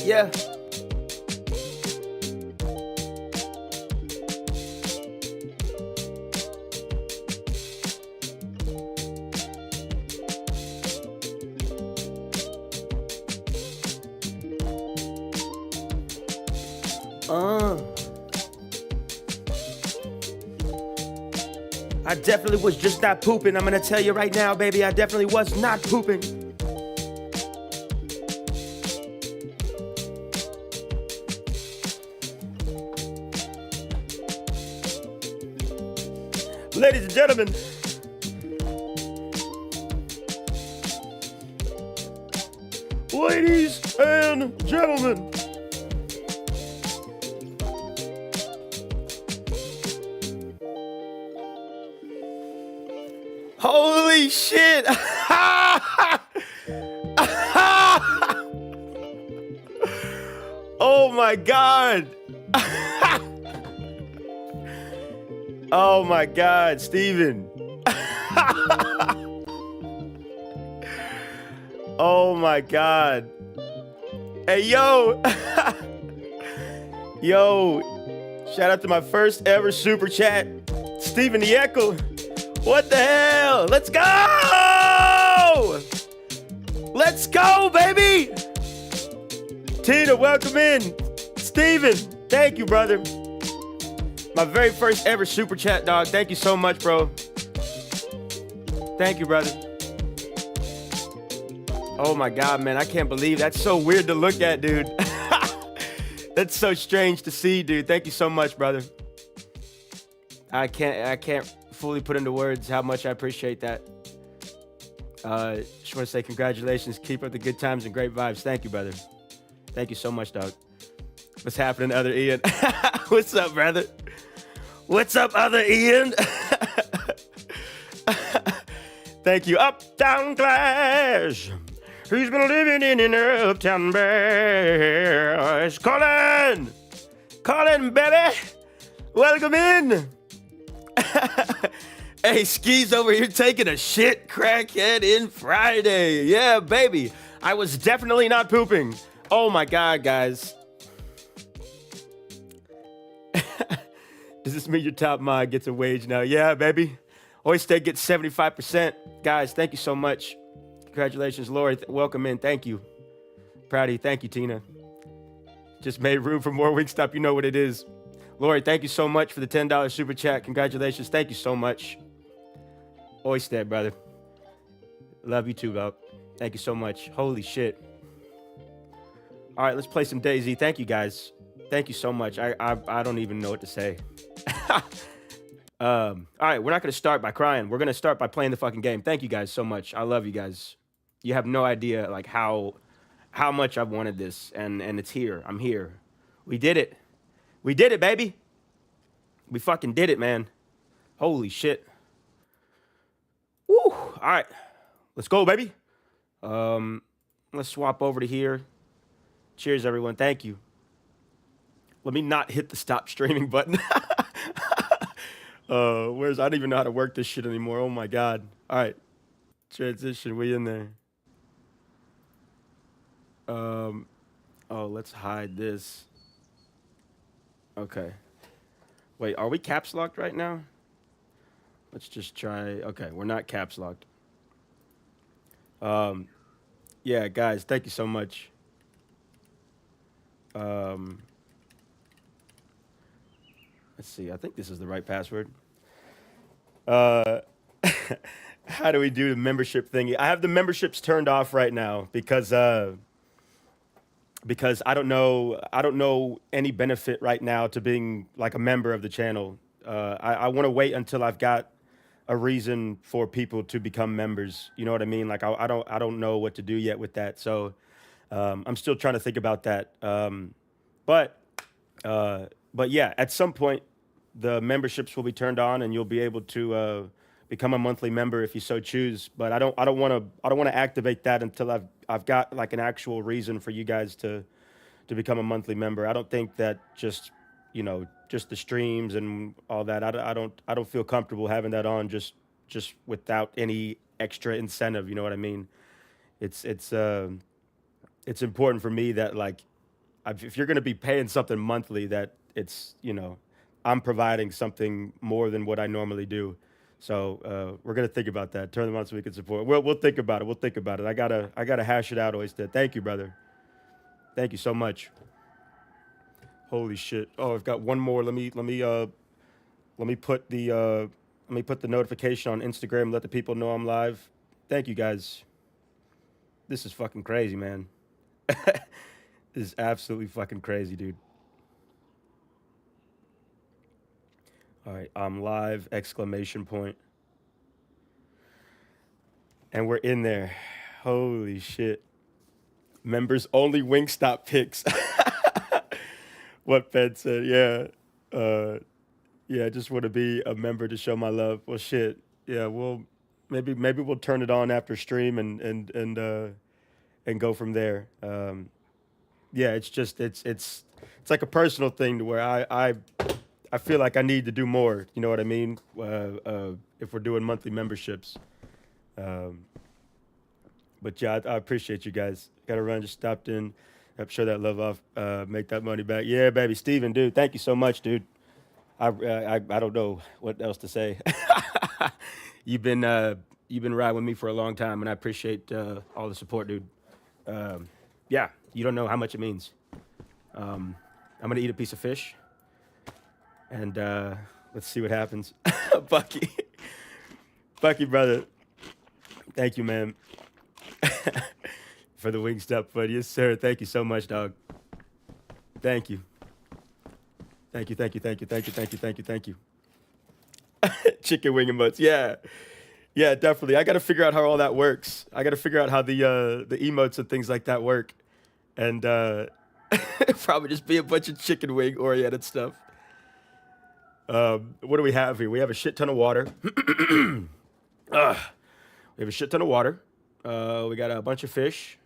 Yeah. I definitely was just not pooping. I'm gonna tell you right now, baby, I definitely was not pooping. Ladies and gentlemen, ladies and gentlemen, holy shit. Oh my God. Oh my God, Steven. Oh my God. Hey, yo. Yo, shout out to my first ever super chat, Steven the Echo. What the hell? Let's go! Let's go, baby! Tina, welcome in. Steven, thank you, brother. My very first ever super chat, dog. Thank you so much, bro. Thank you, brother. Oh my God, man. I can't believe that's so weird to look at, dude. That's so strange to see, dude. Thank you so much, brother. I can't fully put into words how much I appreciate that. Just want to say congratulations. Keep up the good times and great vibes. Thank you, brother. Thank you so much, dog. What's happening, other Ian? What's up, brother? What's up, other Ian? Thank you. Uptown Clash. Who's been living in an uptown bash? Colin! Colin, baby! Welcome in! Hey, Skeezer over here taking a shit, crackhead in Friday. Yeah, baby. I was definitely not pooping. Oh my God, guys. Does this mean your top mod gets a wage now? Yeah, baby. Oyster gets 75%. Guys, thank you so much. Congratulations, Lori. Welcome in. Thank you. Proud of you. Thank you, Tina. Just made room for more Wingstop. You know what it is. Lori, thank you so much for the $10 super chat. Congratulations. Thank you so much. Oyster, brother. Love you too, bro. Thank you so much. Holy shit. All right, let's play some DayZ. Thank you, guys. Thank you so much. I don't even know what to say. All right, we're not going to start by crying. We're going to start by playing the fucking game. Thank you guys so much. I love you guys. You have no idea like how much I've wanted this, and it's here. I'm here. We did it. We did it, baby. We fucking did it, man. Holy shit. Woo. All right. Let's go, baby. Let's swap over to here. Cheers, everyone. Thank you. Let me not hit the stop streaming button. I don't even know how to work this shit anymore. Oh my God. All right. Transition. We in there. Oh, let's hide this. Okay. Wait, are we caps locked right now? Let's just try. Okay, we're not caps locked. Yeah, guys, thank you so much. Let's see. I think this is the right password. How do we do the membership thingy? I have the memberships turned off right now because I don't know any benefit right now to being like a member of the channel. I want to wait until I've got a reason for people to become members. You know what I mean? Like I don't know what to do yet with that. So I'm still trying to think about that. But yeah, at some point the memberships will be turned on and you'll be able to become a monthly member if you so choose. But I don't want to activate that until I've got like an actual reason for you guys to become a monthly member. I don't think that just the streams and all that. I don't feel comfortable having that on just without any extra incentive. You know what I mean? It's important for me that like if you're going to be paying something monthly, that it's I'm providing something more than what I normally do. So we're gonna think about that. Turn them on so we can support. We'll think about it. We'll think about it. I gotta hash it out, Oyster. Thank you, brother. Thank you so much. Holy shit. Oh, I've got one more. Let me put the notification on Instagram. Let the people know I'm live. Thank you, guys. This is fucking crazy, man. This is absolutely fucking crazy, dude. All right, I'm live, exclamation point. And we're in there. Holy shit. Members only Wingstop picks. What Ben said, yeah. Yeah, I just want to be a member to show my love. Well, shit. Yeah, maybe we'll turn it on after stream and go from there. Yeah, it's like a personal thing to where I feel like I need to do more. You know what I mean? If we're doing monthly memberships. But yeah, I appreciate you guys. Got to run. Just stopped in. Show that love off. Make that money back. Yeah, baby. Steven, dude. Thank you so much, dude. I don't know what else to say. You've been riding with me for a long time, and I appreciate all the support, dude. Yeah, you don't know how much it means. I'm gonna eat a piece of fish. And let's see what happens. Bucky, brother. Thank you, man. For the Wingstop fund. Yes, sir. Thank you so much, dog. Thank you. Thank you. Chicken wing emotes. Yeah, definitely. I got to figure out how all that works. I got to figure out how the emotes and things like that work. And probably just be a bunch of chicken wing oriented stuff. What do we have here? We have a shit ton of water. We have a shit ton of water. We got a bunch of fish.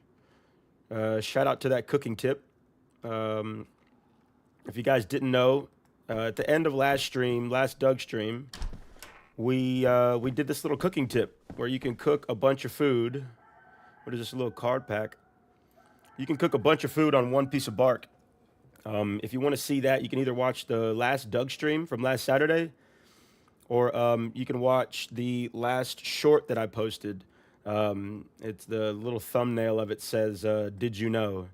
Shout out to that cooking tip. If you guys didn't know, at the end of last Doug stream, we did this little cooking tip where you can cook a bunch of food. What is this, a little card pack? You can cook a bunch of food on one piece of bark. If you want to see that, you can either watch the last Doug stream from last Saturday, or you can watch the last short that I posted. It's the little thumbnail of it says, "Did you know?"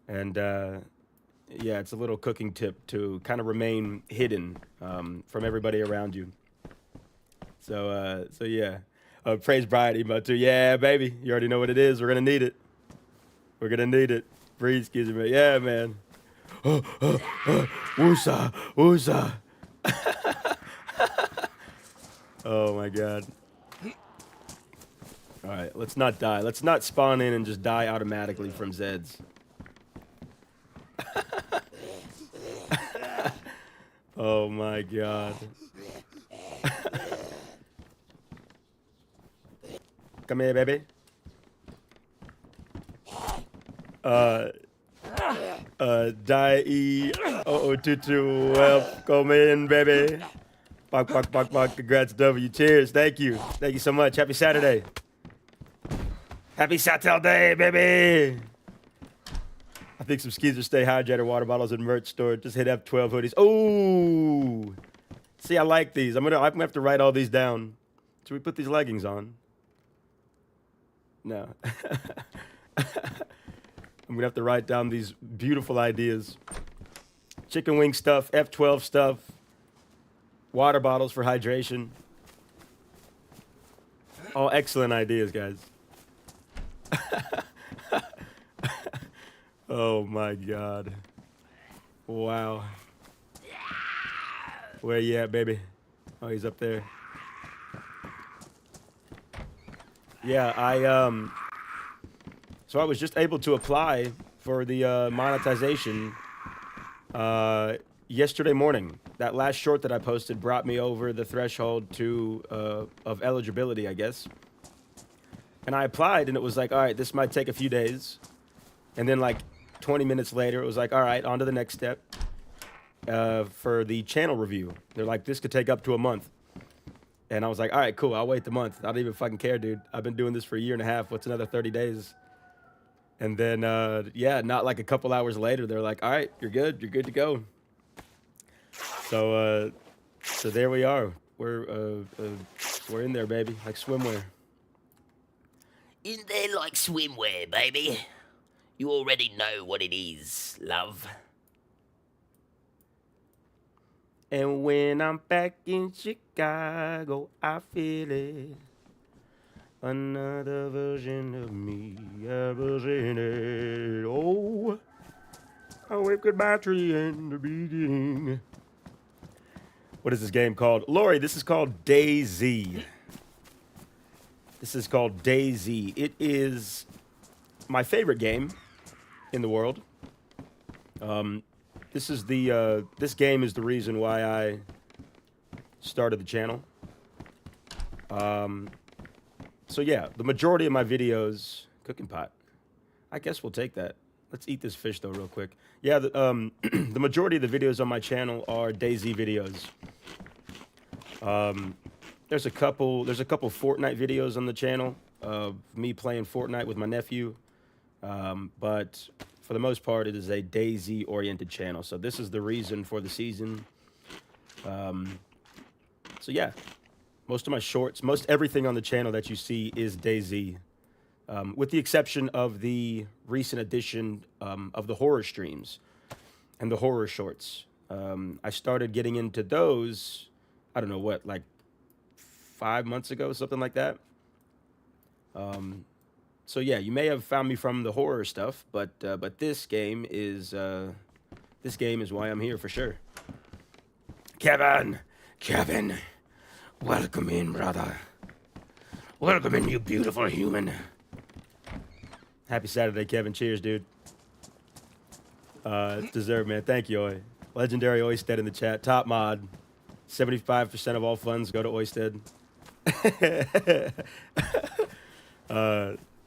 And yeah, it's a little cooking tip to kind of remain hidden from everybody around you. So yeah. Praise Brian email too. Yeah, baby. You already know what it is. We're gonna need it. We're gonna need it. Breathe, Skeezer, man. Yeah, man. Woosa, woosa. Oh my God. All right, let's not die. Let's not spawn in and just die automatically from Zeds. Oh my God. Come here, baby. Die 0022. Welcome in, baby. Bok, bok, bok, bok. Congrats, W. Cheers. Thank you. Thank you so much. Happy Saturday. Happy Saturday, baby. I think some Skeezer Stay Hydrated water bottles and merch store. Just hit F12 hoodies. Oh, see, I like these. I'm gonna have to write all these down. Should we put these leggings on? No. I'm gonna have to write down these beautiful ideas. Chicken wing stuff, F12 stuff, water bottles for hydration. All excellent ideas, guys. Oh my God. Wow. Where you at, baby? Oh, he's up there. Yeah, so I was just able to apply for the monetization yesterday morning. That last short that I posted brought me over the threshold of eligibility, I guess. And I applied, and it was like, all right, this might take a few days. And then like 20 minutes later, it was like, all right, on to the next step for the channel review. They're like, this could take up to a month. And I was like, all right, cool, I'll wait the month. I don't even fucking care, dude. I've been doing this for a year and a half. What's another 30 days? And then, yeah, not like a couple hours later, they're like, all right, you're good to go. So there we are. We're in there, baby, like swimwear. In there like swimwear, baby. You already know what it is, love. And when I'm back in Chicago, I feel it. Another version of me, I was in it. Oh, I waved goodbye tree in the beginning. What is this game called? Lori, this is called DayZ. This is called DayZ. It is my favorite game in the world. This game is the reason why I started the channel. So yeah, the majority of my videos, cooking pot. I guess we'll take that. Let's eat this fish though real quick. Yeah, the majority of the videos on my channel are DayZ videos. There's a couple Fortnite videos on the channel of me playing Fortnite with my nephew. But for the most part, it is a DayZ oriented channel. So this is the reason for the season. So yeah, most of my shorts, most everything on the channel that you see is DayZ. With the exception of the recent addition of the horror streams and the horror shorts. I started getting into those, I don't know what, like 5 months ago, something like that. So yeah, you may have found me from the horror stuff, but this game is why I'm here for sure. Kevin, welcome in, brother. Welcome in, you beautiful human. Happy Saturday, Kevin. Cheers, dude. It's deserved, man. Thank you, Oi. Legendary Oisted in the chat. Top mod. 75% of all funds go to Oisted.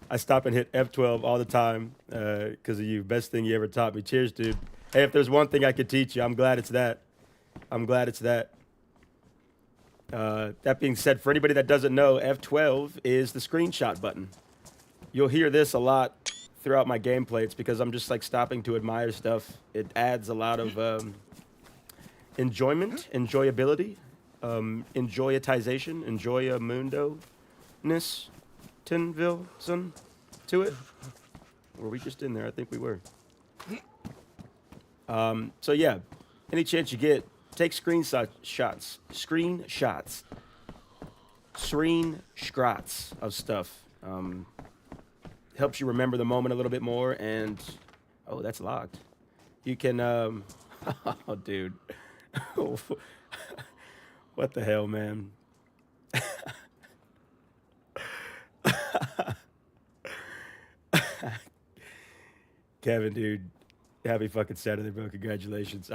I stop and hit F12 all the time because of you. Best thing you ever taught me. Cheers, dude. Hey, if there's one thing I could teach you, I'm glad it's that. I'm glad it's that. That being said, for anybody that doesn't know, F12 is the screenshot button. You'll hear this a lot throughout my gameplay, it's because I'm just like stopping to admire stuff. It adds a lot of enjoyment, enjoyability, enjoyatization, enjoyamundo-ness, Tinville-son to it. Were we just in there? I think we were. So yeah, any chance you get, take screenshots of stuff. Helps you remember the moment a little bit more, and oh, that's locked. You can, oh, dude, what the hell, man? Kevin, dude, happy fucking Saturday, bro. Congratulations.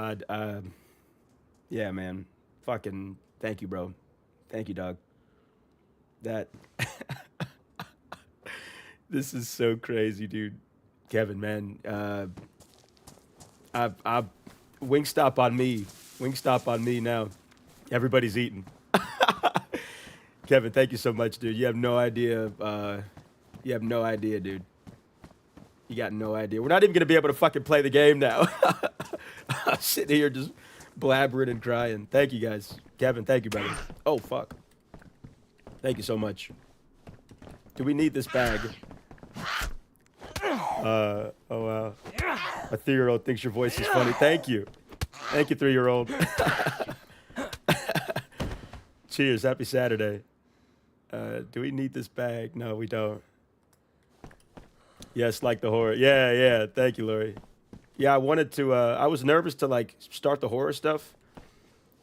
Yeah, man. Fucking thank you, bro. Thank you, dog. That this is so crazy, dude. Kevin, man. I Wingstop on me. Wingstop on me now. Everybody's eating. Kevin, thank you so much, dude. You have no idea. You have no idea, dude. You got no idea. We're not even gonna be able to fucking play the game now. I'm sitting here just blabbering and crying. Thank you, guys. Kevin, thank you, brother. Oh, fuck. Thank you so much. Do we need this bag? Oh, wow. A 3-year-old thinks your voice is funny. Thank you. Thank you, 3-year-old. Cheers. Happy Saturday. Do we need this bag? No, we don't. Yes, like the horror. Yeah, yeah. Thank you, Lori. Yeah, I wanted to, I was nervous to like start the horror stuff.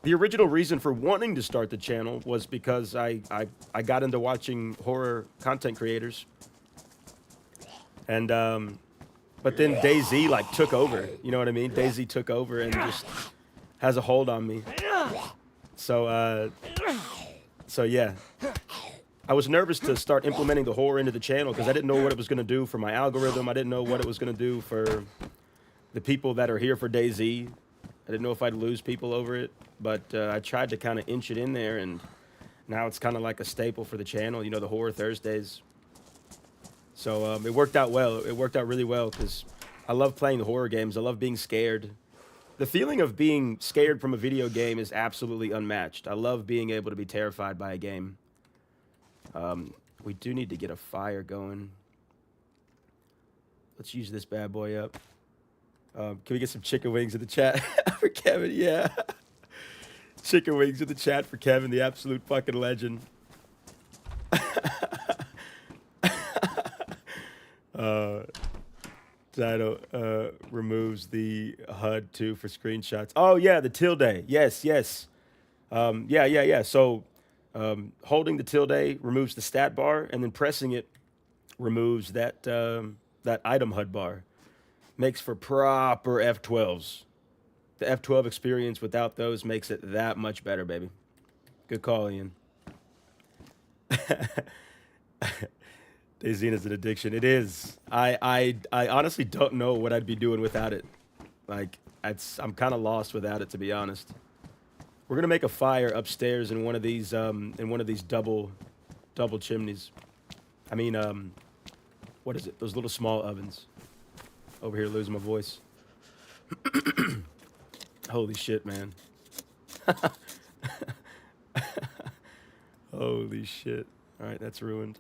The original reason for wanting to start the channel was because I got into watching horror content creators. And, but then DayZ like took over, you know what I mean? DayZ took over and just has a hold on me. So yeah. I was nervous to start implementing the horror into the channel because I didn't know what it was going to do for my algorithm. I didn't know what it was going to do for the people that are here for DayZ. I didn't know if I'd lose people over it, but I tried to kind of inch it in there, and now it's kind of like a staple for the channel, you know, the Horror Thursdays. So it worked out well. It worked out really well because I love playing the horror games. I love being scared. The feeling of being scared from a video game is absolutely unmatched. I love being able to be terrified by a game. We do need to get a fire going. Let's use this bad boy up. Can we get some chicken wings in the chat for Kevin? Yeah. Chicken wings in the chat for Kevin, the absolute fucking legend. Title removes the HUD too for screenshots. Oh yeah, the tilde. Yes, yes. Yeah. So holding the tilde removes the stat bar, and then pressing it removes that that item HUD bar. Makes for proper F12s. The F12 experience without those makes it that much better, baby. Good call, Ian. DayZ is an addiction. It is. I honestly don't know what I'd be doing without it. Like, I'm kind of lost without it, to be honest. We're gonna make a fire upstairs in one of these double chimneys. I mean, what is it? Those little small ovens. Over here, losing my voice. Holy shit, man. Holy shit. All right, that's ruined.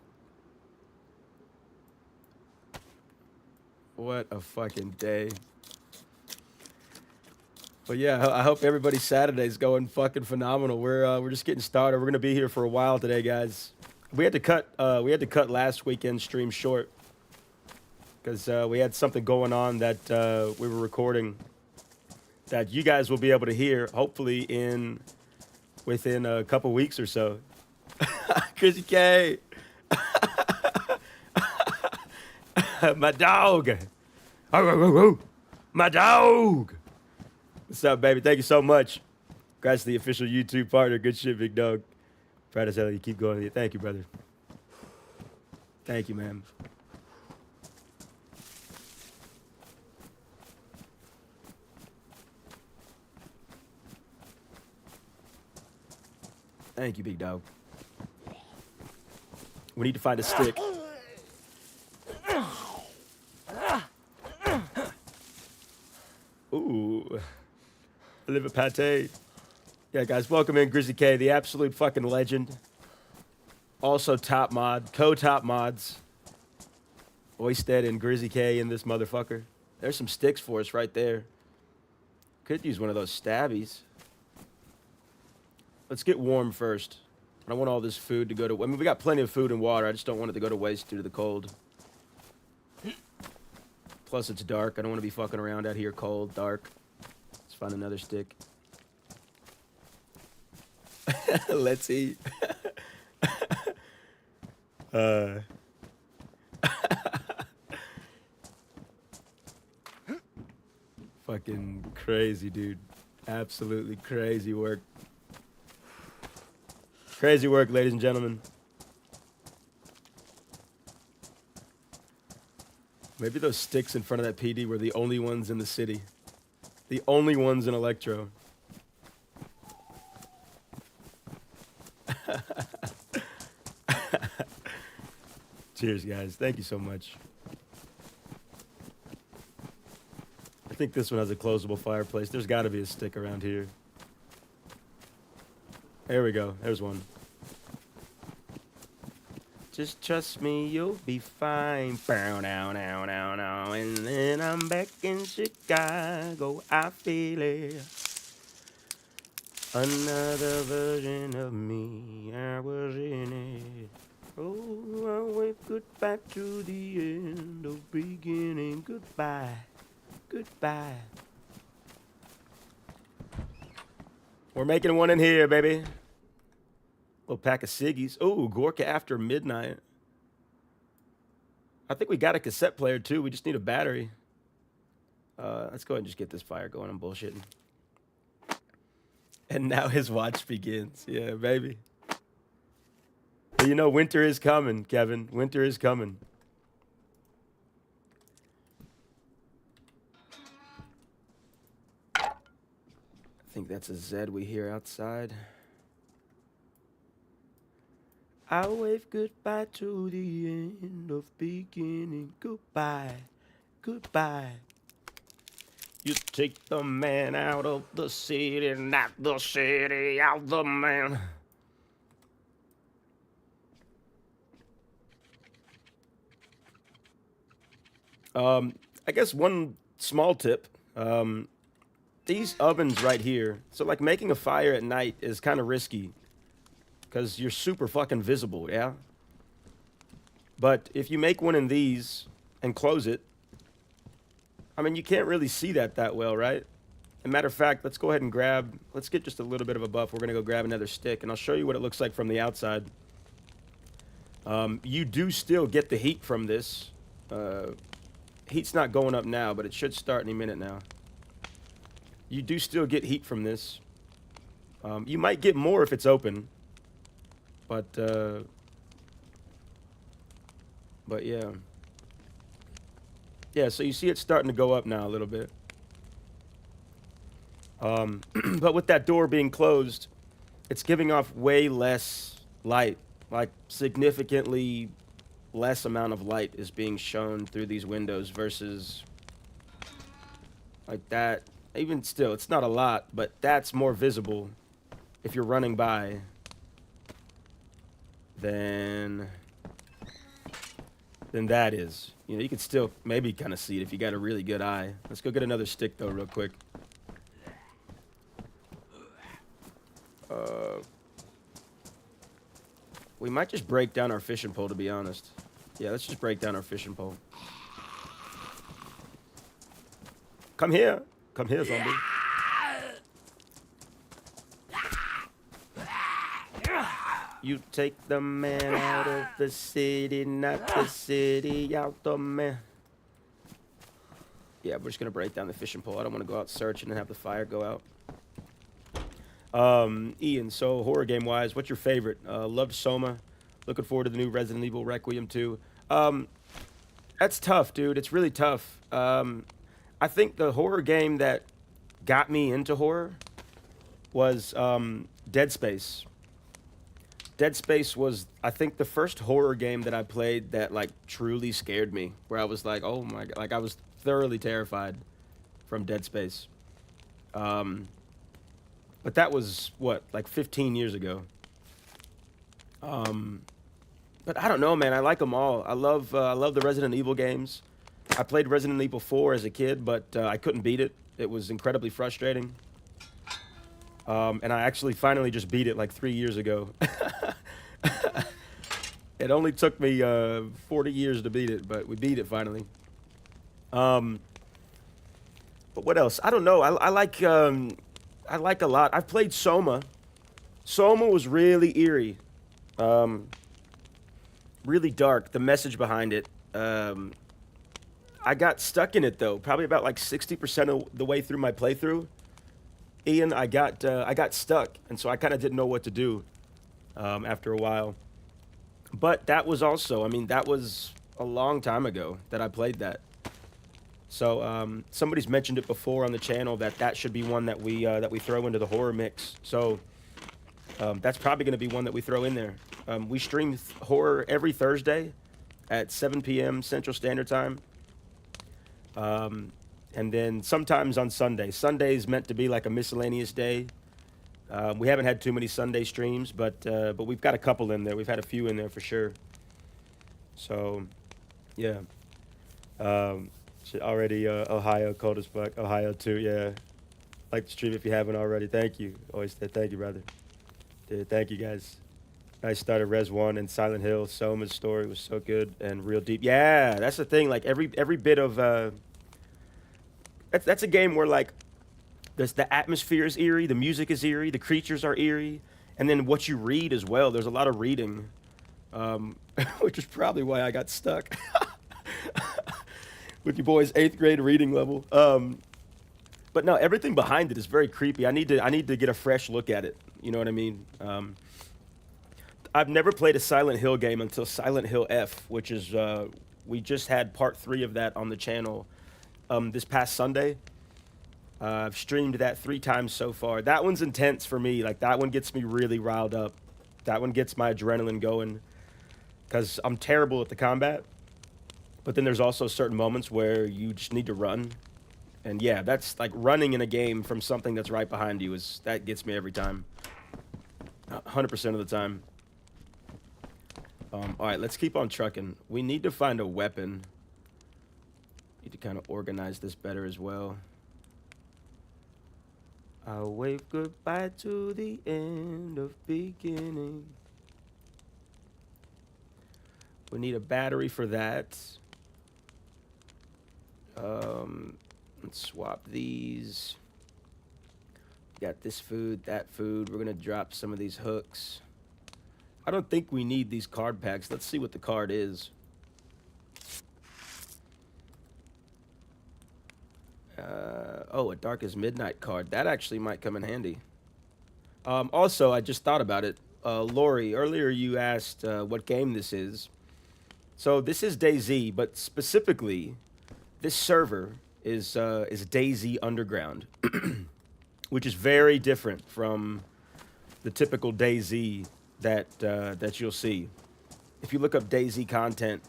What a fucking day. But yeah, I hope everybody's Saturday's going fucking phenomenal. We're just getting started. We're gonna be here for a while today, guys. We had to cut last weekend's stream short because we had something going on that we were recording that you guys will be able to hear hopefully within a couple weeks or so. Chrissy K. My dog. My dog. What's up, baby? Thank you so much. Congrats to the official YouTube partner. Good shit, big dog. Proud as hell you keep going. Thank you, brother. Thank you, man. Thank you, big dog. We need to find a stick. Ooh. I live at Pate. Yeah, guys, welcome in Grizzly K, the absolute fucking legend. Also top mod, co-top mods. Oysted and Grizzly K in this motherfucker. There's some sticks for us right there. Could use one of those stabbies. Let's get warm first. I don't want all this food to go to... I mean, we got plenty of food and water. I just don't want it to go to waste due to the cold. Plus, it's dark. I don't want to be fucking around out here cold, dark. Let's find another stick. Let's eat. Fucking crazy, dude. Absolutely crazy work. Crazy work, ladies and gentlemen. Maybe those sticks in front of that PD were the only ones in the city. The only ones in Electro. Cheers, guys. Thank you so much. I think this one has a closable fireplace. There's got to be a stick around here. There we go. There's one. Just trust me, you'll be fine. Bow, now, now, now, now. And then I'm back in Chicago. I feel it. Another version of me. I was in it. Oh, I wave goodbye to the end of beginning. Goodbye. Goodbye. We're making one in here, baby. Little pack of ciggies. Oh, Gorka after midnight. I think we got a cassette player too. We just need a battery. Let's go ahead and just get this fire going. I'm bullshitting. And now his watch begins. Yeah, baby. But you know, winter is coming, Kevin. Winter is coming. I think that's a Z we hear outside. I wave goodbye to the end of beginning. Goodbye, goodbye. You take the man out of the city, not the city out the man. I guess one small tip. These ovens right here, so like making a fire at night is kind of risky because you're super fucking visible, yeah? But if you make one in these and close it, I mean, you can't really see that well, right? As a matter of fact, let's go ahead and let's get just a little bit of a buff. We're going to go grab another stick, and I'll show you what it looks like from the outside. You do still get the heat from this. Heat's not going up now, but it should start any minute now. You do still get heat from this. You might get more if it's open. But yeah. Yeah, so you see it's starting to go up now a little bit. But with that door being closed, it's giving off way less light. Like, significantly less amount of light is being shown through these windows versus like that. Even still, it's not a lot, but that's more visible if you're running by than that is. You know, you could still maybe kind of see it if you got a really good eye. Let's go get another stick, though, real quick. We might just break down our fishing pole, to be honest. Yeah, let's just break down our fishing pole. Come here. Come here, zombie. You take the man out of the city, not the city out the man. Yeah, we're just going to break down the fishing pole. I don't want to go out searching and have the fire go out. Ian, so horror game-wise, what's your favorite? Loved Soma. Looking forward to the new Resident Evil Requiem 2. That's tough, dude. It's really tough. I think the horror game that got me into horror was Dead Space. Dead Space was, I think, the first horror game that I played that, like, truly scared me. Where I was like, oh my God. Like, I was thoroughly terrified from Dead Space. But that was what, like 15 years ago. But I don't know, man. I like them all. I love the Resident Evil games. I played Resident Evil 4 as a kid, but I couldn't beat it. It was incredibly frustrating. And I actually finally just beat it like 3 years ago. It only took me 40 years to beat it, but we beat it finally. But what else? I don't know. I like a lot. I've played Soma. Soma was really eerie. Really dark. The message behind it. I got stuck in it though. Probably about like 60% of the way through my playthrough. Ian, I got stuck, and so I kind of didn't know what to do after a while. But that was also, I mean, that was a long time ago that I played that. So somebody's mentioned it before on the channel that should be one that we throw into the horror mix. So that's probably going to be one that we throw in there. We stream horror every Thursday at 7 p.m. Central Standard Time. And then sometimes on Sunday. Sunday's meant to be like a miscellaneous day. We haven't had too many Sunday streams, but we've got a couple in there. We've had a few in there for sure. So, yeah. Already Ohio, cold as fuck. Ohio too, yeah. Like the stream if you haven't already. Thank you. Always said thank you, brother. Dude, thank you guys. I started Res 1 and Silent Hill. Soma's story was so good and real deep. Yeah, that's the thing. Like every bit of that's a game where like the atmosphere is eerie, the music is eerie, the creatures are eerie, and then what you read as well. There's a lot of reading, which is probably why I got stuck with your boy's 8th grade reading level. But no, everything behind it is very creepy. I need to get a fresh look at it. You know what I mean? I've never played a Silent Hill game until Silent Hill F, which is we just had part 3 of that on the channel this past Sunday. I've streamed that 3 times so far. That one's intense for me. Like that one gets me really riled up. That one gets my adrenaline going because I'm terrible at the combat. But then there's also certain moments where you just need to run. And yeah, that's like running in a game from something that's right behind you that gets me every time. 100% of the time. All right, let's keep on trucking. We need to find a weapon. Need to kind of organize this better as well. I'll wave goodbye to the end of beginning. We need a battery for that. Let's swap these. Got this food, that food. We're gonna drop some of these hooks. I don't think we need these card packs. Let's see what the card is. Oh, a Darkest Midnight card. That actually might come in handy. Also, I just thought about it. Lori, earlier you asked what game this is. So this is DayZ, but specifically, this server is DayZ Underground, which is very different from the typical DayZ that you'll see. If you look up DayZ content,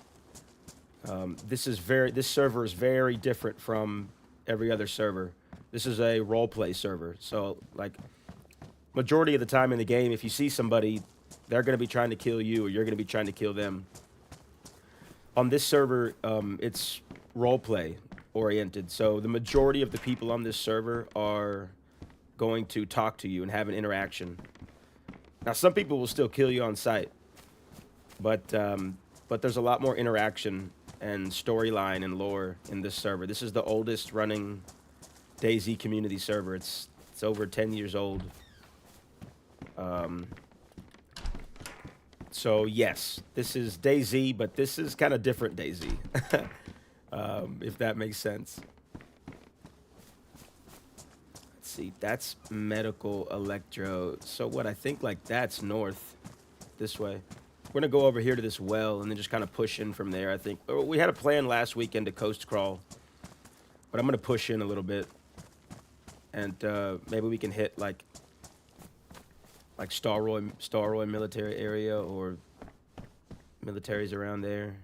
this server is very different from every other server. This is a roleplay server. So like majority of the time in the game, if you see somebody, they're going to be trying to kill you or you're going to be trying to kill them. On this server, it's roleplay oriented. So the majority of the people on this server are going to talk to you and have an interaction. Now, some people will still kill you on sight, but there's a lot more interaction and storyline and lore in this server. This is the oldest running DayZ community server. It's over 10 years old. So yes, this is DayZ, but this is kind of different DayZ, if that makes sense. Let's see, that's medical electro. So what, I think like that's north, this way. We're gonna go over here to this well and then just kind of push in from there, I think. We had a plan last weekend to coast crawl, but I'm gonna push in a little bit. And maybe we can hit like Starroy military area or militaries around there.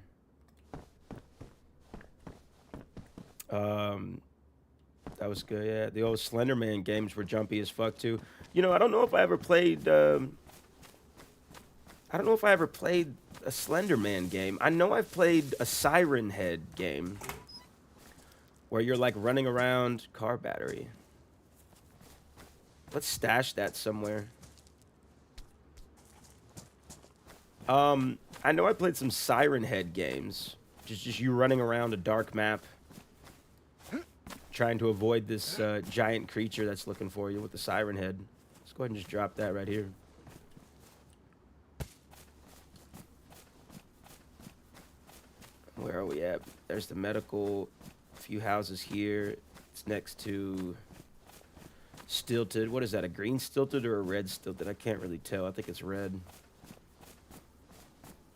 That was good. Yeah, the old Slender Man games were jumpy as fuck too. You know, I don't know if I ever played. I don't know if I ever played a Slender Man game. I know I've played a Siren Head game where you're like running around. Car battery. Let's stash that somewhere. I know I played some Siren Head games. Just you running around a dark map, trying to avoid this giant creature that's looking for you with the Siren Head. Let's go ahead and just drop that right here. Where are we at? There's the medical. A few houses here. It's next to Stilted. What is that? A green Stilted or a red Stilted? I can't really tell. I think it's red.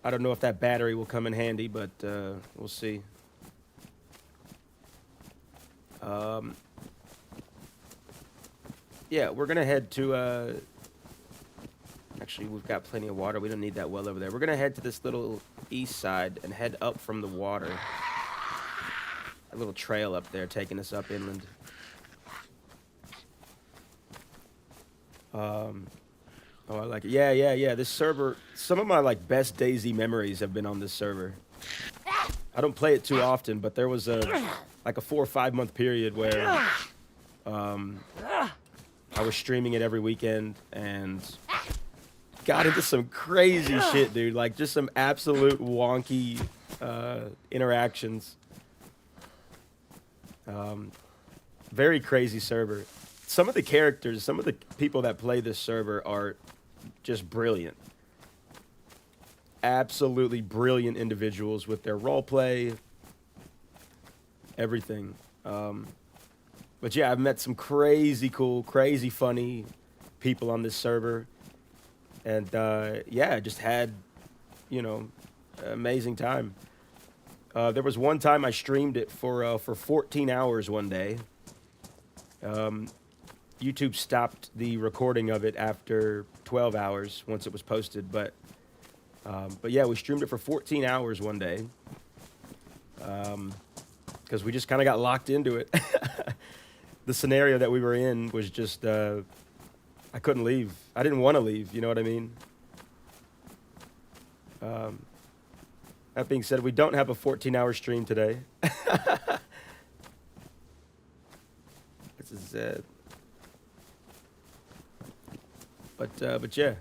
I don't know if that battery will come in handy, but we'll see. Yeah, we're gonna head to. Actually, we've got plenty of water. We don't need that well over there. We're gonna head to this little east side and head up from the water. A little trail up there taking us up inland. Oh, I like it. Yeah. This server, some of my like best DayZ memories have been on this server. I don't play it too often, but there was like a 4 or 5 month period where I was streaming it every weekend and got into some crazy shit, dude. Like just some absolute wonky interactions. Very crazy server. Some of the characters, some of the people that play this server are just brilliant. Absolutely brilliant individuals with their role play, everything. But yeah, I've met some crazy cool, crazy funny people on this server. And yeah, I just had, you know, an amazing time. There was one time I streamed it for 14 hours one day. YouTube stopped the recording of it after 12 hours once it was posted, but yeah, we streamed it for 14 hours one day because we just kind of got locked into it. The scenario that we were in was just I couldn't leave. I didn't want to leave. You know what I mean? That being said, we don't have a 14-hour stream today. This is it. But yeah.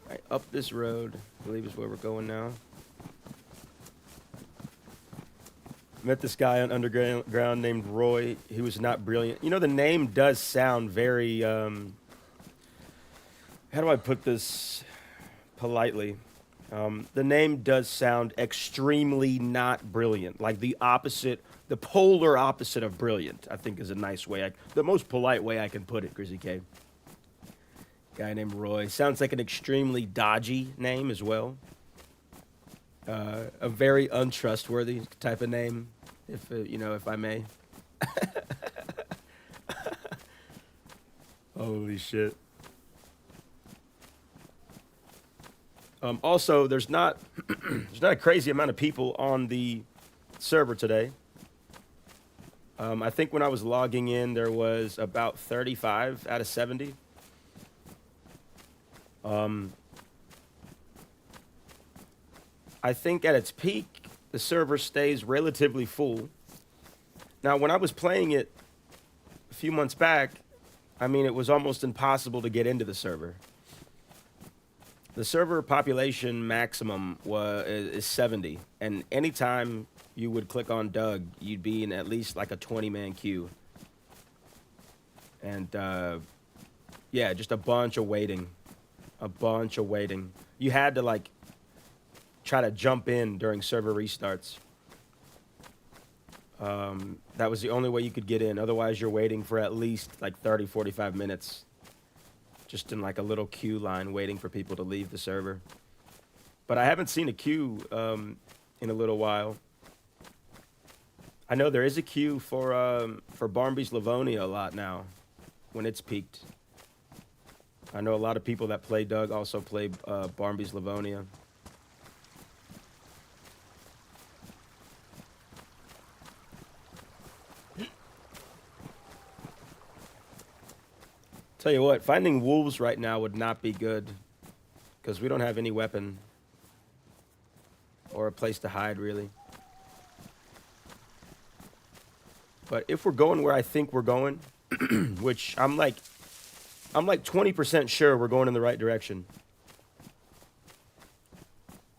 All right, up this road, I believe is where we're going now. Met this guy on Underground named Roy. He was not brilliant. You know, the name does sound very, how do I put this politely? The name does sound extremely not brilliant. Like the opposite, the polar opposite of brilliant, I think is a nice way. The most polite way I can put it, Grizzy K. Guy named Roy. Sounds like an extremely dodgy name as well. A very untrustworthy type of name, if you know, if I may. Holy shit. Also, there's not a crazy amount of people on the server today. I think when I was logging in, there was about 35 out of 70. I think at its peak, the server stays relatively full. Now, when I was playing it a few months back, I mean, it was almost impossible to get into the server. The server population maximum is 70, and anytime you would click on Doug, you'd be in at least like a 20-man queue. And yeah, just a bunch of waiting. A bunch of waiting. You had to like try to jump in during server restarts. That was the only way you could get in. Otherwise, you're waiting for at least like 30, 45 minutes. Just in like a little queue line waiting for people to leave the server. But I haven't seen a queue in a little while. I know there is a queue for Barmby's Livonia a lot now when it's peaked. I know a lot of people that play Doug also play Barmby's Livonia. Tell you what, finding wolves right now would not be good. Because we don't have any weapon. Or a place to hide, really. But if we're going where I think we're going, which I'm like 20% sure we're going in the right direction.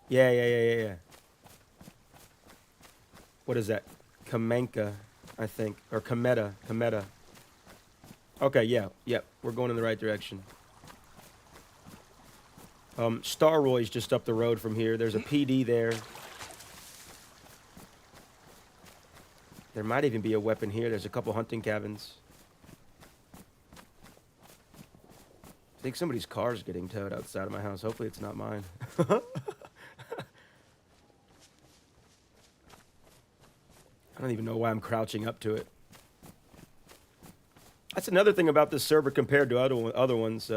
Yeah. What is that? Kamenka, I think. Or Kometa. Okay, yeah. We're going in the right direction. Starroy's just up the road from here. There's a PD there. There might even be a weapon here. There's a couple hunting cabins. I think somebody's car's getting towed outside of my house. Hopefully it's not mine. I don't even know why I'm crouching up to it. That's another thing about this server compared to other ones.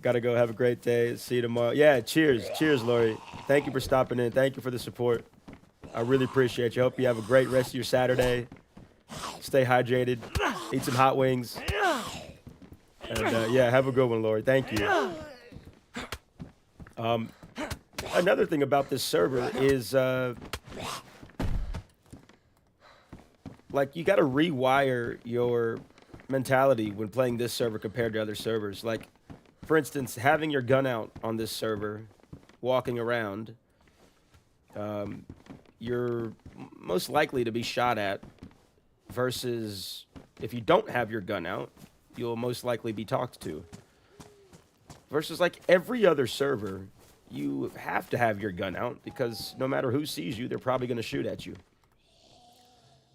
Gotta go. Have a great day. See you tomorrow. Yeah, cheers. Cheers, Lori. Thank you for stopping in. Thank you for the support. I really appreciate you. Hope you have a great rest of your Saturday. Stay hydrated. Eat some hot wings. And yeah, have a good one, Lori. Thank you. Another thing about this server is like you got to rewire your mentality when playing this server compared to other servers. Like, for instance, having your gun out on this server, walking around, you're most likely to be shot at, versus if you don't have your gun out, you'll most likely be talked to. Versus like every other server, you have to have your gun out because no matter who sees you, they're probably going to shoot at you.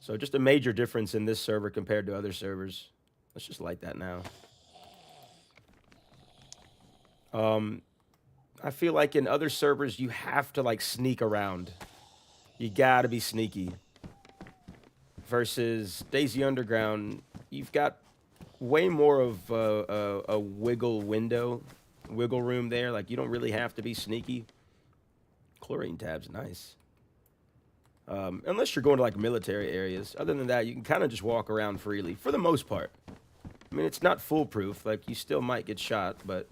So just a major difference in this server compared to other servers. Let's just light that now. I feel like in other servers, you have to like sneak around. You gotta be sneaky. Versus Daisy Underground, you've got way more of a wiggle room there. Like you don't really have to be sneaky. Chlorine tab's nice. Unless you're going to like military areas. Other than that, you can kind of just walk around freely for the most part. I mean, it's not foolproof. Like you still might get shot, but.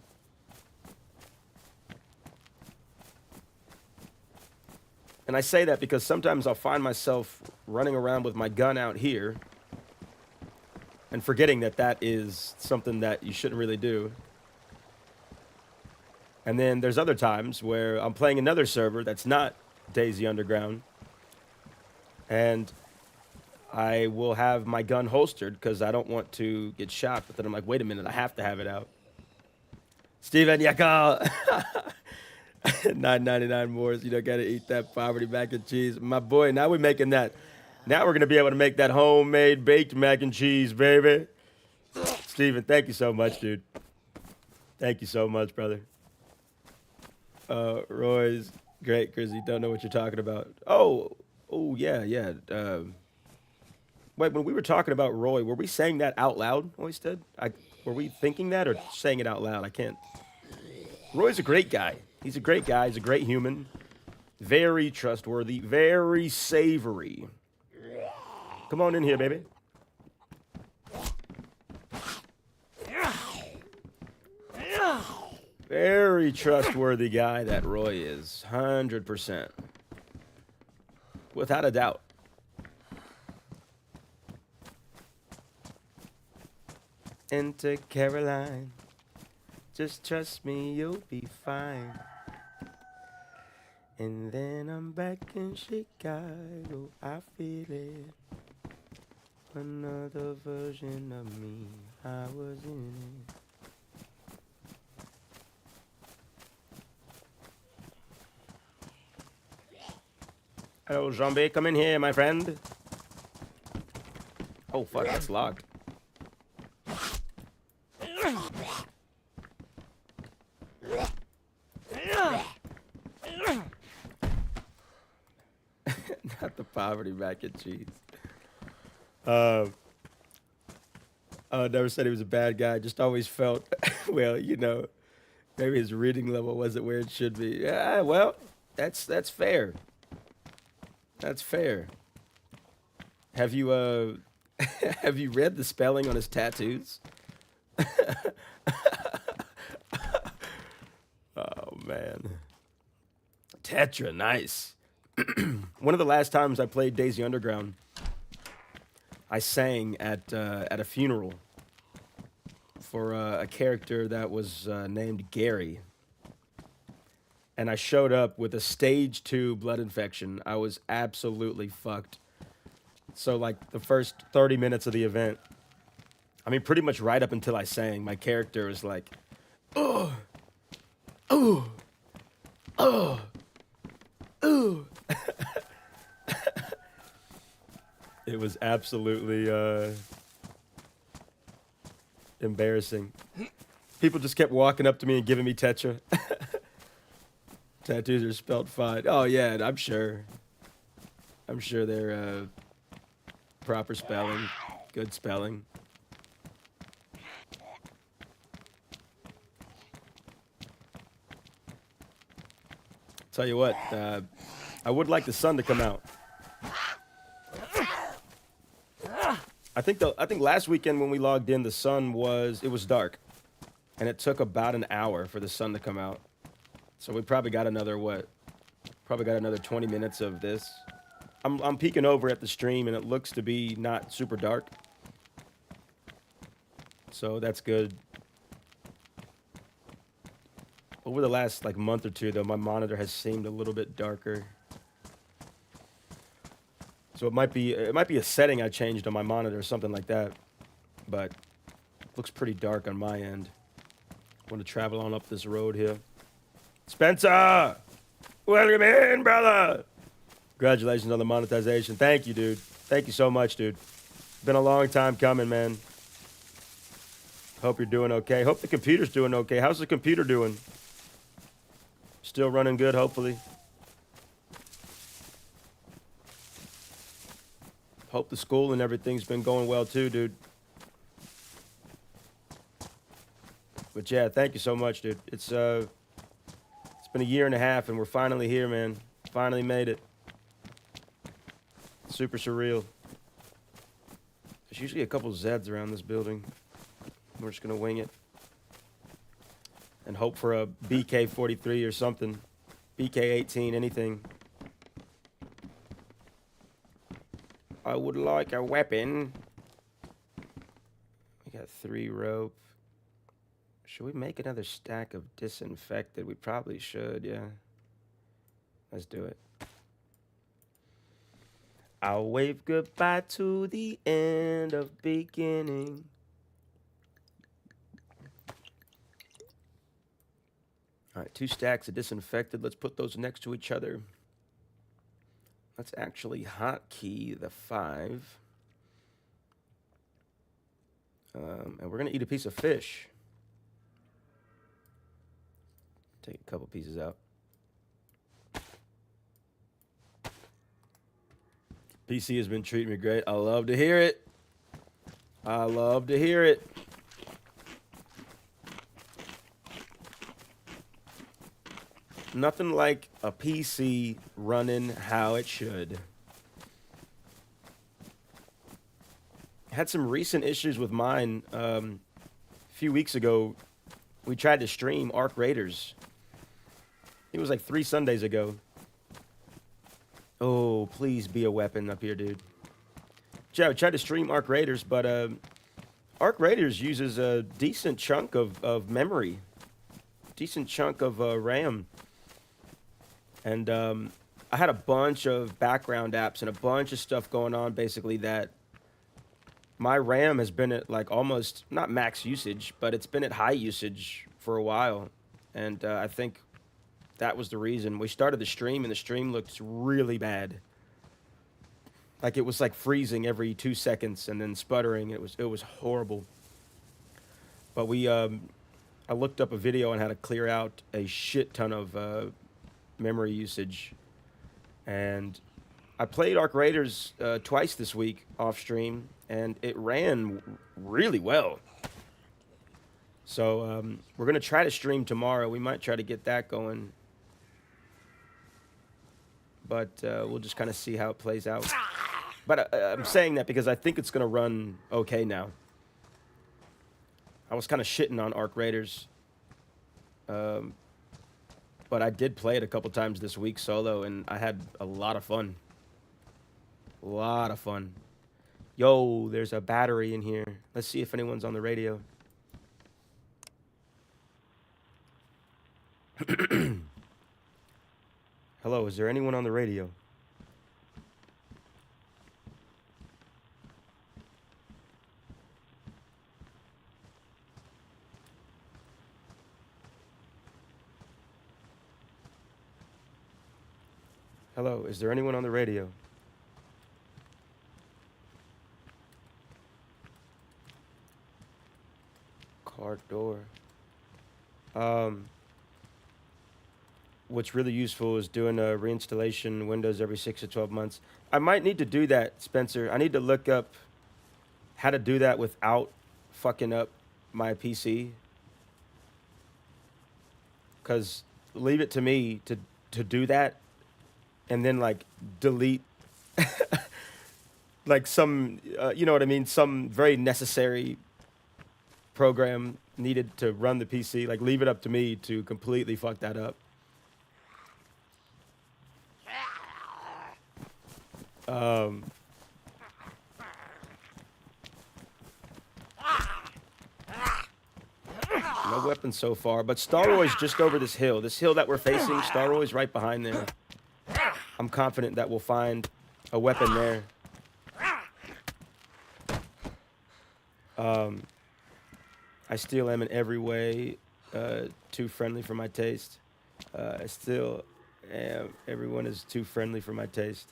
And I say that because sometimes I'll find myself running around with my gun out here and forgetting that that is something that you shouldn't really do. And then there's other times where I'm playing another server that's not Daisy Underground, and I will have my gun holstered because I don't want to get shot, but then I'm like, wait a minute, I have to have it out. Steven Yakal! 9.99 more. You don't gotta eat that poverty mac and cheese, my boy. Now we're making that. Now we're gonna be able to make that homemade baked mac and cheese, baby. Steven, thank you so much, dude. Thank you so much, brother. Roy's great, Grizzly. Don't know what you're talking about. Oh, yeah. Wait, when we were talking about Roy, were we saying that out loud, Oystead? Were we thinking that or saying it out loud? I can't. Roy's a great guy. He's a great guy. He's a great human. Very trustworthy. Very savory. Come on in here, baby. Very trustworthy guy that Roy is. 100%. Without a doubt. Enter Caroline. Just trust me, you'll be fine. And then I'm back in Chicago. I feel it. Another version of me. I was in it. Hello, zombie. Come in here, my friend. Oh, fuck. That's locked. Not the poverty mac and cheese. Never said he was a bad guy. Just always felt, well, you know, maybe his reading level wasn't where it should be. Yeah, well, that's fair. That's fair. Have you have you read the spelling on his tattoos? Oh man. Tetra, nice. One of the last times I played Daisy Underground, I sang at a funeral for a character that was named Gary. And I showed up with a stage 2 blood infection. I was absolutely fucked. So like the first 30 minutes of the event, I mean pretty much right up until I sang, my character was like, oh, oh, oh, oh. It was absolutely embarrassing. People just kept walking up to me and giving me Tetra. Tattoos are spelled fine. Oh yeah, I'm sure. I'm sure they're proper spelling, good spelling. Tell you what, I would like the sun to come out. I think last weekend when we logged in, the sun was dark, and it took about an hour for the sun to come out. So we probably got another what? Probably got another 20 minutes of this. I'm peeking over at the stream, and it looks to be not super dark. So that's good. Over the last like month or two, though, my monitor has seemed a little bit darker. So it might be a setting I changed on my monitor or something like that. But it looks pretty dark on my end. Want to travel on up this road here. Spencer! Welcome in, brother! Congratulations on the monetization. Thank you, dude. Thank you so much, dude. Been a long time coming, man. Hope you're doing okay. Hope the computer's doing okay. How's the computer doing? Still running good, hopefully. Hope the school and everything's been going well too, dude. But yeah, thank you so much, dude. It's been a year and a half and we're finally here, man. Finally made it. Super surreal. There's usually a couple Zeds around this building. We're just gonna wing it. And hope for a BK-43 or something. BK-18, anything. I would like a weapon. We got 3 rope. Should we make another stack of disinfected? We probably should, yeah. Let's do it. I'll wave goodbye to the end of beginning. All right, 2 stacks of disinfected. Let's put those next to each other. Let's actually hotkey the 5. And we're going to eat a piece of fish. Take a couple pieces out. PC has been treating me great. I love to hear it. I love to hear it. Nothing like a PC running how it should. Had some recent issues with mine. A few weeks ago, we tried to stream Arc Raiders. It was like 3 Sundays ago. Oh, please be a weapon up here, dude. Yeah, I tried to stream Arc Raiders, but Arc Raiders uses a decent chunk of memory. Decent chunk of RAM. And I had a bunch of background apps and a bunch of stuff going on, basically, that my RAM has been at, like, almost, not max usage, but it's been at high usage for a while. And I think that was the reason. We started the stream, and the stream looked really bad. Like, it was, like, freezing every 2 seconds and then sputtering. It was horrible. But I looked up a video on how to clear out a shit ton of memory usage, and I played Arc Raiders twice this week off stream, and it ran really well. So we're gonna try to stream tomorrow. We might try to get that going, but we'll just kind of see how it plays out. But I'm saying that because I think it's gonna run okay now. I was kind of shitting on Arc Raiders. But I did play it a couple times this week solo, and I had a lot of fun. A lot of fun. Yo, there's a battery in here. Let's see if anyone's on the radio. Hello, is there anyone on the radio? Hello, is there anyone on the radio? Car door. What's really useful is doing a reinstallation Windows every 6 to 12 months. I might need to do that, Spencer. I need to look up how to do that without fucking up my PC. Because leave it to me to do that and then, like, delete, like, some, you know what I mean? Some very necessary program needed to run the PC. Like, leave it up to me to completely fuck that up. No weapons so far, but Starroy's just over this hill. This hill that we're facing, Starroy's right behind there. I'm confident that we'll find a weapon there. I still am in every way too friendly for my taste. I still am. Everyone is too friendly for my taste.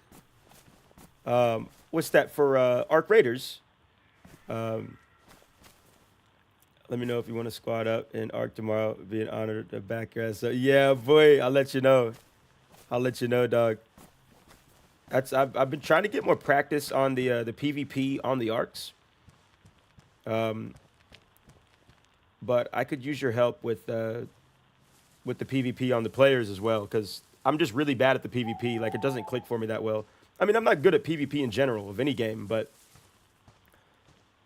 What's that for Arc Raiders? Let me know if you want to squad up in Arc tomorrow. It'd be an honor to back your ass up. Yeah, boy, I'll let you know. I'll let you know, dog. I've been trying to get more practice on the PvP on the Arcs. But I could use your help with the PvP on the players as well, because I'm just really bad at the PvP. Like, it doesn't click for me that well. I mean, I'm not good at PvP in general of any game, but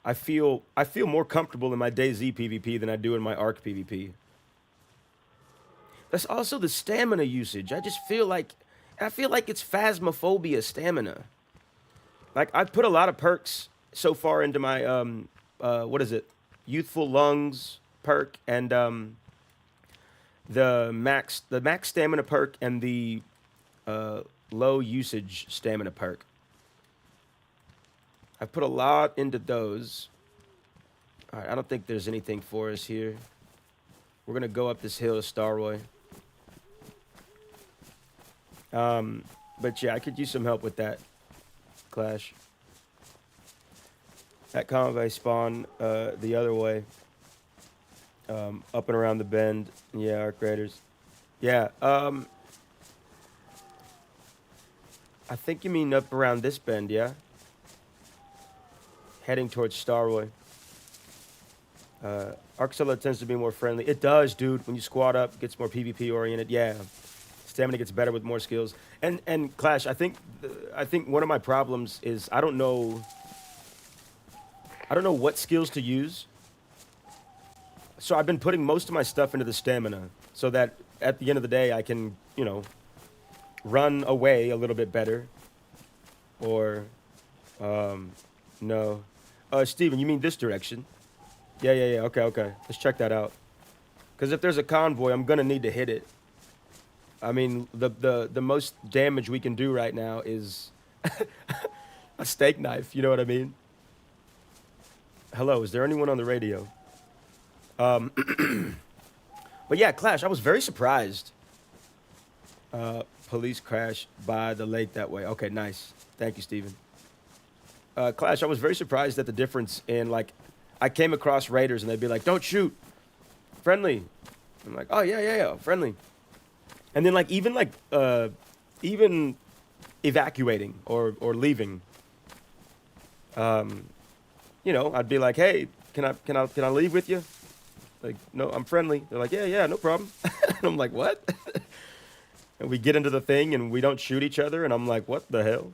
I feel more comfortable in my DayZ PvP than I do in my Arc PvP. That's also the stamina usage. I feel like it's phasmophobia stamina. Like, I've put a lot of perks so far into my what is it? Youthful Lungs perk and the max stamina perk and the low usage stamina perk. I've put a lot into those. All right, I don't think there's anything for us here. We're gonna go up this hill to Starroy. But yeah, I could use some help with that, Clash. That convoy spawn the other way. Up and around the bend. Yeah, Arc Raiders. Yeah, I think you mean up around this bend, yeah? Heading towards Starroy. Arc Solo tends to be more friendly. It does, dude. When you squad up, it gets more PvP oriented. Yeah. Stamina gets better with more skills. And Clash, I think one of my problems is I don't know what skills to use. So I've been putting most of my stuff into the stamina so that at the end of the day I can, you know, run away a little bit better. Or no. Steven, you mean this direction? Yeah. Okay. Let's check that out. Because if there's a convoy, I'm gonna need to hit it. I mean, the most damage we can do right now is a steak knife. You know what I mean? Hello, is there anyone on the radio? But yeah, Clash, I was very surprised. Police crash by the lake that way. Okay, nice. Thank you, Steven. Clash, I was very surprised at the difference in, like, I came across raiders and they'd be like, don't shoot. Friendly. I'm like, oh, yeah, friendly. And then, like, even evacuating or leaving, you know, I'd be like, hey, can I leave with you? Like, no, I'm friendly. They're like, yeah, no problem. And I'm like, what? And we get into the thing and we don't shoot each other. And I'm like, what the hell?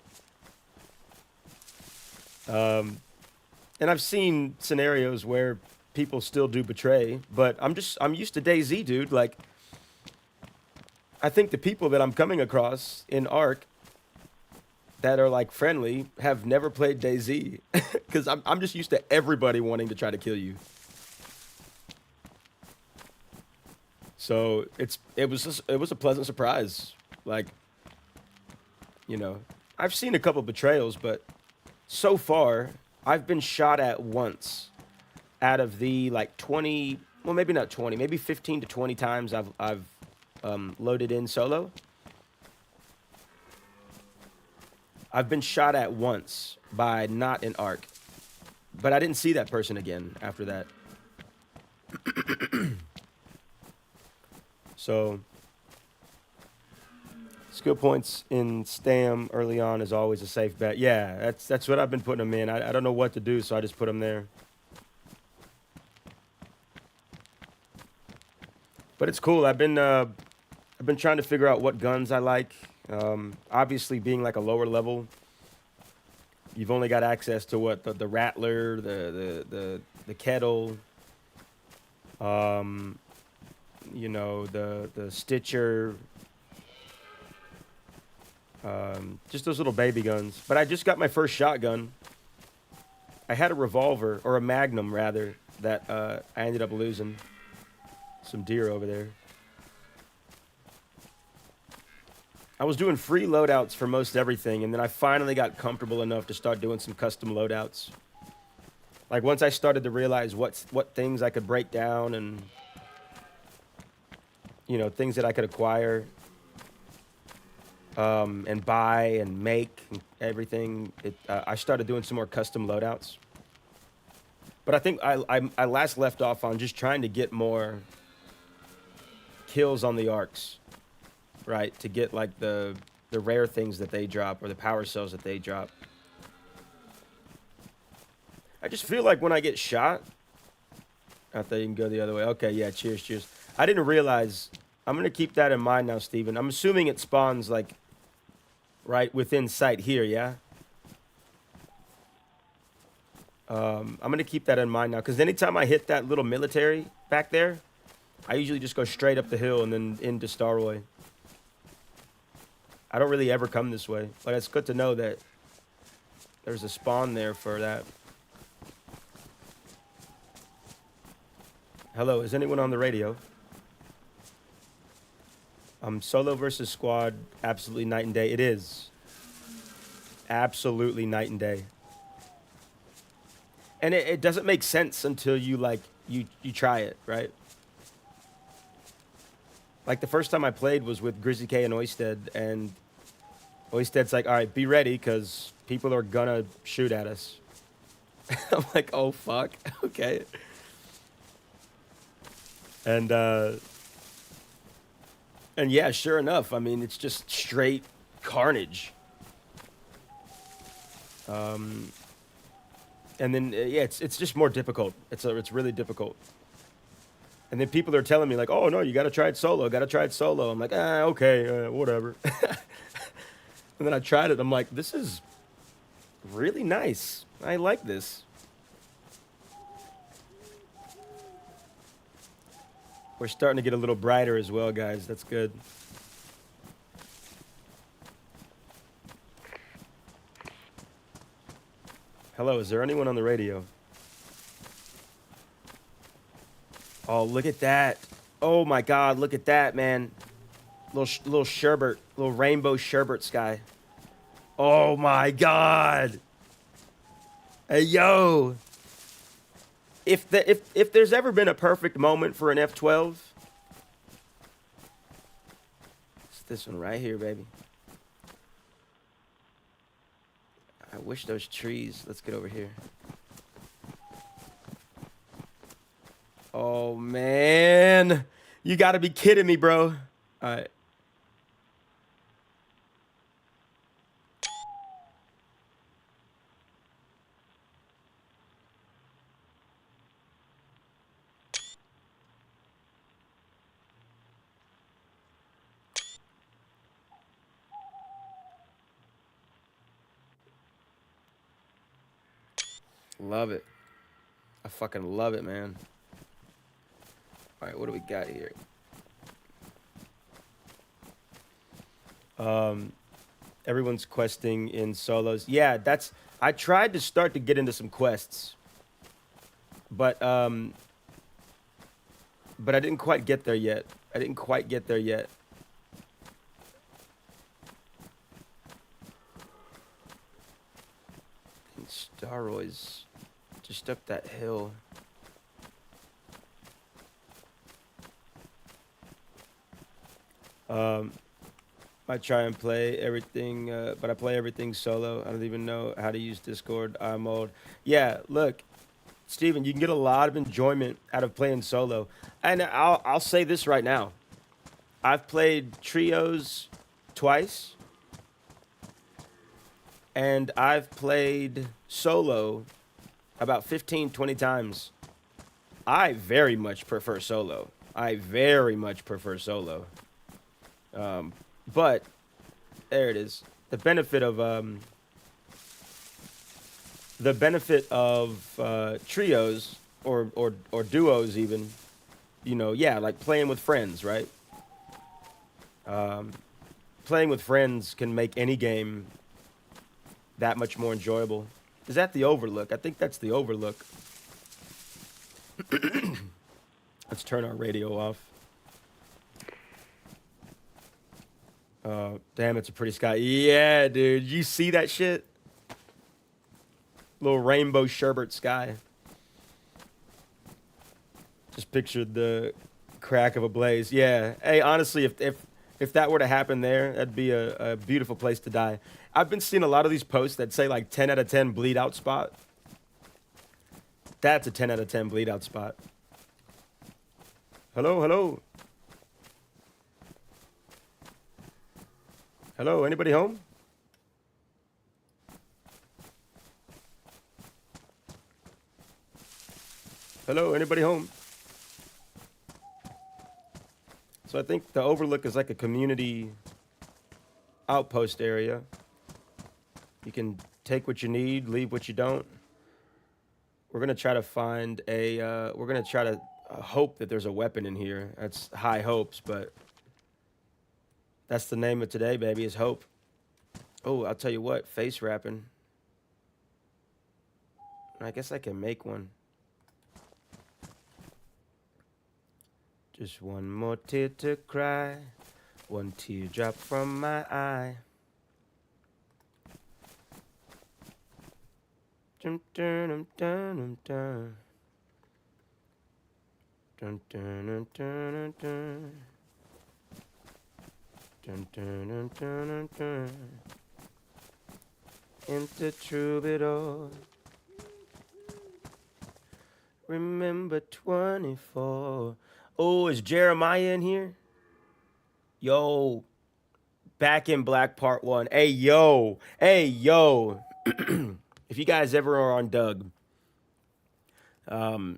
And I've seen scenarios where people still do betray, but I'm used to DayZ, dude. Like, I think the people that I'm coming across in Ark that are like friendly have never played DayZ, because I'm just used to everybody wanting to try to kill you. So it was a pleasant surprise. Like, you know, I've seen a couple betrayals, but so far I've been shot at once out of the like 20, well maybe not 20, maybe 15 to 20 times I've loaded in solo. I've been shot at once by not an Ark, but I didn't see that person again after that. So, skill points in Stam early on is always a safe bet. Yeah, that's what I've been putting them in. I don't know what to do, so I just put them there. But it's cool. I've been trying to figure out what guns I like. Obviously, being like a lower level, you've only got access to what the Rattler, the Kettle, you know, the Stitcher, just those little baby guns. But I just got my first shotgun. I had a revolver, or a Magnum rather, that I ended up losing. Some deer over there. I was doing free loadouts for most everything, and then I finally got comfortable enough to start doing some custom loadouts. Like, once I started to realize what things I could break down and, you know, things that I could acquire and buy and make and everything, I started doing some more custom loadouts. But I think I last left off on just trying to get more kills on the arcs, right? To get like the rare things that they drop or the power cells that they drop. I just feel like when I get shot, I thought you can go the other way. Okay, yeah, cheers, cheers. I didn't realize. I'm going to keep that in mind now, Steven. I'm assuming it spawns like right within sight here, yeah? I'm going to keep that in mind now, because anytime I hit that little military back there, I usually just go straight up the hill and then into Starroy. I don't really ever come this way, but it's good to know that there's a spawn there for that. Hello, is anyone on the radio? Solo versus squad, absolutely night and day. It is. Absolutely night and day. And it doesn't make sense until you, like, you try it, right? Like, the first time I played was with Grizzly K and Oysted, and Oysted's like, all right, be ready, because people are gonna shoot at us. I'm like, oh, fuck, okay. And yeah, sure enough, I mean, it's just straight carnage. And then, yeah, it's just more difficult. It's really difficult. And then people are telling me, like, oh, no, you got to try it solo. Got to try it solo. I'm like, okay, whatever. And then I tried it. I'm like, this is really nice. I like this. We're starting to get a little brighter as well, guys. That's good. Hello, is there anyone on the radio? Oh, look at that. Oh, my God, look at that, man. Little sherbet, little rainbow sherbet sky. Oh, my God. Hey, yo. If there's ever been a perfect moment for an F12, it's this one right here, baby. I wish those trees. Let's get over here. Oh, man. You got to be kidding me, bro. All right. Love it. fucking love it, man. All right, what do we got here? Everyone's questing in solos. Yeah, I tried to start to get into some quests, but I didn't quite get there yet. And Staroids, just up that hill. I try and play everything, but I play everything solo. I don't even know how to use Discord mode. Yeah, look, Steven, you can get a lot of enjoyment out of playing solo. And I'll say this right now. I've played trios twice. And I've played solo about 15, 20 times. I very much prefer solo. But there it is. The benefit of trios or duos even, you know, yeah, like playing with friends, right? Playing with friends can make any game that much more enjoyable. Is that the Overlook? I think that's the Overlook. Let's turn our radio off. Damn, it's a pretty sky. Yeah, dude. You see that shit? Little rainbow sherbet sky. Just pictured the crack of a blaze. Yeah. Hey, honestly, if that were to happen there, that'd be a beautiful place to die. I've been seeing a lot of these posts that say like 10 out of 10 bleed out spot. That's a 10 out of 10 bleed out spot. Hello, hello. Hello, anybody home? Hello, anybody home? So I think the Overlook is like a community outpost area. You can take what you need, leave what you don't. We're gonna try to find a, we're gonna try to hope that there's a weapon in here. That's high hopes, but that's the name of today, baby, is hope. Oh, I'll tell you what, face wrapping. I guess I can make one. Just one more tear to cry, one teardrop from my eye. Dun dun dun dun dun dun dun dun dun dun. Dun, dun, dun, dun, dun, dun. Into troubadour. Remember 24. Oh, is Jeremiah in here? Yo, Back in Black Part 1. Hey, yo. If you guys ever are on Doug, I'm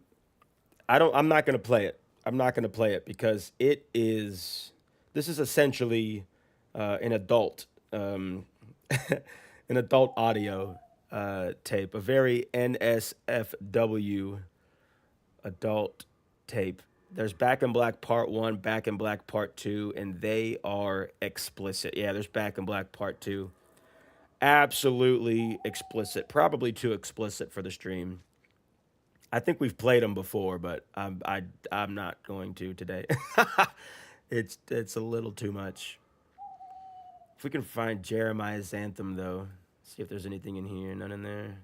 not gonna play it. I'm not gonna play it because this is essentially an adult an adult audio tape, a very NSFW adult tape. There's Back in Black Part 1, Back in Black Part 2, and they are explicit. Yeah, there's Back in Black Part 2. Absolutely explicit. Probably too explicit for the stream. I think we've played them before, but I'm not going to today. It's a little too much. If we can find Jeremiah's anthem, though, see if there's anything in here. None in there.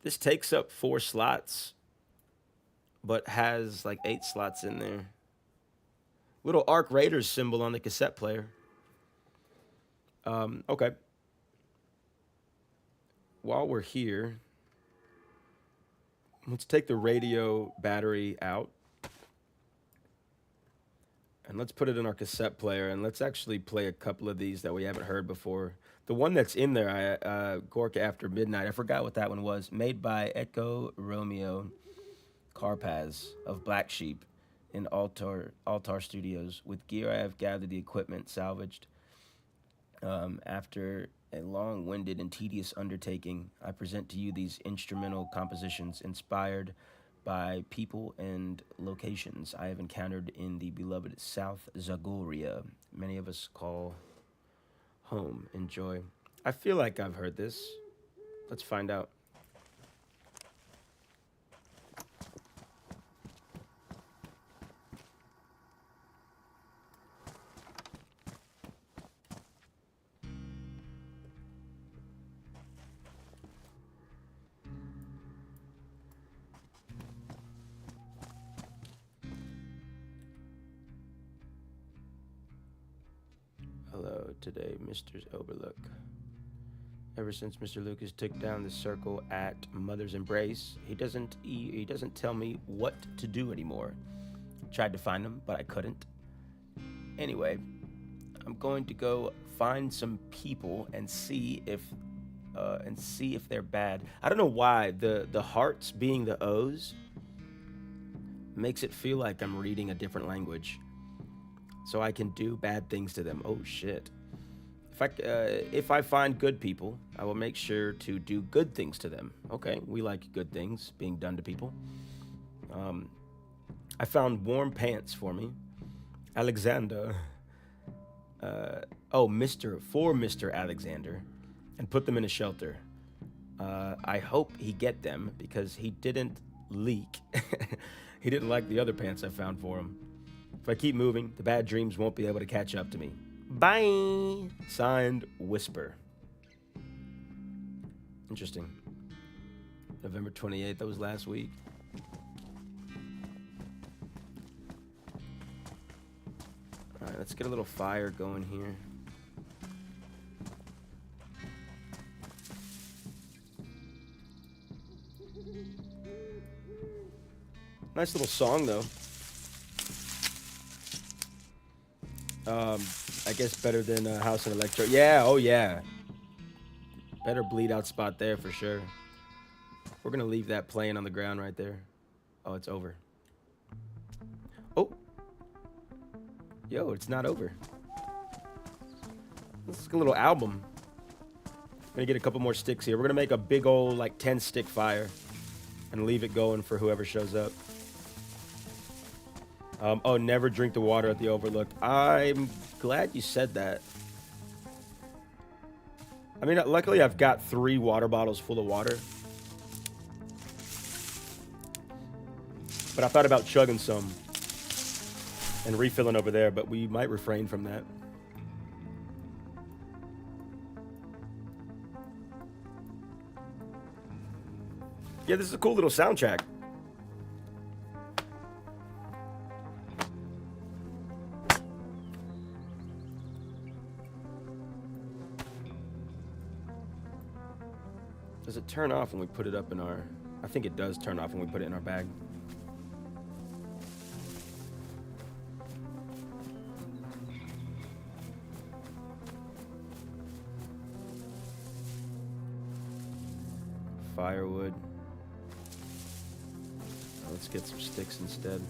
This takes up 4 slots, but has like 8 slots in there. Little Arc Raiders symbol on the cassette player. Okay. While we're here, let's take the radio battery out. And let's put it in our cassette player, and let's actually play a couple of these that we haven't heard before. The one that's in there, Gorka After Midnight, I forgot what that one was. Made by Echo Romeo Carpaz of Black Sheep in Altar Studios. With gear I have gathered the equipment salvaged after a long-winded and tedious undertaking, I present to you these instrumental compositions inspired by people and locations I have encountered in the beloved South Zagoria, many of us call home. Enjoy. I feel like I've heard this. Let's find out. Hello, today, Mr. Overlook. Ever since Mr. Lucas took down the circle at Mother's Embrace, he doesn't tell me what to do anymore. Tried to find him, but I couldn't. Anyway, I'm going to go find some people and see if they're bad. I don't know why the hearts being the O's makes it feel like I'm reading a different language, so I can do bad things to them. Oh shit. If I find good people, I will make sure to do good things to them. Okay, we like good things being done to people. I found warm pants for me. Alexander. Mr. Alexander. And put them in a shelter. I hope he get them because he didn't leak. He didn't like the other pants I found for him. If I keep moving, the bad dreams won't be able to catch up to me. Bye. Signed, Whisper. Interesting. November 28th, that was last week. All right, let's get a little fire going here. Nice little song, though. I guess better than House and Electro. Yeah, oh yeah. Better bleed out spot there for sure. We're gonna leave that playing on the ground right there. Oh, it's over. Oh. Yo, it's not over. This is a little album. I'm gonna get a couple more sticks here. We're gonna make a big old like 10-stick fire and leave it going for whoever shows up. Never drink the water at the Overlook. I'm glad you said that. I mean, luckily I've got 3 water bottles full of water. But I thought about chugging some and refilling over there, but we might refrain from that. Yeah, this is a cool little soundtrack. Does it turn off when we put it up in our... I think it does turn off when we put it in our bag. Firewood. Let's get some sticks instead.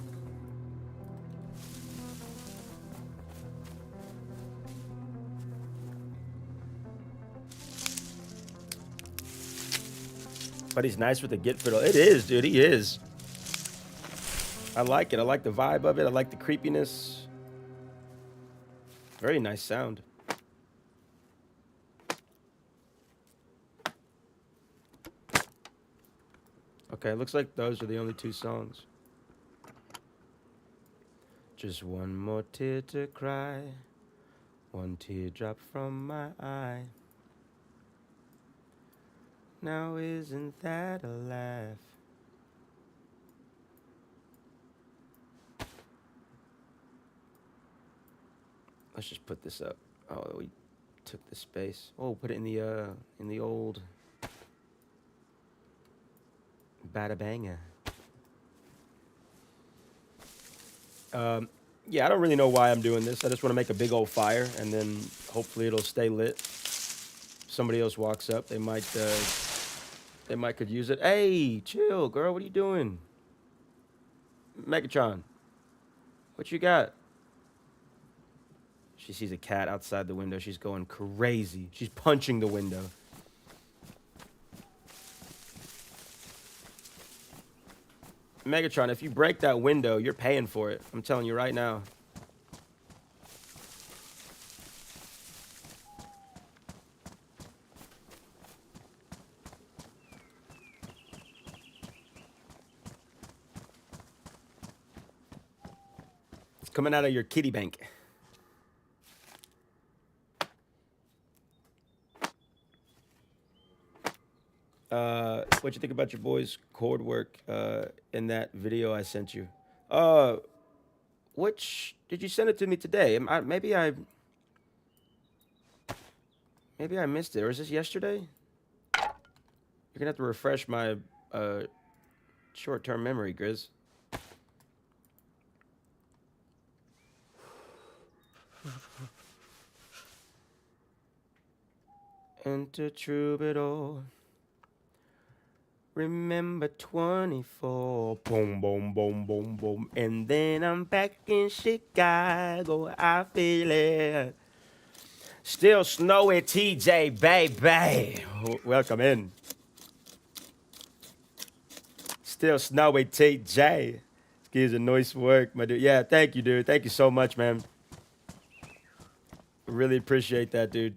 But he's nice with the get fiddle. It is, dude. He is. I like it. I like the vibe of it. I like the creepiness. Very nice sound. Okay, looks like those are the only 2 songs. Just one more tear to cry. One teardrop from my eye. Now isn't that a laugh? Let's just put this up. Oh, we took the space. Oh, put it in the old bada banger. Yeah, I don't really know why I'm doing this. I just want to make a big old fire, and then hopefully it'll stay lit. If somebody else walks up, they might could use it. Hey, chill, girl. What are you doing? Megatron, what you got? She sees a cat outside the window. She's going crazy. She's punching the window. Megatron, if you break that window, you're paying for it. I'm telling you right now. It's coming out of your kitty bank. What you think about your boys' chord work in that video I sent you? Which did you send it to me today? Maybe I missed it, or is this yesterday? You're gonna have to refresh my short-term memory, Grizz. Enter troubadour. Remember 24. Boom, boom, boom, boom, boom. And then I'm back in Chicago. I feel it. Still snowy TJ, baby. Welcome in. Still snowy TJ. Skeezer, nice work, my dude. Yeah, thank you, dude. Thank you so much, man. Really appreciate that, dude.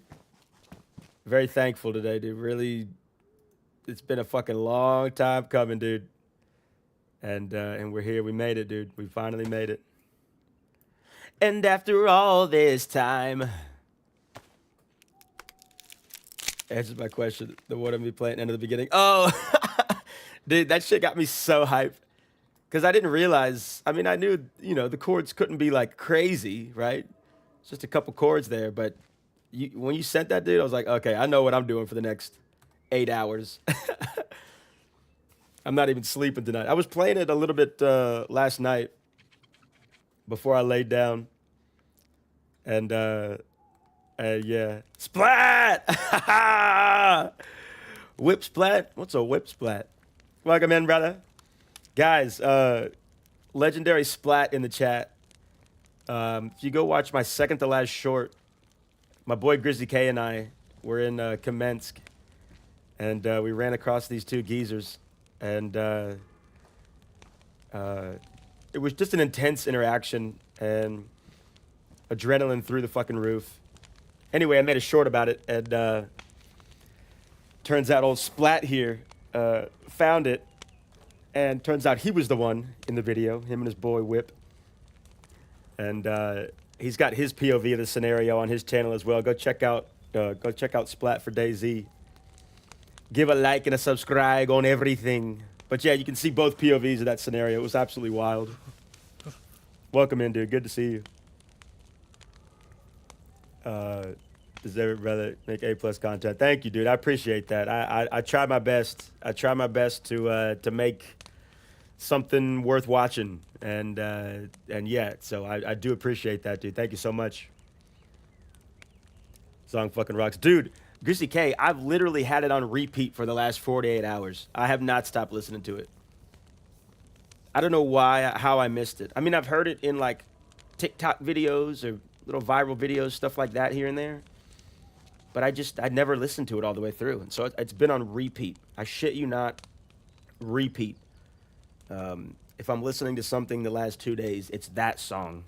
Very thankful today, dude. Really, it's been a fucking long time coming, dude. And we're here. We made it, dude. We finally made it. And after all this time, answers my question. The one of me playing end of the beginning. Oh, dude, that shit got me so hyped. Because I didn't realize, I mean, I knew, you know, the chords couldn't be like crazy, right? It's just a couple chords there. But when you sent that, dude, I was like, okay, I know what I'm doing for the next 8 hours. I'm not even sleeping tonight. I was playing it a little bit last night before I laid down. And yeah. Splat! Whip splat? What's a whip splat? Welcome in, brother. Guys, legendary splat in the chat. If you go watch my second to last short, my boy Grizzly K and I were in Kamensk. And we ran across these two geezers. And it was just an intense interaction and adrenaline through the fucking roof. Anyway, I made a short about it, and turns out old Splat here found it, and turns out he was the one in the video, him and his boy Whip. And he's got his POV of the scenario on his channel as well. Go check out Splat for DayZ. Give a like and a subscribe on everything. But yeah, you can see both POVs of that scenario. It was absolutely wild. Welcome in, dude. Good to see you. Deserve it, brother. Make A+ content. Thank you, dude. I appreciate that. I try my best. I try my best to make something worth watching. And yeah, so I do appreciate that, dude. Thank you so much. Song fucking rocks. Dude, Grizzly K, I've literally had it on repeat for the last 48 hours. I have not stopped listening to it. I don't know how I missed it. I mean, I've heard it in like TikTok videos or little viral videos, stuff like that here and there. But I never listened to it all the way through. And so it's been on repeat. I shit you not, repeat. If I'm listening to something the last 2 days, it's that song.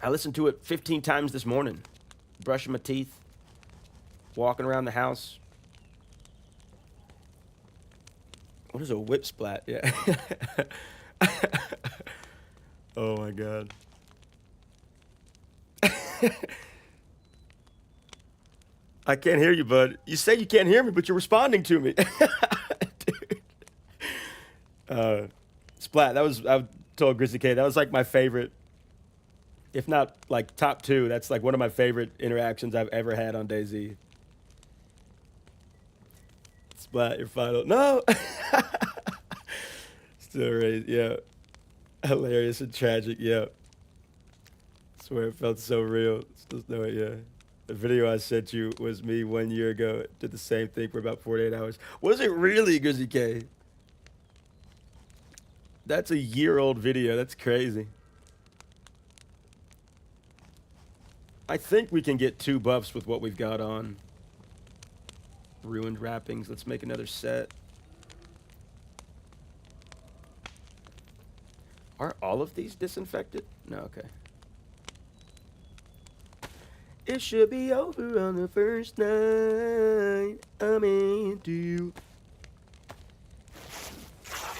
I listened to it 15 times this morning. Brushing my teeth. Walking around the house. What is a whip splat? Yeah. Oh my God. I can't hear you, bud. You say you can't hear me, but you're responding to me. Dude. Splat, I told Grizzly K, that was like my favorite, if not like top 2, that's like one of my favorite interactions I've ever had on DayZ. Splat, your final. No! Still raised, yeah. Hilarious and tragic, yeah. Swear it felt so real. Still know it, yeah. The video I sent you was me 1 year ago. It did the same thing for about 48 hours. Was it really, Grizzly K? That's a year-old video. That's crazy. I think we can get 2 buffs with what we've got on. Ruined wrappings. Let's make another set. Are all of these disinfected? No, okay. It should be over on the first night I'm into you.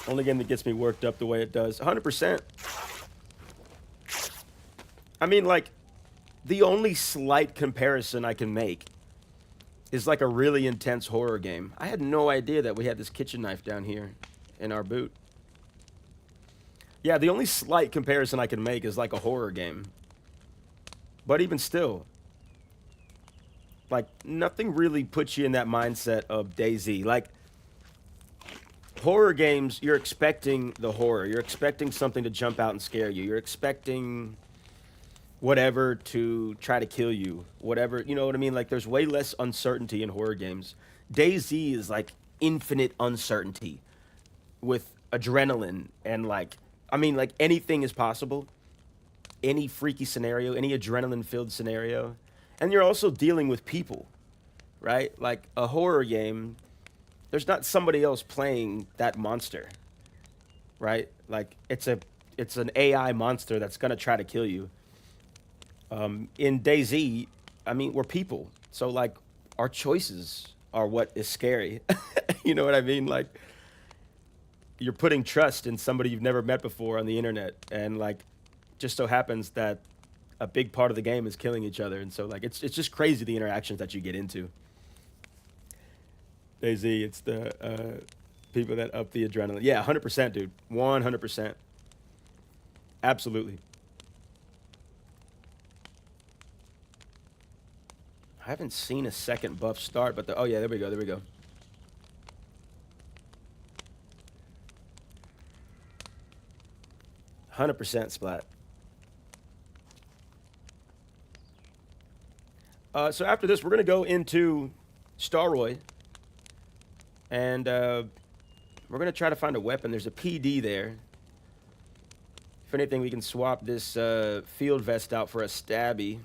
Only game that gets me worked up the way it does. 100%. I mean, like, the only slight comparison I can make is like a really intense horror game. I had no idea that we had this kitchen knife down here in our boot. Yeah, the only slight comparison I can make is like a horror game. But even still, like, nothing really puts you in that mindset of DayZ. Like, horror games, you're expecting the horror. You're expecting something to jump out and scare you. You're expecting whatever to try to kill you. Whatever, you know what I mean? Like, there's way less uncertainty in horror games. DayZ is like infinite uncertainty with adrenaline and like, I mean, like, anything is possible. Any freaky scenario, any adrenaline-filled scenario. And you're also dealing with people, right? Like, a horror game, there's not somebody else playing that monster, right? Like, it's an AI monster that's gonna try to kill you. In DayZ, I mean, we're people. So, like, our choices are what is scary. You know what I mean? Like, you're putting trust in somebody you've never met before on the internet, and like, just so happens that a big part of the game is killing each other, and so like, it's just crazy the interactions that you get into. DayZ, it's the people that up the adrenaline. Yeah, 100%, dude. 100%. Absolutely. I haven't seen a second buff start, but oh yeah, there we go, there we go. %, Splat. So after this, we're going to go into Staroy. And we're going to try to find a weapon. There's a PD there. If anything, we can swap this field vest out for a stabby.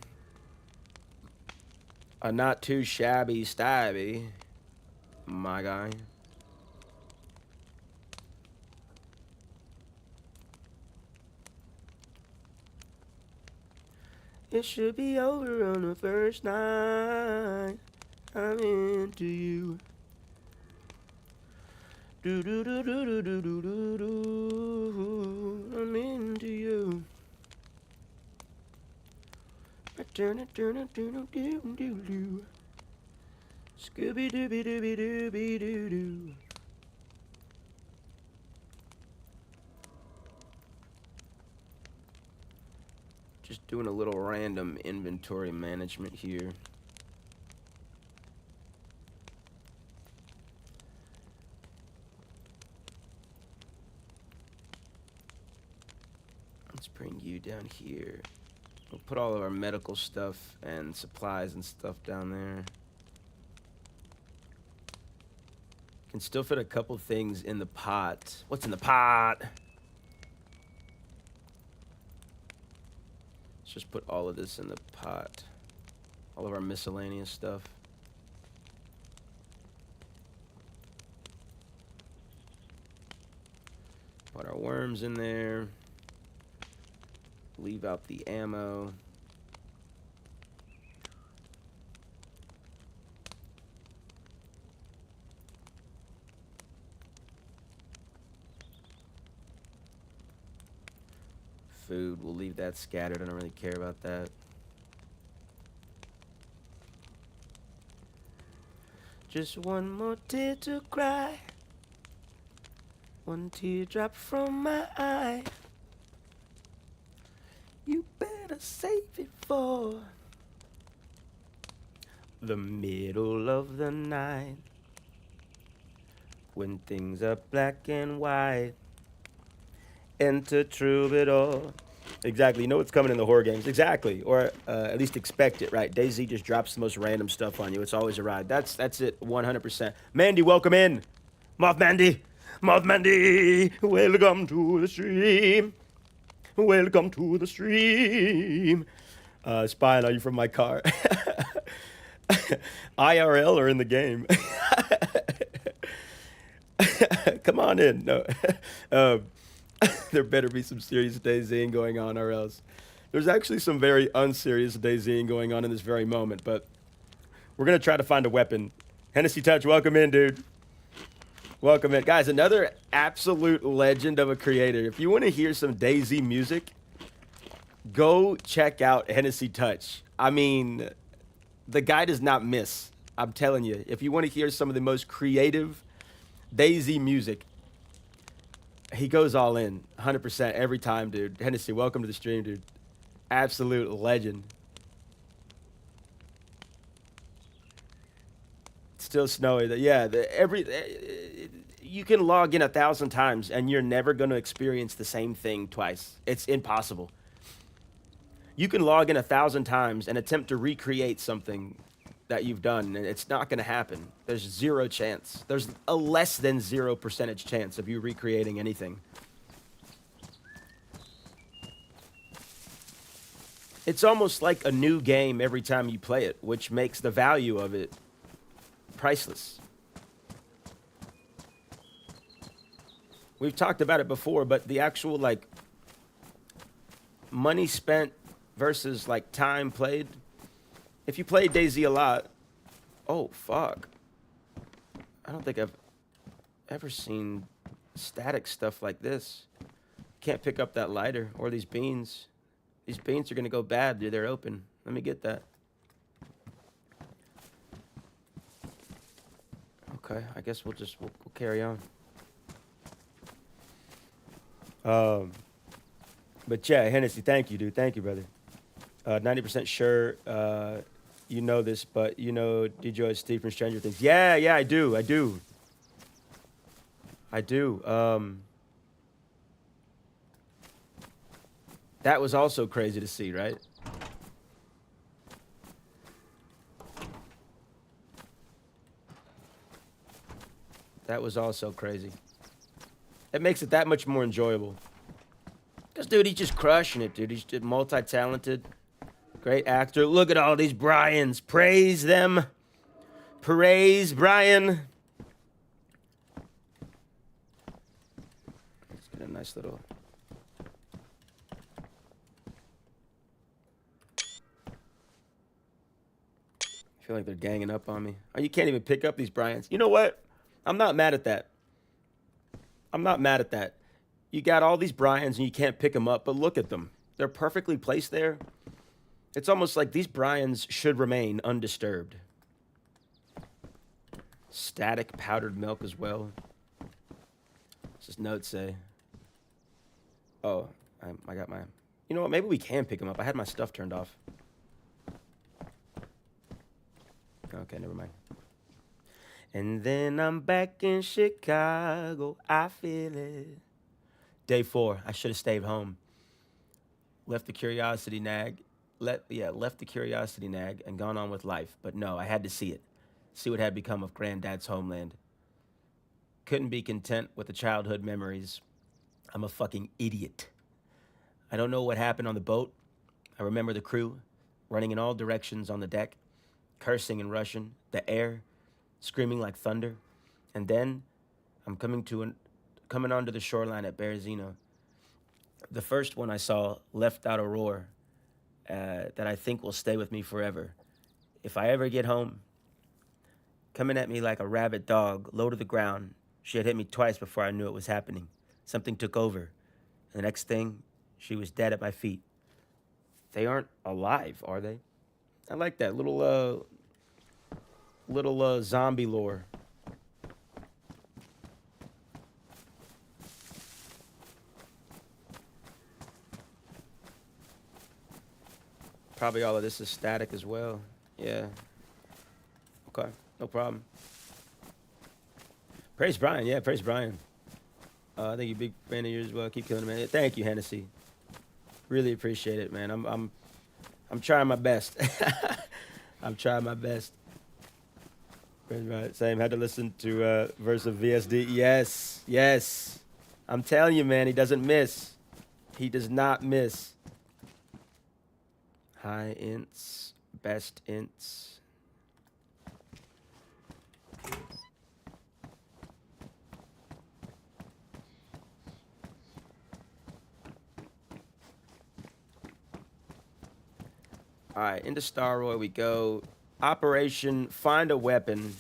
A not too shabby stabby, my guy. It should be over on the first night I'm into you. Do do do do do do do do do. I'm into you. Turn it, do do do do. Scooby dooby dooby dooby doo doo. Just doing a little random inventory management here. Let's bring you down here. We'll put all of our medical stuff and supplies and stuff down there. Can still fit a couple things in the pot. What's in the pot? Let's just put all of this in the pot. All of our miscellaneous stuff. Put our worms in there. Leave out the ammo. Food, we'll leave that scattered. I don't really care about that. Just one more tear to cry. One teardrop from my eye. You better save it for the middle of the night, when things are black and white. Enter Troubadour. Exactly. You know what's coming in the horror games. Exactly. Or at least expect it, right? DayZ just drops the most random stuff on you. It's always a ride. That's it, 100%. Mandy, welcome in. Moth Mandy. Moth Mandy. Welcome to the stream. Welcome to the stream. Spying on you from my car. IRL or in the game? Come on in. No. um, there better be some serious dayzing going on, or else. There's actually some very unserious dayzing going on in this very moment, but we're going to try to find a weapon. Hennessy Touch, welcome in, dude. Welcome in. Guys, another absolute legend of a creator. If you want to hear some DayZ music, go check out Hennessy Touch. I mean, the guy does not miss. I'm telling you. If you want to hear some of the most creative DayZ music, he goes all in 100% every time, dude. Hennessy, welcome to the stream, dude. Absolute legend. Still snowy. Yeah, you can log in 1,000 times and you're never going to experience the same thing twice. It's impossible. You can log in 1,000 times and attempt to recreate something that you've done, and it's not going to happen. There's zero chance. There's a less than 0% chance of you recreating anything. It's almost like a new game every time you play it, which makes the value of it priceless. We've talked about it before, but the actual like money spent versus like time played. If you play DayZ a lot, oh fuck. I don't think I've ever seen static stuff like this. Can't pick up that lighter or these beans. These beans are gonna go bad, dude. They're open. Let me get that. Okay, I guess we'll carry on. But yeah, Hennessy, thank you, dude. Thank you, brother. 90% sure you know this, but you know DJ Steve from Stranger Things. Yeah, I do. That was also crazy to see, right? That was also crazy. It makes it that much more enjoyable. Because, dude, he's just crushing it, dude. He's just multi-talented. Great actor. Look at all these Bryans. Praise them. Praise Brian. Let's get a nice little... I feel like they're ganging up on me. Oh, you can't even pick up these Bryans. You know what? I'm not mad at that. I'm not mad at that. You got all these Bryans and you can't pick them up, but look at them. They're perfectly placed there. It's almost like these Bryans should remain undisturbed. Static powdered milk as well. What's this note say? Oh, I got my... You know what? Maybe we can pick them up. I had my stuff turned off. Okay, never mind. And then I'm back in Chicago. I feel it. Day 4. I should have stayed home. Left the curiosity nag. Left the curiosity nag and gone on with life. But no, I had to see it. See what had become of Granddad's homeland. Couldn't be content with the childhood memories. I'm a fucking idiot. I don't know what happened on the boat. I remember the crew running in all directions on the deck, cursing in Russian, the air screaming like thunder. And then I'm coming onto the shoreline at Berezino. The first one I saw left out a roar that I think will stay with me forever. If I ever get home, coming at me like a rabid dog, low to the ground, she had hit me twice before I knew it was happening. Something took over. And the next thing, she was dead at my feet. They aren't alive, are they? I like that little zombie lore. Probably all of this is static as well. Yeah. Okay, no problem. Praise Brian. Yeah, praise Brian. I think you're a big fan of yours as well. Keep killing it, man. Thank you, Hennessy. Really appreciate it, man. I'm trying my best. I'm trying my best. Right, same. Had to listen to verse of VSD. Yes. I'm telling you, man, he doesn't miss. He does not miss. High ints, best ints. All right, into Staroid we go. Operation Find a Weapon.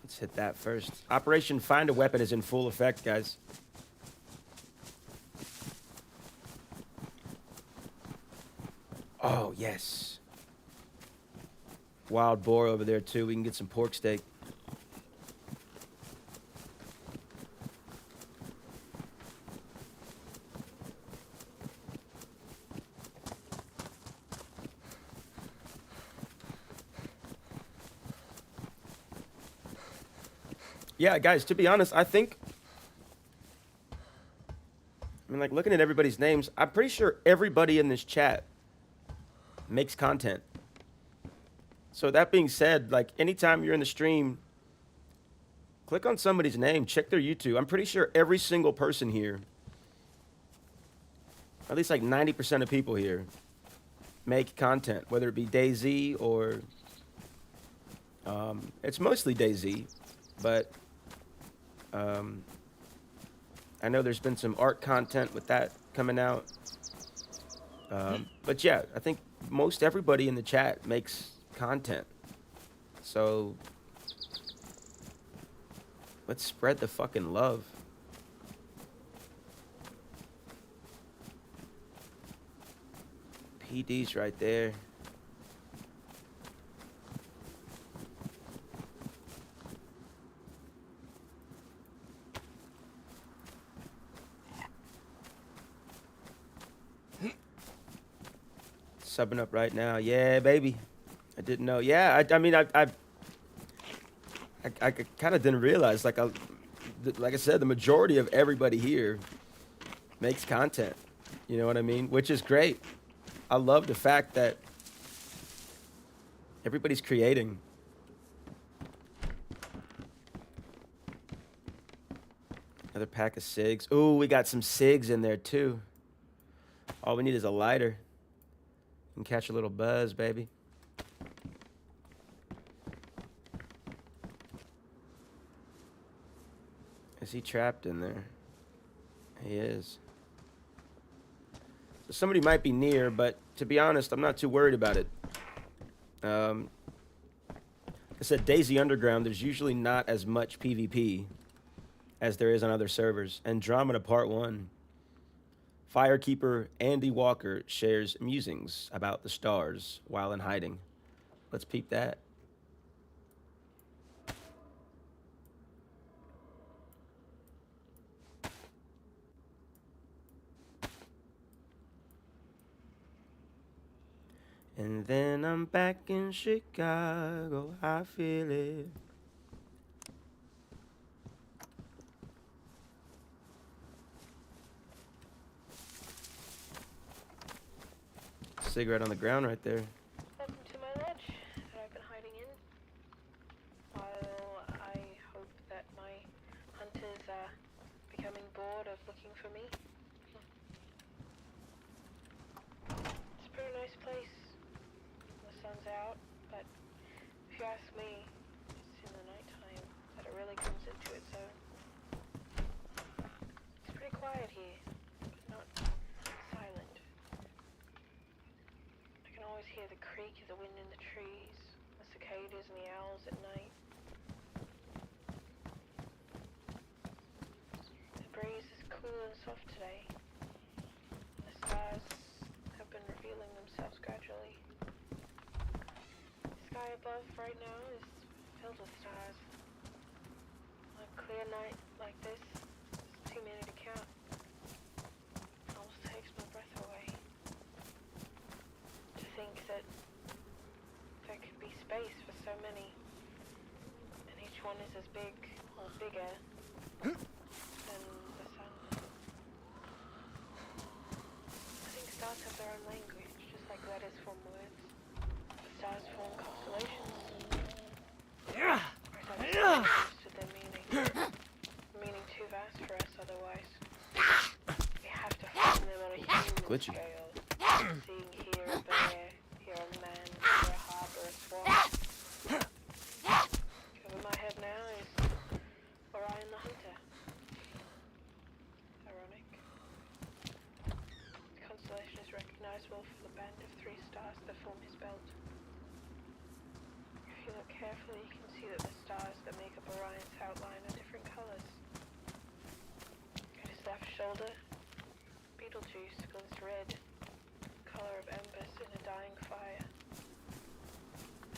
Let's hit that first. Operation Find a Weapon is in full effect, guys. Oh, yes. Wild boar over there, too. We can get some pork steak. Yeah, guys, to be honest, I mean, like, looking at everybody's names, I'm pretty sure everybody in this chat makes content. So that being said, like, anytime you're in the stream, click on somebody's name, check their YouTube. I'm pretty sure every single person here, at least like 90% of people here, make content, whether it be DayZ or, it's mostly DayZ, but I know there's been some art content with that coming out. But yeah, I think most everybody in the chat makes content. So let's spread the fucking love. PD's right there. Subbing up right now. Yeah, baby. I didn't know. Yeah, I mean, I kind of didn't realize. Like I said, the majority of everybody here makes content. You know what I mean? Which is great. I love the fact that everybody's creating. Another pack of cigs. Ooh, we got some cigs in there too. All we need is a lighter. And catch a little buzz, baby. Is he trapped in there? He is. So somebody might be near, but to be honest, I'm not too worried about it. I said DayZ Underground, there's usually not as much PvP as there is on other servers. Andromeda Part 1. Firekeeper Andy Walker shares musings about the stars while in hiding. Let's peep that. And then I'm back in Chicago, I feel it. Cigarette on the ground right there. Welcome to my ledge that I've been hiding in. While I hope that my hunters are becoming bored of looking for me. It's a pretty nice place. The sun's out, but if you ask me, it's in the nighttime that it really comes into its own. It's pretty quiet here, but not silent. I can always hear the creak of the wind in the trees, the cicadas and the owls at night. The breeze is cool and soft today. The stars have been revealing themselves gradually. The sky above right now is filled with stars. On a clear night like this, it's too many to count. It almost takes my breath away. To think that there could be space for so many, and each one is as big or bigger than the sun. I think stars have their own language, just like letters form words. The stars form constellations. Or to their meaning too vast for us otherwise. We have to find them on a human glitchy. scales. Seeing here a bear, here a man, here a harbor, a swamp. Over my head now is Orion the Hunter. Ironic. The constellation is recognizable for the band of 3 stars that form his belt. If you look carefully, you can see that the stars that make up Orion's outline are different colors. At his left shoulder, Betelgeuse glows red, color of embers in a dying fire.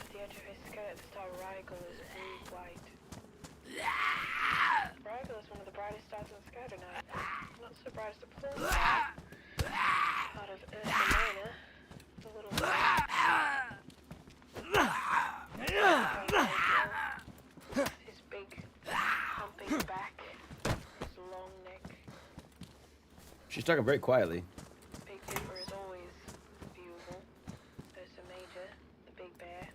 At the edge of his skirt, the star Rigel is blue-white. Rigel is one of the brightest stars in the sky tonight. Not so bright as the polar star, part of Ursa Minor, the little star. His big, humping back, his long neck. She's talking very quietly. Big Dipper is always viewable. Ursa Major, the big bear.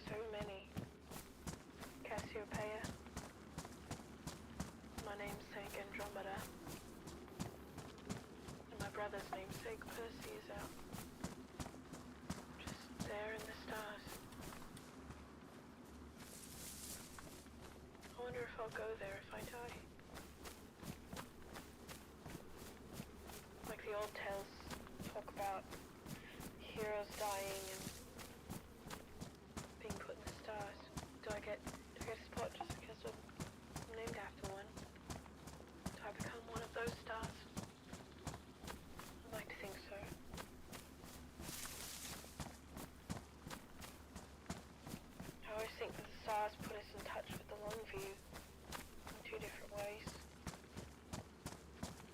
So many. Cassiopeia. My namesake Andromeda. And my brother's namesake Percy is out. Just there in the stars. I wonder if I'll go there if I die. Like the old tales talk about heroes dying and being put in the stars. Do I get a spot just because I'm named after one? Do I become one of those stars? I'd like to think so. I always think that the stars put us in touch with the long view in 2 different ways.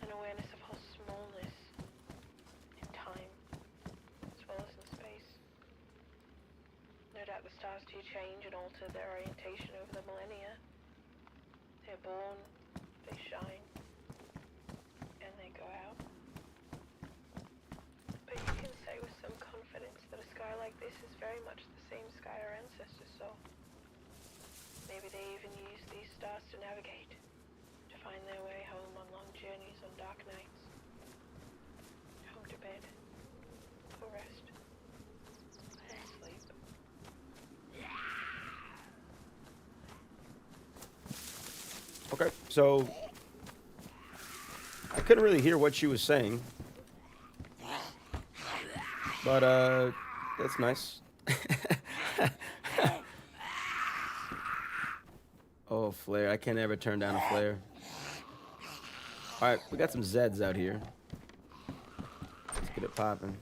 An awareness of our smallness in time, as well as in space. No doubt the stars do change and alter their orientation over the millennia. They're born, they shine, and they go out. But you can say with some confidence that a sky like this is very much the same sky our ancestors saw. Maybe they even use these stars to navigate, to find their way home on long journeys on dark nights. Home to bed, for rest, and sleep. Okay, so I couldn't really hear what she was saying, but that's nice. Oh, flare! I can't ever turn down a flare. All right, we got some Zeds out here. Let's get it popping.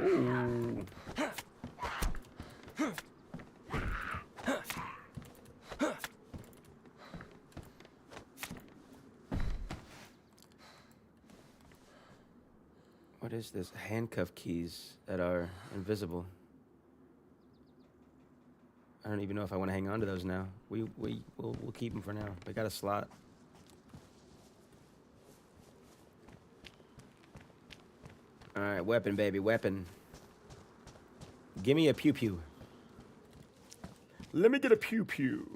Ooh. What is this? Handcuff keys that are invisible. I don't even know if I want to hang on to those now. We'll keep them for now. They got a slot. All right, weapon, baby, weapon. Give me a pew pew. Let me get a pew pew.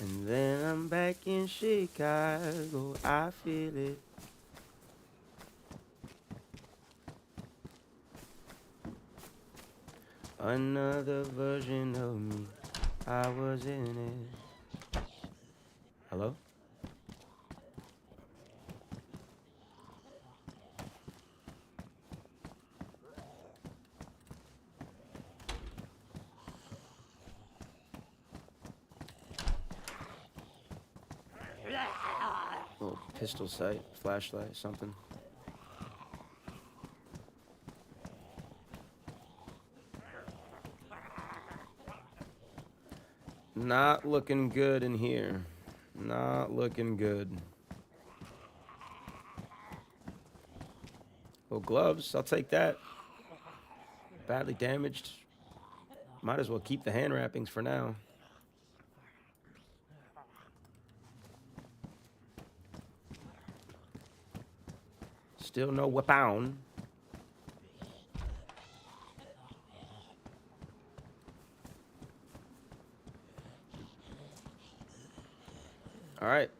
And then I'm back in Chicago. I feel it. Another version of me. I was in it. Hello? Little pistol sight, flashlight, something. Not looking good in here. Not looking good. Well, gloves, I'll take that. Badly damaged. Might as well keep the hand wrappings for now. Still no weapon. All right.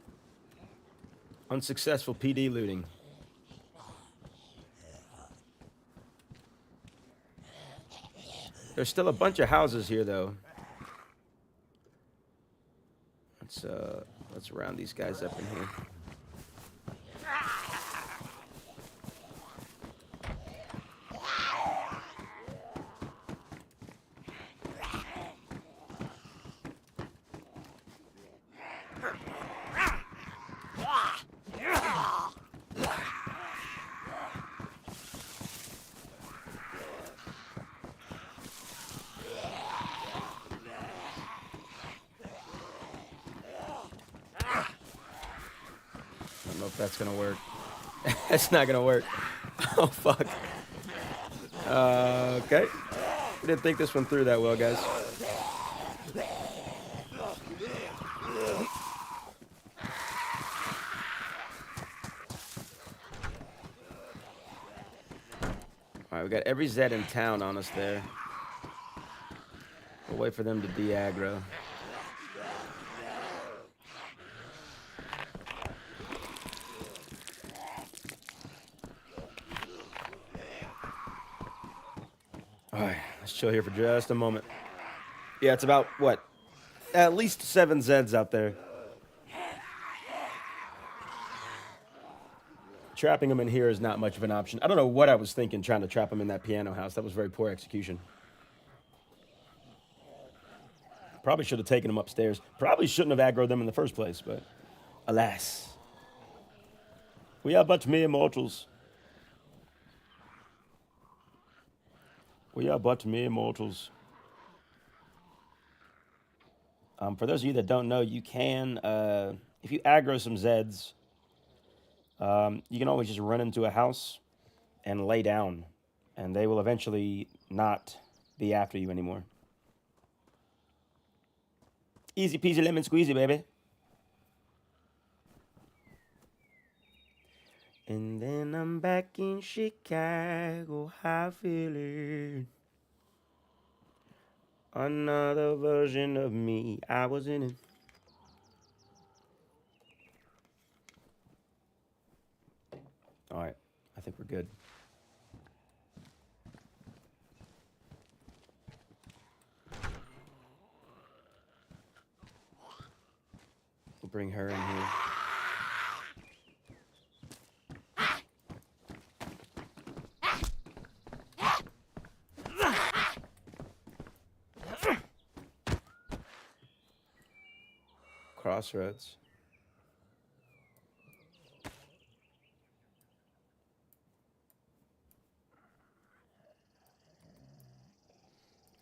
Unsuccessful PD looting. There's still a bunch of houses here, though. Let's round these guys up in here. I don't know if that's gonna work. That's not gonna work. Oh fuck. Okay. We didn't think this one through that well, guys. All right, we got every Zed in town on us there. We'll wait for them to de-aggro. Alright, let's chill here for just a moment. Yeah, it's about, what? At least 7 Zeds out there. Trapping them in here is not much of an option. I don't know what I was thinking trying to trap them in that piano house. That was very poor execution. Probably should have taken them upstairs. Probably shouldn't have aggroed them in the first place, but alas. We are but mere mortals. We are but mere mortals. For those of you that don't know, you can, if you aggro some Zeds, you can always just run into a house and lay down, and they will eventually not be after you anymore. Easy peasy lemon squeezy, baby. And then I'm back in Chicago, how feeling. Another version of me, I was in it. All right, I think we're good. We'll bring her in here. Crossroads.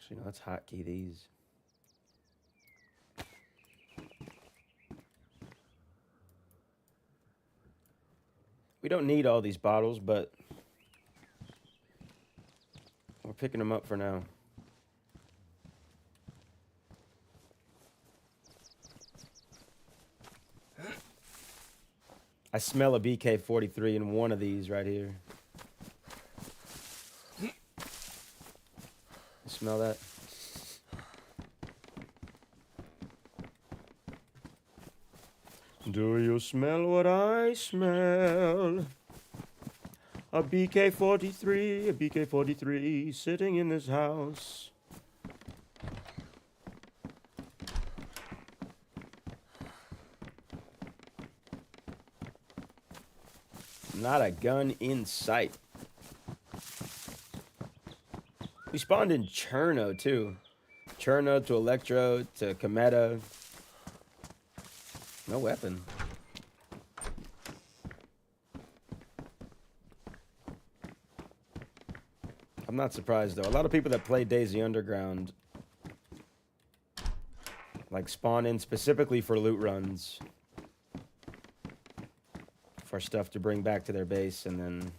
Actually, no, let's hotkey these. We don't need all these bottles, but we're picking them up for now. I smell a BK-43 in one of these right here. You smell that? Do you smell what I smell? A BK-43 sitting in this house. Not a gun in sight. We spawned in Cherno too. Cherno to Electro to Cometa. No weapon. I'm not surprised though. A lot of people that play Daisy Underground like spawn in specifically for loot runs. For stuff to bring back to their base and then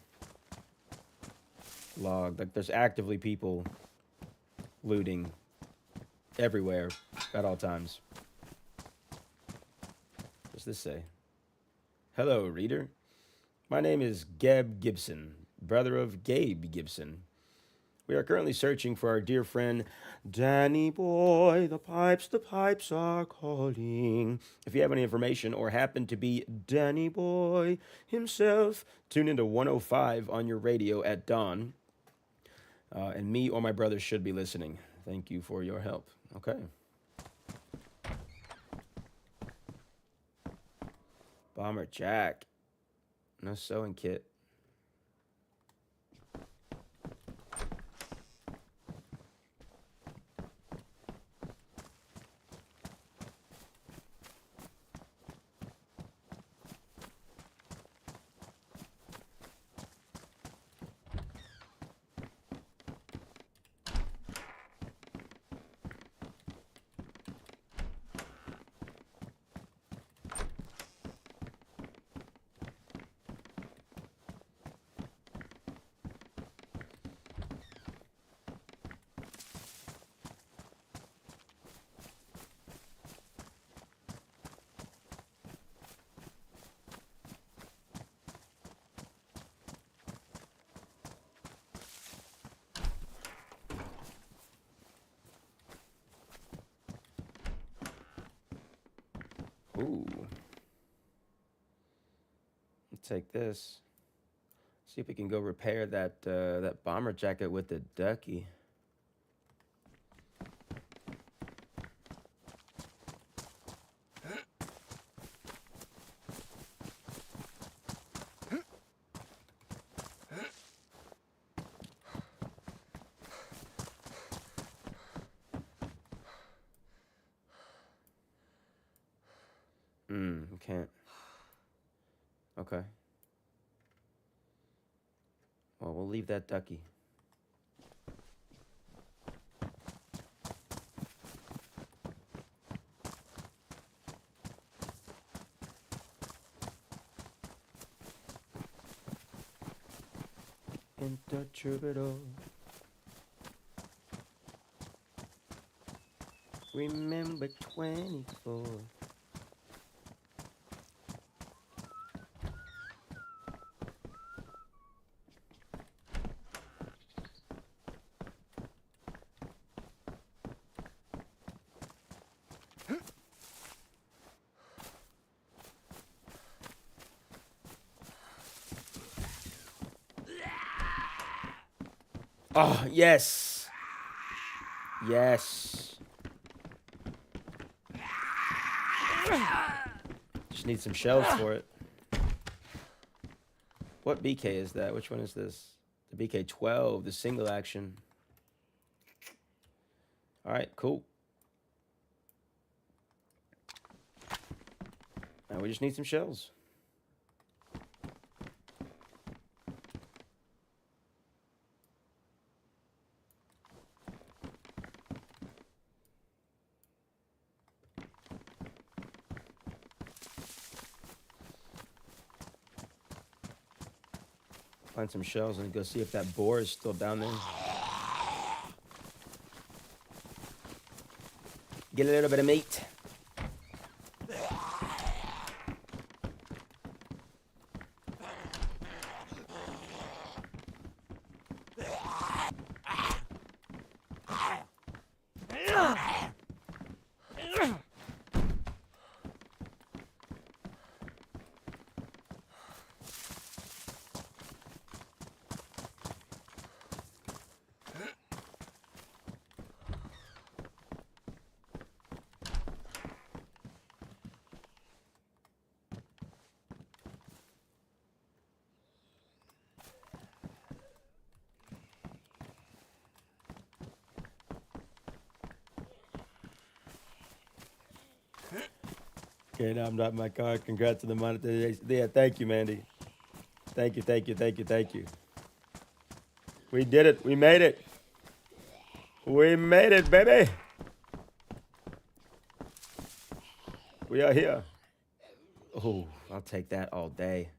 log. Like there's actively people looting everywhere at all times. What's this say? Hello, reader. My name is Geb Gibson, brother of Gabe Gibson. We are currently searching for our dear friend Danny Boy. The pipes are calling. If you have any information or happen to be Danny Boy himself, tune into 105 on your radio at dawn. And me or my brother should be listening. Thank you for your help. Okay. Bomber Jack. No sewing kit. Ooh. Take this. See if we can go repair that that bomber jacket with the ducky. We can't. Okay. Well, we'll leave that ducky. Enter troubadour. Remember 24. Oh, yes. Yes. Just need some shells for it. What BK is that? Which one is this? The BK-12, the single action. All right, cool. Now we just need some shells. Find some shells and go see if that boar is still down there. Get a little bit of meat. Okay, now I'm not in my car. Congrats on the monetization. Yeah, thank you, Mandy. Thank you, thank you, thank you, thank you. We did it. We made it. We made it, baby. We are here. Oh, I'll take that all day.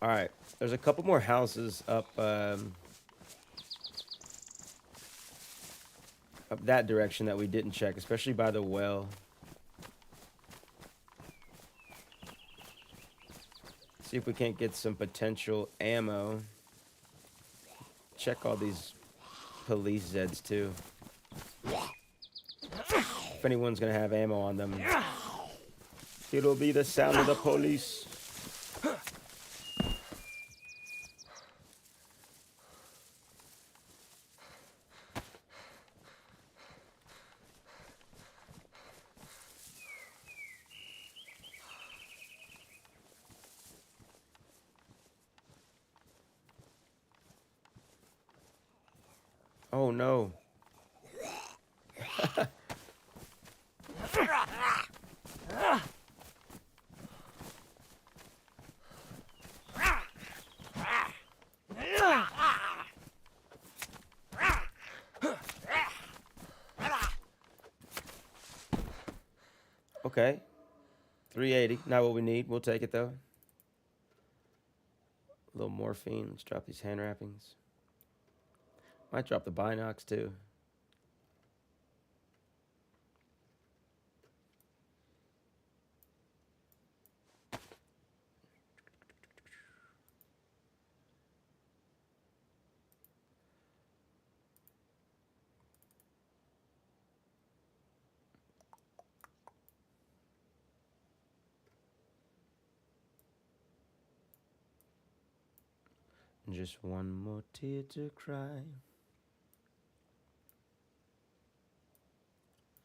All right, there's a couple more houses up that direction that we didn't check, especially by the well. See if we can't get some potential ammo. Check all these police Zeds too. If anyone's gonna have ammo on them, it'll be the sound of the police. Oh no. Okay. 380. Not what we need. We'll take it though. A little morphine. Let's drop these hand wrappings. Might drop the binocs too. Just one more tear to cry.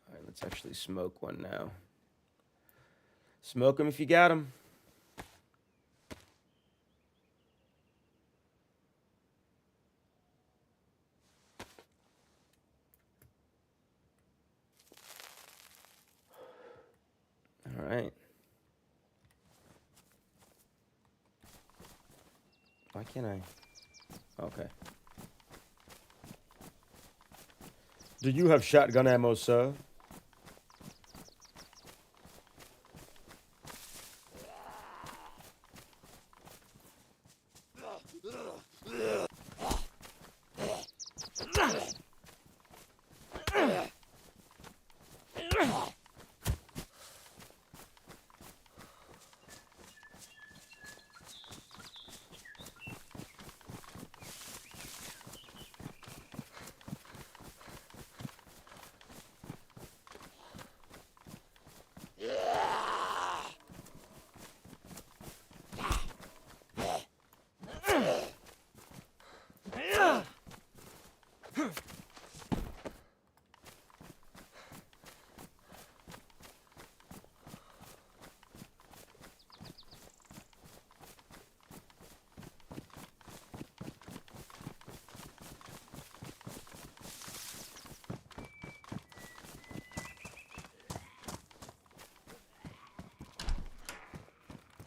All right, let's actually smoke one now. Smoke them if you got them. All right. Why can't I? Okay. Do you have shotgun ammo, sir?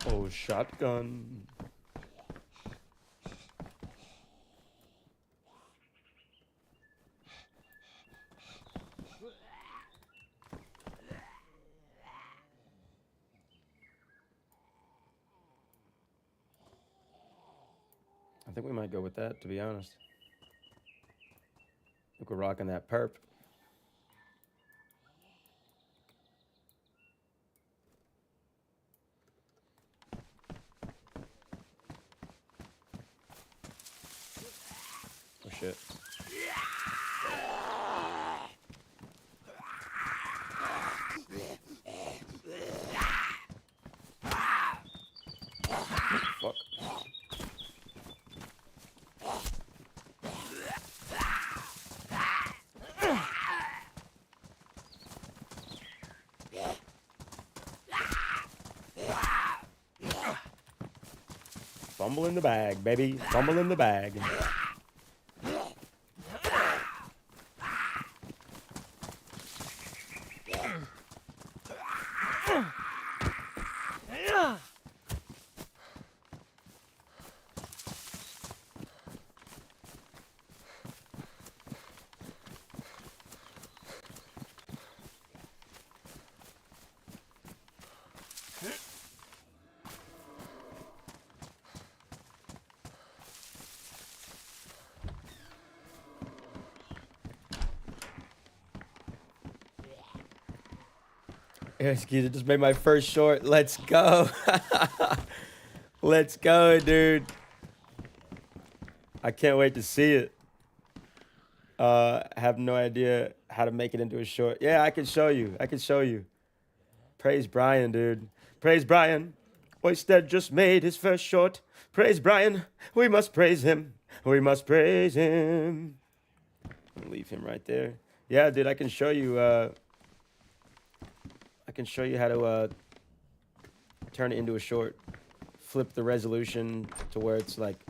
Oh, shotgun. I think we might go with that, to be honest. I think we're rocking that perp. Oh shit. Fuck. Fumble in the bag, baby. Fumble in the bag. Skeezer just made my first short. Let's go. Let's go, dude. I can't wait to see it. Have no idea how to make it into a short. Yeah, I can show you. I can show you. Praise Brian, dude. Praise Brian. Oystead just made his first short. Praise Brian. We must praise him. We must praise him. I'll leave him right there. Yeah, dude, I can show you. I can show you how to turn it into a short. Flip the resolution to where it's like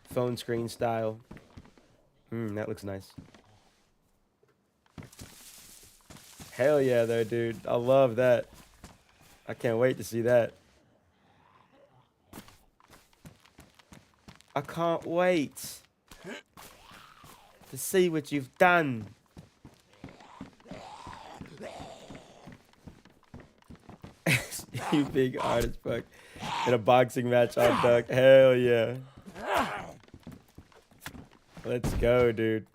phone screen style. That looks nice. Hell yeah, though, dude. I love that. I can't wait to see that. I can't wait to see what you've done. You big artist fuck. In a boxing match on Duck. Hell yeah. Let's go, dude.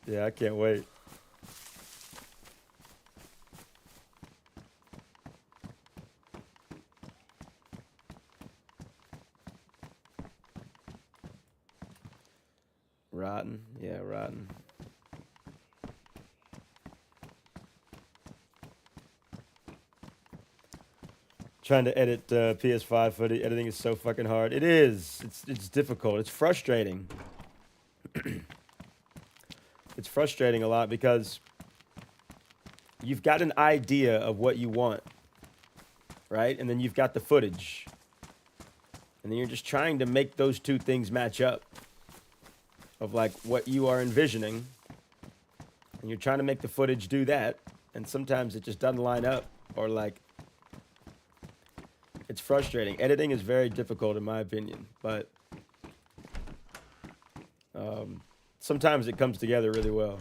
Yeah, I can't wait. Rotten. Yeah, rotten. Trying to edit PS5 footage. Editing is so fucking hard. It is. It's difficult. It's frustrating. It's frustrating a lot because you've got an idea of what you want, right? And then you've got the footage. And then you're just trying to make those two things match up of like what you are envisioning. And you're trying to make the footage do that. And sometimes it just doesn't line up, or like, it's frustrating. Editing is very difficult in my opinion, but sometimes it comes together really well.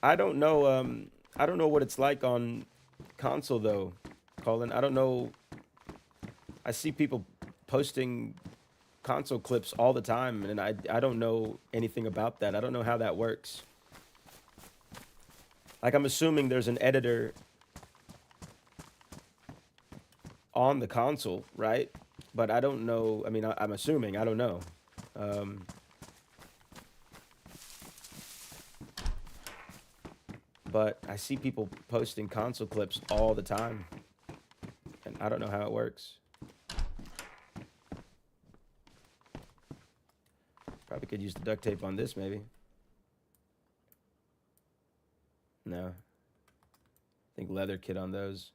I don't know what it's like on console though, Colin. I don't know. I see people posting console clips all the time, and I don't know anything about that. I don't know how that works. Like, I'm assuming there's an editor on the console, right? But I don't know. I mean, I'm assuming. I don't know. But I see people posting console clips all the time, and I don't know how it works. Probably could use the duct tape on this, maybe. No. I think leather kit on those.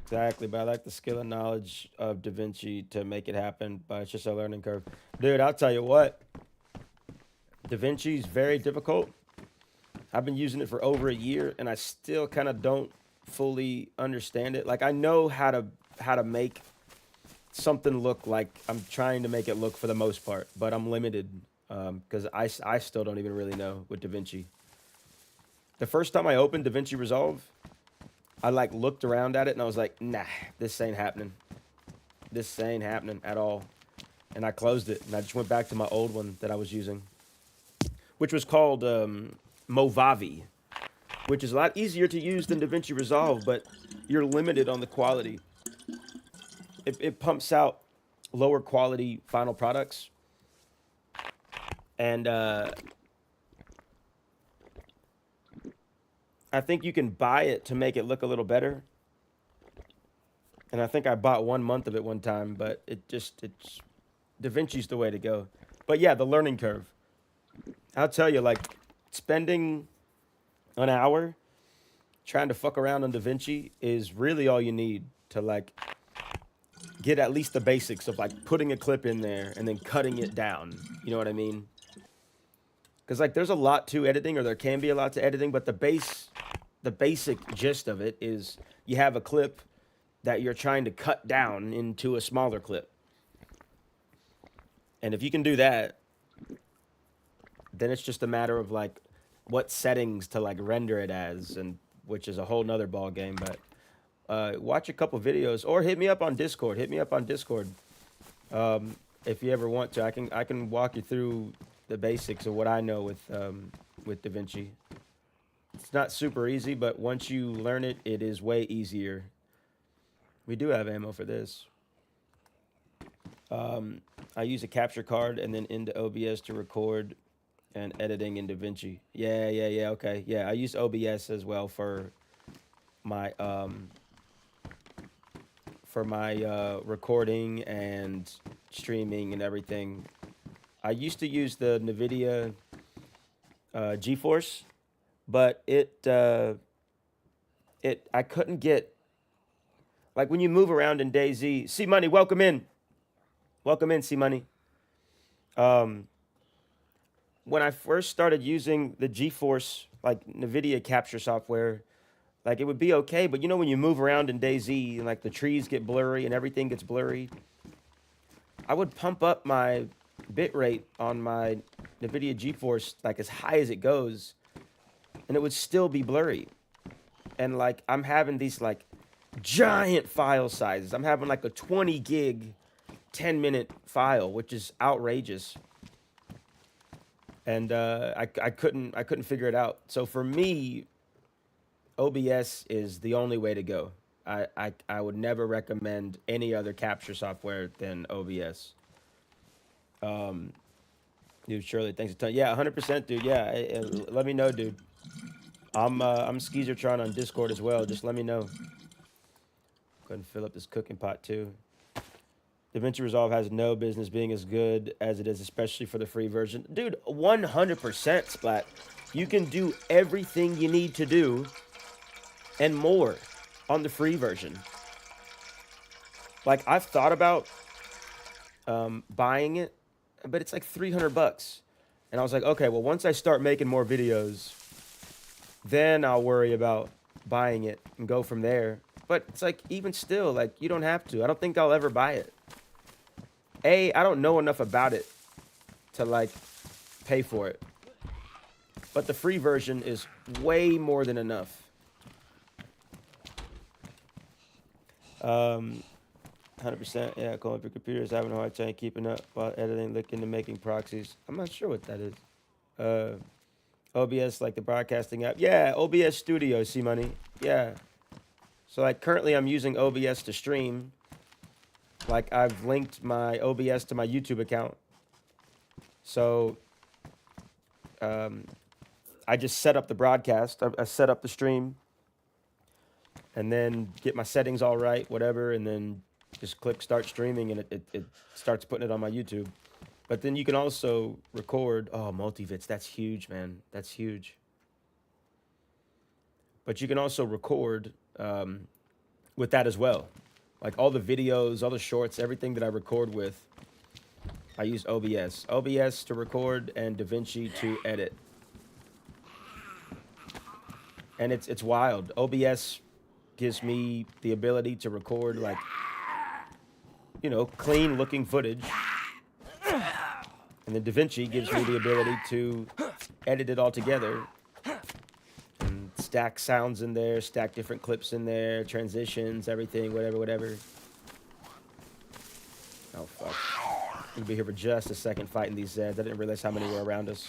Exactly, but I like the skill and knowledge of DaVinci to make it happen, but it's just a learning curve. Dude, I'll tell you what. DaVinci's very difficult. I've been using it for over a year, and I still kind of don't fully understand it. Like, I know how to make something look like I'm trying to make it look for the most part, but I'm limited because I still don't even really know with DaVinci. The first time I opened DaVinci Resolve, I like looked around at it and I was like, nah, this ain't happening. This ain't happening at all. And I closed it and I just went back to my old one that I was using, which was called Movavi, which is a lot easier to use than DaVinci Resolve, but you're limited on the quality. It pumps out lower quality final products. And I think you can buy it to make it look a little better. And I think I bought 1 month of it one time, but it's DaVinci's the way to go. But yeah, the learning curve. I'll tell you, like, spending an hour trying to fuck around on DaVinci is really all you need to, like, get at least the basics of, like, putting a clip in there and then cutting it down. You know what I mean? Because, like, there's a lot to editing, or there can be a lot to editing, but the basic gist of it is you have a clip that you're trying to cut down into a smaller clip. And if you can do that, then it's just a matter of, like, what settings to, like, render it as, and which is a whole nother ball game. But watch a couple videos, or hit me up on Discord. If you ever want to, I can walk you through the basics of what I know with DaVinci. It's not super easy, but once you learn it, it is way easier. We do have ammo for this. I use a capture card and then into OBS to record and editing in DaVinci. Yeah. Okay. Yeah, I use OBS as well for my recording and streaming and everything. I used to use the NVIDIA GeForce, but I couldn't get, like, when you move around in DayZ. C Money, welcome in. Welcome in, C Money. When I first started using the GeForce, like NVIDIA capture software, like, it would be okay, but you know when you move around in DayZ and like the trees get blurry and everything gets blurry, I would pump up my bitrate on my NVIDIA GeForce like as high as it goes, and it would still be blurry. And like, I'm having these like giant file sizes. I'm having like a 20 gig 10-minute file, which is outrageous. And I couldn't figure it out. So for me, OBS is the only way to go. I would never recommend any other capture software than OBS. Dude, Shirley, thanks a ton. Yeah, 100%, dude. Yeah, let me know, dude. I'm Skeezer on Discord as well. Just let me know. Go ahead and fill up this cooking pot too. DaVinci Resolve has no business being as good as it is, especially for the free version. Dude, 100%, Splat. You can do everything you need to do and more on the free version. Like, I've thought about buying it, but it's like $300. And I was like, okay, well, once I start making more videos, then I'll worry about buying it and go from there. But it's like, even still, like, you don't have to. I don't think I'll ever buy it. I don't know enough about it to like pay for it. But the free version is way more than enough. 100%. Yeah, calling for computers, having a hard time keeping up while editing, looking to making proxies. I'm not sure what that is. OBS, like the broadcasting app. Yeah, OBS Studio, see money. Yeah. So like currently I'm using OBS to stream. Like, I've linked my OBS to my YouTube account. So I just set up the broadcast. I set up the stream. And then get my settings all right, whatever. And then just click start streaming and it starts putting it on my YouTube. But then you can also record. Oh, multivits. That's huge, man. That's huge. But you can also record with that as well. Like all the videos, all the shorts, everything that I record with, I use OBS. OBS to record and DaVinci to edit. And it's wild. OBS gives me the ability to record like, you know, clean looking footage. And then DaVinci gives me the ability to edit it all together. And stack sounds in there, stack different clips in there, transitions, everything, whatever. Oh, fuck. We'll be here for just a second fighting these Zeds. I didn't realize how many were around us.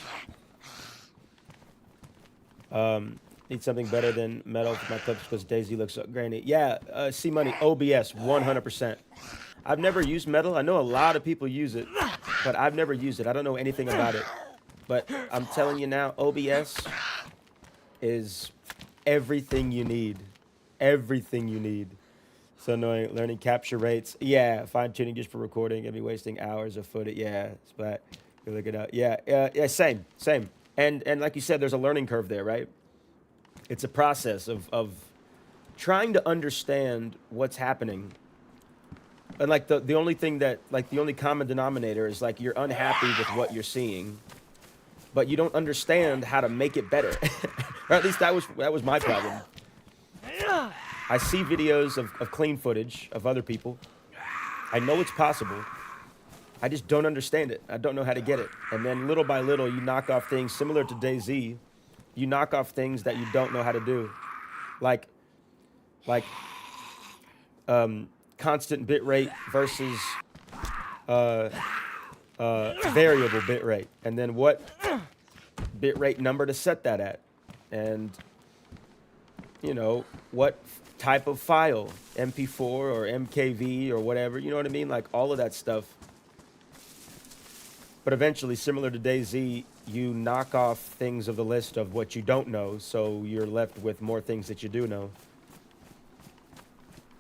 Need something better than metal for my clips because DayZ looks so grainy. Yeah, C Money, OBS, 100%. I've never used metal. I know a lot of people use it, but I've never used it. I don't know anything about it. But I'm telling you now, OBS is everything you need. Everything you need. So annoying. Learning capture rates. Yeah, fine-tuning just for recording. I'd be wasting hours of footage. Yeah, Splat. Go look it up. Yeah, same. And like you said, there's a learning curve there, right? It's a process of trying to understand what's happening. And like the only thing that, like the only common denominator is like you're unhappy with what you're seeing, but you don't understand how to make it better. Or at least that was my problem. I see videos of clean footage of other people. I know it's possible. I just don't understand it. I don't know how to get it. And then little by little, you knock off things similar to DayZ. You knock off things that you don't know how to do. Like constant bit rate versus variable bit rate, and then what bit rate number to set that at, and you know what type of file, MP4 or MKV or whatever, you know what I mean, like all of that stuff. But eventually, similar to DayZ, you knock off things of the list of what you don't know, so you're left with more things that you do know.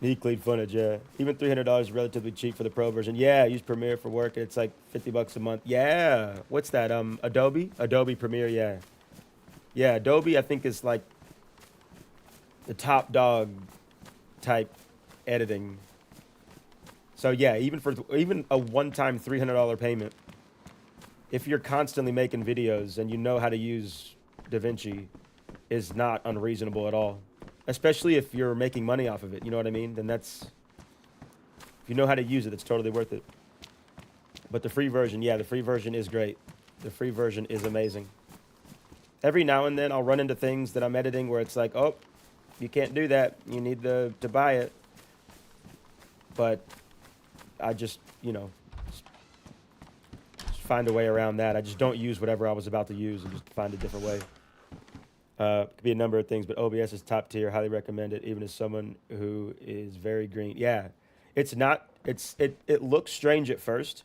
Need clean footage, yeah. Even $300 is relatively cheap for the pro version. Yeah, use Premiere for work. It's like $50 a month. Yeah. What's that? Adobe? Adobe Premiere, yeah. Yeah, Adobe I think is like the top dog type editing. So yeah, even a one-time $300 payment, if you're constantly making videos and you know how to use DaVinci, is not unreasonable at all. Especially if you're making money off of it, you know what I mean? Then that's, if you know how to use it, it's totally worth it. But the free version, yeah, the free version is great. The free version is amazing. Every now and then I'll run into things that I'm editing where it's like, oh, you can't do that. You need to buy it. But I just, you know, just find a way around that. I just don't use whatever I was about to use and just find a different way. Could be a number of things, but OBS is top tier. Highly recommend it, even as someone who is very green. Yeah, it's not. It looks strange at first,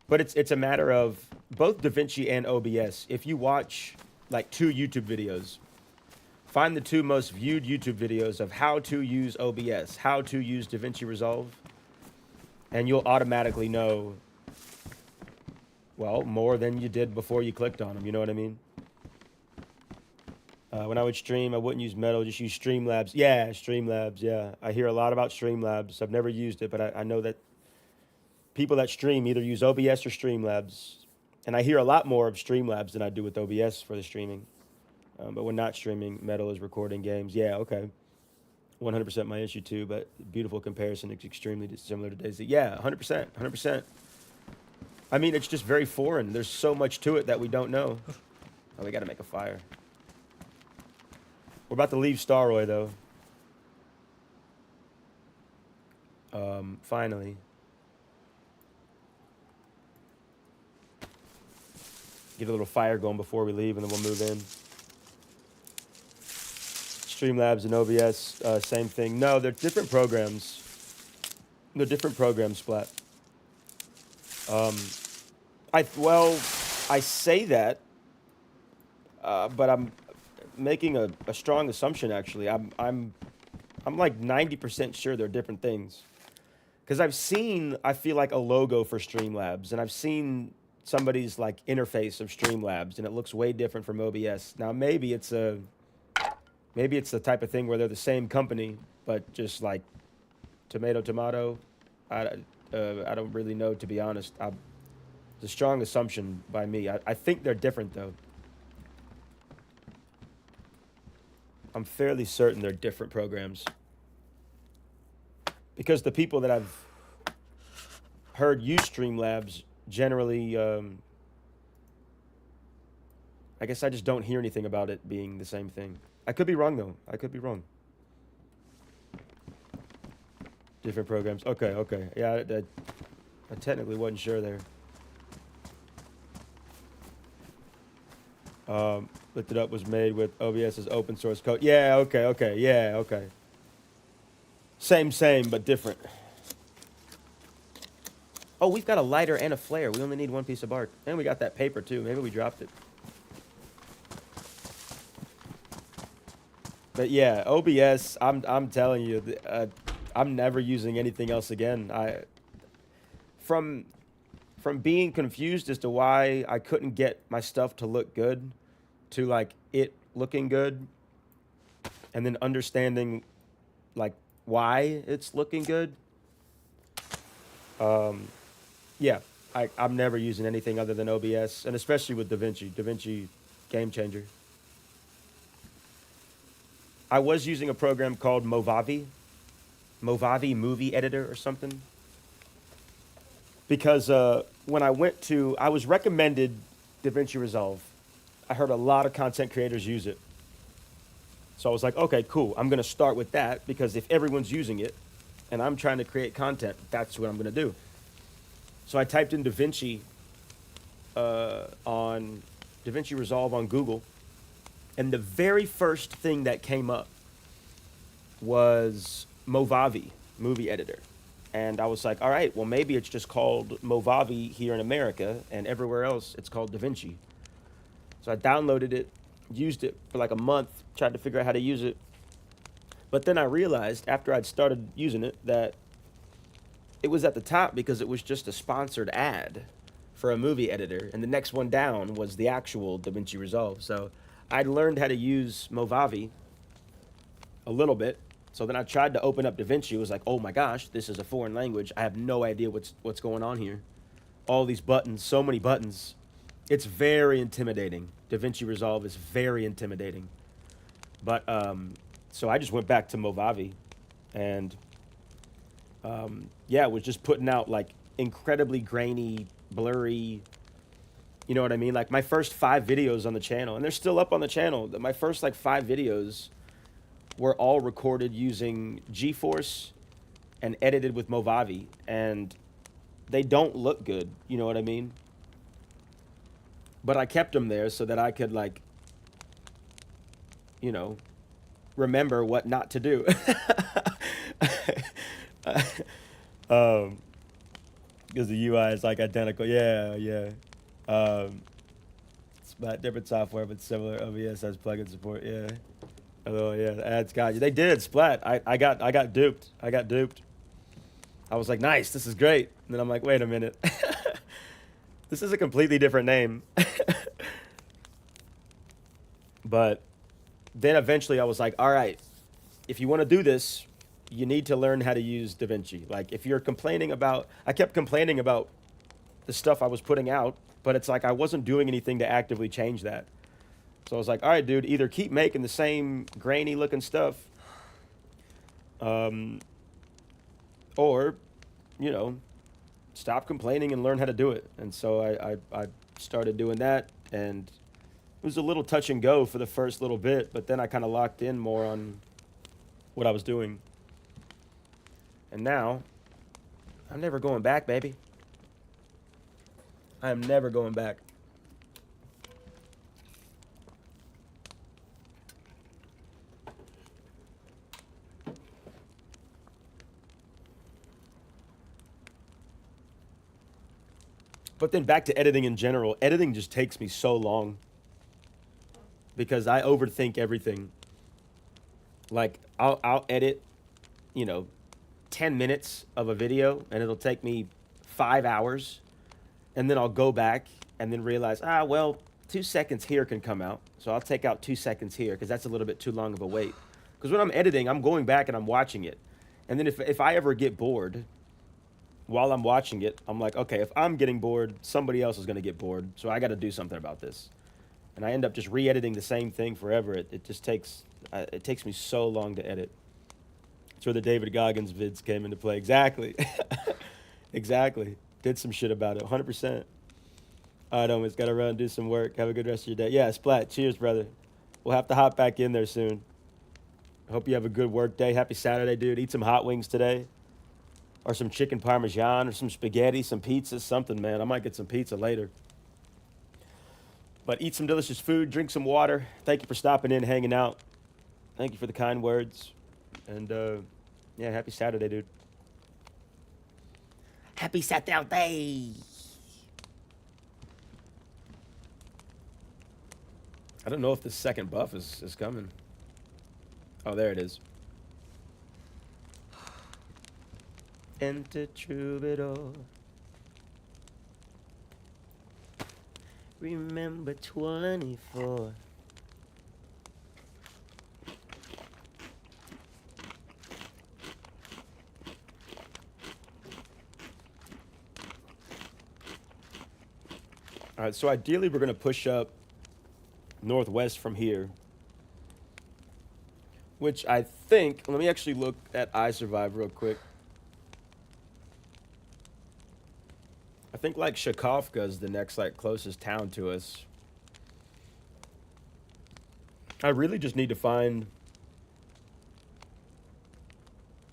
but it's a matter of both DaVinci and OBS. If you watch like 2 YouTube videos, find the 2 most viewed YouTube videos of how to use OBS, how to use DaVinci Resolve, and you'll automatically know, well, more than you did before you clicked on them. You know what I mean? When I would stream, I wouldn't use Metal, just use Streamlabs. Yeah, Streamlabs, yeah. I hear a lot about Streamlabs. I've never used it, but I know that people that stream either use OBS or Streamlabs. And I hear a lot more of Streamlabs than I do with OBS for the streaming. But when not streaming, Metal is recording games. Yeah, okay. 100% my issue too, but beautiful comparison. It's extremely similar to DayZ. Yeah, 100%, 100%. I mean, it's just very foreign. There's so much to it that we don't know. Oh, we got to make a fire. We're about to leave Staroy, though. Finally. Get a little fire going before we leave, and then we'll move in. Streamlabs and OBS, same thing. No, they're different programs. They're different programs, Splat. I say that, but I'm making a strong assumption. Actually, I'm like 90% sure they're different things, because I feel like a logo for Streamlabs, and I've seen somebody's like interface of Streamlabs, and it looks way different from OBS. Now maybe it's the type of thing where they're the same company, but just like tomato. I don't really know, to be honest. It's a strong assumption by me. I think they're different though. I'm fairly certain they're different programs, because the people that I've heard use Streamlabs generally, I guess I just don't hear anything about it being the same thing. I could be wrong though. I could be wrong. Different programs. Okay. Yeah, I technically wasn't sure there. Looked it up, was made with OBS's open source code. Yeah, okay. Same, but different. Oh, we've got a lighter and a flare. We only need 1 piece of bark. And we got that paper too. Maybe we dropped it. But yeah, OBS, I'm telling you, I'm never using anything else again. From being confused as to why I couldn't get my stuff to look good, to like it looking good, and then understanding like why it's looking good. Yeah, I'm never using anything other than OBS, and especially with DaVinci. DaVinci, game changer. I was using a program called Movavi Movie Editor or something, because when I was recommended DaVinci Resolve. I heard a lot of content creators use it. So I was like, okay, cool. I'm going to start with that, because if everyone's using it and I'm trying to create content, that's what I'm going to do. So I typed in DaVinci on DaVinci Resolve on Google, and the very first thing that came up was Movavi, movie editor. And I was like, all right, well, maybe it's just called Movavi here in America, and everywhere else it's called DaVinci. So I downloaded it, used it for like a month, tried to figure out how to use it. But then I realized after I'd started using it that it was at the top because it was just a sponsored ad for a movie editor. And the next one down was the actual DaVinci Resolve. So I'd learned how to use Movavi a little bit. So then I tried to open up DaVinci. It was like, oh my gosh, this is a foreign language. I have no idea what's going on here. All these buttons, so many buttons. It's very intimidating. DaVinci Resolve is very intimidating. But so I just went back to Movavi, and yeah, it was just putting out like incredibly grainy, blurry, you know what I mean? Like my first 5 videos on the channel, and they're still up on the channel. My first like 5 videos were all recorded using GeForce and edited with Movavi, and they don't look good, you know what I mean? But I kept them there so that I could, like, you know, remember what not to do. Because the UI is like identical. Yeah. It's about different software, but similar. OBS has plugin support. Yeah. Oh yeah, ads got you. They did Splat. I got duped. I was like, nice, this is great. And then I'm like, wait a minute. This is a completely different name. But then eventually I was like, all right, if you want to do this, you need to learn how to use DaVinci. Like if you're complaining about, I kept complaining about the stuff I was putting out, but it's like I wasn't doing anything to actively change that. So I was like, all right, dude, either keep making the same grainy looking stuff, or, you know, stop complaining and learn how to do it. And so I started doing that, and it was a little touch and go for the first little bit, but then I kind of locked in more on what I was doing. And now, I'm never going back, baby. I am never going back. But then back to editing in general. Editing just takes me so long because I overthink everything. Like I'll edit, you know, 10 minutes of a video and it'll take me 5 hours, and then I'll go back and then realize, well, 2 seconds here can come out. So I'll take out 2 seconds here because that's a little bit too long of a wait. Because when I'm editing, I'm going back and I'm watching it. And then if I ever get bored while I'm watching it, I'm like, okay, if I'm getting bored, somebody else is going to get bored. So I got to do something about this. And I end up just re-editing the same thing forever. It just takes, it takes me so long to edit. That's where the David Goggins vids came into play. Exactly. Exactly. Did some shit about it, 100%. All right, Omis, got to run, do some work. Have a good rest of your day. Yeah, Splat, cheers, brother. We'll have to hop back in there soon. I hope you have a good work day. Happy Saturday, dude. Eat some hot wings today. Or some chicken parmesan, or some spaghetti, some pizza, something, man. I might get some pizza later. But eat some delicious food, drink some water. Thank you for stopping in, hanging out. Thank you for the kind words. And, yeah, happy Saturday, dude. Happy Saturday. I don't know if the second buff is coming. Oh, there it is. Enter Troubadour. Remember 24. All right, so ideally we're going to push up northwest from here, which I think, let me actually look at iSurvive real quick. I think like Shakovka is the next like closest town to us. I really just need to find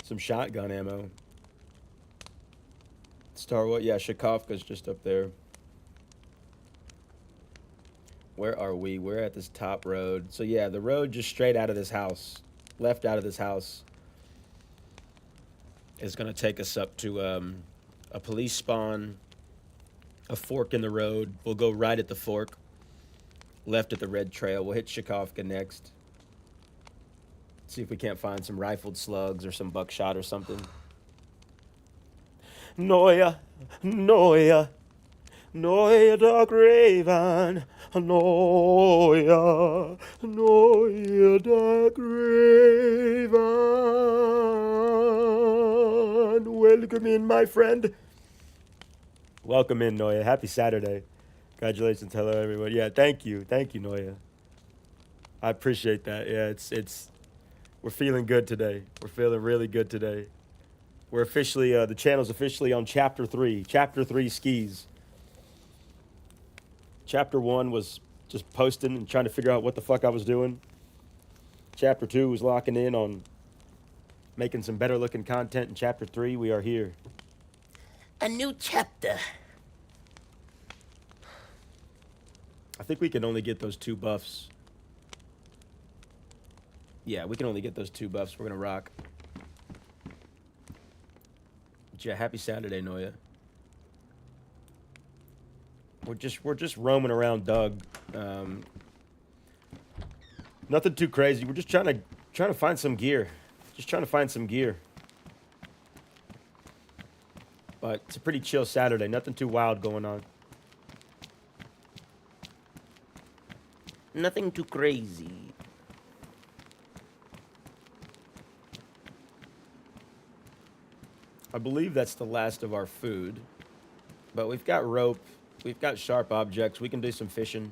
some shotgun ammo. Star what? Yeah, Shakovka's just up there. Where are we? We're at this top road. So yeah, the road just straight out of this house, left out of this house, is gonna take us up to a police spawn, a fork in the road. We'll go right at the fork, left at the red trail. We'll hit Shakovka next. See if we can't find some rifled slugs or some buckshot or something. Noia, Noia, Noia, dark raven. Noia, Noia, dark raven. Welcome in, my friend. Welcome in, Noia. Happy Saturday. Congratulations. Hello, everyone. Yeah, thank you, Noia. I appreciate that. Yeah, it's. We're feeling good today. We're feeling really good today. We're officially, the channel's officially on Chapter 3. Chapter 3 skis. Chapter 1 was just posting and trying to figure out what the fuck I was doing. Chapter 2 was locking in on making some better looking content. And Chapter 3, we are here. A new chapter. I think we can only get those 2 buffs. Yeah, we can only get those 2 buffs. We're gonna rock. But yeah, happy Saturday, Noia. We're just roaming around Doug. Nothing too crazy. We're just trying to find some gear. Just trying to find some gear. But it's a pretty chill Saturday. Nothing too wild going on. Nothing too crazy. I believe that's the last of our food. But we've got rope. We've got sharp objects. We can do some fishing.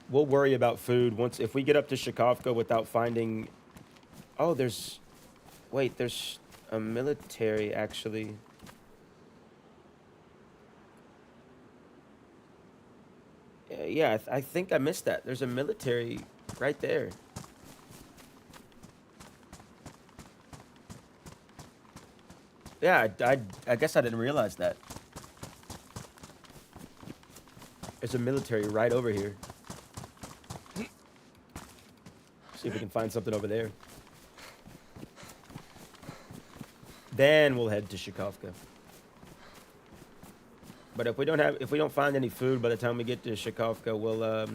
We'll worry about food once if we get up to Shakovka without finding. Oh, there's a military actually. Yeah, I think I missed that. There's a military right there. Yeah, I guess I didn't realize that. There's a military right over here. See if we can find something over there. Then we'll head to Shakovka. But if we don't find any food by the time we get to Shakovka, we'll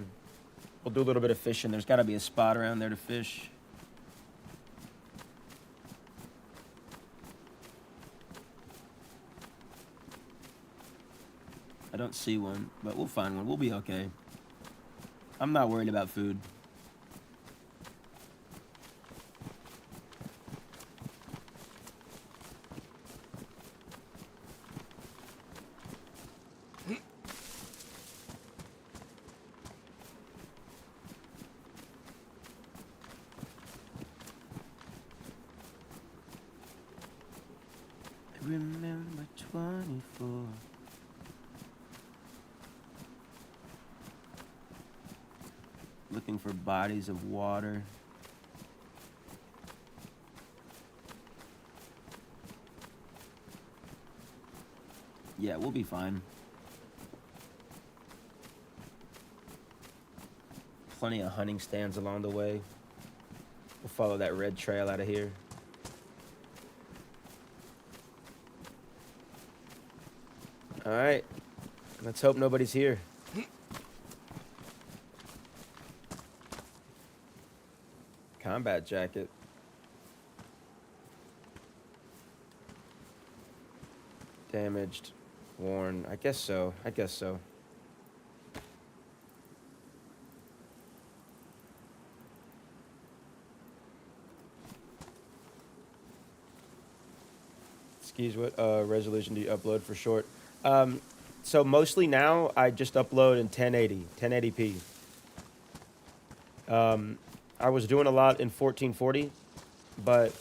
do a little bit of fishing. There's got to be a spot around there to fish. I don't see one, but we'll find one. We'll be okay. I'm not worried about food. Remember 24. Looking for bodies of water. Yeah, we'll be fine. Plenty of hunting stands along the way. We'll follow that red trail out of here. All right, let's hope nobody's here. Combat jacket. Damaged, worn. I guess so. Skeezer, what resolution do you upload for short? So mostly now I just upload in 1080p. I was doing a lot in 1440, but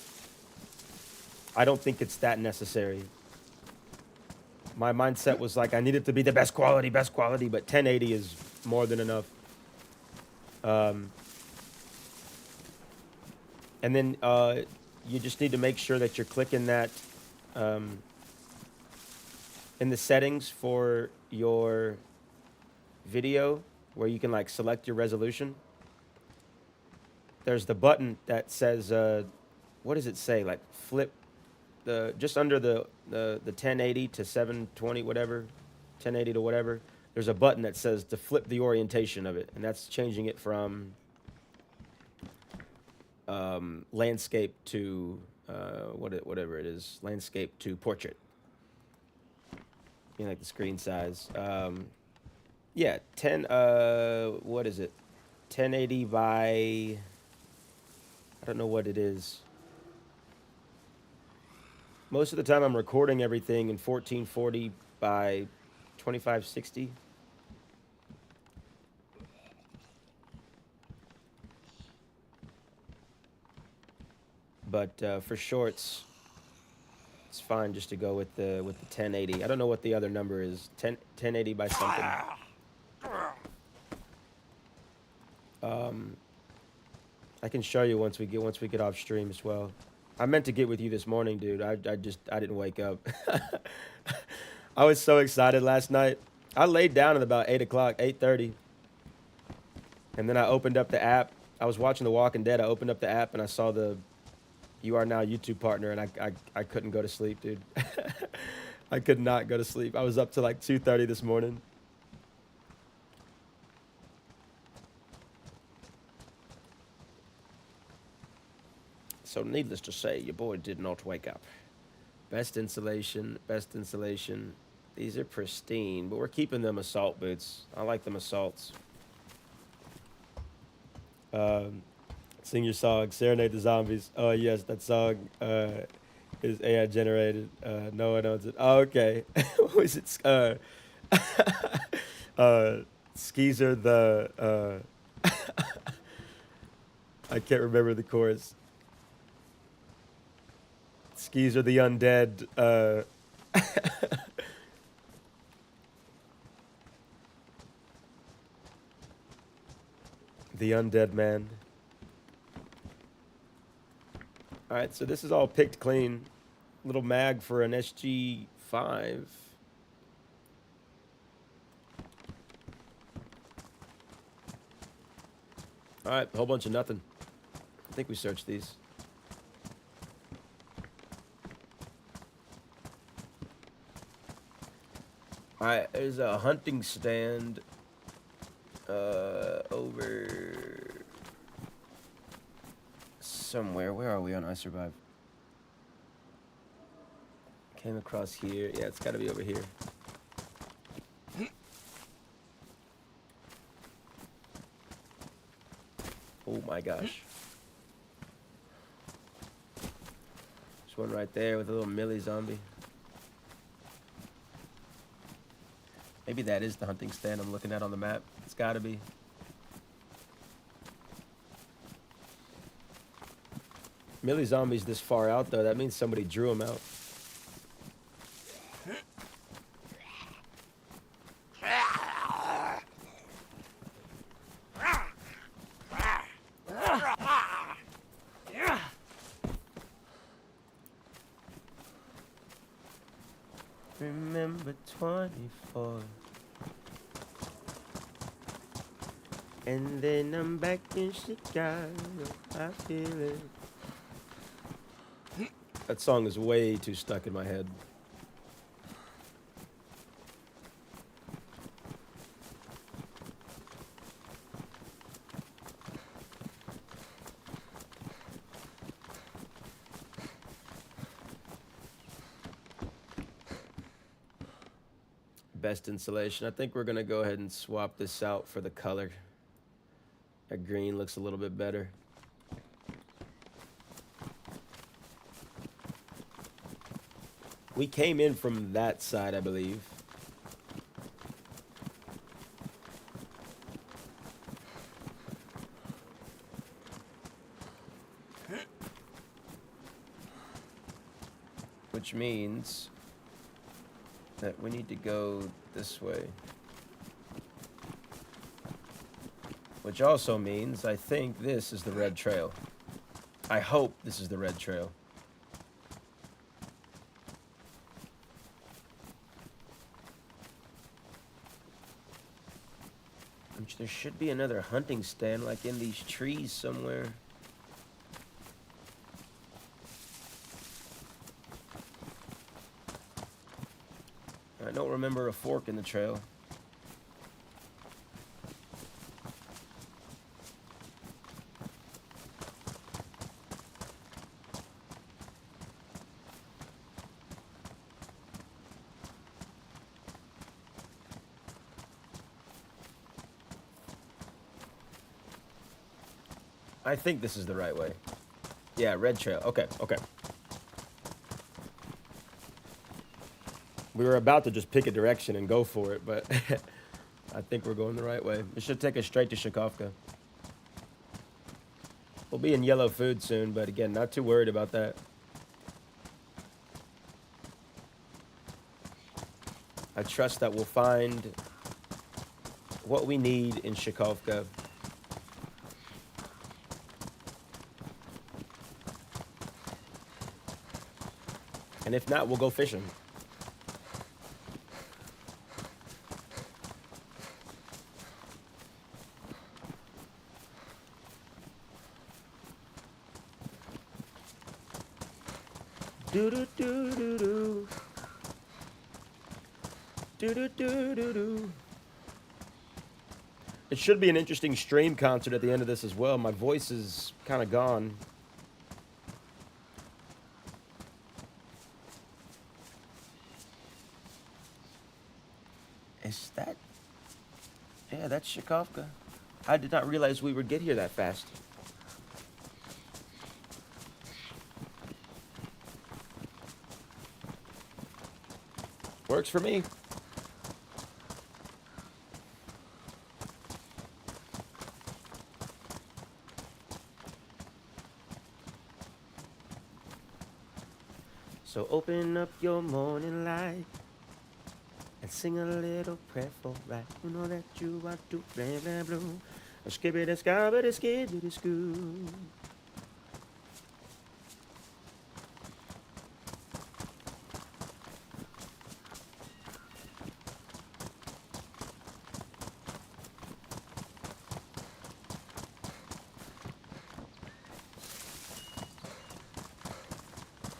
I don't think it's that necessary. My mindset was like I need it to be the best quality, but 1080 is more than enough. And then you just need to make sure that you're clicking that in the settings for your video where you can like select your resolution, there's the button that says, what does it say? Like flip the, just under the 1080 to 720, whatever, 1080 to whatever. There's a button that says to flip the orientation of it, and that's changing it from landscape to whatever it is, landscape to portrait. You know, like the screen size. Yeah, what is it? 1080 by, I don't know what it is. Most of the time I'm recording everything in 1440 by 2560. But for shorts, it's fine just to go with the 1080. I don't know what the other number is. 1080 by something. I can show you once we get off stream as well. I meant to get with you this morning, dude. I didn't wake up. I was so excited last night. I laid down at about 8 o'clock, 8:30. And then I opened up the app. I was watching The Walking Dead. I opened up the app and I saw the "You are now YouTube partner," and I couldn't go to sleep, dude. I could not go to sleep. I was up to like 2:30 this morning. So needless to say, your boy did not wake up. Best insulation, best insulation. These are pristine, but we're keeping them assault boots. I like them assaults. Sing your song, Serenade the Zombies. Oh, yes, that song is AI generated. No one owns it. Oh, okay. What was it? Skeezer the... I can't remember the chorus. Skeezer the Undead. The Undead Man. Alright, so this is all picked clean. Little mag for an SG5. Alright, a whole bunch of nothing. I think we searched these. Alright, there's a hunting stand over somewhere. Where are we on I Survive? Came across here. Yeah, it's gotta be over here. Oh my gosh. There's one right there with a little Millie zombie. Maybe that is the hunting stand I'm looking at on the map. It's gotta be. Millie zombies this far out though, that means somebody drew them out. Remember 24. And then I'm back in Chicago. I feel it. That song is way too stuck in my head. Best insulation. I think we're gonna go ahead and swap this out for the color. That green looks a little bit better. We came in from that side, I believe. Which means that we need to go this way. Which also means I think this is the red trail. I hope this is the red trail. Which there should be another hunting stand like in these trees somewhere. I don't remember a fork in the trail. I think this is the right way. Yeah, red trail. Okay, okay. We were about to just pick a direction and go for it, but I think we're going the right way. It should take us straight to Shakovka. We'll be in yellow food soon, but again, not too worried about that. I trust that we'll find what we need in Shakovka. And if not, we'll go fishing. Do do do do do. Do do do do do. It should be an interesting stream concert at the end of this as well. My voice is kind of gone. Is that? Yeah, that's Shakovka. I did not realize we would get here that fast. Works for me. So open up your morning light and sing a little prayer for right. You know that you want to blah blah blue. Skip it, skip it, skip it, school.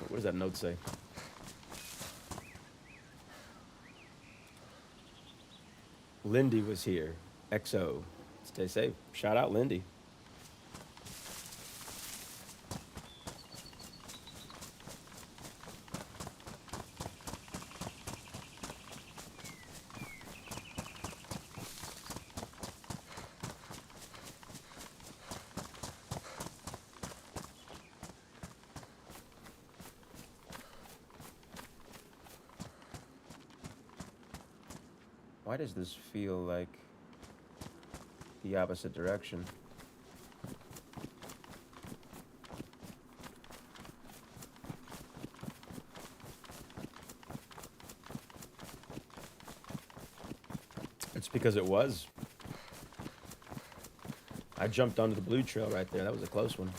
What does that note say? Lindy was here. XO. Stay safe. Shout out Lindy. Why does this feel like the opposite direction? It's because it was. I jumped onto the blue trail right there. That was a close one.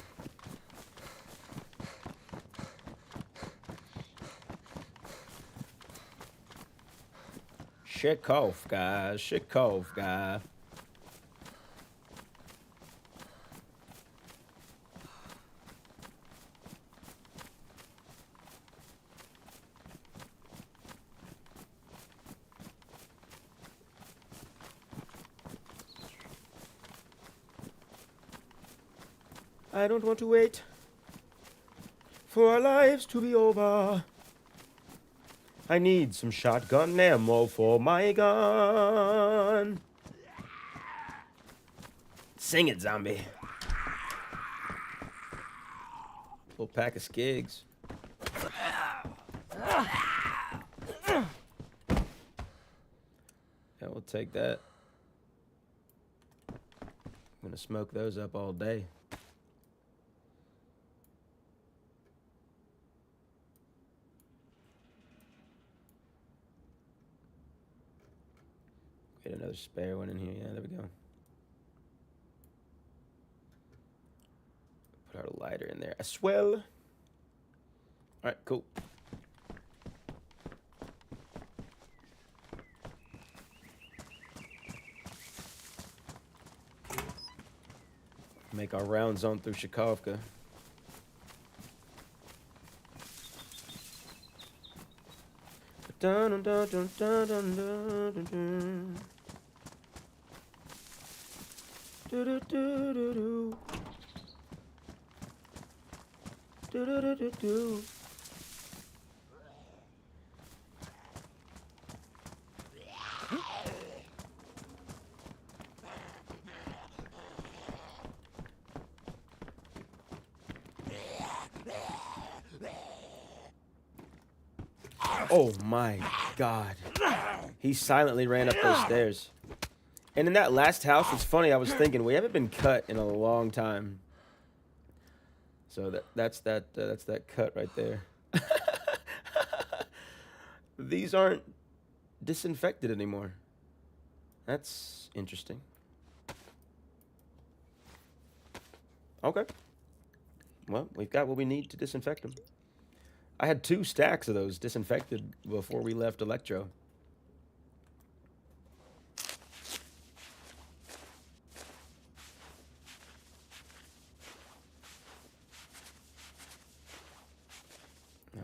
Shakovka, Shakovka. I don't want to wait for our lives to be over. I need some shotgun ammo for my gun. Sing it, zombie. Little pack of skigs. Yeah, we'll take that. I'm gonna smoke those up all day. Get another spare one in here. Yeah, there we go. Put our lighter in there as well. All right, cool. Make our rounds on through Shakovka. Dun, dun, dun, dun, dun, dun, dun, dun. Do, do, do, do, do. Do, do, do, do, do. Oh my God. He silently ran up those stairs. And in that last house, it's funny, I was thinking, we haven't been cut in a long time. So that's that cut right there. These aren't disinfected anymore. That's interesting. Okay. Well, we've got what we need to disinfect them. I had 2 stacks of those disinfected before we left Electro.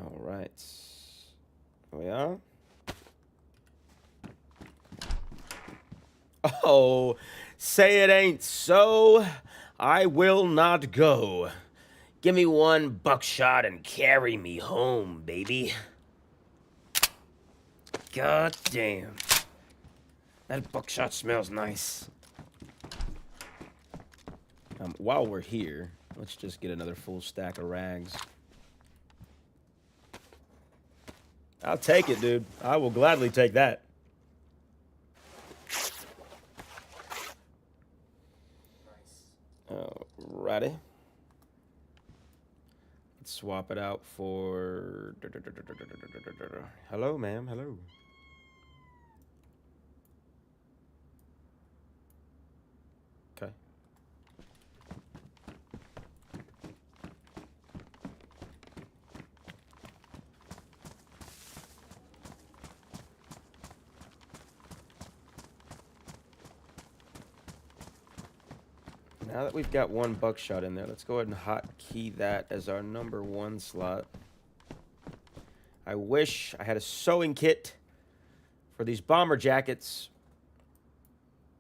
All right. We are. Oh, say it ain't so. I will not go. Give me 1 buckshot and carry me home, baby. God damn. That buckshot smells nice. While we're here, let's just get another full stack of rags. I'll take it, dude. I will gladly take that. Alrighty. Let's swap it out for... Hello, ma'am. Hello. Okay. Now that we've got 1 buckshot in there, let's go ahead and hotkey that as our number 1 slot. I wish I had a sewing kit for these bomber jackets.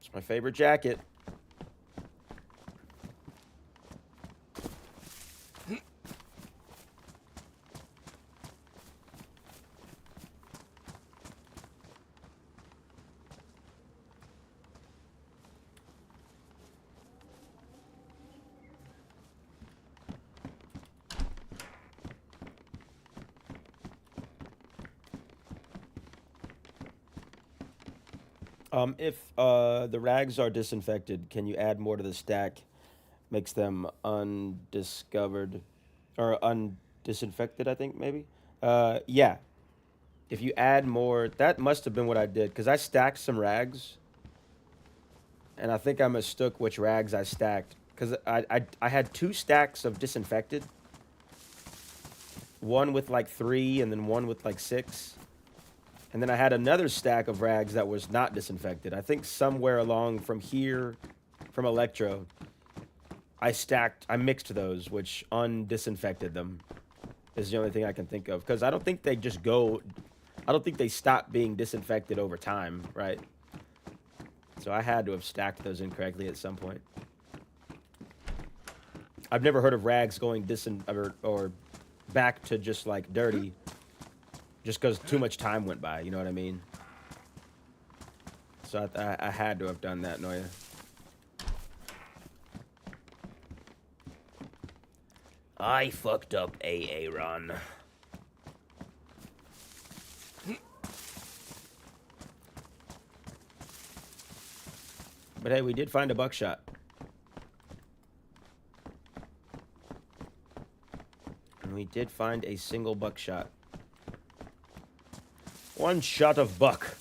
It's my favorite jacket. If the rags are disinfected, can you add more to the stack? Makes them undiscovered or undisinfected, I think, maybe? Yeah. If you add more, that must have been what I did, because I stacked some rags, and I think I mistook which rags I stacked, because I had 2 stacks of disinfected, one with like 3 and then one with like 6. And then I had another stack of rags that was not disinfected. I think somewhere along from here, from Electro, I mixed those, which undisinfected them. Is the only thing I can think of. Because I don't think they just go, I don't think they stop being disinfected over time, right? So I had to have stacked those incorrectly at some point. I've never heard of rags going or back to just like dirty. Just because too much time went by, you know what I mean? So I had to have done that, Noya. I fucked up, Aaron. But hey, we did find a buckshot. And we did find a single buckshot. 1 shot of buck.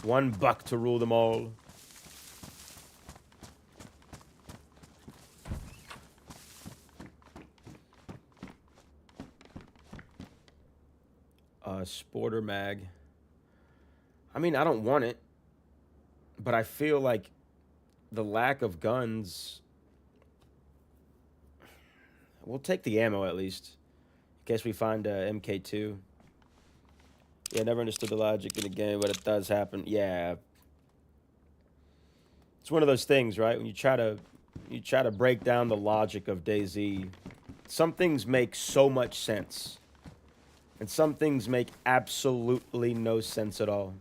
1 buck to rule them all. Sporter mag. I mean, I don't want it, but I feel like the lack of guns. We'll take the ammo at least, in case we find MK2. Yeah, never understood the logic in the game, but it does happen. Yeah, it's one of those things, right? When you try to break down the logic of DayZ, some things make so much sense, and some things make absolutely no sense at all.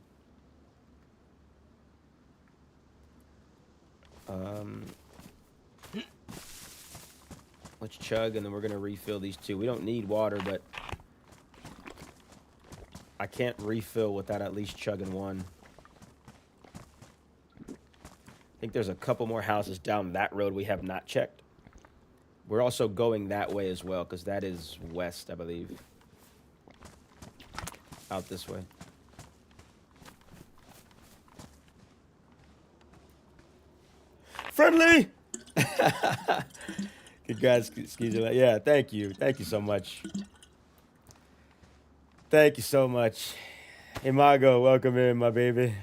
Let's chug, and then we're gonna refill these two. We don't need water, but I can't refill without at least chugging one. I think there's a couple more houses down that road we have not checked. We're also going that way as well, because that is west, I believe. Out this way. Friendly! Congrats, Skeezer. Yeah, thank you. Thank you so much. Thank you so much. Imago, welcome in, my baby.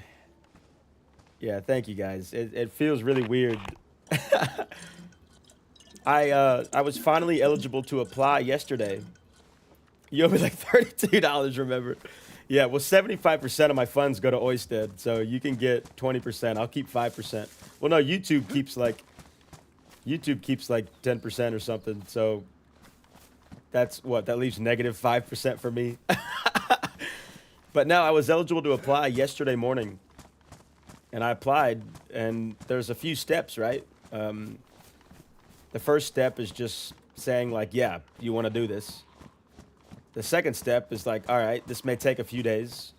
Yeah, thank you guys. It feels really weird. I was finally eligible to apply yesterday. You owe me like $32, remember? Yeah, well, 75% of my funds go to Oysted, so you can get 20%. I'll keep 5%. Well, no, YouTube keeps like 10% or something. So that's what, that leaves negative 5% for me. But now I was eligible to apply yesterday morning, and I applied, and there's a few steps, right? The first step is just saying like, yeah, you want to do this. The second step is like, all right, this may take a few days,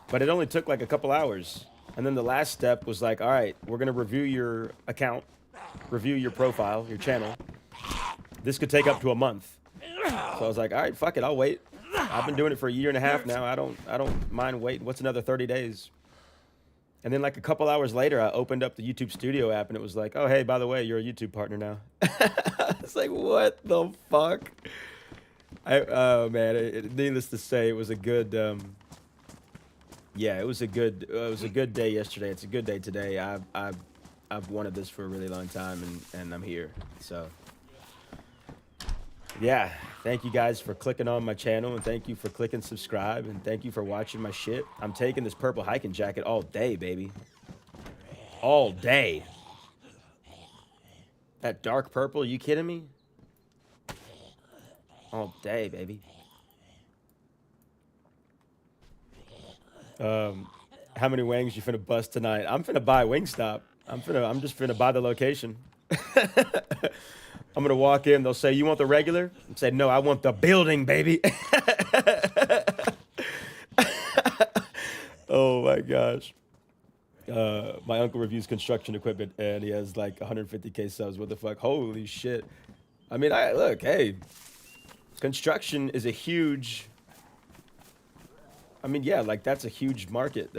but it only took like a couple hours. And then the last step was like, all right, we're going to review your account, review your profile, your channel. This could take up to a month. So I was like, all right, fuck it, I'll wait. I've been doing it for a year and a half now. I don't mind waiting. What's another 30 days? And then like a couple hours later, I opened up the YouTube Studio app, and it was like, oh, hey, by the way, you're a YouTube partner now. It's like, what the fuck? Oh man, needless to say, it was a good, yeah, it was a good day yesterday. It's a good day today. I've wanted this for a really long time, and I'm here. So yeah, thank you guys for clicking on my channel, and thank you for clicking subscribe, and thank you for watching my shit. I'm taking this purple hiking jacket all day, baby. All day. That dark purple, you kidding me? All day, baby. How many wings you finna bust tonight? I'm finna buy Wingstop. I'm just finna buy the location. I'm gonna walk in, they'll say, you want the regular? And say, no, I want the building, baby. Oh my gosh. My uncle reviews construction equipment, and he has like 150K subs. What the fuck? Holy shit. I mean, look, hey. Construction is a huge, I mean, yeah, like that's a huge market.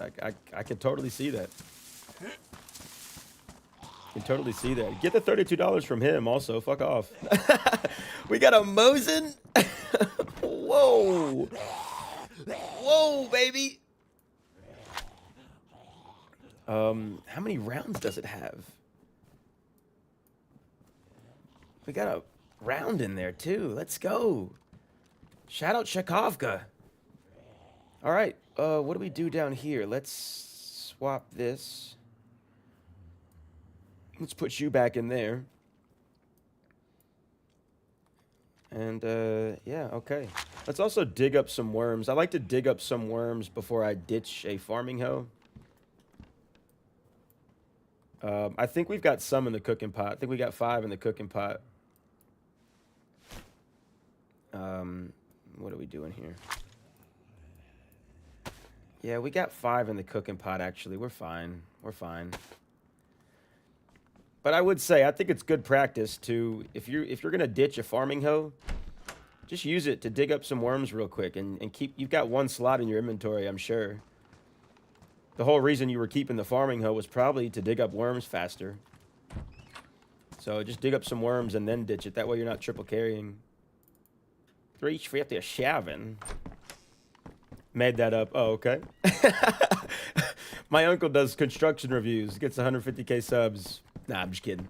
I can totally see that. Can totally see that. Get the $32 from him also. Fuck off. We got a Mosin. Whoa. Whoa, baby. How many rounds does it have? We got a round in there too. Let's go. Shout out Shakovka. All right. What do we do down here? Let's swap this. Let's put you back in there. And yeah, okay. Let's also dig up some worms. I like to dig up some worms before I ditch a farming hoe. I think we've got some in the cooking pot. I think we got 5 in the cooking pot. What are we doing here? Yeah, we got 5 in the cooking pot, actually. We're fine. We're fine. But I would say, I think it's good practice to, if you're gonna ditch a farming hoe, just use it to dig up some worms real quick and keep, you've got 1 slot in your inventory, I'm sure. The whole reason you were keeping the farming hoe was probably to dig up worms faster. So just dig up some worms and then ditch it. That way you're not triple carrying. Reach for the shaven. Made that up. Oh, okay. My uncle does construction reviews. Gets 150K subs. Nah, I'm just kidding.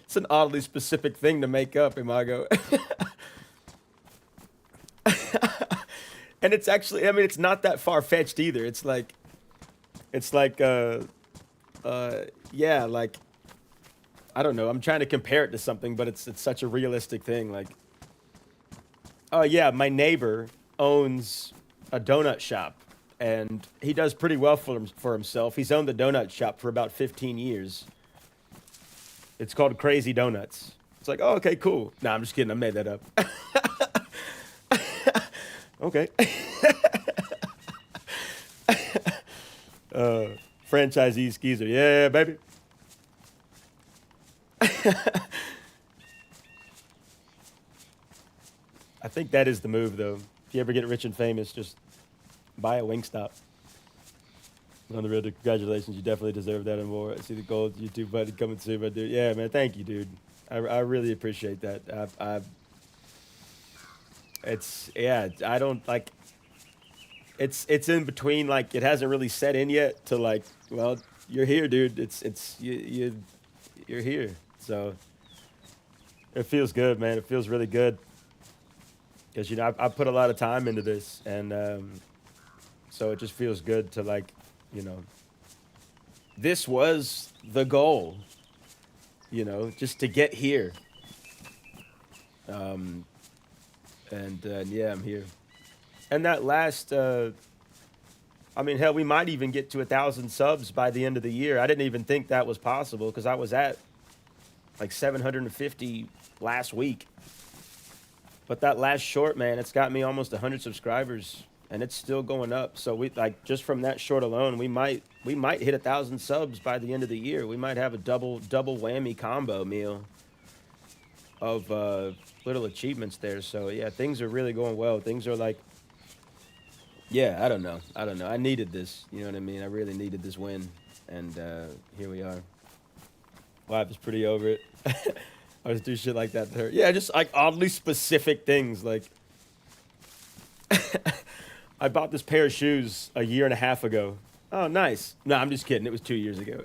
It's an oddly specific thing to make up, Imago. And it's actually, I mean, it's not that far-fetched either. It's like, yeah, like, I don't know. I'm trying to compare it to something, but it's such a realistic thing. Like, oh yeah, my neighbor owns a donut shop, and he does pretty well for himself. He's owned the donut shop for about 15 years. It's called Crazy Donuts. It's like, oh, okay, cool. Nah, I'm just kidding. I made that up. Okay. Franchisee Skeezer. Yeah, baby. I think that is the move, though. If you ever get rich and famous, just buy a Wingstop. On the road to congratulations, you definitely deserve that and more. I see the gold YouTube buddy coming soon, my dude. Yeah, man, thank you, dude. I really appreciate that. It's, yeah, I don't, like, it's in between, like, it hasn't really set in yet to, like, well, you're here, dude. You're here. So it feels good, man. It feels really good. Because, you know, I put a lot of time into this, and so it just feels good to, like, you know, this was the goal, you know, just to get here. And yeah, I'm here. And that last, I mean, hell, we might even get to 1,000 subs by the end of the year. I didn't even think that was possible because I was at like 750 last week. But that last short, man, it's got me almost 100 subscribers, and it's still going up. So we, like, just from that short alone, we might hit 1,000 subs by the end of the year. We might have a double whammy combo meal of little achievements there. So yeah, things are really going well. Things are like, yeah, I don't know. I needed this. You know what I mean? I really needed this win, and here we are. Life is pretty over it. I just do shit like that to her. Yeah, just like oddly specific things. Like, I bought this pair of shoes a year and a half ago. Oh, nice. No, I'm just kidding. It was 2 years ago.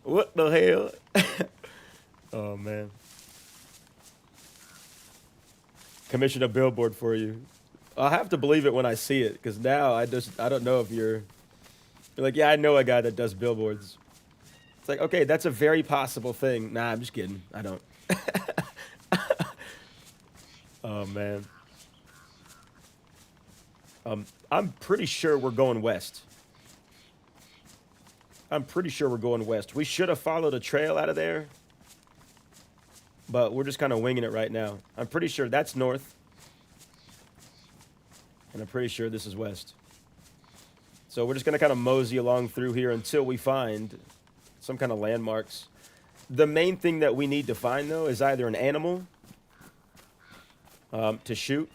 What the hell? Oh, man. Commission a billboard for you. I'll have to believe it when I see it, because now I don't know if you're like, yeah, I know a guy that does billboards. It's like, okay, that's a very possible thing. Nah, I'm just kidding. I don't. Oh, man. I'm pretty sure we're going west. We should have followed a trail out of there, but we're just kind of winging it right now. I'm pretty sure that's north, and I'm pretty sure this is west. So we're just going to kind of mosey along through here until we find some kind of landmarks. The main thing that we need to find, though, is either an animal to shoot,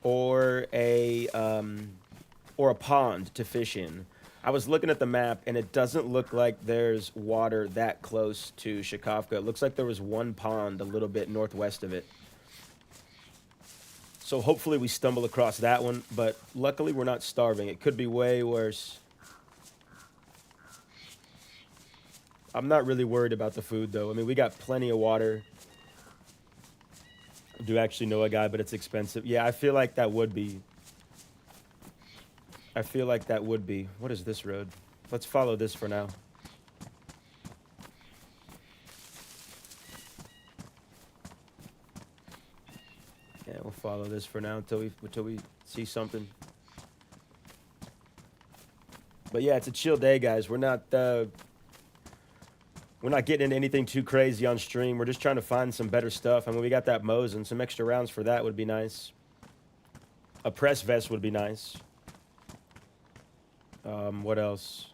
or a pond to fish in. I was looking at the map, and it doesn't look like there's water that close to Shakovka. It looks like there was one pond a little bit northwest of it. So hopefully we stumble across that one, but luckily we're not starving. It could be way worse. I'm not really worried about the food, though. I mean, we got plenty of water. I do actually know a guy, but it's expensive. Yeah, I feel like that would be. What is this road? Let's follow this for now. Yeah, we'll follow this for now until we see something. But yeah, it's a chill day, guys. We're not getting into anything too crazy on stream. We're just trying to find some better stuff. I mean, we got that Mosin, and some extra rounds for that would be nice. A press vest would be nice. What else?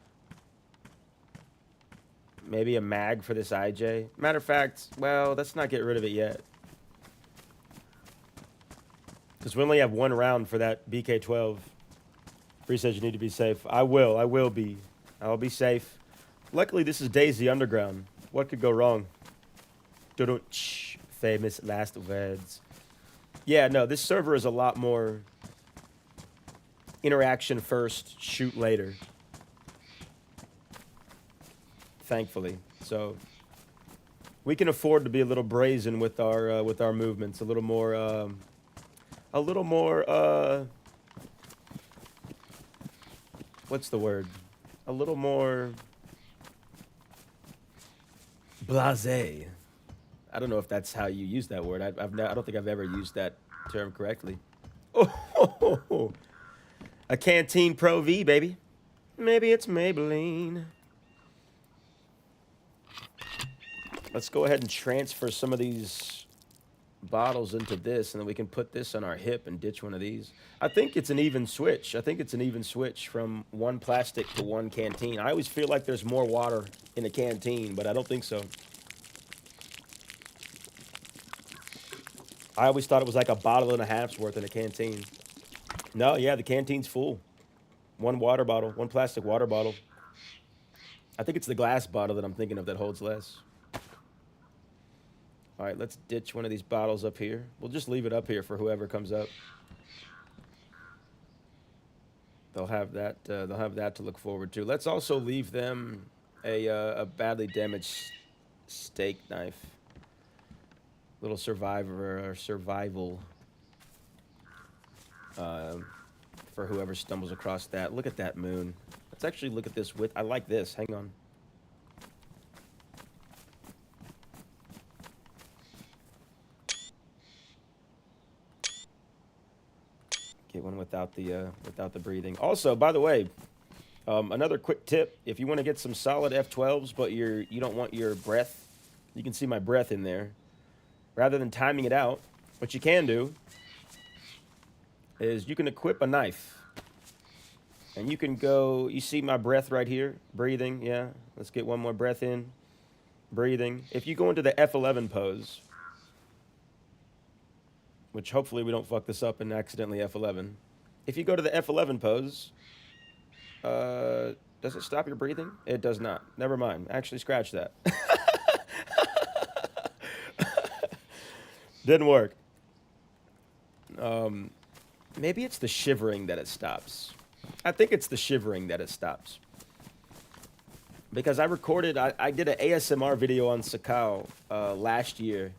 Maybe a mag for this IJ. Matter of fact, well, let's not get rid of it yet. Because we only have one round for that BK-12. Bree says you need to be safe. I will be. I'll be safe. Luckily, this is Daisy Underground. What could go wrong? Famous last words. Yeah, no, this server is a lot more interaction first, shoot later. Thankfully, so we can afford to be a little brazen with our movements, a little more what's the word? A little more blasé. I don't know if that's how you use that word. I don't think I've ever used that term correctly. Oh, a Canteen Pro V, baby. Maybe it's Maybelline. Let's go ahead and transfer some of these bottles into this, and then we can put this on our hip and ditch one of these. I think it's an even switch. I think it's an even switch from one plastic to one canteen. I always feel like there's more water in a canteen, but I don't think so. I always thought it was like a bottle and a half's worth in a canteen. No, yeah, the canteen's full. One water bottle, one plastic water bottle. I think it's the glass bottle that I'm thinking of that holds less. All right, let's ditch one of these bottles up here. We'll just leave it up here for whoever comes up. They'll have that to look forward to. Let's also leave them a badly damaged steak knife. Little survival for whoever stumbles across that. Look at that moon. Let's actually look at this with. I like this. Hang on. Get one without the breathing. Also, by the way, another quick tip: if you want to get some solid F12s, but you don't want your breath, you can see my breath in there. Rather than timing it out, what you can do is you can equip a knife. And you can go, you see my breath right here, breathing, yeah. Let's get one more breath in, breathing. If you go into the F11 pose, which hopefully we don't fuck this up and accidentally F11. If you go to the F11 pose, does it stop your breathing? It does not. Never mind. Actually, scratch that. Didn't work. Maybe it's the shivering that it stops. I think it's the shivering that it stops. Because I did an ASMR video on Sakao last year.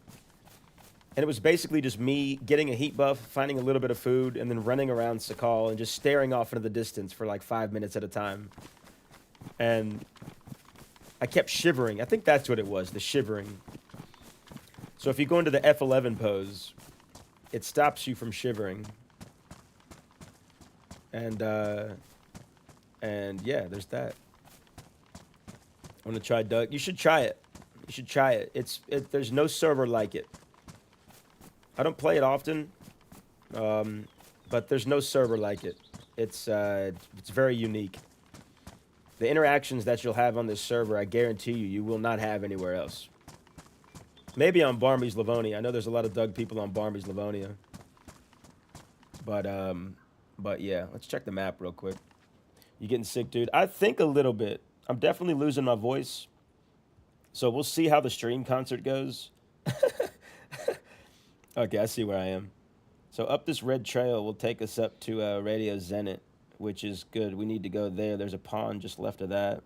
And it was basically just me getting a heat buff, finding a little bit of food, and then running around Sakal and just staring off into the distance for like 5 minutes at a time. And I kept shivering. I think that's what it was, the shivering. So if you go into the F11 pose, it stops you from shivering. And yeah, there's that. I want to try Doug. You should try it. You should try it. There's no server like it. I don't play it often, but there's no server like it. It's very unique. The interactions that you'll have on this server, I guarantee you will not have anywhere else. Maybe on Barmby's Livonia. I know there's a lot of Doug people on Barmby's Livonia. But yeah, let's check the map real quick. You getting sick, dude? I think a little bit. I'm definitely losing my voice. So we'll see how the stream concert goes. Okay, I see where I am. So up this red trail will take us up to Radio Zenit, which is good. We need to go there. There's a pond just left of that.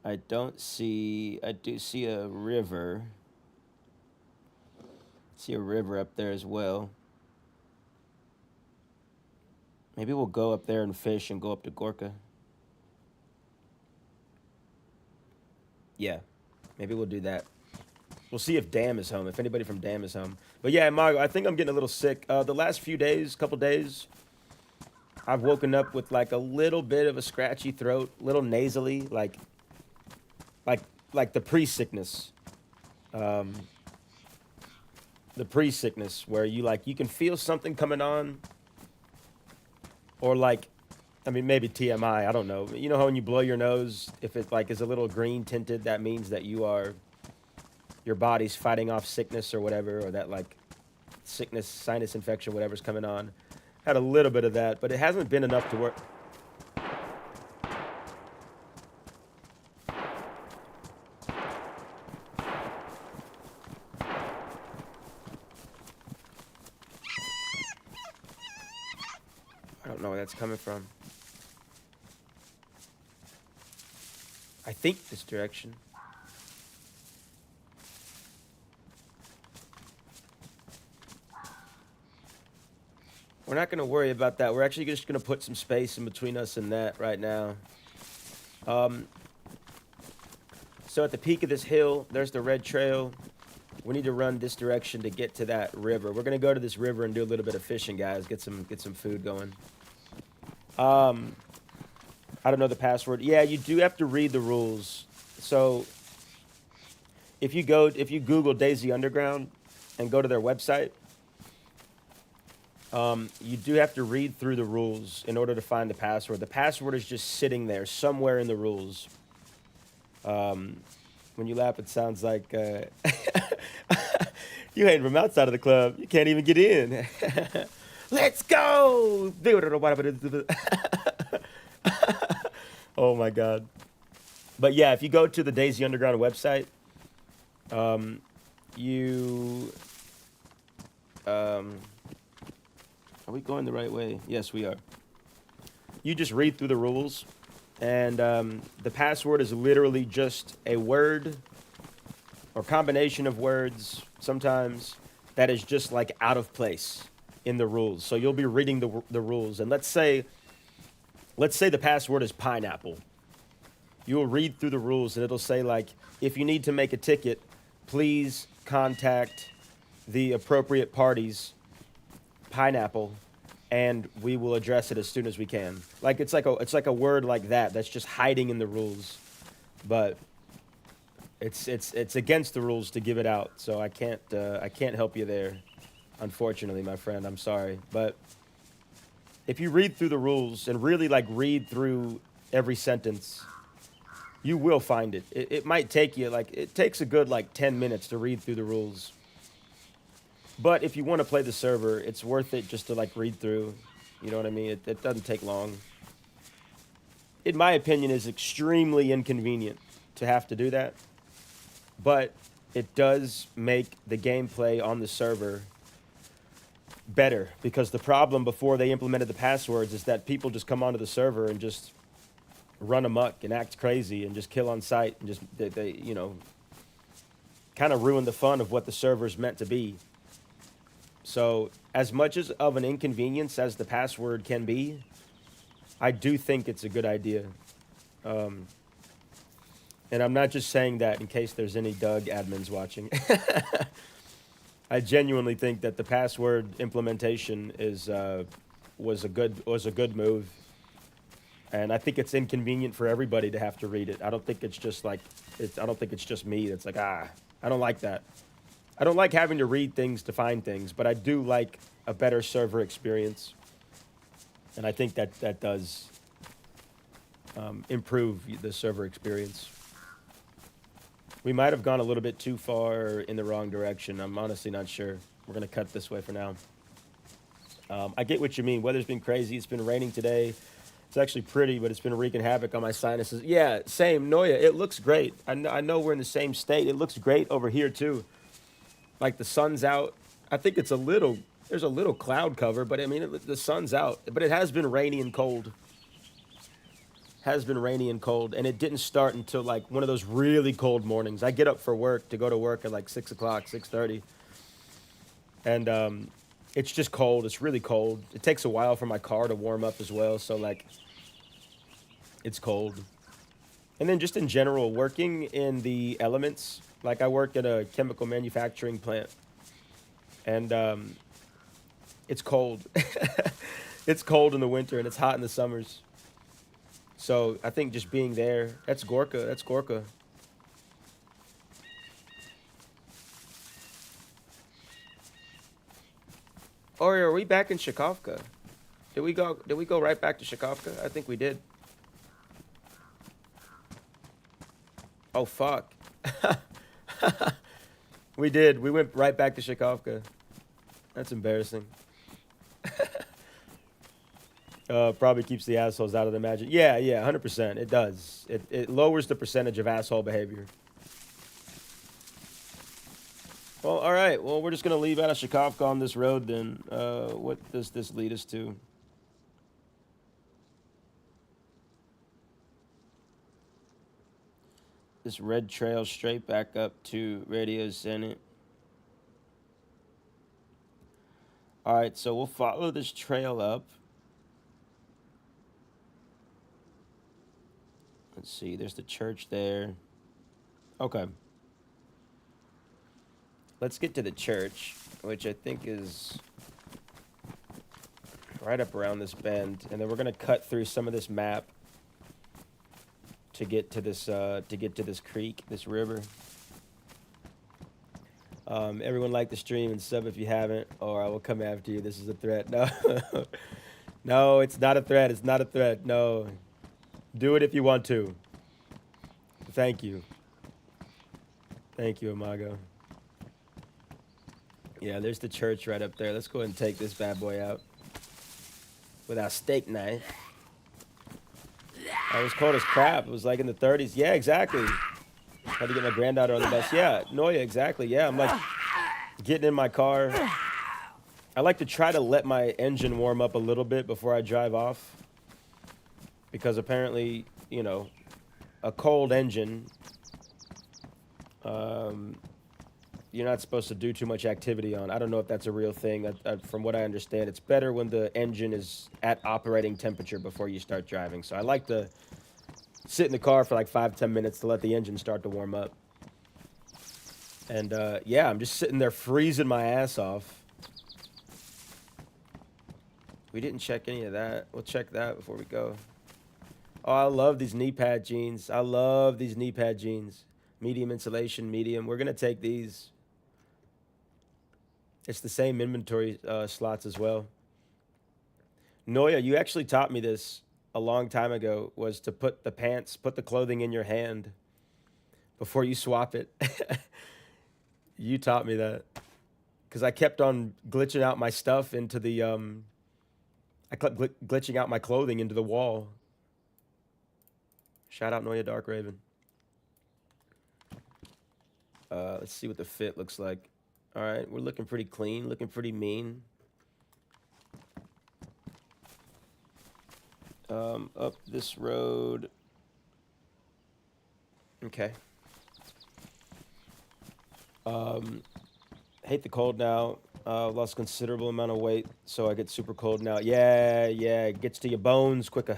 I do see a river. See a river up there as well. Maybe we'll go up there and fish and go up to Gorka. Yeah, maybe we'll do that. We'll see if Dam is home, if anybody from Dam is home. But yeah, Mago, I think I'm getting a little sick. The last few days, couple days, I've woken up with like a little bit of a scratchy throat, little nasally, like the pre-sickness. The pre-sickness where you can feel something coming on. Or like, I mean, maybe TMI, I don't know. You know how when you blow your nose, if it like is a little green tinted, that means that your body's fighting off sickness or whatever, or that like sickness, sinus infection, whatever's coming on. Had a little bit of that, but it hasn't been enough to work. don't know where that's coming from. I think this direction. We're not going to worry about that. We're actually just going to put some space in between us and that right now. So at the peak of this hill, there's the red trail. We need to run this direction to get to that river. We're going to go to this river and do a little bit of fishing, guys. Get some food going. I don't know the password. Yeah, you do have to read the rules. So if you Google Daisy Underground and go to their website, you do have to read through the rules in order to find the password. The password is just sitting there somewhere in the rules. When you laugh, it sounds like you hating from outside of the club. You can't even get in. Let's go. Oh my God. But yeah, if you go to the Daisy Underground website, are we going the right way? Yes, we are. You just read through the rules, and the password is literally just a word or combination of words sometimes that is just like out of place in the rules. So you'll be reading the rules, and let's say the password is pineapple. You'll read through the rules, and it'll say, like, if you need to make a ticket, please contact the appropriate parties, pineapple, and we will address it as soon as we can. Like, it's like a word like that that's just hiding in the rules, but it's against the rules to give it out. So I can't help you there, unfortunately, my friend. I'm sorry, but if you read through the rules and really like read through every sentence, you will find it. It might take you it takes a good 10 minutes to read through the rules. But if you want to play the server, it's worth it just to read through. You know what I mean? It doesn't take long. In my opinion, it's extremely inconvenient to have to do that. But it does make the gameplay on the server better, because the problem before they implemented the passwords is that people just come onto the server and just run amok and act crazy and just kill on sight and just they kind of ruin the fun of what the server's meant to be. So as much as of an inconvenience as the password can be, I do think it's a good idea. And I'm not just saying that in case there's any Doug admins watching. I genuinely think that the password implementation was a good move. And I think it's inconvenient for everybody to have to read it. I don't think it's just I don't think it's just me that's I don't like that. I don't like having to read things to find things, but I do like a better server experience. And I think that does improve the server experience. We might have gone a little bit too far in the wrong direction. I'm honestly not sure. We're going to cut this way for now. I get what you mean. Weather's been crazy. It's been raining today. It's actually pretty, but it's been wreaking havoc on my sinuses. Yeah, same. Noya, it looks great. I know we're in the same state. It looks great over here, too. Like, the sun's out. I think there's a little cloud cover, but, I mean, the sun's out. But it has been rainy and cold. And it didn't start until, one of those really cold mornings. I get up for work to go to work at, 6 o'clock, 6:30. And, it's just cold. It's really cold. It takes a while for my car to warm up as well. So, it's cold. And then just in general, working in the elements, I work at a chemical manufacturing plant. And it's cold. It's cold in the winter and it's hot in the summers. So I think just being there, that's Gorka. Or are we back in Shakovka? Did we go right back to Shakovka? I think we did. Oh fuck. We did. We went right back to Shakovka. That's embarrassing. Probably keeps the assholes out of the magic. Yeah, 100%. It does. It lowers the percentage of asshole behavior. Well, all right. Well, we're just going to leave out of Shakovka on this road then. What does this lead us to? this red trail straight back up to Radio Senate. All right, so we'll follow this trail up. Let's see, there's the church there. Okay. Let's get to the church, which I think is right up around this bend, and then we're gonna cut through some of this map to get to this creek, this river. Everyone like the stream and sub if you haven't, or I will come after you. This is a threat. No, no, it's not a threat. It's not a threat. No, do it if you want to. Thank you. Thank you, Imago. Yeah, there's the church right up there. Let's go ahead and take this bad boy out with our steak knife. I was cold as crap. It was like in the 30s. Yeah, exactly. Had to get my granddaughter on the bus. Yeah, Noya, exactly. Yeah, I'm like getting in my car. I like to try to let my engine warm up a little bit before I drive off. Because apparently, you know, a cold engine, you're not supposed to do too much activity on. I don't know if that's a real thing. From what I understand, it's better when the engine is at operating temperature before you start driving. So I like to sit in the car for like 5-10 minutes to let the engine start to warm up. And yeah, I'm just sitting there freezing my ass off. We didn't check any of that. We'll check that before we go. Oh, I love these knee pad jeans. I love these knee pad jeans. Medium insulation, medium. We're going to take these. It's the same inventory slots as well. Noya, you actually taught me this a long time ago, was to put the clothing in your hand before you swap it. You taught me that. Because I kept on glitching out my stuff into the, I kept glitching out my clothing into the wall. Shout out Noya Dark Raven. Let's see what the fit looks like. All right, we're looking pretty clean, looking pretty mean. Up this road. Okay. Hate the cold now. Lost considerable amount of weight, so I get super cold now. Yeah, it gets to your bones quicker.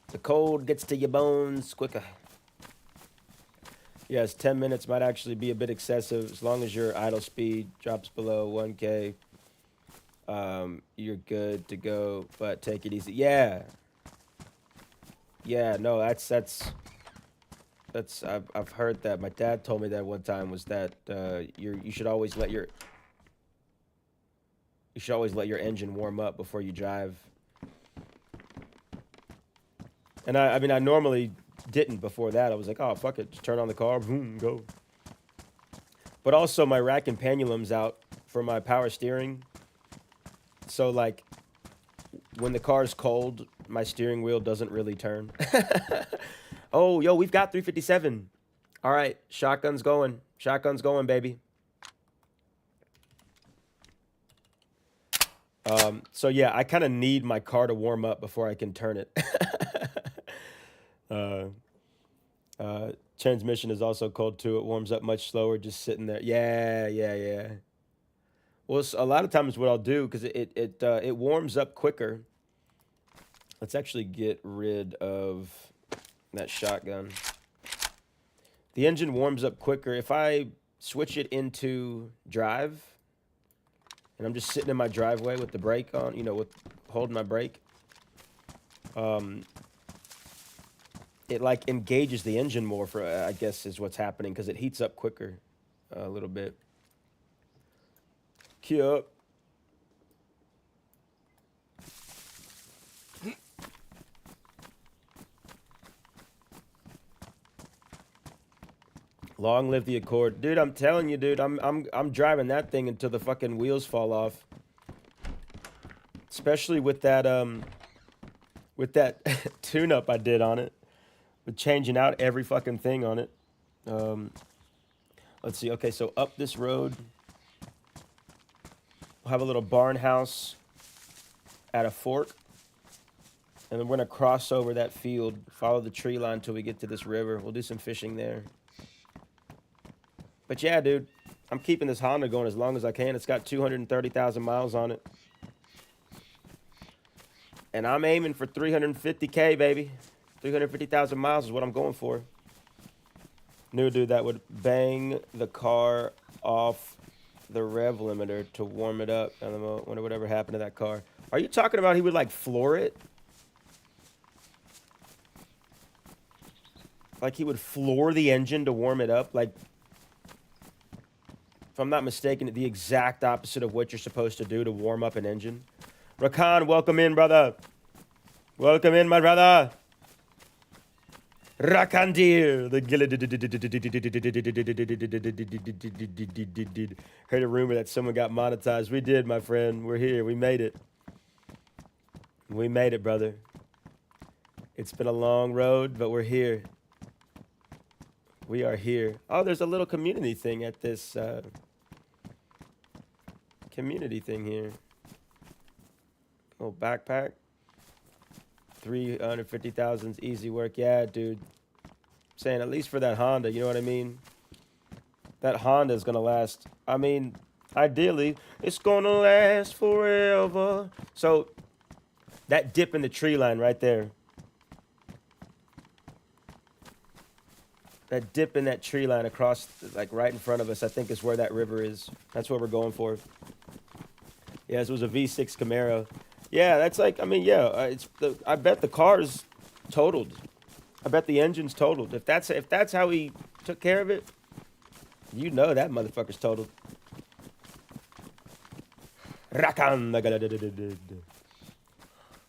The cold gets to your bones quicker. Yes, 10 minutes might actually be a bit excessive as long as your idle speed drops below 1K. You're good to go, but take it easy. Yeah. Yeah, no, that's I've heard that. My dad told me that one time, was that you should always let your engine warm up before you drive. And I mean, I normally didn't before that. I was like, oh, fuck it. Just turn on the car, boom, go. But also my rack and pendulum's out for my power steering. So, like, when the car's cold, my steering wheel doesn't really turn. Oh, yo, we've got 357. All right, shotgun's going. Shotgun's going, baby. So, yeah, I kind of need my car to warm up before I can turn it. Transmission is also cold too. It warms up much slower just sitting there. Yeah. Well, a lot of times what I'll do, because it warms up quicker. Let's actually get rid of that shotgun. The engine warms up quicker. If I switch it into drive, and I'm just sitting in my driveway with the brake on, you know, with holding my brake, it like engages the engine more for, I guess is what's happening, because it heats up quicker a little bit. Key up. Long live the Accord. Dude, I'm telling you, dude, I'm driving that thing until the fucking wheels fall off. Especially with that tune-up I did on it. With changing out every fucking thing on it. Let's see. Okay, so up this road, we'll have a little barn house at a fork. And then we're gonna cross over that field, follow the tree line until we get to this river. We'll do some fishing there. But yeah, dude, I'm keeping this Honda going as long as I can. It's got 230,000 miles on it. And I'm aiming for 350K, baby. 350,000 miles is what I'm going for. New dude that would bang the car off the rev limiter to warm it up. I don't know, wonder whatever happened to that car. Are you talking about he would like floor it? Like he would floor the engine to warm it up? Like, if I'm not mistaken, the exact opposite of what you're supposed to do to warm up an engine. Rakan, welcome in, brother. Welcome in, my brother. Rakandir. Heard a rumor that someone got monetized. We did, my friend. We're here. We made it. We made it, brother. It's been a long road, but we're here. We are here. Oh, there's a little community thing at this community thing here. Little backpack. 350,000's easy work. Yeah, dude. Saying at least for that Honda, you know what I mean? That Honda is gonna last. I mean, ideally, it's gonna last forever. So that dip in the tree line right there. That dip in that tree line across, like right in front of us, I think is where that river is. That's what we're going for. Yeah, this was a V6 Camaro. Yeah, that's like, I mean, yeah, I bet the car's totaled. I bet the engine's totaled. If that's how he took care of it, you know that motherfucker's totaled. Rakan.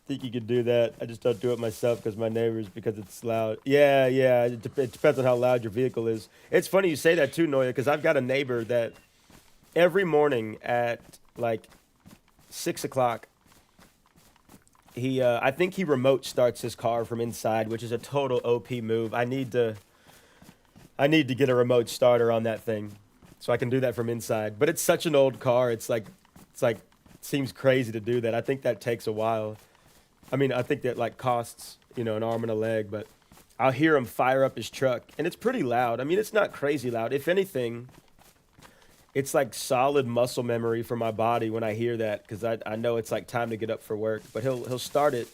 Think you could do that. I just don't do it myself because my neighbors, because it's loud. Yeah, it depends on how loud your vehicle is. It's funny you say that too, Noya, because I've got a neighbor that every morning at like 6 o'clock, I think he remote starts his car from inside, which is a total OP move. I need to get a remote starter on that thing so I can do that from inside. But it's such an old car. It's like seems crazy to do that. I think that takes a while. I mean, I think that like costs, you know, an arm and a leg, but I'll hear him fire up his truck and it's pretty loud. I mean, it's not crazy loud. If anything, it's like solid muscle memory for my body when I hear that, because I know it's like time to get up for work. But he'll start it,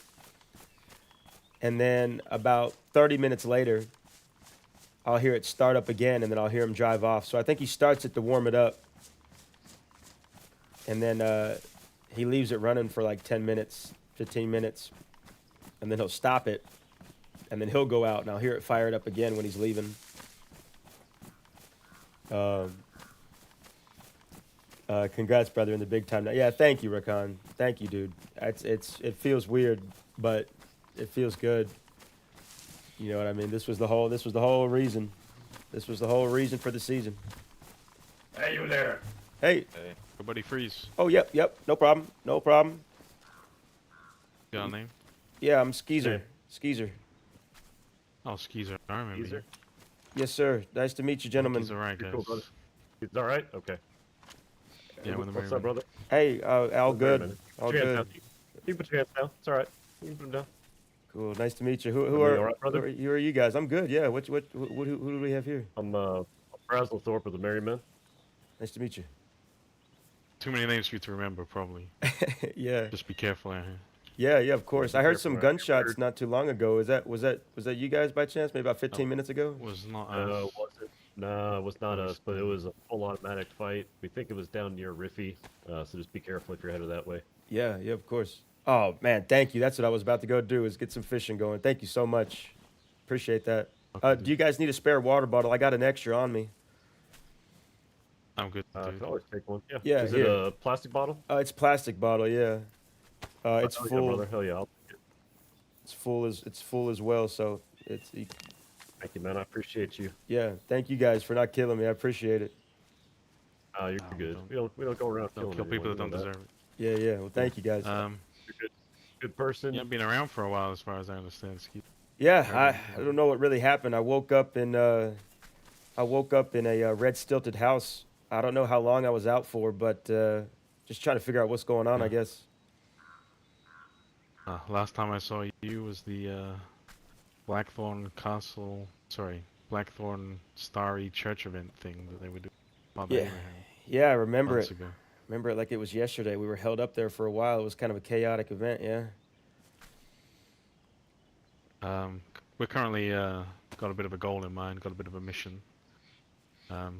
and then about 30 minutes later, I'll hear it start up again, and then I'll hear him drive off. So I think he starts it to warm it up, and then he leaves it running for like 10 minutes, 15 minutes, and then he'll stop it, and then he'll go out, and I'll hear it fire it up again when he's leaving. Congrats, brother, in the big time. Yeah, thank you, Rakan. Thank you, dude. It feels weird, but it feels good. You know what I mean? This was the whole reason. This was the whole reason for the season. Hey, you there? Hey. Hey, everybody freeze. Oh, yep. No problem. You got a name? Yeah, I'm Skeezer. Hey. Skeezer. Oh, Skeezer. I remember Skeezer? you. Yes, sir. Nice to meet you, gentlemen. He's alright, You guys. cool, brother? It's all right? Okay. Yeah, when the What's Merryman. up, brother? Hey, all good. Merryman. All Put your hands good. down. You can put your hands down. It's all right. You can put them down. Cool. Nice to meet you. Who You are all right, brother? who are you guys? I'm good. Yeah. Who do we have here? I'm Brazel Thorpe of the Merrymen. Nice to meet you. Too many names for you to remember, probably. Yeah. Just be careful out here. Yeah, of course. I heard some Careful, right? gunshots not too long ago. Was that you guys by chance? Maybe about 15 minutes ago? Was not Was us. it? No, it was not us, but it was a full automatic fight. We think it was down near Riffy, so just be careful if you're headed that way. Yeah, of course. Oh man, thank you. That's what I was about to go do, is get some fishing going. Thank you so much. Appreciate that. Do you guys need a spare water bottle? I got an extra on me. I'm good, I dude. can always take one. Yeah. Yeah, Is here. it a plastic bottle? It's plastic bottle, yeah. It's Hell yeah, full. brother. Hell yeah. I'll take it. It's full as well. So Thank you, man. I appreciate you. yeah. Thank you guys for not killing me. I appreciate it. You're No, good. don't- We don't go around Don't killing kill people that anyone, don't you know deserve it. Yeah. Well, thank you guys. You're good person. Yeah, I've been around for a while, as far as I understand. Yeah, I don't know what really happened. I woke up in a red stilted house. I don't know how long I was out for, but just trying to figure out what's going on, I guess. Last time I saw you was the Blackthorn Castle, sorry, Blackthorn Starry Church event thing that they would do Father Yeah, Abraham yeah, I remember months it. ago. Remember it like it was yesterday. We were held up there for a while. It was kind of a chaotic event. Yeah. We're currently got a bit of a goal in mind, got a bit of a mission.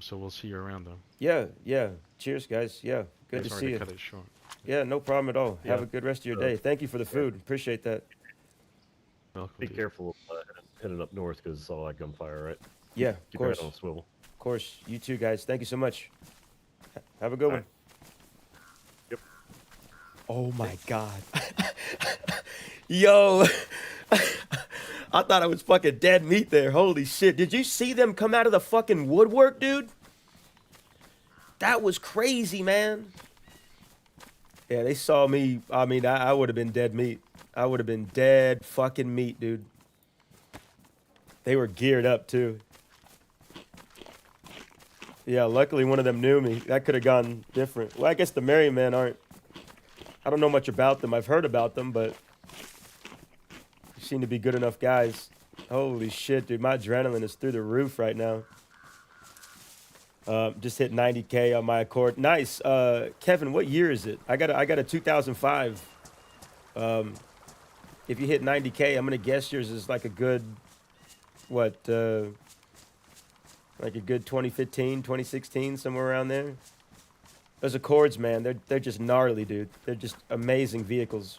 So we'll see you around though. Yeah, yeah. Cheers, guys. Yeah, good to Sorry see to you. cut it short. Yeah, no problem at all. Yeah. Have a good rest of your day. Thank you for the food. Appreciate that. Welcome, Be dude. careful heading up north because it's all that gunfire, right? Yeah, of Keep your course. head on a swivel. Of course. You too, guys. Thank you so much. Have a good one. right. Yep. Oh my God. Yo. I thought I was fucking dead meat there. Holy shit. Did you see them come out of the fucking woodwork, dude? That was crazy, man. Yeah, they saw me. I mean, I would have been dead meat. I would have been dead fucking meat, dude. They were geared up, too. Yeah, luckily one of them knew me. That could have gone different. Well, I guess the Merry Men aren't. I don't know much about them. I've heard about them, but they seem to be good enough guys. Holy shit, dude. My adrenaline is through the roof right now. Just hit 90K on my Accord. Nice. Kevin, what year is it? I got a 2005. If you hit 90K, I'm going to guess yours is like a good, what, like a good 2015, 2016, somewhere around there. Those Accords, man, they're just gnarly, dude. They're just amazing vehicles.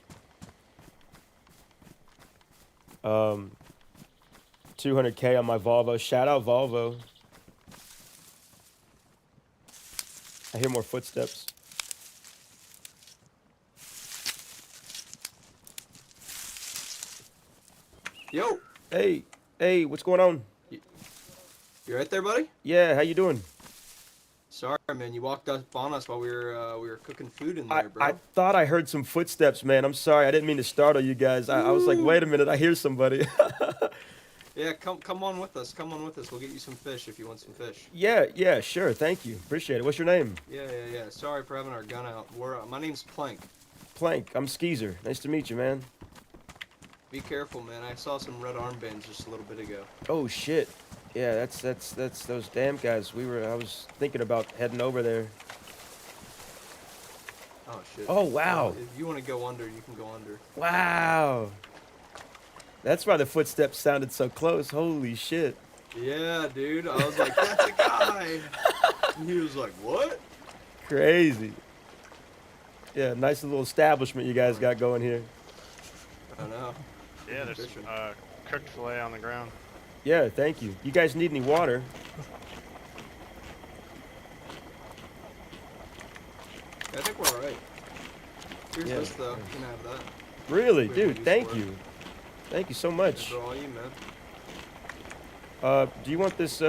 200K on my Volvo. Shout out Volvo. I hear more footsteps. Yo, Hey, what's going on? you right there, buddy? Yeah, how you doing? Sorry, man, you walked up on us while we were cooking food in I there, bro. thought I heard some footsteps, man. I'm sorry. I didn't mean to startle you guys. I was like, wait a minute. I hear somebody. Yeah, come on with us. Come on with us. We'll get you some fish if you want some fish. Yeah, sure. Thank you. Appreciate it. What's your name? Yeah. Sorry for having our gun out. My name's Plank. Plank. I'm Skeezer. Nice to meet you, man. Be careful, man. I saw some red armbands just a little bit ago. Oh, shit. Yeah, that's those damn guys. I was thinking about heading over there. Oh shit. Oh, wow. If you want to go under, you can go under. Wow. That's why the footsteps sounded so close. Holy shit. Yeah, dude. I was like, that's a guy. And he was like, what? Crazy. Yeah, nice little establishment you guys got going here. I know. Yeah, there's Fishing. cooked fillet on the ground. Yeah, thank you. You guys need any water? I think we're alright. Here's Yeah. this though. You can have that. Really, We have dude, use thank for it. you. Thank you so much. These are all you, man. Do you want this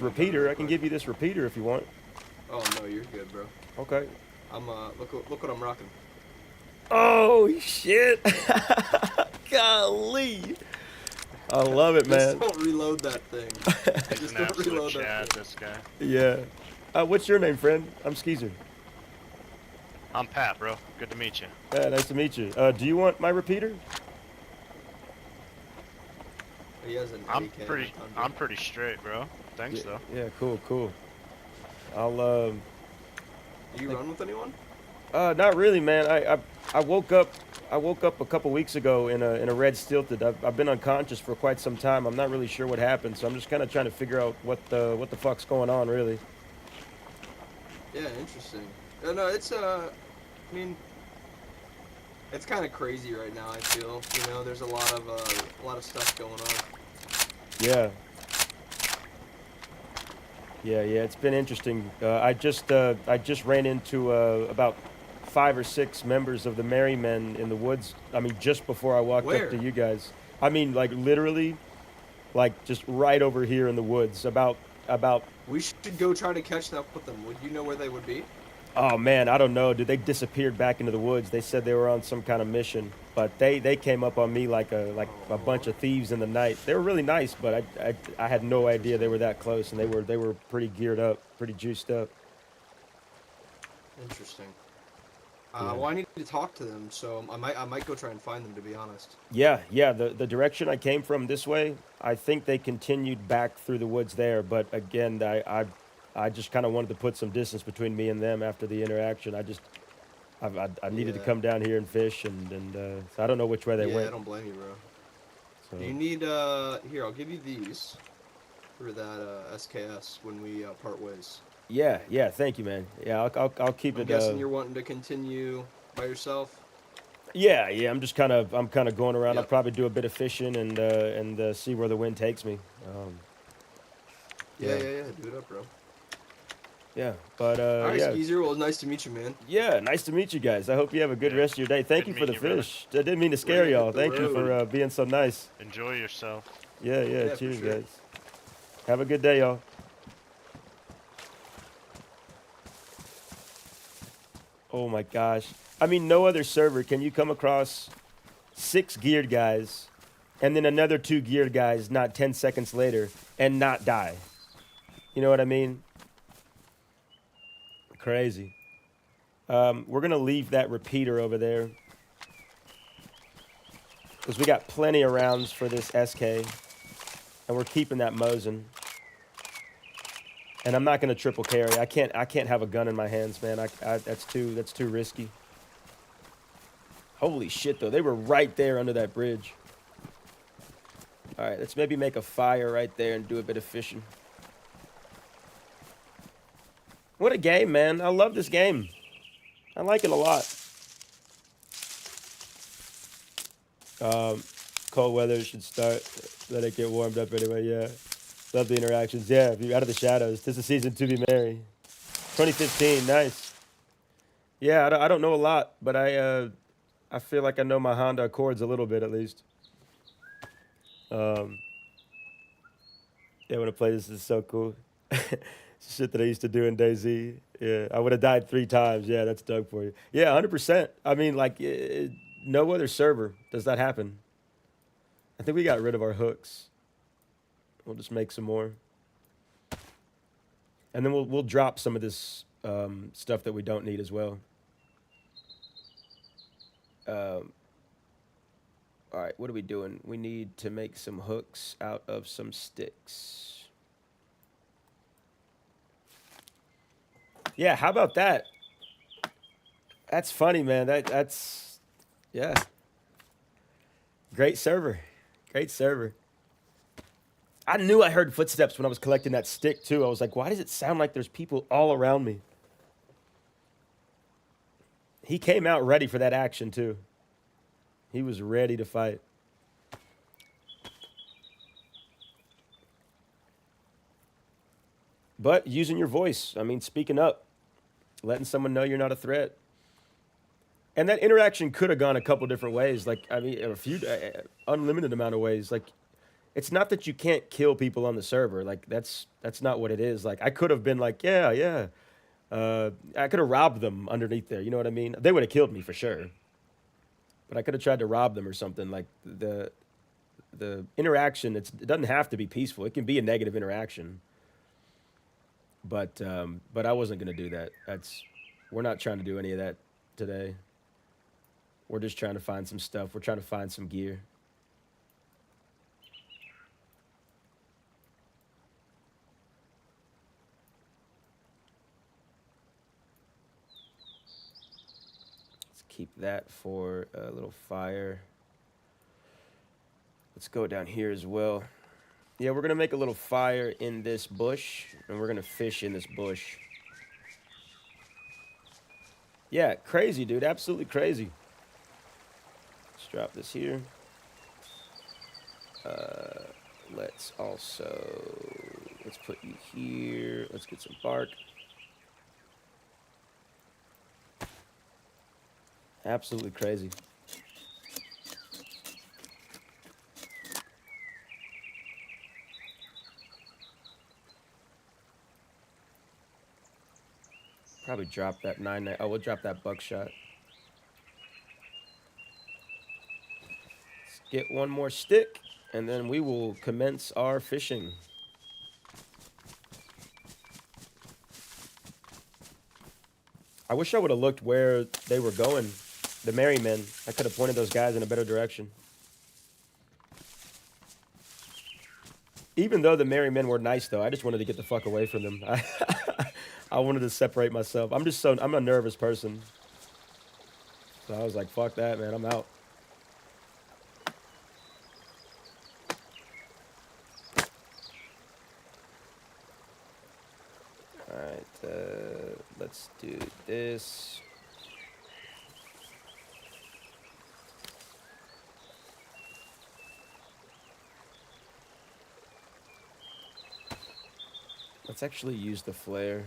repeater? I can give you this repeater if you want. Oh no, you're good, bro. Okay. I'm look what I'm rocking. Oh shit. Golly. I love it, man. Just don't reload that thing. He's Just an don't absolute reload Chad, that thing. this guy. Yeah. What's your name, friend? I'm Skeezer. I'm Pat, bro. Good to meet you. Yeah, nice to meet you. Do you want my repeater? He has an I'm AK pretty Thunder. I'm pretty straight, bro. Thanks though. Yeah, cool. I'll Do you run with anyone? not really, man. I woke up a couple weeks ago in a red stilted. I've been unconscious for quite some time. I'm not really sure what happened, so I'm just kind of trying to figure out what the fuck's going on, really. Yeah, interesting. No, it's I mean, it's kind of crazy right now. I feel, there's a lot of stuff going on. Yeah. Yeah, it's been interesting. I just ran into about 5 or 6 members of the Merry Men in the woods. I mean, just before I walked Where? up to you guys. I mean, like literally, like just right over here in the woods. About. We should go try to catch up with them. Would you know where they would be? Oh man, I don't know, dude. They disappeared back into the woods. They said they were on some kind of mission, but they came up on me like a bunch of thieves in the night. They were really nice, but I had no idea they were that close, and they were pretty geared up, pretty juiced up. Interesting. Well, I need to talk to them, so I might go try and find them, to be honest. Yeah, yeah. The direction I came from this way, I think they continued back through the woods there. But again, I just kind of wanted to put some distance between me and them after the interaction. I needed to Yeah. come down here and fish, so I don't know which way they Yeah, went. I don't blame you, bro. So. Do you need here? I'll give you these for that SKS when we part ways. Yeah, yeah. Thank you, man. Yeah, I'll keep I'm it. guessing you're wanting to continue by yourself. Yeah, yeah. I'm kind of going around. I'll Yep. probably do a bit of fishing and see where the wind takes me. Yeah. Do it up, bro. Yeah, but All right, yeah. Skeezer. Well, nice to meet you, man. Yeah, nice to meet you guys. I hope you have a good rest of your day. Thank Good you for the meeting you, brother. fish. I didn't mean to scare We're gonna y'all. hit the Thank you for road. being so nice. Enjoy yourself. Yeah, Yeah, for cheers, sure. guys. Have a good day, y'all. Oh my gosh. I mean, no other server can you come across 6 geared guys and then another 2 geared guys not 10 seconds later and not die. You know what I mean? Crazy. We're going to leave that repeater over there because we got plenty of rounds for this SK, and we're keeping that Mosin. And I'm not going to triple carry. I can't have a gun in my hands, man. That's too risky. Holy shit, though. They were right there under that bridge. All right, let's maybe make a fire right there and do a bit of fishing. What a game, man. I love this game. I like it a lot. Cold weather should start. Let it get warmed up anyway, yeah. Love the interactions. Yeah, if you're out of the shadows. This is season 2 Be Merry. 2015, nice. Yeah, I don't know a lot, but I feel like I know my Honda Accords a little bit at least. Yeah, when I play this is so cool. It's shit that I used to do in DayZ. Yeah, I would have died 3 times. Yeah, that's Doug for you. Yeah, 100%. I mean, like, no other server does that happen. I think we got rid of our hooks. We'll just make some more. And then we'll drop some of this stuff that we don't need as well. All right, what are we doing? We need to make some hooks out of some sticks. Yeah, how about that? That's funny, man. That's yeah. Great server. Great server. I knew I heard footsteps when I was collecting that stick too. I was like, why does it sound like there's people all around me? He came out ready for that action too. He was ready to fight. But using your voice, I mean, speaking up, letting someone know you're not a threat. And that interaction could have gone a couple different ways. Like, I mean, a few, unlimited amount of ways. Like, it's not that you can't kill people on the server. Like, that's not what it is. Like, I could have been like, yeah. I could have robbed them underneath there. You know what I mean? They would have killed me for sure. But I could have tried to rob them or something. Like, the interaction, it doesn't have to be peaceful. It can be a negative interaction. But I wasn't going to do that. We're not trying to do any of that today. We're just trying to find some stuff. We're trying to find some gear. Let's keep that for a little fire. Let's go down here as well. Yeah, we're going to make a little fire in this bush, and we're going to fish in this bush. Yeah, crazy, dude. Absolutely crazy. Let's drop this here. Let's put you here. Let's get some bark. Absolutely crazy. Probably drop that 9. Oh, we'll drop that buckshot. Let's get one more stick, and then we will commence our fishing. I wish I would have looked where they were going. The Merry Men. I could have pointed those guys in a better direction. Even though the Merry Men were nice, though, I just wanted to get the fuck away from them. I wanted to separate myself. I'm a nervous person. So I was like, fuck that, man. I'm out. Alright, let's do this. Let's actually use the flare.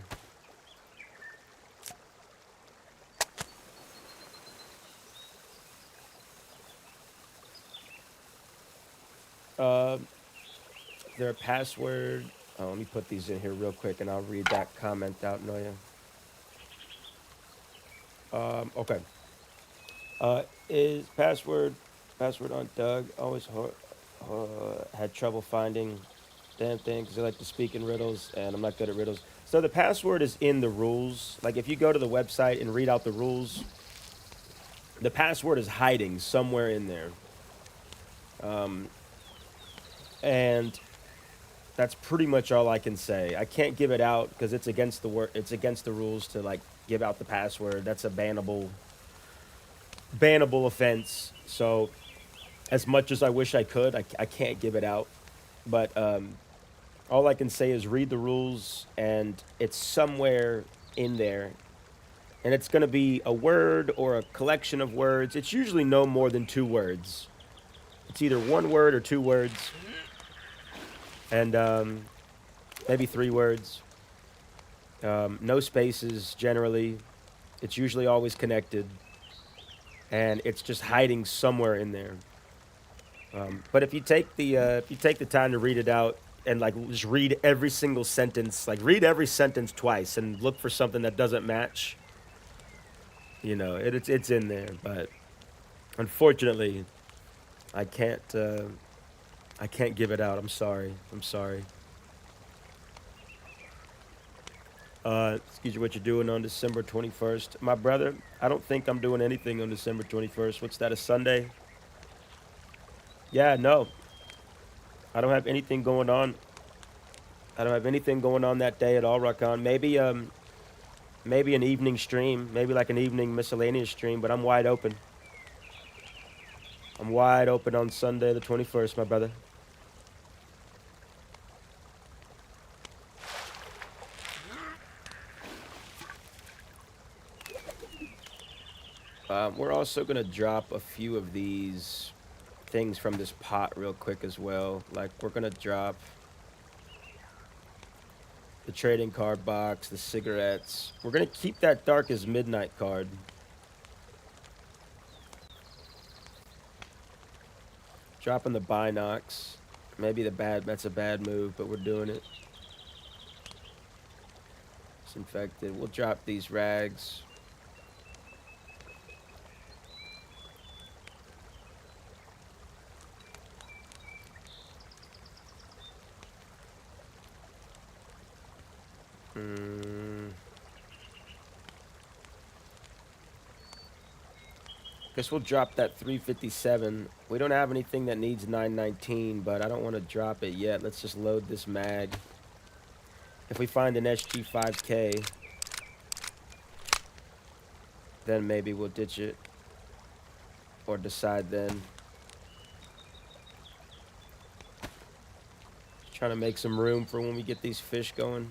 Their password. Oh, let me put these in here real quick, and I'll read that comment out, Noya. Okay. Is password on Doug. Always had trouble finding damn thing because I like to speak in riddles, and I'm not good at riddles. So the password is in the rules. Like if you go to the website and read out the rules, the password is hiding somewhere in there. And that's pretty much all I can say. I can't give it out because it's against the rules to like give out the password. That's a bannable offense. So as much as I wish I could, I can't give it out. But all I can say is read the rules, and it's somewhere in there. And it's going to be a word or a collection of words. It's usually no more than 2 words. It's either 1 word or 2 words. And maybe 3 words. No spaces, generally. It's usually always connected. And it's just hiding somewhere in there. But if you take the time to read it out and like just read every single sentence, like read every sentence twice and look for something that doesn't match, you know, it's in there. But unfortunately, I can't give it out. I'm sorry. Excuse me, what you're doing on December 21st. My brother, I don't think I'm doing anything on December 21st. What's that, a Sunday? Yeah, no. I don't have anything going on. I don't have anything going on that day at all, Rakan. Maybe an evening stream. Maybe like an evening miscellaneous stream, but I'm wide open. I'm wide open on Sunday the 21st, my brother. We're also going to drop a few of these things from this pot real quick as well. Like, we're going to drop the trading card box, the cigarettes. We're going to keep that Dark as Midnight card. Dropping the binocs. Maybe that's a bad move, but we're doing it. It's infected. We'll drop these rags. Guess we'll drop that 357. We don't have anything that needs 919, but I don't want to drop it yet. Let's just load this mag. If we find an SG5K, then maybe we'll ditch it. Or decide then. Just trying to make some room for when we get these fish going.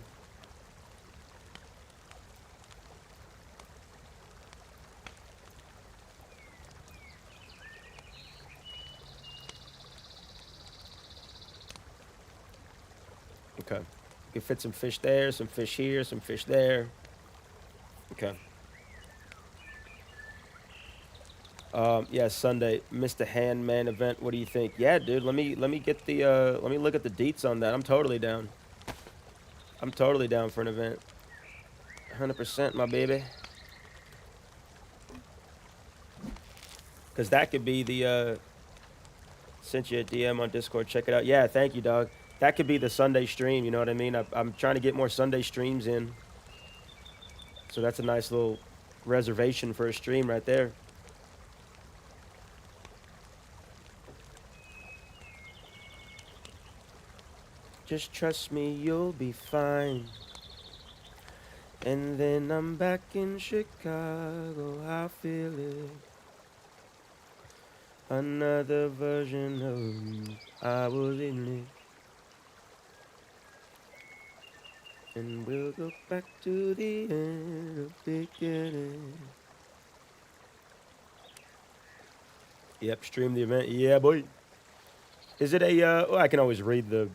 Okay. You can fit some fish there, some fish here, some fish there. Okay. Yeah, Sunday. Missed the Handman event. What do you think? Yeah, dude, let me get the let me look at the deets on that. I'm totally down. I'm totally down for an event. 100%, my baby. Cause that could be the sent you a DM on Discord. Check it out. Yeah, thank you, dog. That could be the Sunday stream, you know what I mean? I'm trying to get more Sunday streams in. So that's a nice little reservation for a stream right there. Just trust me, you'll be fine. And then I'm back in Chicago, I feel it. Another version of me, I was in it. And we'll go back to the end of beginning. Yep, stream the event. Yeah, boy. Is it a? Oh, I can always read the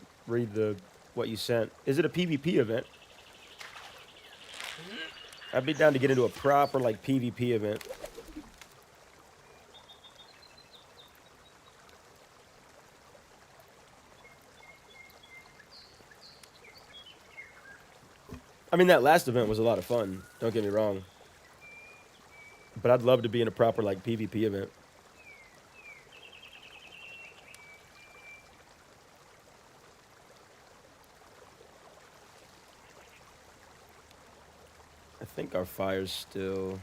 what you sent. Is it a PvP event? I'd be down to get into a proper like PvP event. I mean, that last event was a lot of fun. Don't get me wrong. But I'd love to be in a proper like PvP event. I think our fire's still...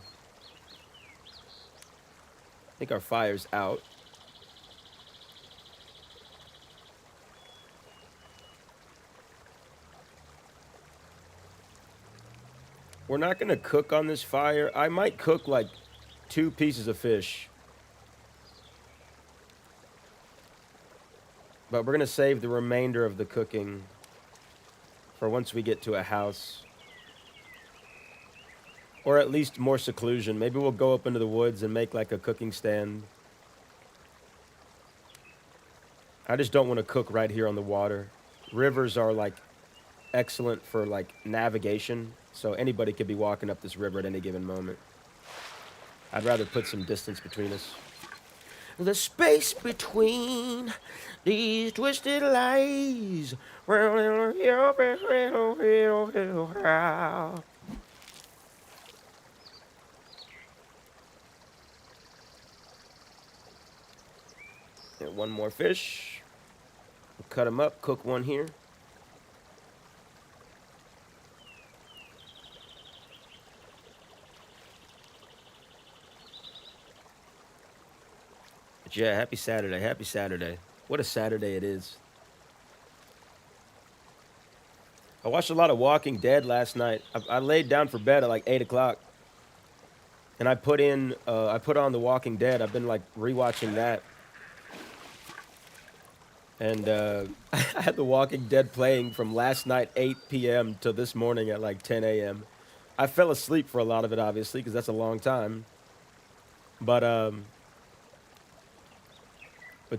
I think our fire's out. We're not gonna cook on this fire. I might cook like 2 pieces of fish. But we're gonna save the remainder of the cooking for once we get to a house. Or at least more seclusion. Maybe we'll go up into the woods and make like a cooking stand. I just don't want to cook right here on the water. Rivers are like excellent for like navigation. So anybody could be walking up this river at any given moment. I'd rather put some distance between us. The space between these twisted lies. And one more fish. We'll cut them up, cook one here. But yeah, happy Saturday, happy Saturday. What a Saturday it is. I watched a lot of Walking Dead last night. I laid down for bed at like 8 o'clock. And I put on The Walking Dead. I've been like rewatching that. And I had The Walking Dead playing from last night 8 p.m. till this morning at like 10 a.m. I fell asleep for a lot of it, obviously, because that's a long time. But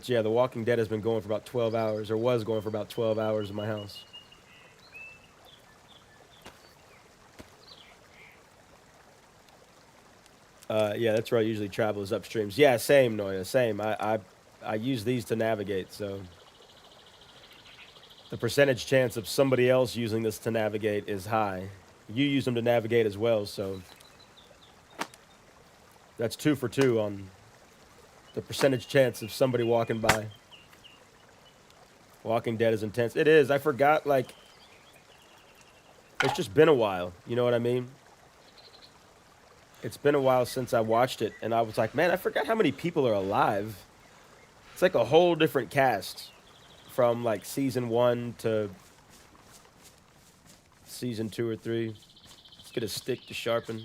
yeah, The Walking Dead has been going for about 12 hours, or was going for about 12 hours in my house. Yeah, that's where I usually travel, is upstreams. Yeah, same, Noya, same. I use these to navigate, so... The percentage chance of somebody else using this to navigate is high. You use them to navigate as well, so... That's 2 for 2 on the percentage chance of somebody walking by. Walking Dead is intense. It is. I forgot, like... It's just been a while. You know what I mean? It's been a while since I watched it, and I was like, man, I forgot how many people are alive. It's like a whole different cast. From like season 1 to season 2 or 3. Let's get a stick to sharpen.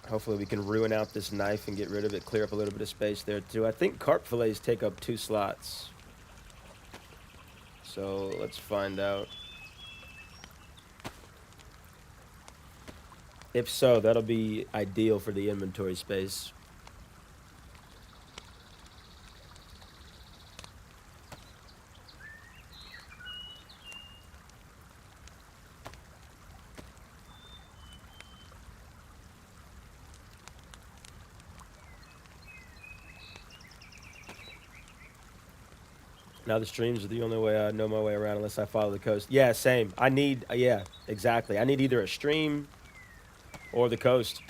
Hopefully we can ruin out this knife and get rid of it, clear up a little bit of space there too. I think carp fillets take up 2 slots. So let's find out. If so, that'll be ideal for the inventory space. Now the streams are the only way I know my way around unless I follow the coast. Yeah, same. I need, yeah, exactly. I need either a stream or the coast.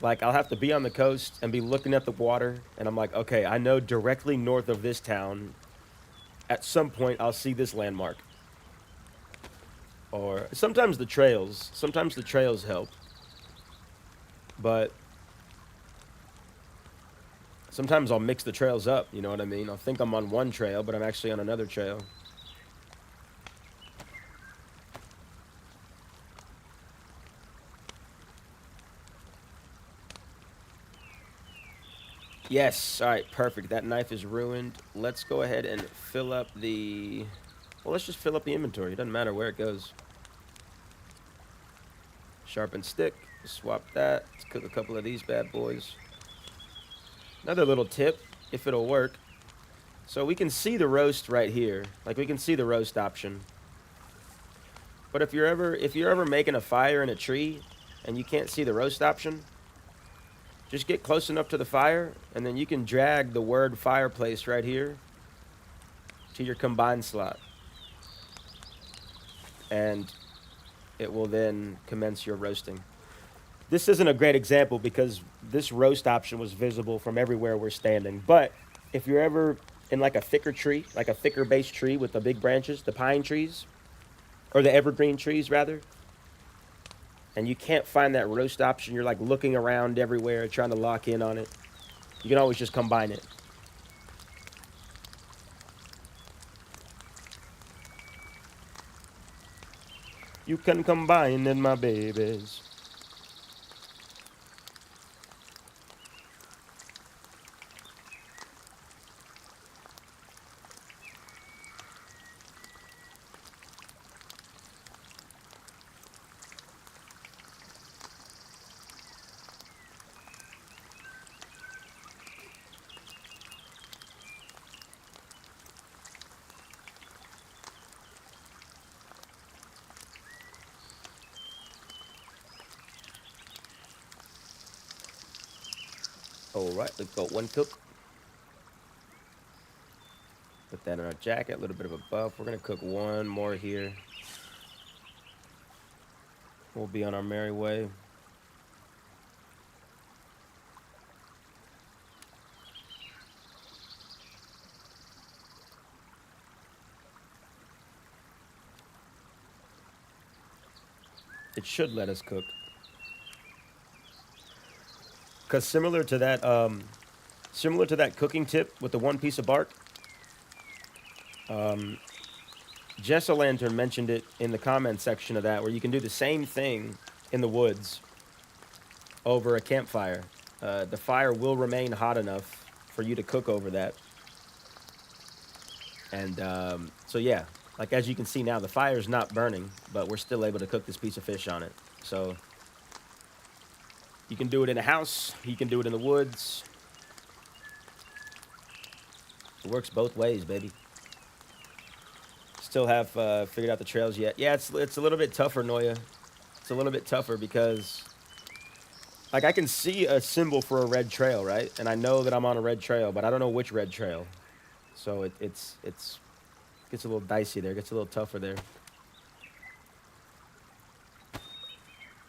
Like, I'll have to be on the coast and be looking at the water, and I'm like, okay, I know directly north of this town, at some point, I'll see this landmark. Or sometimes the trails help. But sometimes I'll mix the trails up, you know what I mean? I'll think I'm on one trail, but I'm actually on another trail. Yes, all right, perfect. That knife is ruined. Let's go ahead and fill up the... Well, let's just fill up the inventory. It doesn't matter where it goes. Sharpened stick. Swap that. Let's cook a couple of these bad boys. Another little tip, if it'll work. So we can see the roast right here. Like, we can see the roast option. But if you're ever making a fire in a tree and you can't see the roast option, just get close enough to the fire, and then you can drag the word fireplace right here to your combine slot. And it will then commence your roasting. This isn't a great example because this roast option was visible from everywhere we're standing. But if you're ever in like a thicker tree, like a thicker base tree with the big branches, the pine trees, or the evergreen trees rather, and you can't find that roast option, you're like looking around everywhere trying to lock in on it, you can always just combine it. You can combine in my babies. All right, we've got one cook. Put that in our jacket, a little bit of a buff. We're gonna cook one more here. We'll be on our merry way. It should let us cook. Because similar to that cooking tip with the one piece of bark, Jessa Lantern mentioned it in the comment section of that, where you can do the same thing in the woods over a campfire. The fire will remain hot enough for you to cook over that. And so yeah, like as you can see now, the fire's not burning, but we're still able to cook this piece of fish on it. So you can do it in a house, you can do it in the woods. It works both ways, baby. Still have figured out the trails yet. Yeah, it's a little bit tougher, Noya. It's a little bit tougher because, like, I can see a symbol for a red trail, right? And I know that I'm on a red trail, but I don't know which red trail. So it gets a little dicey there. It gets a little tougher there.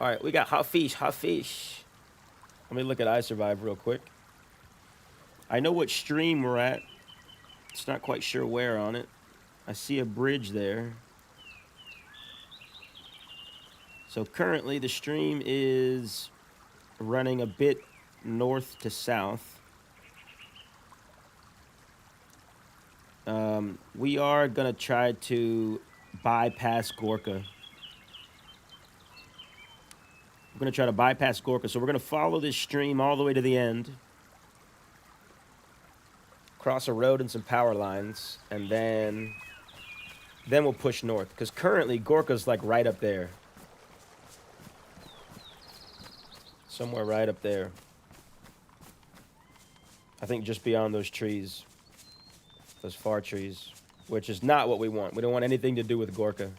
All right, we got hot fish, hot fish. Let me look at iSurvive real quick. I know what stream we're at. It's not quite sure where on it. I see a bridge there. So currently the stream is running a bit north to south. We are gonna try to bypass Gorka. We're gonna try to bypass Gorka, so we're gonna follow this stream all the way to the end, cross a road and some power lines, and then we'll push north. Because currently Gorka's like right up there, somewhere right up there. I think just beyond those trees, those far trees, which is not what we want. We don't want anything to do with Gorka.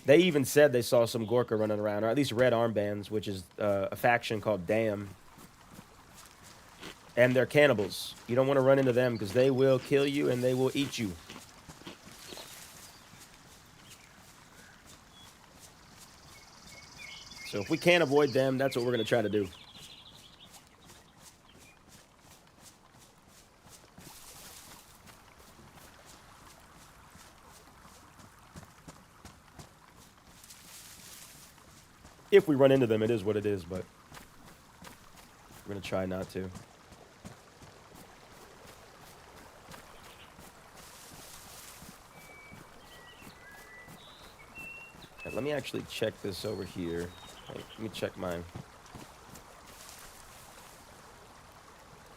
They even said they saw some Gorka running around, or at least red armbands, which is a faction called Damn. And they're cannibals. You don't want to run into them because they will kill you and they will eat you. So if we can't avoid them, that's what we're going to try to do. If we run into them, it is what it is, but we're going to try not to. Okay, let me actually check this over here. Wait, let me check mine.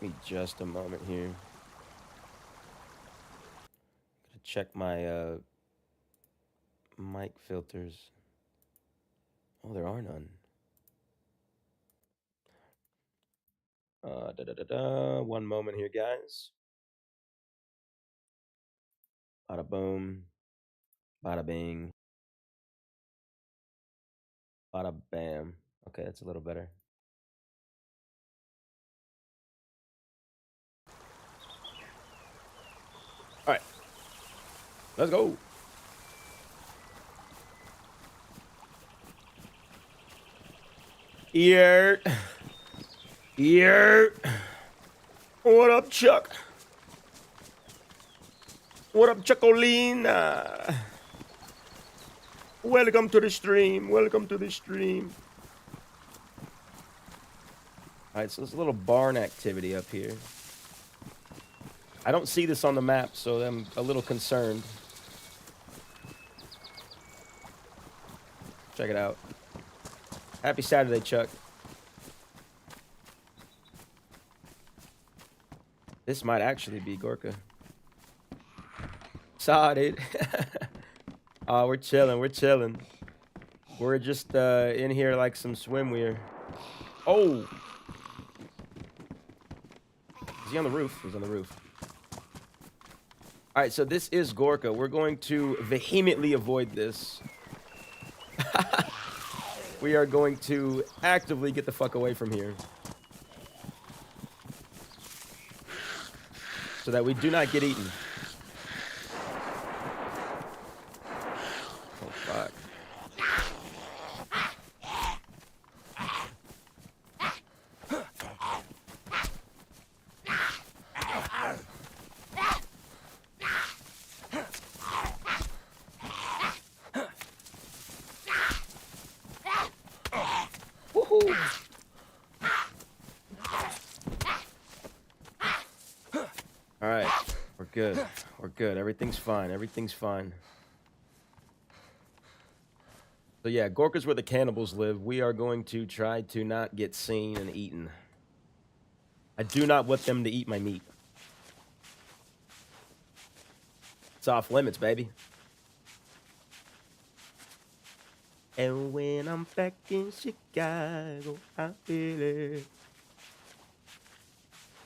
Give me just a moment here. Gonna check my mic filters. Oh, there are none. One moment here, guys. Bada boom. Bada bing. Bada bam. Okay, that's a little better. All right. Let's go. Ear. Ear. What up, Chuck? What up, Chuckolina? Welcome to the stream. Welcome to the stream. All right, so there's a little barn activity up here. I don't see this on the map, so I'm a little concerned. Check it out. Happy Saturday, Chuck. This might actually be Gorka. Saw it. Oh, we're chilling. We're chilling. We're just in here like some swimwear. Oh! Is he on the roof? He's on the roof. All right, so this is Gorka. We're going to vehemently avoid this. We are going to actively get the fuck away from here. So that we do not get eaten. Oh, fuck. Woohoo! All right, we're good. We're good. Everything's fine. Everything's fine. So yeah, Gorka's where the cannibals live. We are going to try to not get seen and eaten. I do not want them to eat my meat. It's off limits, baby. And when I'm back in Chicago, I feel it.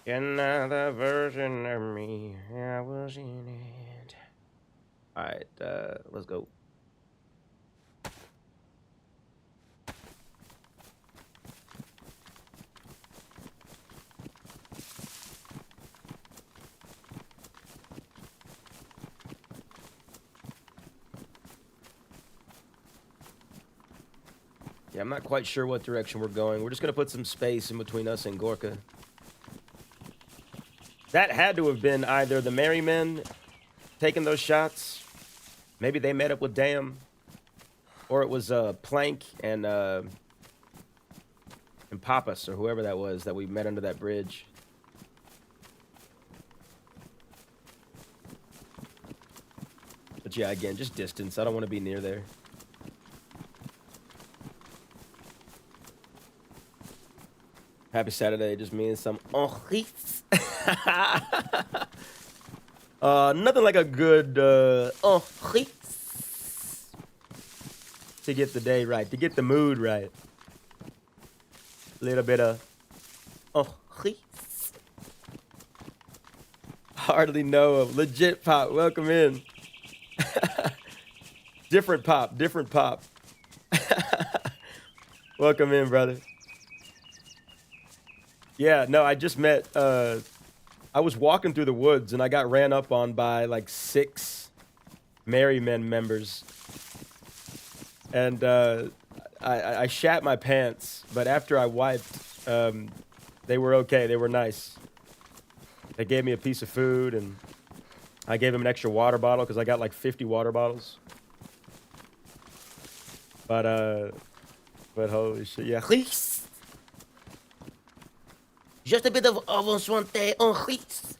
Another version of me, I was in it. All right, let's go. Yeah, I'm not quite sure what direction we're going. We're just going to put some space in between us and Gorka. That had to have been either the Merry Men taking those shots. Maybe they met up with Dam. Or it was Plank and Pappas or whoever that was that we met under that bridge. But yeah, again, just distance. I don't want to be near there. Happy Saturday just means some nothing like a good to get the day right, to get the mood right. A little bit of hardly know of legit pop. Welcome in. Different pop, different pop. Welcome in, brother. Yeah, no, I just met, I was walking through the woods and I got ran up on by like 6 Merry Men members. And I shat my pants, but after I wiped, they were okay. They were nice. They gave me a piece of food and I gave them an extra water bottle because I got like 50 water bottles. But holy shit, yeah. Just a bit of avancement on Greece.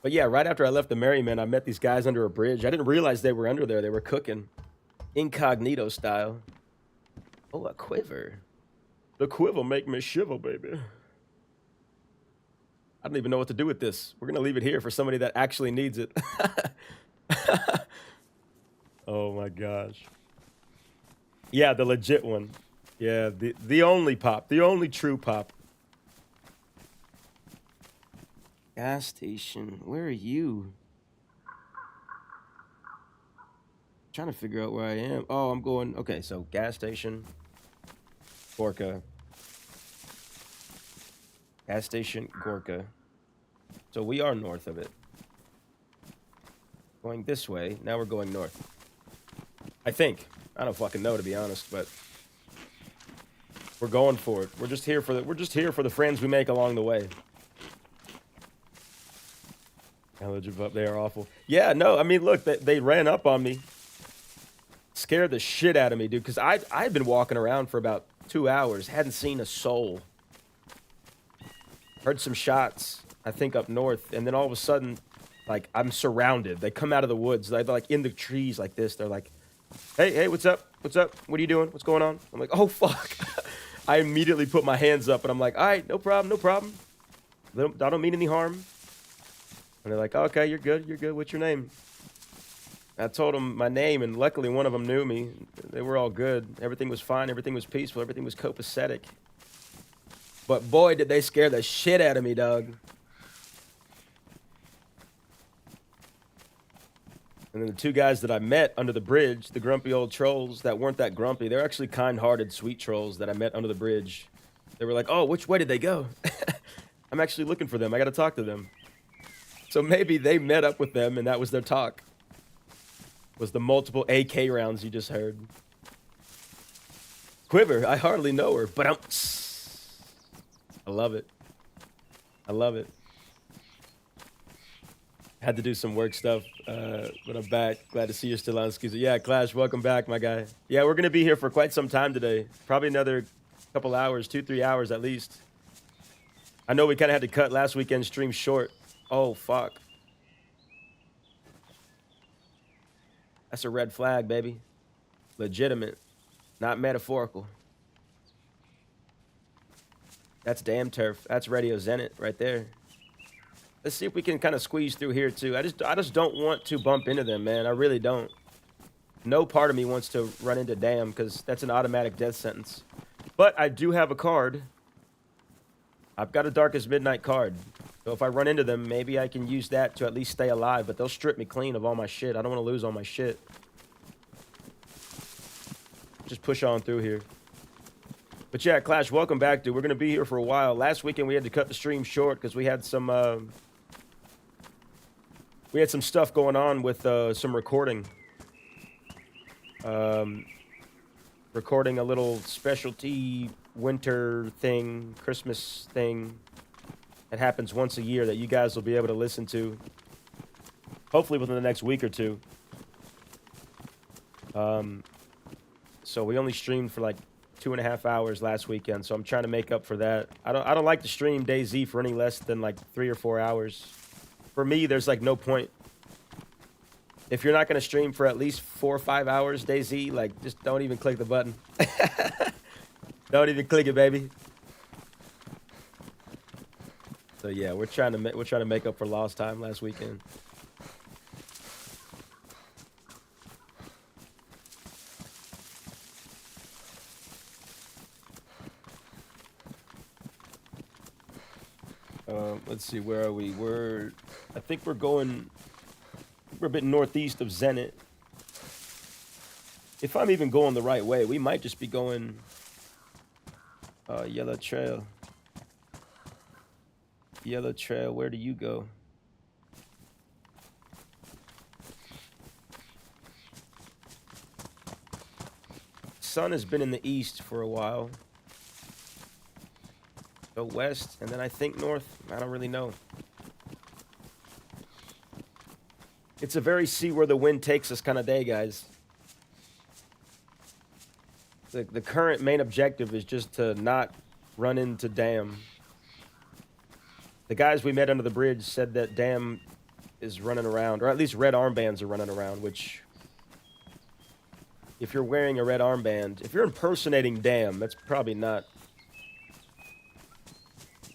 But yeah, right after I left the Merry Men, I met these guys under a bridge. I didn't realize they were under there. They were cooking. Incognito style. Oh, a quiver. The quiver make me shiver, baby. I don't even know what to do with this. We're going to leave it here for somebody that actually needs it. Oh my gosh. Yeah, the legit one. Yeah, the only pop. The only true pop. Gas station. Where are you? Trying to figure out where I am. Oh, I'm going. Okay, so gas station. Gorka. Gas station, Gorka. So we are north of it. Going this way. Now we're going north. I think. I don't fucking know, to be honest, but we're going for it. We're just here for the friends we make along the way. They are awful. Yeah, no, I mean, look, they ran up on me. Scared the shit out of me, dude, because I'd been walking around for about 2 hours, hadn't seen a soul. Heard some shots, I think, up north, and then all of a sudden, like, I'm surrounded. They come out of the woods. They're, like, in the trees like this. They're like, hey, what's up? What's up? What are you doing? What's going on? I'm like, oh, fuck. I immediately put my hands up, and I'm like, all right, no problem, no problem. I don't mean any harm. And they're like, oh, okay, you're good. What's your name? I told them my name, and luckily one of them knew me. They were all good. Everything was fine. Everything was peaceful. Everything was copacetic. But boy, did they scare the shit out of me, dog. And then the 2 guys that I met under the bridge, the grumpy old trolls that weren't that grumpy, they're actually kind-hearted, sweet trolls that I met under the bridge. They were like, oh, which way did they go? I'm actually looking for them. I got to talk to them. So maybe they met up with them, and that was their talk. Was the multiple AK rounds you just heard. Quiver, I hardly know her, but I love it. I love it. Had to do some work stuff, but I'm back. Glad to see you're still on, Skeezer. Yeah, Clash, welcome back, my guy. Yeah, we're going to be here for quite some time today. Probably another couple hours, 2-3 hours at least. I know we kind of had to cut last weekend's stream short. Oh, fuck. That's a red flag, baby. Legitimate. Not metaphorical. That's damn turf. That's Radio Zenit right there. Let's see if we can kind of squeeze through here, too. I just don't want to bump into them, man. I really don't. No part of me wants to run into damn, because that's an automatic death sentence. But I do have a card. I've got a Darkest Midnight card. So if I run into them, maybe I can use that to at least stay alive. But they'll strip me clean of all my shit. I don't want to lose all my shit. Just push on through here. But yeah, Clash, welcome back, dude. We're going to be here for a while. Last weekend, we had to cut the stream short because we had some stuff going on with some recording. Recording a little specialty winter thing, Christmas thing. It happens once a year that you guys will be able to listen to. Hopefully within the next week or two. So we only streamed for like 2.5 hours last weekend, so I'm trying to make up for that. I don't like to stream DayZ for any less than like 3 or 4 hours. For me, there's like no point. If you're not gonna stream for at least 4 or 5 hours DayZ, like just don't even click the button. Don't even click it, baby. So yeah, we're trying to make up for lost time last weekend. Let's see, where are we? I think we're a bit northeast of Zenit. If I'm even going the right way, we might just be going Yellow Trail. Yellow Trail, where do you go? Sun has been in the east for a while. Go west, and then I think north. I don't really know. It's a very see where the wind takes us kind of day, guys. The current main objective is just to not run into Dam. The guys we met under the bridge said that Dam is running around, or at least red armbands are running around, which, if you're wearing a red armband, if you're impersonating Dam, that's probably not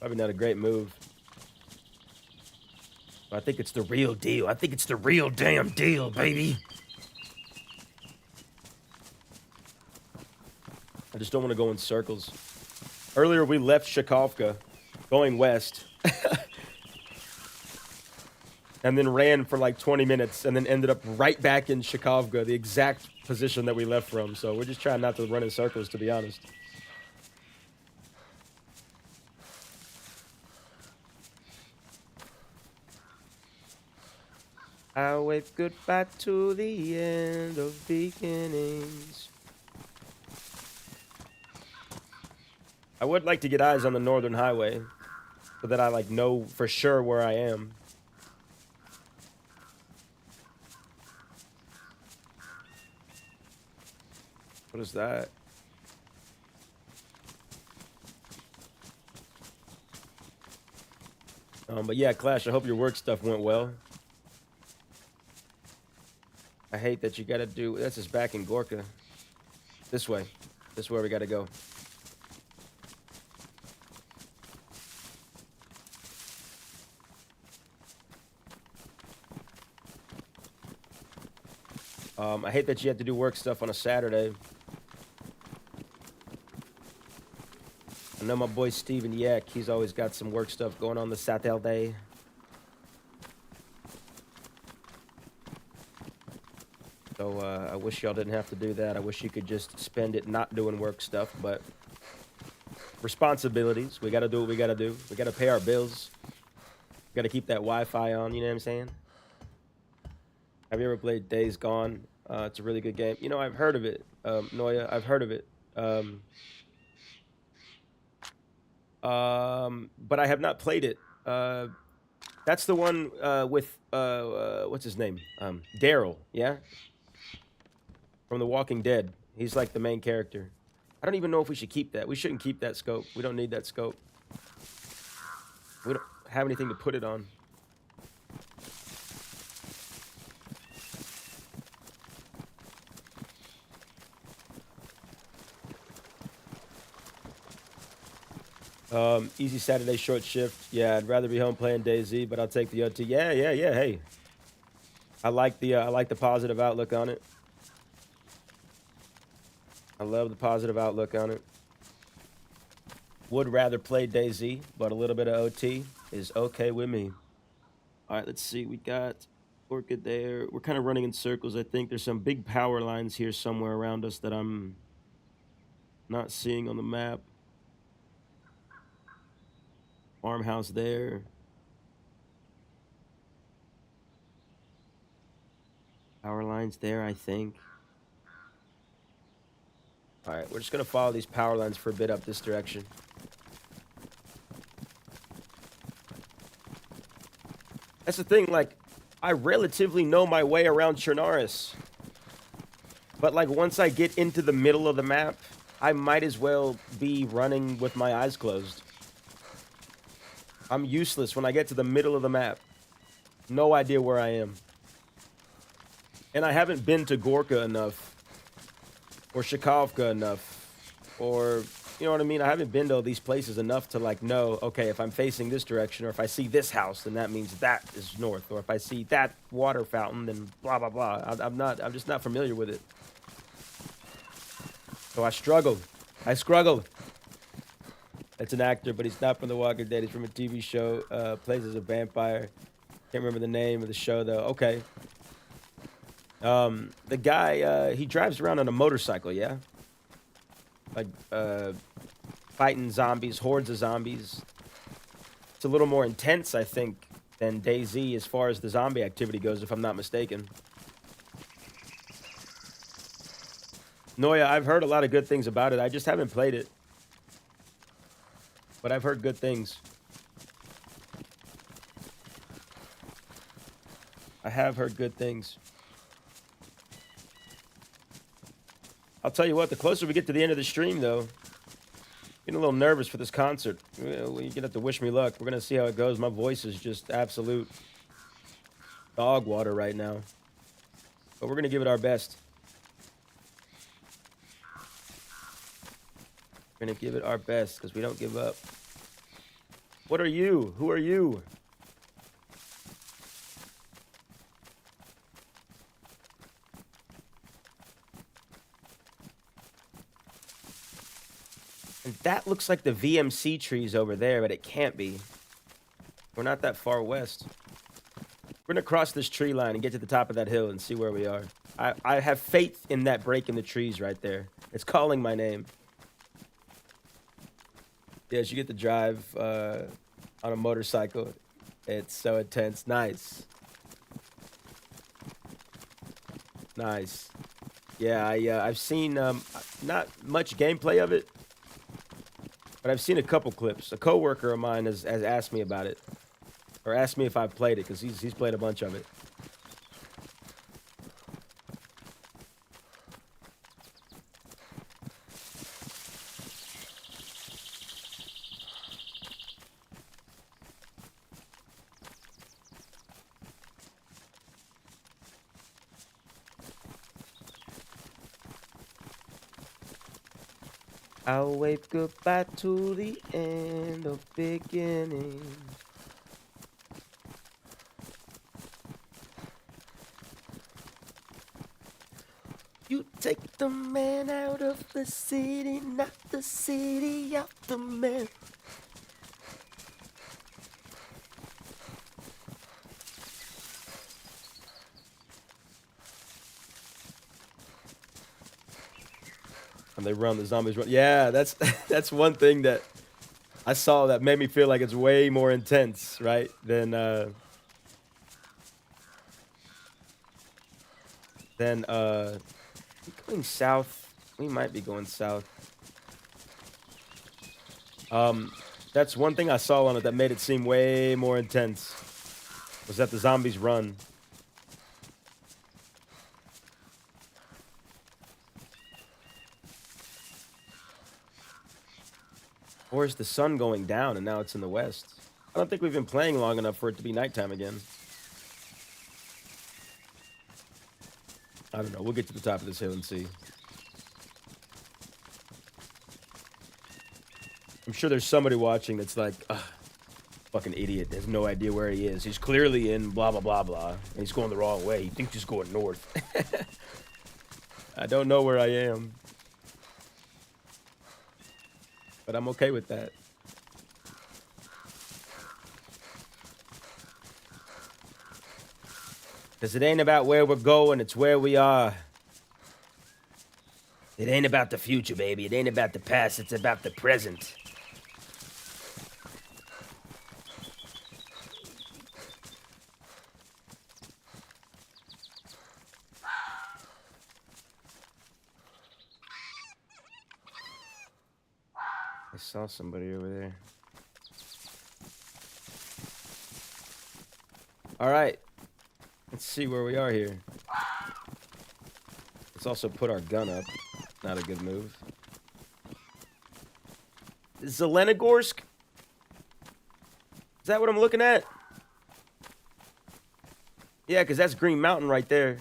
a great move. I think it's the real deal. I think it's the real damn deal, baby. I just don't want to go in circles. Earlier, we left Shakovka, going west, and then ran for like 20 minutes, and then ended up right back in Shakovka, the exact position that we left from. So we're just trying not to run in circles, to be honest. I wave goodbye to the end of beginnings. I would like to get eyes on the Northern Highway so that I like know for sure where I am. What is that? But yeah, Clash, I hope your work stuff went well. I hate that you gotta do, this is back in Gorka. This way. This is where we gotta go. I hate that you have to do work stuff on a Saturday. I know my boy Steven Yak, he's always got some work stuff going on the Saturday. So I wish y'all didn't have to do that. I wish you could just spend it not doing work stuff, but responsibilities. We gotta do what we gotta do. We gotta pay our bills. We gotta keep that Wi-Fi on, you know what I'm saying? Have you ever played Days Gone? It's a really good game. You know, I've heard of it, Noya. I've heard of it. But I have not played it. That's the one with, what's his name? Daryl, yeah? From The Walking Dead. He's like the main character. I don't even know if we should keep that. We shouldn't keep that scope. We don't need that scope. We don't have anything to put it on. Easy Saturday short shift. Yeah, I'd rather be home playing DayZ, but I'll take the OT. Yeah. Hey, I like the positive outlook on it. I love the positive outlook on it. Would rather play DayZ, but a little bit of OT is okay with me. All right, let's see. We got Orchid there. We're kind of running in circles. I think there's some big power lines here somewhere around us that I'm not seeing on the map. Farmhouse there. Power lines there, I think. All right, we're just gonna follow these power lines for a bit up this direction. That's the thing, like, I relatively know my way around Chernaris. But like, once I get into the middle of the map, I might as well be running with my eyes closed. I'm useless when I get to the middle of the map. No idea where I am. And I haven't been to Gorka enough. Or Shakovka enough. Or, you know what I mean? I haven't been to all these places enough to like know, okay, if I'm facing this direction, or if I see this house, then that means that is north. Or if I see that water fountain, then blah, blah, blah. I'm just not familiar with it. So I struggled. It's an actor, but he's not from The Walking Dead. He's from a TV show. Plays as a vampire. Can't remember the name of the show, though. Okay. The guy, he drives around on a motorcycle, yeah? Like, fighting zombies, hordes of zombies. It's a little more intense, I think, than DayZ as far as the zombie activity goes, if I'm not mistaken. Noya, I've heard a lot of good things about it. I just haven't played it. But I've heard good things. I have heard good things. I'll tell you what, the closer we get to the end of the stream, though, getting a little nervous for this concert. You're going to have to wish me luck. We're going to see how it goes. My voice is just absolute dog water right now. But we're going to give it our best. We're going to give it our best because we don't give up. What are you? Who are you? And that looks like the VMC trees over there, but it can't be. We're not that far west. We're going to cross this tree line and get to the top of that hill and see where we are. I have faith in that break in the trees right there. It's calling my name. Yes, you get to drive on a motorcycle. It's so intense. Nice. Nice. Yeah, I've seen not much gameplay of it, but I've seen a couple clips. A coworker of mine has asked me about it, or asked me if I've played it, because he's played a bunch of it. I'll wave goodbye to the end of beginning. You take the man out of the city, not the city out the man. And they run, the zombies run. Yeah, that's one thing that I saw that made me feel like it's way more intense, right? Than going south. We might be going south. That's one thing I saw on it that made it seem way more intense. Was that the zombies run. Or is the sun going down and now it's in the west? I don't think we've been playing long enough for it to be nighttime again. I don't know. We'll get to the top of this hill and see. I'm sure there's somebody watching that's like, fucking idiot. Has no idea where he is. He's clearly in blah, blah, blah, blah. And he's going the wrong way. He thinks he's going north. I don't know where I am. But I'm okay with that. Because it ain't about where we're going, it's where we are. It ain't about the future, baby. It ain't about the past, it's about the present. I saw somebody over there. All right. Let's see where we are here. Let's also put our gun up. Not a good move. Zelenogorsk? Is that what I'm looking at? Yeah, because that's Green Mountain right there.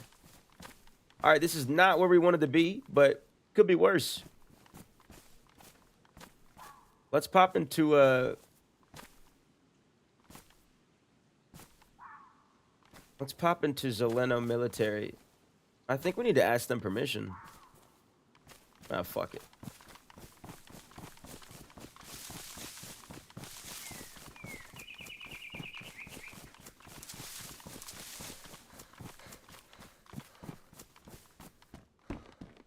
All right, this is not where we wanted to be, but could be worse. Let's pop into let's pop into Zeleno Military. I think we need to ask them permission. Ah, fuck it.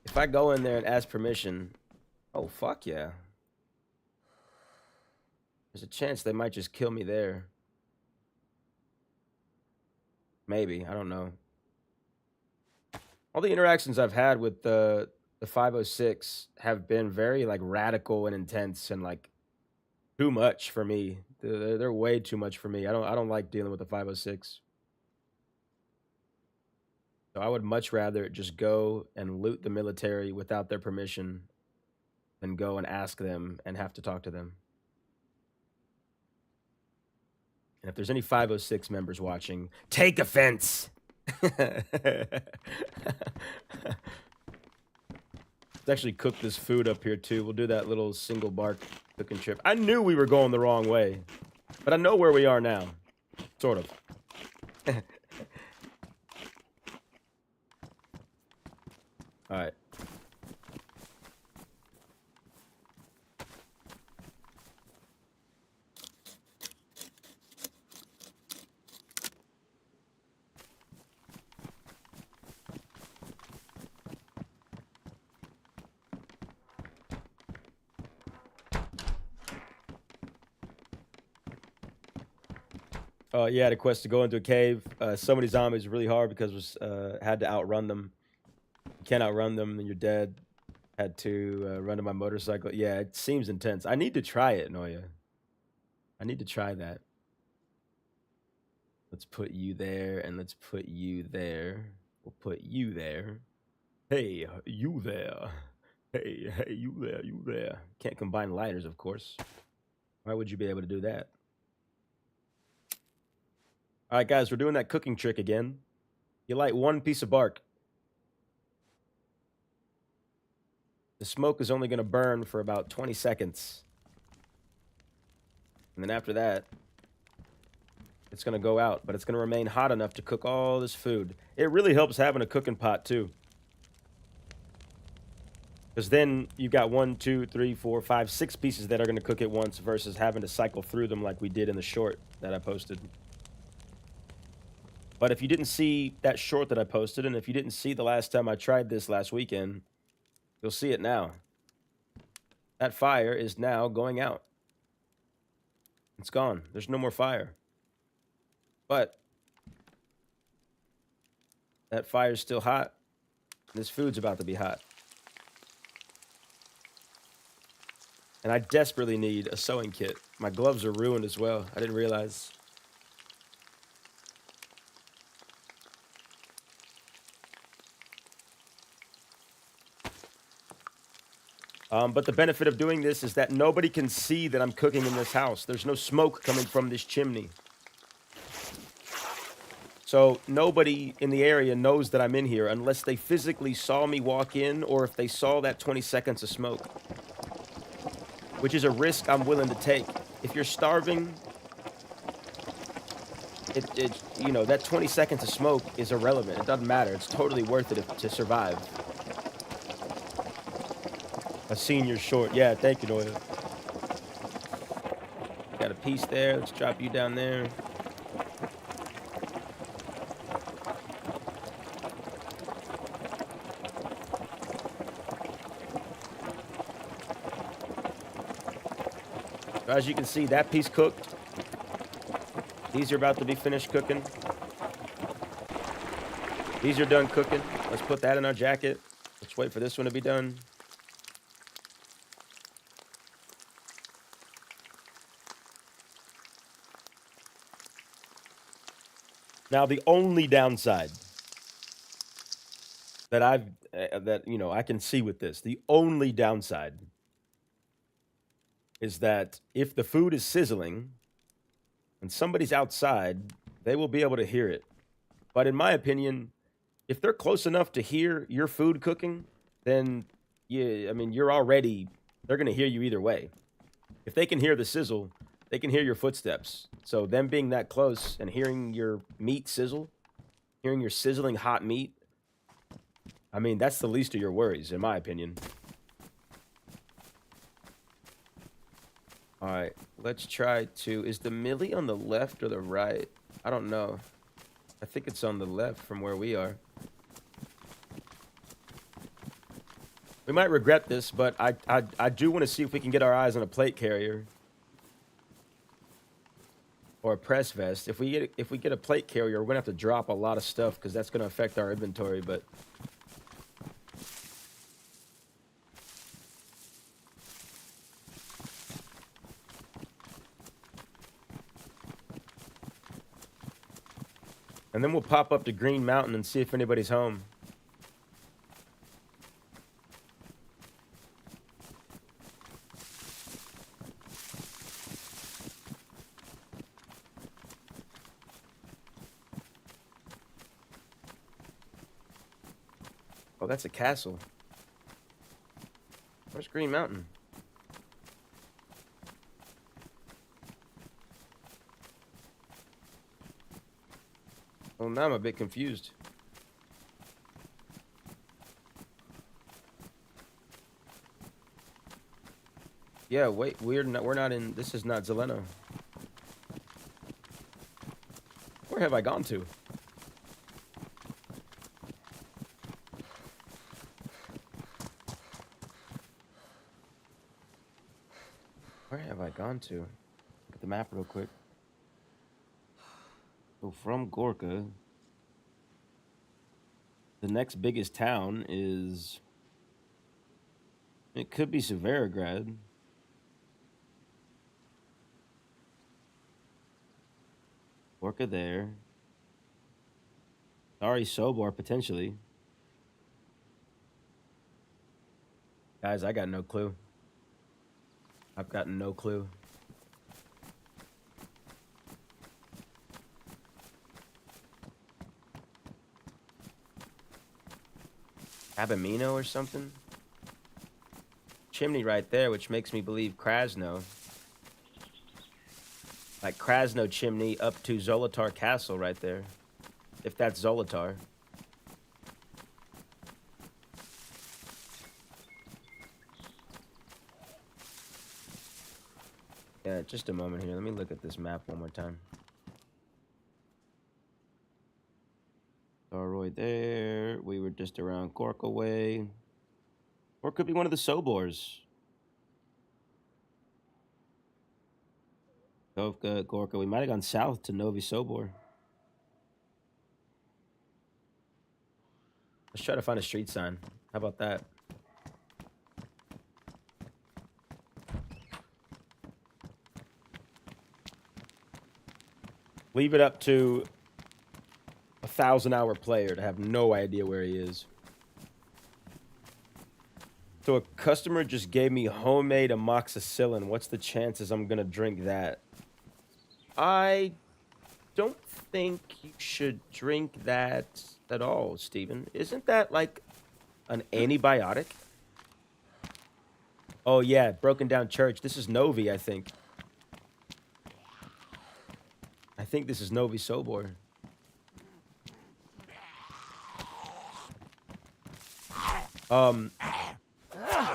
If I go in there and ask permission, oh fuck yeah. There's a chance they might just kill me there. Maybe, I don't know. All the interactions I've had with the 506 have been very like radical and intense and like too much for me. They're way too much for me. I don't like dealing with the 506. So I would much rather just go and loot the military without their permission than go and ask them and have to talk to them. And if there's any 506 members watching, take offense. Let's actually cook this food up here too. We'll do that little single bark cooking trip. I knew we were going the wrong way, but I know where we are now. Sort of. All right. Yeah, I had a quest to go into a cave. So many zombies, really hard because had to outrun them. You can't outrun them, then you're dead. Had to run to my motorcycle. Yeah, it seems intense. I need to try it, Noya. I need to try that. Let's put you there, and let's put you there. We'll put you there. Hey, you there. Hey, you there, you there. Can't combine lighters, of course. Why would you be able to do that? All right, guys, we're doing that cooking trick again. You light one piece of bark. The smoke is only going to burn for about 20 seconds. And then after that, it's going to go out, but it's going to remain hot enough to cook all this food. It really helps having a cooking pot, too. Because then you've got 1, 2, 3, 4, 5, 6 pieces that are going to cook at once versus having to cycle through them like we did in the short that I posted. But if you didn't see that short that I posted, and if you didn't see the last time I tried this last weekend, you'll see it now. That fire is now going out. It's gone. There's no more fire. But that fire's still hot. This food's about to be hot. And I desperately need a sewing kit. My gloves are ruined as well. I didn't realize. But the benefit of doing this is that nobody can see that I'm cooking in this house. There's no smoke coming from this chimney. So nobody in the area knows that I'm in here unless they physically saw me walk in or if they saw that 20 seconds of smoke, which is a risk I'm willing to take. If you're starving, you know, that 20 seconds of smoke is irrelevant. It doesn't matter. It's totally worth it to survive. A senior short. Yeah, thank you, Noya. Got a piece there. Let's drop you down there. So as you can see, that piece cooked. These are about to be finished cooking. These are done cooking. Let's put that in our jacket. Let's wait for this one to be done. Now, the only downside that I can see with this, the only downside is that if the food is sizzling and somebody's outside, they will be able to hear it. But in my opinion, if they're close enough to hear your food cooking, then they're going to hear you either way. If they can hear the sizzle, they can hear your footsteps. So them being that close and hearing your meat sizzle, hearing your sizzling hot meat, I mean, that's the least of your worries, in my opinion. All right, let's try to... Is the millie on the left or the right? I don't know. I think it's on the left from where we are. We might regret this, but I do want to see if we can get our eyes on a plate carrier. or a press vest. If we get a plate carrier, we're gonna have to drop a lot of stuff because that's gonna affect our inventory. But and then we'll pop up to Green Mountain and see if anybody's home. Oh, that's a castle. Where's Green Mountain? Well, now I'm a bit confused. Yeah, wait, we're not in, this is not Zeleno. Where have I gone to? Where have I gone to? Look at the map real quick. So from Gorka, the next biggest town is... It could be Severograd. Gorka there. Sorry, Sobor, potentially. Guys, I got no clue. I've got no clue. Abamino or something? Chimney right there, which makes me believe Krasno. Like Krasno chimney up to Zolotar Castle right there. If that's Zolotar. Yeah, just a moment here. Let me look at this map one more time. Starroyd there. We were just around Gorka way. Or it could be one of the Sobors. Govka, Gorka. We might have gone south to Novi Sobor. Let's try to find a street sign. How about that? Leave it up to a 1,000-hour player to have no idea where he is. So a customer just gave me homemade amoxicillin. What's the chances I'm gonna drink that? I don't think you should drink that at all, Steven. Isn't that like an antibiotic? Oh yeah, broken down church. This is Novi, I think. I think this is Novi Sobor.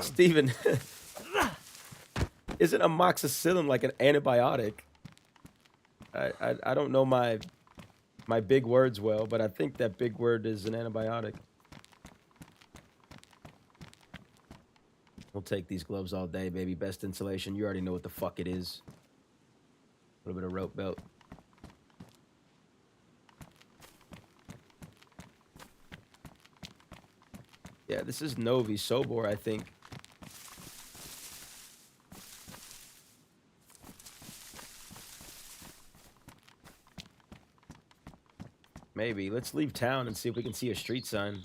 Steven, isn't amoxicillin like an antibiotic? I don't know my big words well, but I think that big word is an antibiotic. We'll take these gloves all day, baby. Best insulation. You already know what the fuck it is. A little bit of rope belt. Yeah, this is Novi Sobor, I think. Maybe. Let's leave town and see if we can see a street sign.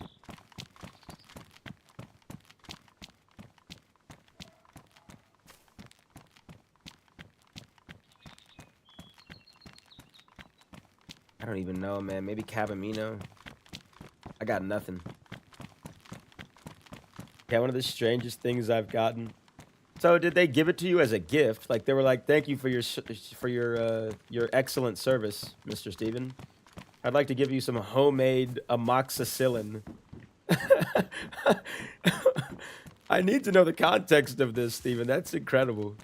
I don't even know, man. Maybe Cabamino. I got nothing. Yeah, one of the strangest things I've gotten. So, did they give it to you as a gift? Like they were like, "Thank you for your excellent service, Mr. Steven. I'd like to give you some homemade amoxicillin." I need to know the context of this, Steven. That's incredible.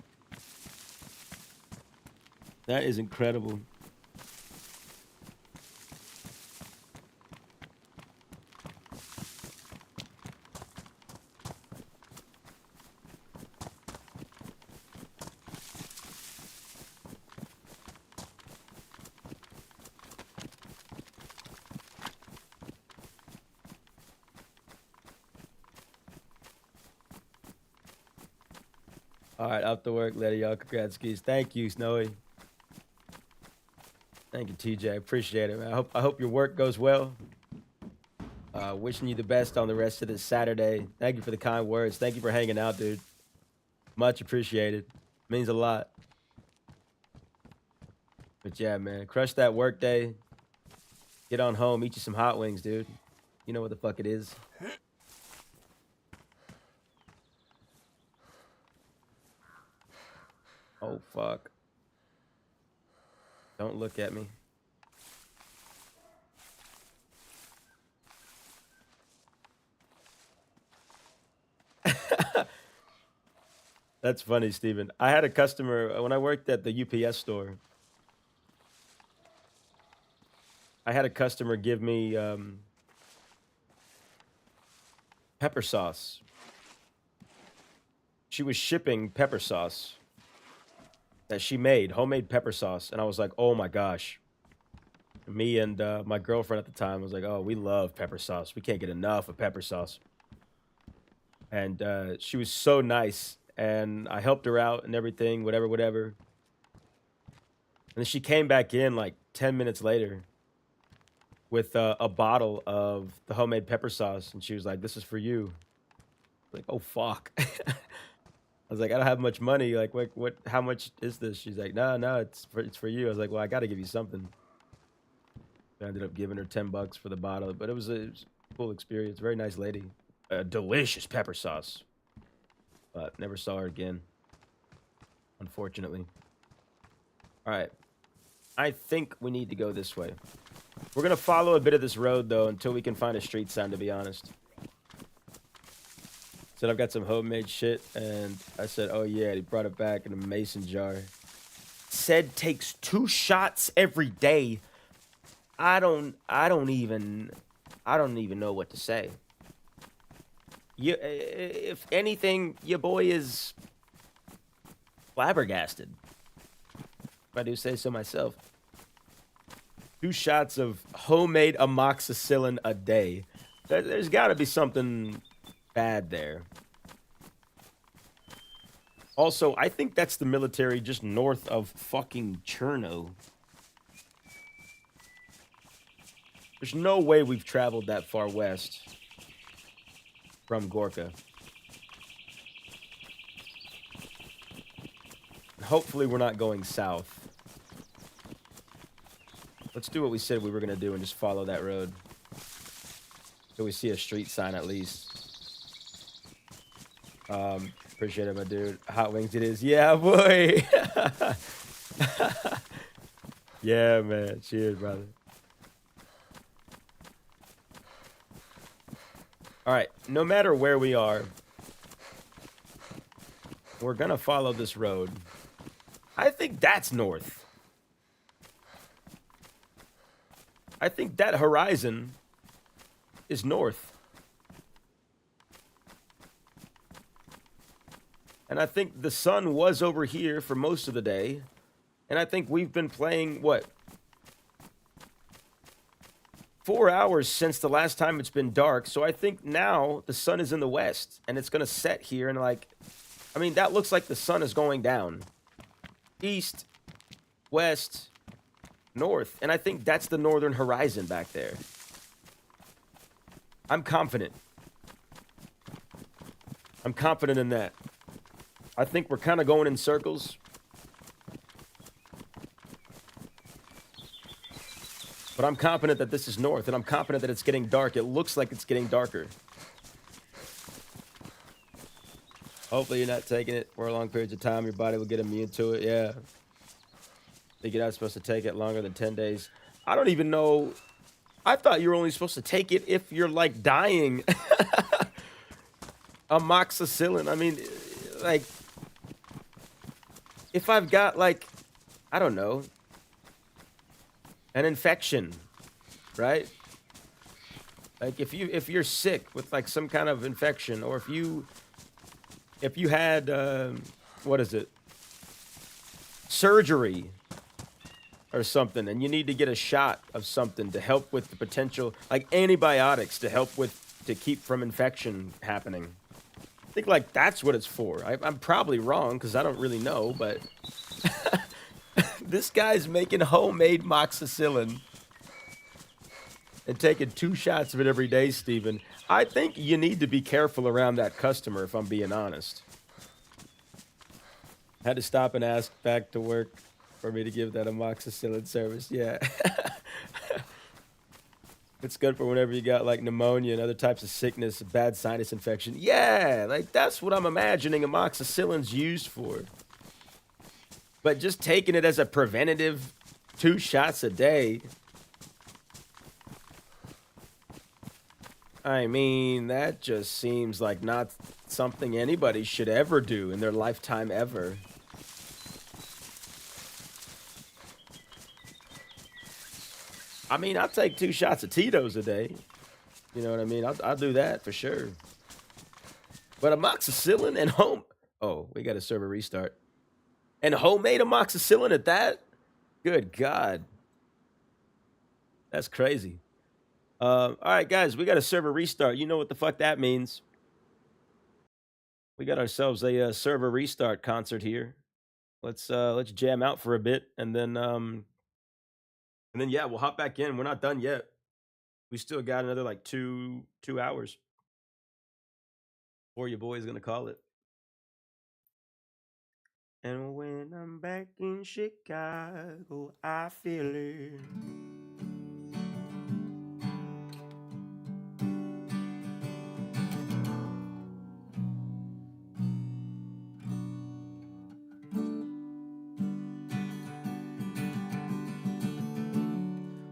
That is incredible. All right, off to work later, y'all. Congrats, Skeez. Thank you, Snowy. Thank you, TJ. Appreciate it, man. I hope your work goes well. Wishing you the best on the rest of this Saturday. Thank you for the kind words. Thank you for hanging out, dude. Much appreciated. Means a lot. But yeah, man, crush that work day. Get on home, eat you some hot wings, dude. You know what the fuck it is. Oh, fuck. Don't look at me. That's funny, Steven. I had a customer when I worked at the UPS store. I had a customer give me pepper sauce. She was shipping pepper sauce that she made, homemade pepper sauce. And I was like, oh my gosh. Me and my girlfriend at the time was like, oh, we love pepper sauce. We can't get enough of pepper sauce. And she was so nice. And I helped her out and everything, whatever. And then she came back in like 10 minutes later with a bottle of the homemade pepper sauce. And she was like, this is for you. Like, oh, fuck. I was like, I don't have much money. Like, what, how much is this? She's like, no, it's for you. I was like, well, I got to give you something. I ended up giving her $10 for the bottle, but it was a cool experience. Very nice lady. Delicious pepper sauce. But never saw her again, unfortunately. All right. I think we need to go this way. We're going to follow a bit of this road, though, until we can find a street sign, to be honest. Said I've got some homemade shit, and I said, oh, yeah, he brought it back in a mason jar. Said takes 2 shots every day. I don't even know what to say. If anything, your boy is flabbergasted. If I do say so myself. 2 shots of homemade amoxicillin a day. There's got to be something bad there. Also, I think that's the military just north of fucking Cherno. There's no way we've traveled that far west from Gorka. Hopefully we're not going south. Let's do what we said we were going to do and just follow that road. So we see a street sign at least. Appreciate it, my dude. Hot wings it is. Yeah, boy. Yeah, man. Cheers, brother. All right, no matter where we are, we're going to follow this road. I think that's north. I think that horizon is north. And I think the sun was over here for most of the day. And I think we've been playing, what? 4 hours since the last time it's been dark. So I think now the sun is in the west. And it's going to set here. And like, I mean, that looks like the sun is going down. East, west, north. And I think that's the northern horizon back there. I'm confident. I'm confident in that. I think we're kind of going in circles. But I'm confident that this is north, and I'm confident that it's getting dark. It looks like it's getting darker. Hopefully you're not taking it for long periods of time. Your body will get immune to it. Yeah. I think you're not supposed to take it longer than 10 days. I don't even know. I thought you were only supposed to take it if you're, like, dying. Amoxicillin. I mean, like, if I've got, like, I don't know, an infection, right? Like, if you're sick with, like, some kind of infection, or if you had, what is it? Surgery or something, and you need to get a shot of something to help with the potential, like antibiotics to help with, to keep from infection happening. think like that's what it's for. I'm probably wrong because I don't really know, but this guy's making homemade moxicillin and taking 2 shots of it every day, Steven. I think you need to be careful around that customer, if I'm being honest. Had to stop and ask back to work for me to give that amoxicillin service. Yeah. It's good for whenever you got like pneumonia and other types of sickness, bad sinus infection. Yeah, like that's what I'm imagining amoxicillin's used for. But just taking it as a preventative 2 shots a day, I mean, that just seems like not something anybody should ever do in their lifetime ever. I mean, I'll take 2 shots of Tito's a day. You know what I mean? I'll do that for sure. But amoxicillin and home... Oh, we got to server restart. And homemade amoxicillin at that? Good God. That's crazy. All right, guys, we got a server restart. You know what the fuck that means. We got ourselves a server restart concert here. Let's jam out for a bit, and then yeah, we'll hop back in. We're not done yet. We still got another like two hours before your boy's gonna call it. And when I'm back in Chicago, I feel it.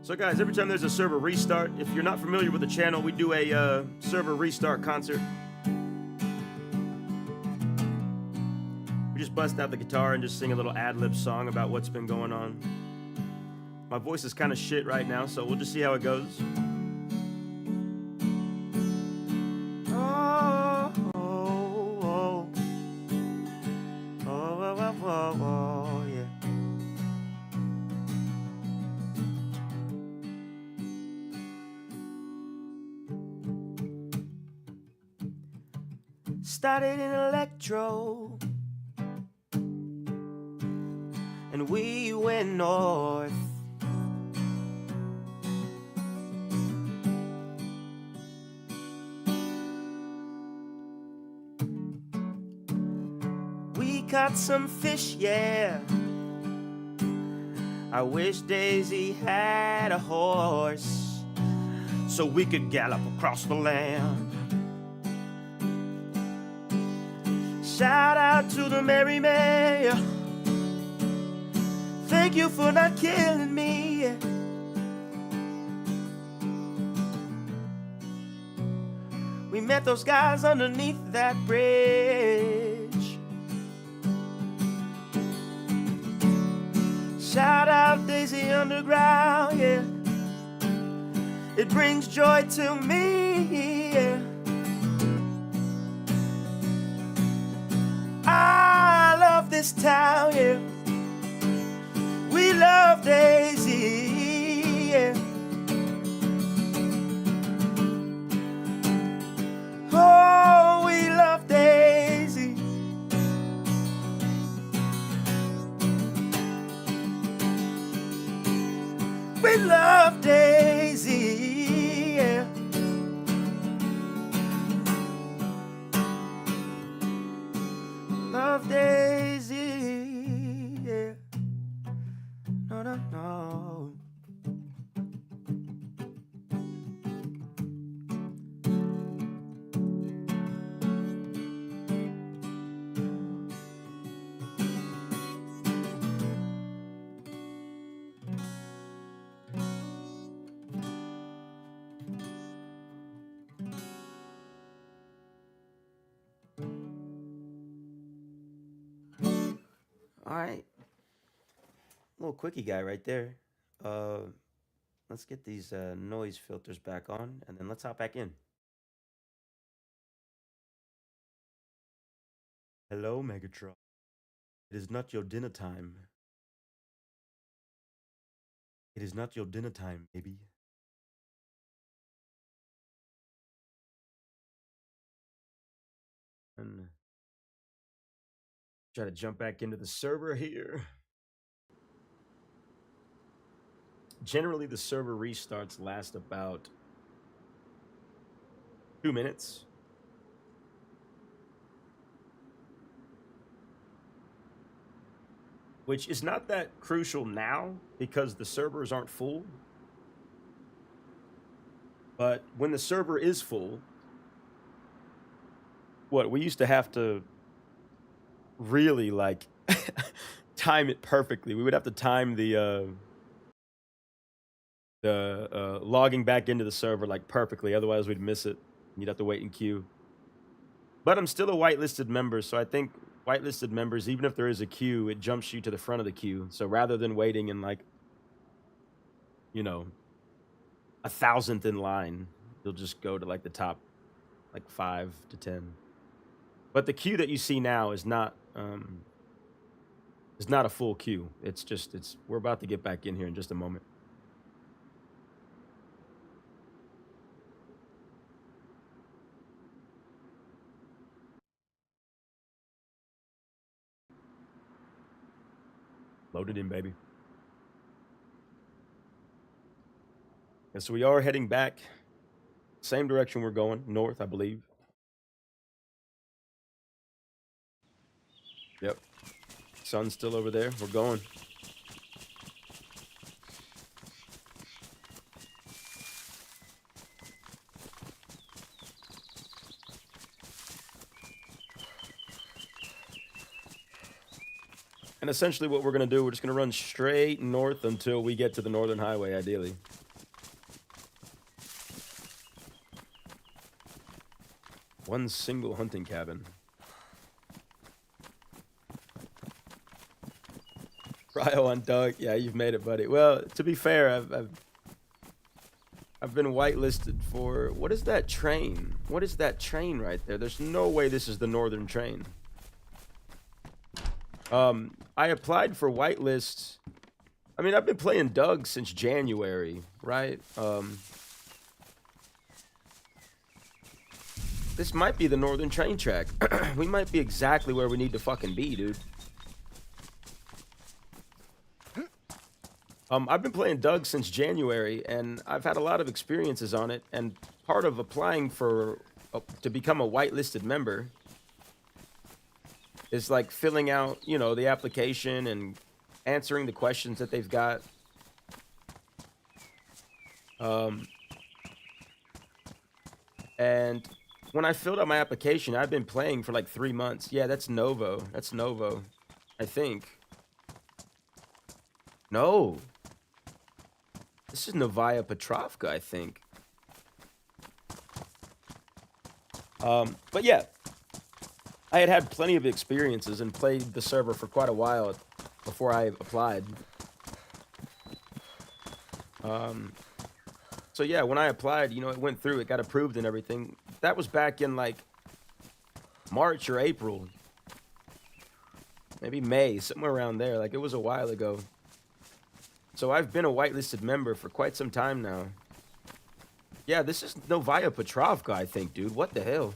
So guys, every time there's a server restart, if you're not familiar with the channel, we do a server restart concert. We just bust out the guitar and just sing a little ad-lib song about what's been going on. My voice is kind of shit right now, so we'll just see how it goes. Oh, oh, oh. Oh, oh, oh, oh, oh, yeah. Started in electro, and we went north. We caught some fish, yeah. I wish Daisy had a horse so we could gallop across the land. Shout out to the Merry Mayor. Thank you for not killing me. We met those guys underneath that bridge. Shout out Daisy Underground, yeah. It brings joy to me, yeah. I love this town, yeah. We love Daisy, yeah. Oh, we love Daisy. We love Daisy, yeah. Love Daisy, yeah. No, no, no. All right. Little quickie guy right there. Let's get these noise filters back on, and then let's hop back in. Hello, Megatron. It is not your dinner time. It is not your dinner time, baby. And try to jump back into the server here. Generally, the server restarts last about 2 minutes. Which is not that crucial now because the servers aren't full. But when the server is full, we used to have to really like time it perfectly. We would have to time the logging back into the server like perfectly, otherwise we'd miss it. You'd have to wait in queue. But I'm still a whitelisted member, so I think whitelisted members, even if there is a queue, it jumps you to the front of the queue. So rather than waiting in like, you know, 1,000th in line, you'll just go to like the top like 5 to 10. But the queue that you see now is not a full queue. We're about to get back in here in just a moment. Loaded in, baby. And so we are heading back. Same direction we're going, north, I believe. Yep. Sun's still over there. We're going. And essentially what we're going to do, we're just going to run straight north until we get to the northern highway, ideally. One single hunting cabin. Cryo on Doug. Yeah, you've made it, buddy. Well, to be fair, I've been whitelisted for... What is that train? What is that train right there? There's no way this is the northern train. I applied for whitelists. I mean, I've been playing Doug since January, right? This might be the northern train track. We might be exactly where we need to fucking be, dude. I've been playing Doug since January, and I've had a lot of experiences on it, and part of applying for to become a whitelisted member is like filling out, you know, the application and answering the questions that they've got. And when I filled out my application, I've been playing for like 3 months. Yeah, that's Novo. That's Novo, I think. No. This is Novaya Petrovka, I think. But yeah, I had plenty of experiences and played the server for quite a while before I applied. So yeah, when I applied, you know, it went through, it got approved and everything. That was back in like March or April. Maybe May, somewhere around there. Like, it was a while ago. So I've been a whitelisted member for quite some time now. Yeah, this is Novaya Petrovka, I think, dude. What the hell?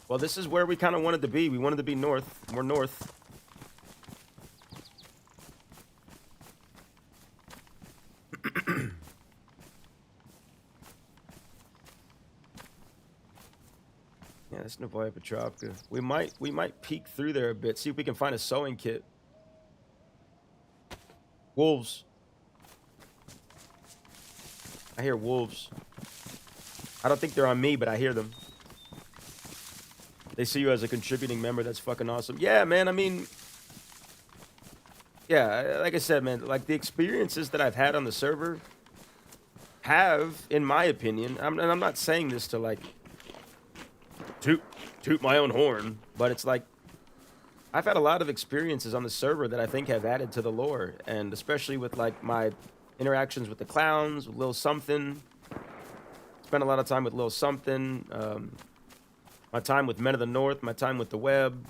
Well, this is where we kind of wanted to be. We wanted to be north. We're north. Yeah, that's Novaya Petrovka. We might peek through there a bit. See if we can find a sewing kit. Wolves. I hear wolves. I don't think they're on me, but I hear them. They see you as a contributing member. That's fucking awesome. Yeah, man. I mean, yeah, like I said, man, like the experiences that I've had on the server have, in my opinion, and I'm not saying this to like toot my own horn, but it's like I've had a lot of experiences on the server that I think have added to the lore, and especially with like my interactions with the clowns, with Lil Something. Spent a lot of time with Lil Something. My time with Men of the North, my time with the Web.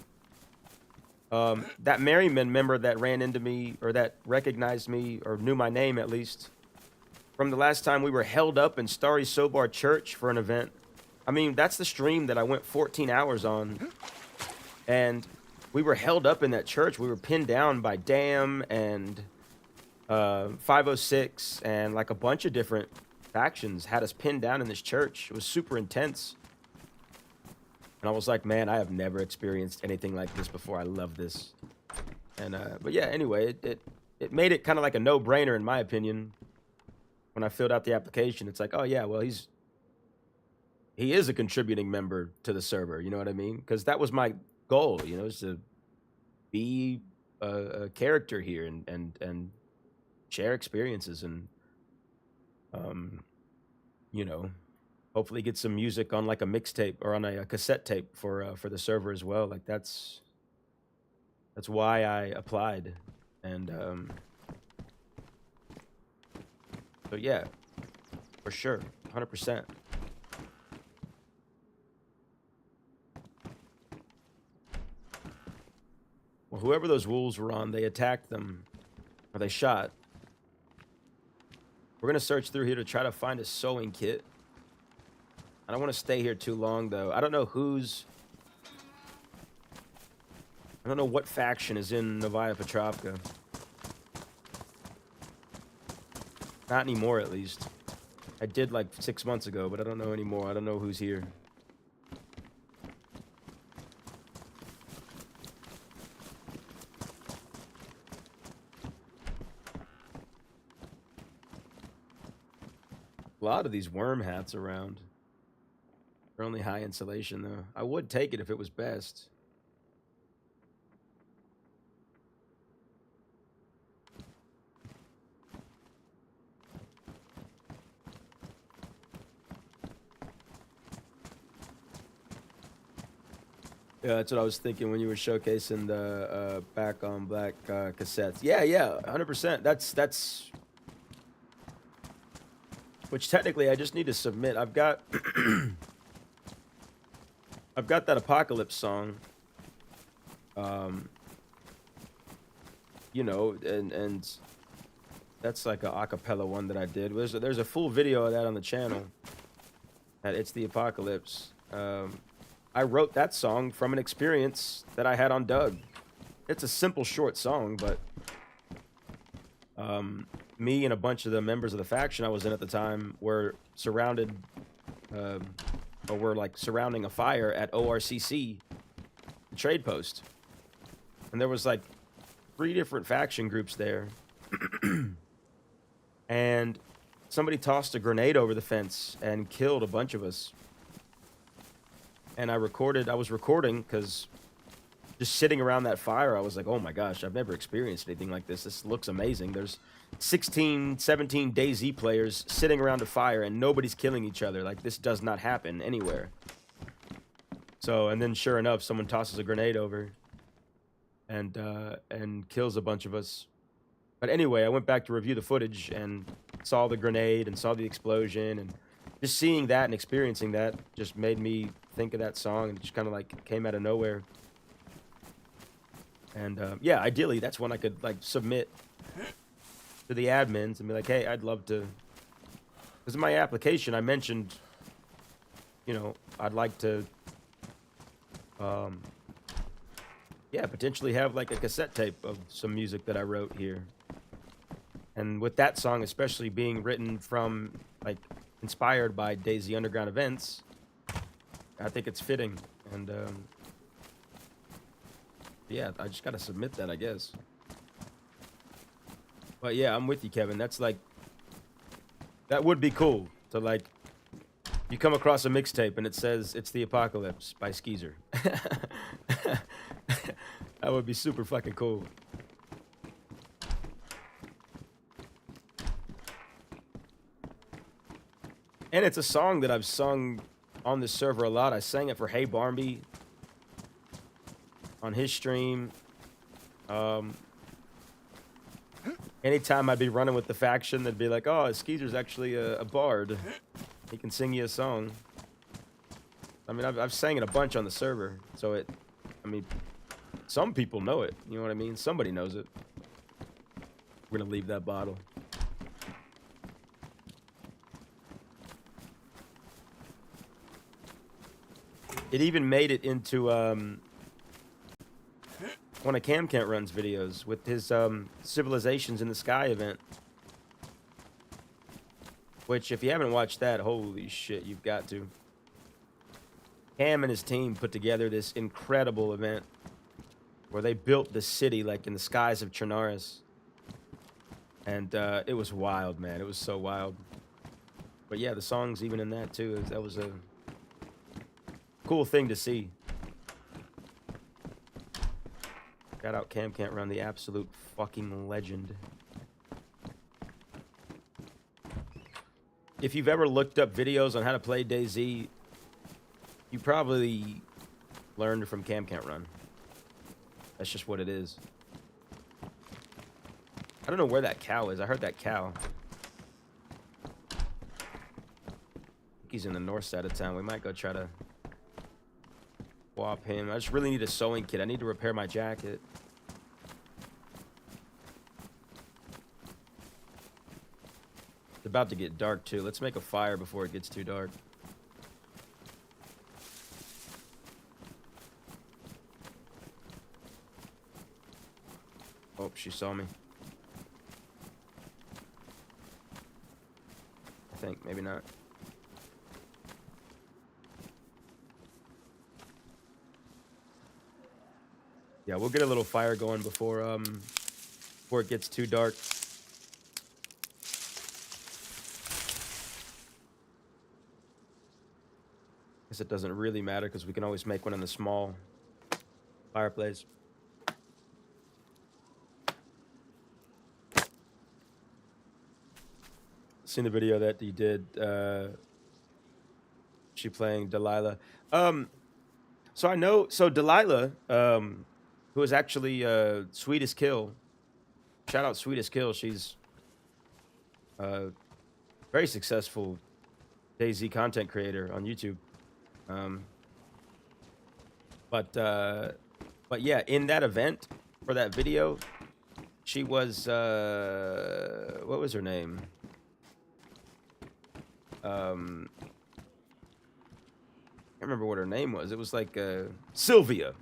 That Merriman member that ran into me, or that recognized me, or knew my name at least, from the last time we were held up in Starry Sobar Church for an event. I mean, that's the stream that I went 14 hours on. And we were held up in that church. We were pinned down by Damn and 506 and like a bunch of different factions had us pinned down in this church. It was super intense. And I was like, man, I have never experienced anything like this before. I love this. And but yeah, anyway, it made it kind of like a no-brainer in my opinion. When I filled out the application, it's like, oh yeah, well he is a contributing member to the server. You know what I mean? Because that was my goal. You know, is to be a character here and share experiences and you know, hopefully get some music on like a mixtape or on a cassette tape for the server as well. Like that's why I applied. And so yeah, for sure, 100%. Well, whoever those wolves were on, they attacked them, or they shot. We're gonna search through here to try to find a sewing kit. I don't want to stay here too long, though. I don't know what faction is in Novaya Petrovka. Not anymore, at least. I did like 6 months ago, but I don't know anymore. I don't know who's here. A lot of these worm hats around. They're only high insulation, though. I would take it if it was best. Yeah, that's what I was thinking when you were showcasing the Back on Black cassettes. Yeah, 100%. That's which technically I just need to submit. I've got I've got that Apocalypse song. You know, and that's like a acapella one that I did. There's a full video of that on the channel. It's the Apocalypse. I wrote that song from an experience that I had on Doug. It's a simple, short song, but me and a bunch of the members of the faction I was in at the time were surrounded, or were like surrounding a fire at ORCC, the trade post. And there was like 3 different faction groups there. And somebody tossed a grenade over the fence and killed a bunch of us. And I was recording because just sitting around that fire, I was like, oh my gosh, I've never experienced anything like this. This looks amazing. There's 16, 17 DayZ players sitting around a fire and nobody's killing each other. Like, this does not happen anywhere. So, and then sure enough, someone tosses a grenade over and kills a bunch of us. But anyway, I went back to review the footage and saw the grenade and saw the explosion, and just seeing that and experiencing that just made me think of that song, and it just kind of like came out of nowhere. And yeah, ideally that's when I could like submit to the admins and be like, hey, I'd love to, because in my application I mentioned, you know, I'd like to yeah, potentially have like a cassette tape of some music that I wrote here. And with that song especially being written from, like, inspired by DayZ Underground events, I think it's fitting. And yeah, I just gotta submit that, I guess. But yeah, I'm with you, Kevin. That's like, that would be cool to, like, you come across a mixtape and it says it's the Apocalypse by Skeezer. That would be super fucking cool. And it's a song that I've sung on this server a lot. I sang it for Hey Barmby on his stream. Anytime I'd be running with the faction, they'd be like, oh, Skeezer's actually a bard. He can sing you a song. I mean, I've sang it a bunch on the server, so I mean, some people know it. You know what I mean? Somebody knows it. We're gonna leave that bottle. It even made it into one of Cam Can't Run's videos with his Civilizations in the Sky event. Which, if you haven't watched that, holy shit, you've got to. Cam and his team put together this incredible event where they built the city like in the skies of Chernarus. And it was wild, man. It was so wild. But yeah, the songs even in that too. That was a cool thing to see. Shout out Cam Can't Run, the absolute fucking legend. If you've ever looked up videos on how to play DayZ, you probably learned from Cam Can't Run. That's just what it is. I don't know where that cow is. I heard that cow. I think he's in the north side of town. We might go try to swap him. I just really need a sewing kit. I need to repair my jacket. It's about to get dark too. Let's make a fire before it gets too dark. Oh, she saw me. I think, maybe not. Yeah, we'll get a little fire going before it gets too dark. Guess it doesn't really matter because we can always make one in the small fireplace. Seen the video that he did. She playing Delilah. So I know. So Delilah, who is actually Sweetest Kill. Shout out Sweetest Kill. She's very successful DayZ content creator on YouTube. But yeah, in that event for that video, she was what was her name? I can't remember what her name was. It was like Sylvia.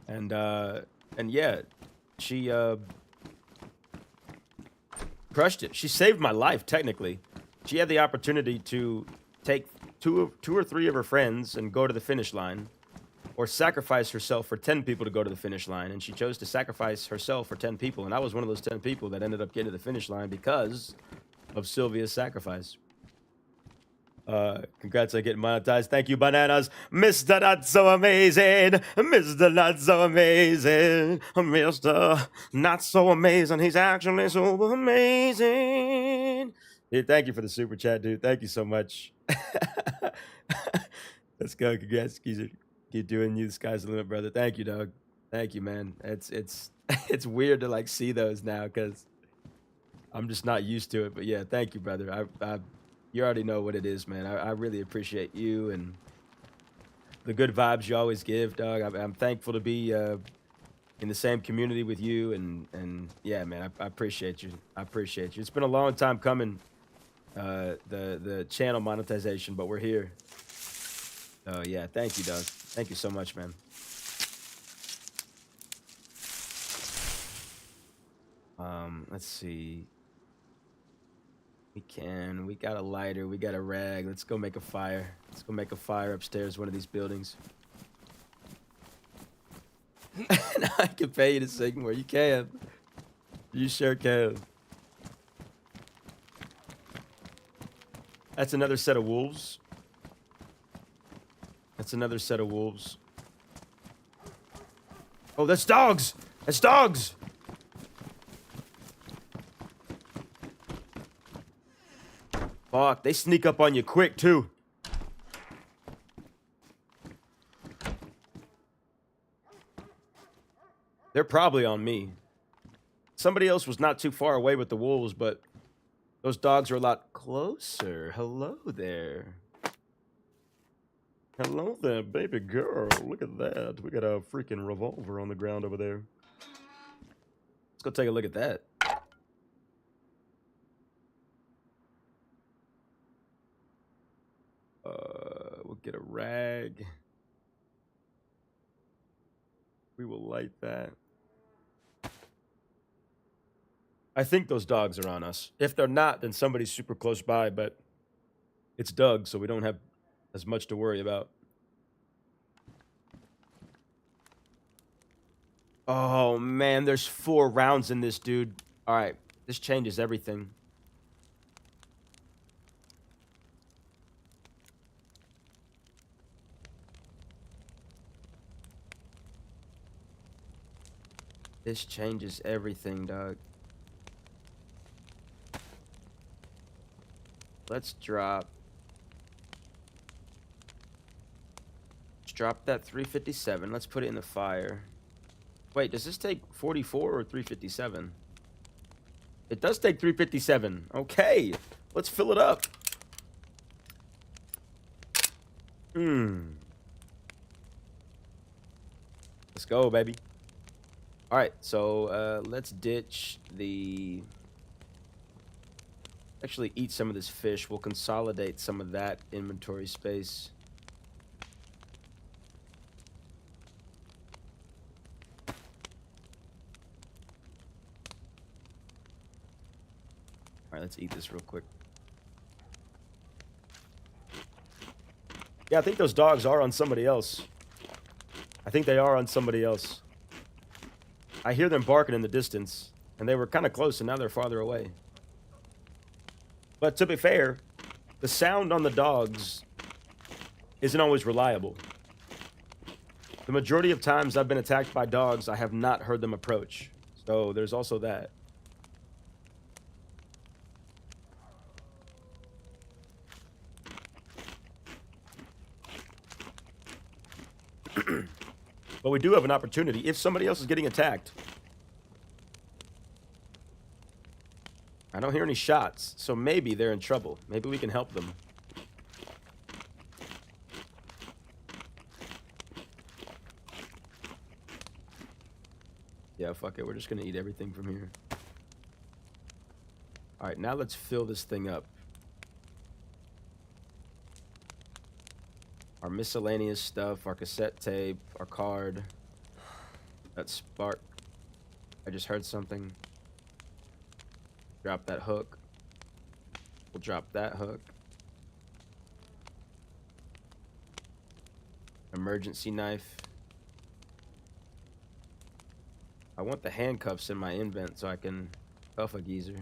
And yeah, she crushed it. She saved my life, technically. She had the opportunity to take two or three of her friends and go to the finish line, or sacrifice herself for 10 people to go to the finish line, and she chose to sacrifice herself for 10 people, and I was one of those 10 people that ended up getting to the finish line because of Sylvia's sacrifice. Congrats on getting monetized. Thank you, Bananas. Mr. Not So Amazing. Mr. Not So Amazing. Mr. Not So Amazing. He's actually so amazing. Dude, thank you for the super chat, dude. Thank you so much. Let's go. Congrats, Skeezer. Keep doing you. The sky's the limit, brother. Thank you, dog. Thank you, man. It's it's weird to like see those now because I'm just not used to it. But yeah, thank you, brother. You already know what it is, man. I really appreciate you and the good vibes you always give, dog. I'm thankful to be in the same community with you, and yeah, man, I appreciate you. I appreciate you. It's been a long time coming, the channel monetization, but we're here. Oh yeah, thank you, dog. Thank you so much, man. Let's see. We got a lighter, we got a rag. Let's go make a fire. Let's go make a fire upstairs, one of these buildings. Now I can pay you to sing more. You can. You sure can. That's another set of wolves. That's another set of wolves. Oh, that's dogs! That's dogs! Fuck, they sneak up on you quick, too. They're probably on me. Somebody else was not too far away with the wolves, but those dogs are a lot closer. Hello there. Hello there, baby girl. Look at that. We got a freaking revolver on the ground over there. Let's go take a look at that. We'll get a rag. We will light that. I think those dogs are on us. If they're not, then somebody's super close by, but it's Doug, so we don't have as much to worry about. Oh, man, there's 4 rounds in this, dude. All right, this changes everything. This changes everything, dog. Let's drop that 357. Let's put it in the fire. Wait, does this take 44 or 357? It does take 357. Okay, let's fill it up. Let's go, baby. All right, so let's ditch the... Actually eat some of this fish. We'll consolidate some of that inventory space. All right, let's eat this real quick. Yeah, I think those dogs are on somebody else. I think they are on somebody else. I hear them barking in the distance, and they were kind of close, and now they're farther away. But to be fair, the sound on the dogs isn't always reliable. The majority of times I've been attacked by dogs, I have not heard them approach. So there's also that. But we do have an opportunity if somebody else is getting attacked. I don't hear any shots, so maybe they're in trouble. Maybe we can help them. Yeah, fuck it. We're just gonna eat everything from here. All right, now let's fill this thing up. Our miscellaneous stuff, our cassette tape, our card. That spark. I just heard something. Drop that hook. We'll drop that hook. Emergency knife. I want the handcuffs in my invent so I can cuff a geezer.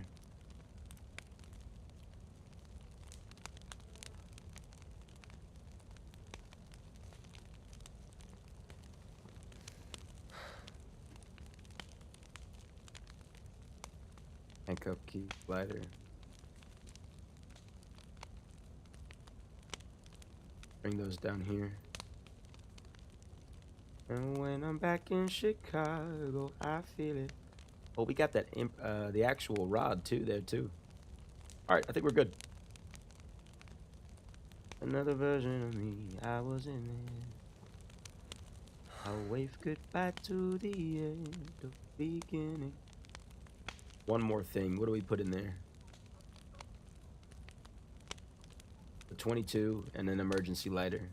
Handcuff key, lighter. Bring those down here. And when I'm back in Chicago, I feel it. Oh, we got that the actual rod too there too. All right, I think we're good. Another version of me, I was in it. I'll wave goodbye to the end of the beginning. One more thing. What do we put in there? The 22 and an emergency lighter.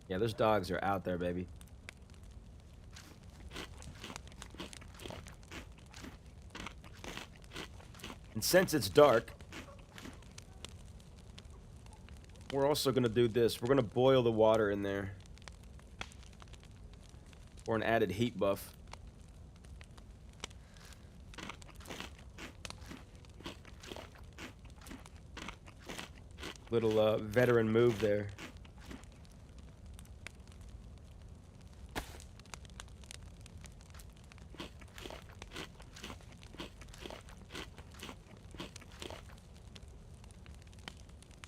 Yeah, those dogs are out there, baby. And since it's dark, we're also going to do this. We're going to boil the water in there. For an added heat buff. Little veteran move there.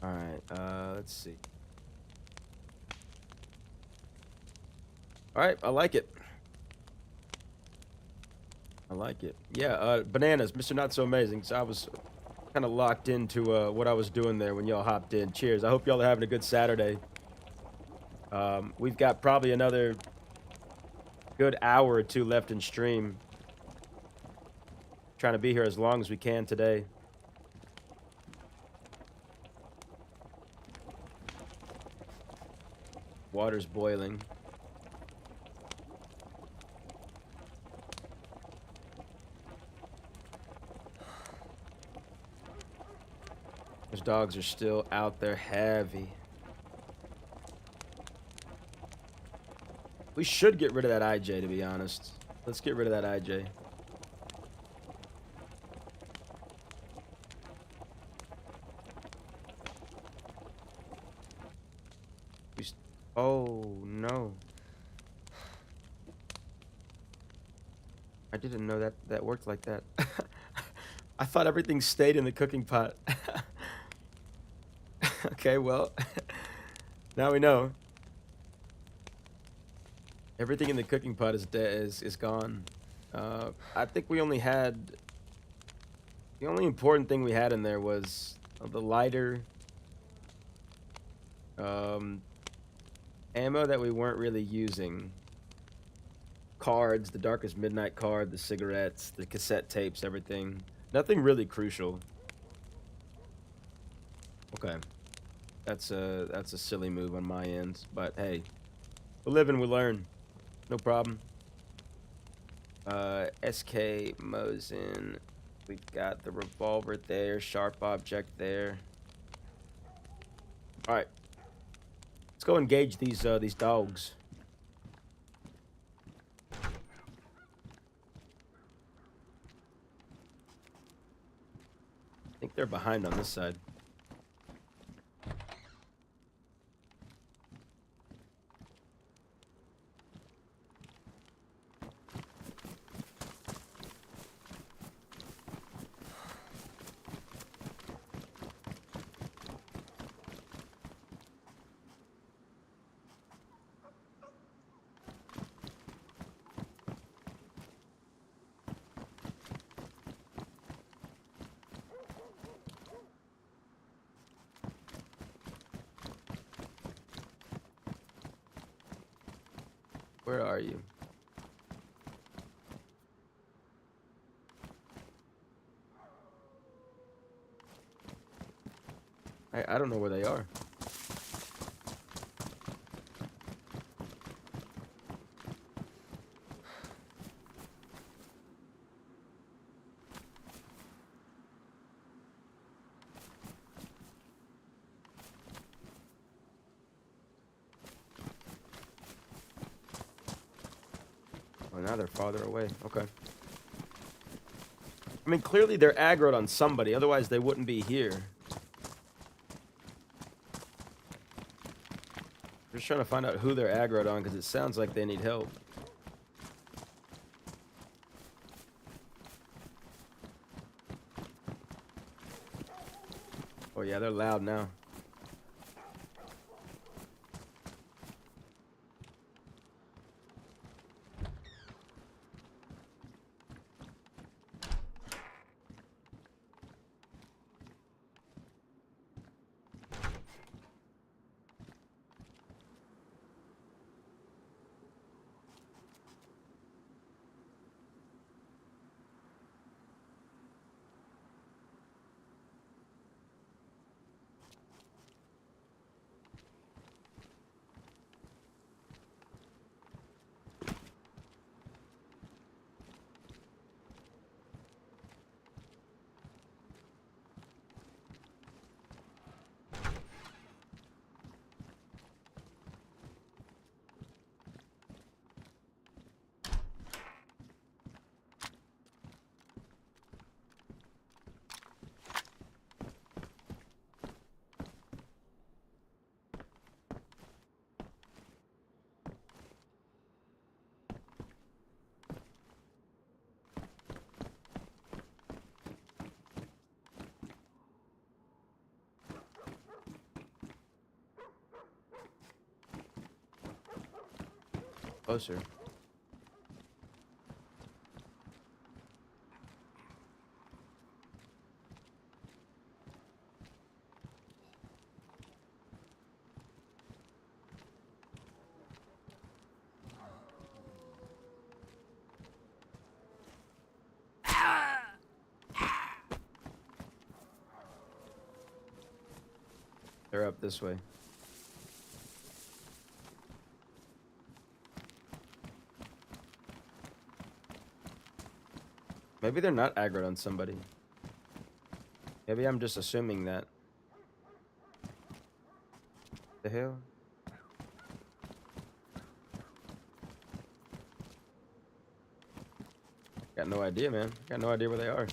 All right, let's see. All right, I like it. I like it. Yeah, bananas, Mr. Not So Amazing. So I was kind of locked into what I was doing there when y'all hopped in. Cheers. I hope y'all are having a good Saturday. We've got probably another good hour or two left in stream. Trying to be here as long as we can today. Water's boiling. Those dogs are still out there heavy. We should get rid of that IJ, to be honest. Let's get rid of that IJ. Oh, no. I didn't know that that worked like that. I thought everything stayed in the cooking pot. Okay, well, now we know. Everything in the cooking pot is gone. I think we only had... The only important thing we had in there was the lighter, ammo that we weren't really using, cards, the Darkest Midnight card, the cigarettes, the cassette tapes, everything. Nothing really crucial. Okay. That's a silly move on my end, but hey, we live and we learn. No problem. SK Mosin. We've got the revolver there, sharp object there. All right. Let's go engage these dogs. I think they're behind on this side. Where are you? I don't know where they are. Oh, now they're farther away. Okay. I mean, clearly they're aggroed on somebody, otherwise they wouldn't be here. Just trying to find out who they're aggroed on, because it sounds like they need help. Oh yeah, they're loud now. Closer. They're up this way. Maybe they're not aggroed on somebody. Maybe I'm just assuming that. The hell? Got no idea, man. Got no idea where they are.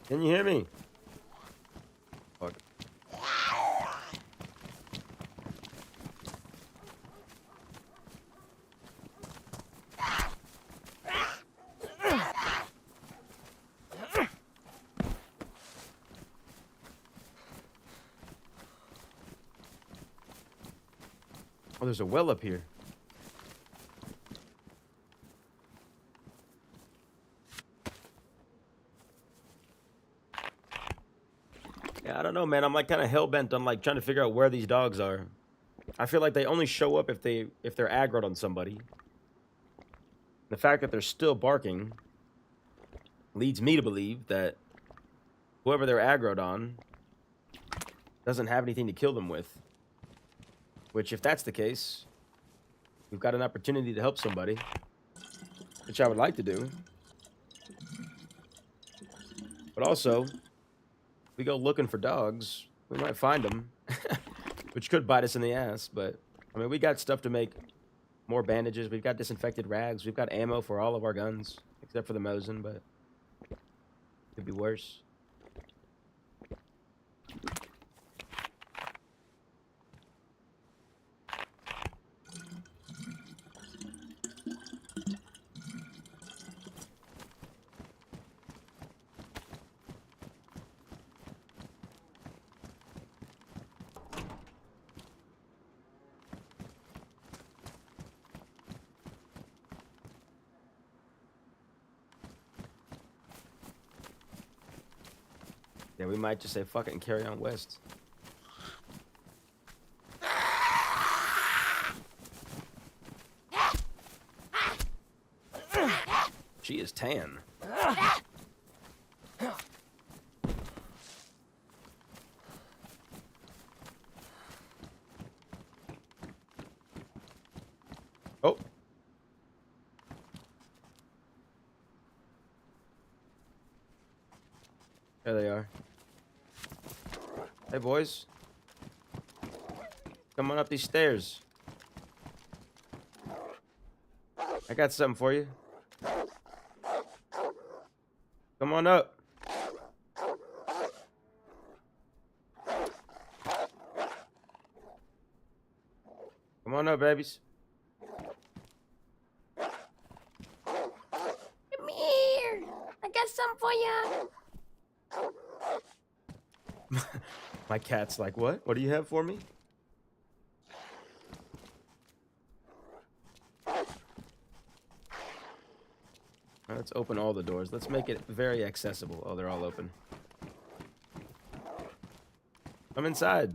Can you hear me? Fuck. Oh, there's a well up here. Yeah, I don't know, man. I'm like kind of hell-bent on like trying to figure out where these dogs are. I feel like they only show up if they're aggroed on somebody. The fact that they're still barking leads me to believe that whoever they're aggroed on doesn't have anything to kill them with. Which, if that's the case, we've got an opportunity to help somebody, which I would like to do. But also, if we go looking for dogs, we might find them, which could bite us in the ass. But, I mean, we got stuff to make more bandages. We've got disinfected rags. We've got ammo for all of our guns, except for the Mosin, but could be worse. Yeah, we might just say fuck it and carry on west. She is tan. Oh. There they are. Hey, boys. Come on up these stairs. I got something for you. Come on up. Come on up, babies. Come here. I got something for you. My cat's like, what? What do you have for me? Let's open all the doors. Let's make it very accessible. Oh, they're all open. Come inside.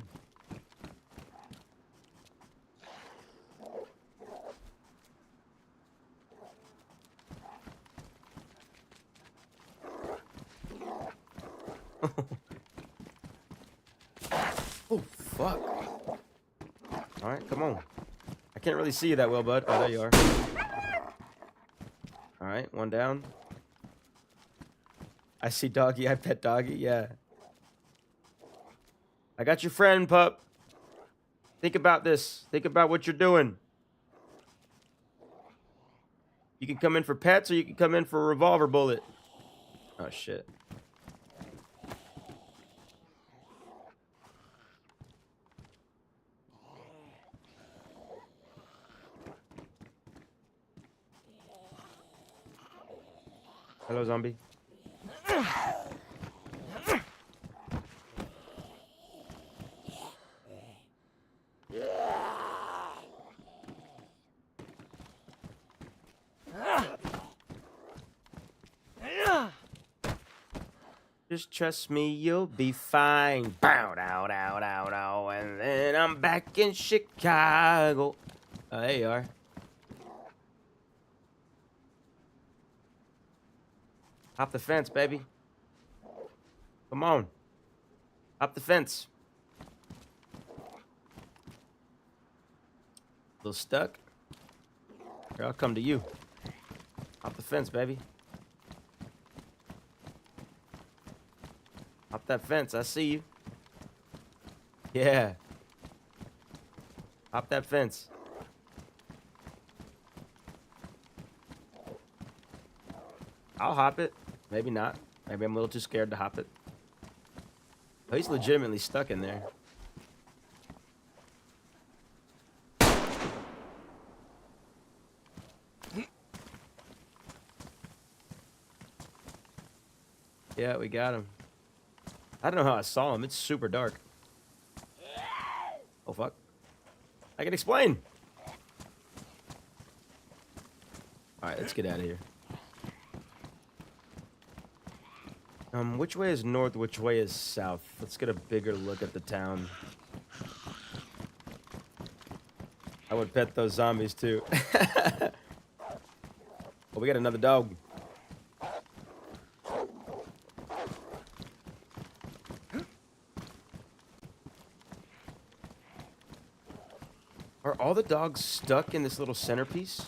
Oh, fuck. All right, come on. I can't really see you that well, bud. Oh, there you are. All right, one down. I see doggy. I pet doggy. Yeah. I got your friend, pup. Think about this. Think about what you're doing. You can come in for pets or you can come in for a revolver bullet. Oh, shit. Hello, zombie. Just trust me, you'll be fine. Bow, dow, dow, dow, dow. And then I'm back in Chicago. Oh, there you are. Hop the fence, baby. Come on. Hop the fence. A little stuck? Here, I'll come to you. Hop the fence, baby. Hop that fence. I see you. Yeah. Hop that fence. I'll hop it. Maybe not. Maybe I'm a little too scared to hop it. Oh, he's legitimately stuck in there. Yeah, we got him. I don't know how I saw him. It's super dark. Oh, fuck. I can explain. Alright, let's get out of here. Which way is north? Which way is south? Let's get a bigger look at the town. I would pet those zombies, too. Oh, we got another dog. Are all the dogs stuck in this little centerpiece?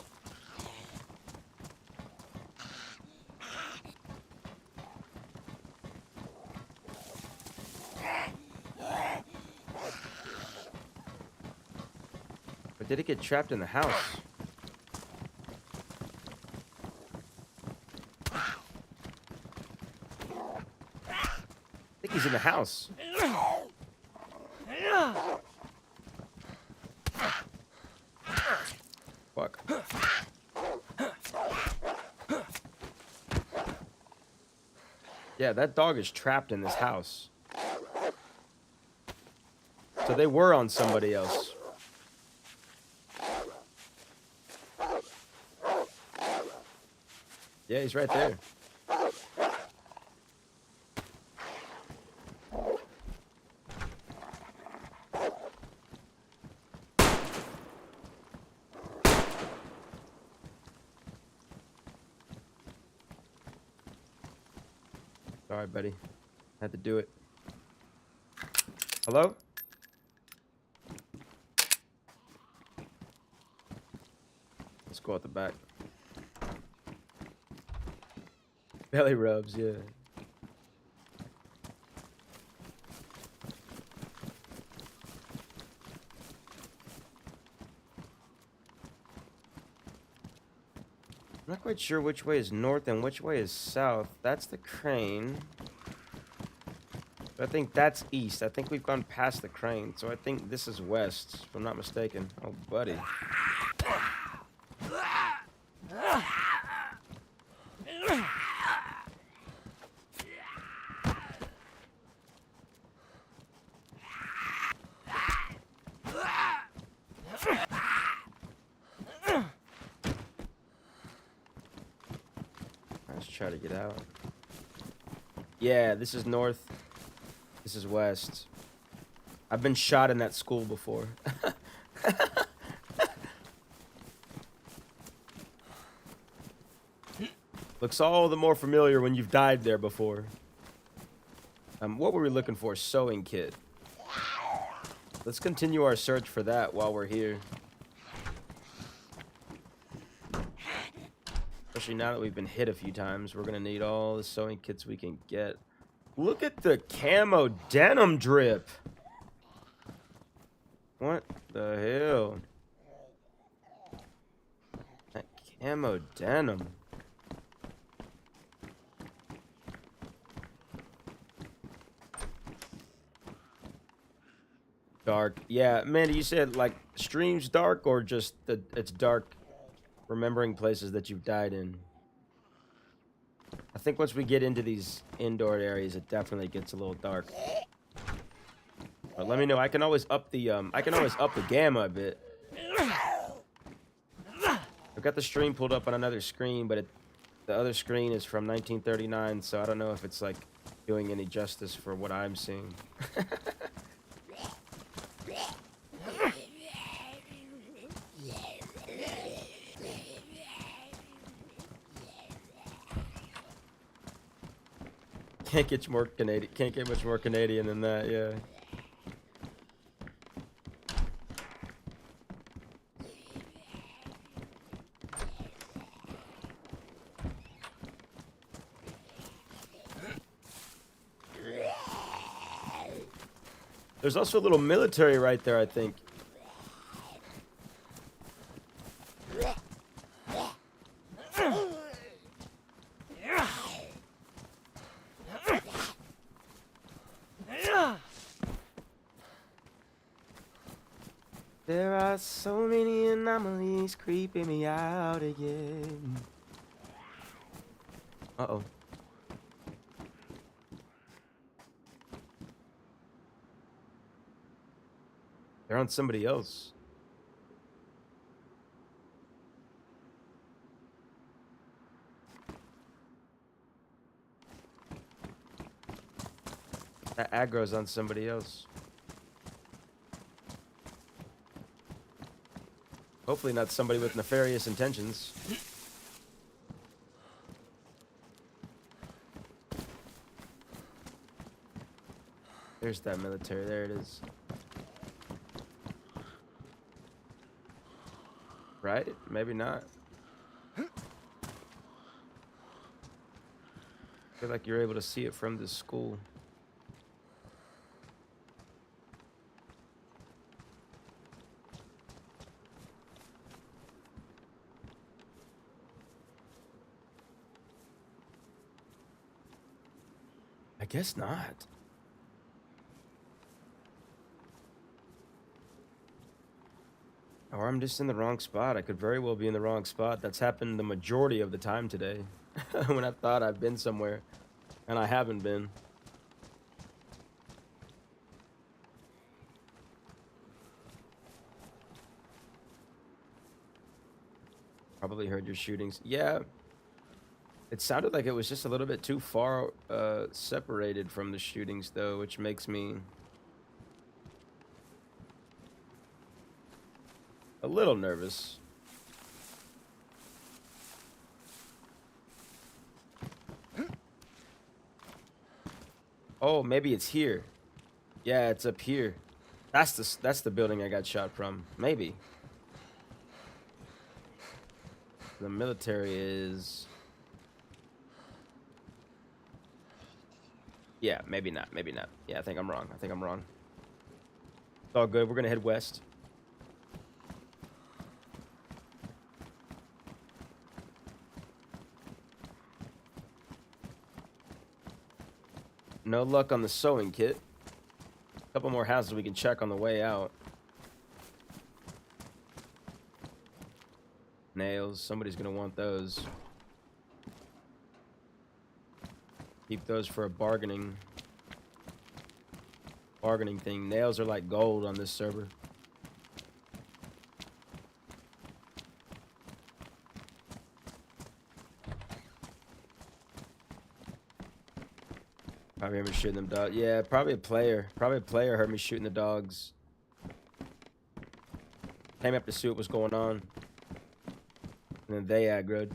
Or did it get trapped in the house? I think he's in the house. Fuck. Yeah, that dog is trapped in this house. So they were on somebody else. Yeah, he's right there. Sorry, buddy. Had to do it. Hello? Let's go out the back. Belly rubs, yeah. I'm not quite sure which way is north and which way is south. That's the crane. But I think that's east. I think we've gone past the crane, so I think this is west, if I'm not mistaken. Oh, buddy. Let's try to get out. Yeah, this is north. This is west. I've been shot in that school before. Looks all the more familiar when you've died there before. What were we looking for? Sewing kit. Let's continue our search for that while we're here. Especially now that we've been hit a few times, we're gonna need all the sewing kits we can get. Look at the camo denim drip. What the hell? That camo denim. Dark. Yeah, Mandy, you said like streams dark or just that it's dark remembering places that you've died in? I think once we get into these indoor areas, it definitely gets a little dark. But let me know. I can always up the gamma a bit. I've got the stream pulled up on another screen, but the other screen is from 1939, so I don't know if it's like doing any justice for what I'm seeing. Can't get more Canadian. Can't get much more Canadian than that. Yeah. There's also a little military right there, I think. There are so many anomalies creeping me out again. Uh-oh. They're on somebody else. That aggro's on somebody else. Hopefully not somebody with nefarious intentions. There's that military. There it is. Right? Maybe not. I feel like you're able to see it from the school. I guess not. Or I'm just in the wrong spot. I could very well be in the wrong spot. That's happened the majority of the time today. When I thought I've been somewhere, and I haven't been. Probably heard your shootings. Yeah. It sounded like it was just a little bit too far separated from the shootings, though, which makes me a little nervous. Oh, maybe it's here. Yeah, it's up here. That's the building I got shot from. Maybe. The military is... Yeah, maybe not. Maybe not. Yeah, I think I'm wrong. It's all good. We're gonna head west. No luck on the sewing kit. A couple more houses we can check on the way out. Nails. Somebody's gonna want those. Keep those for a bargaining thing. Nails are like gold on this server. Probably heard me shooting them dogs. Yeah, probably a player. Heard me shooting the dogs. Came up to see what was going on. And then they aggroed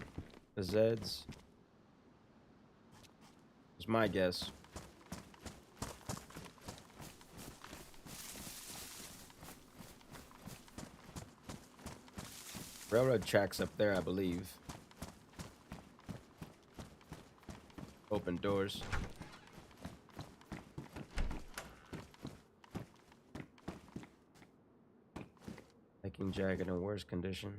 the Zeds. It's my guess. Railroad tracks up there, I believe. Open doors. Making jacket in worse condition.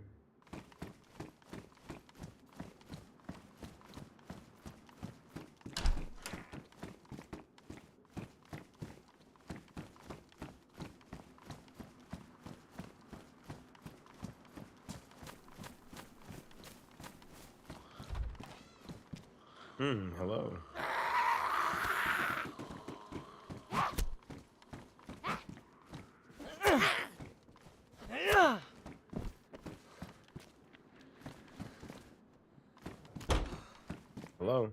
Hello. Hello.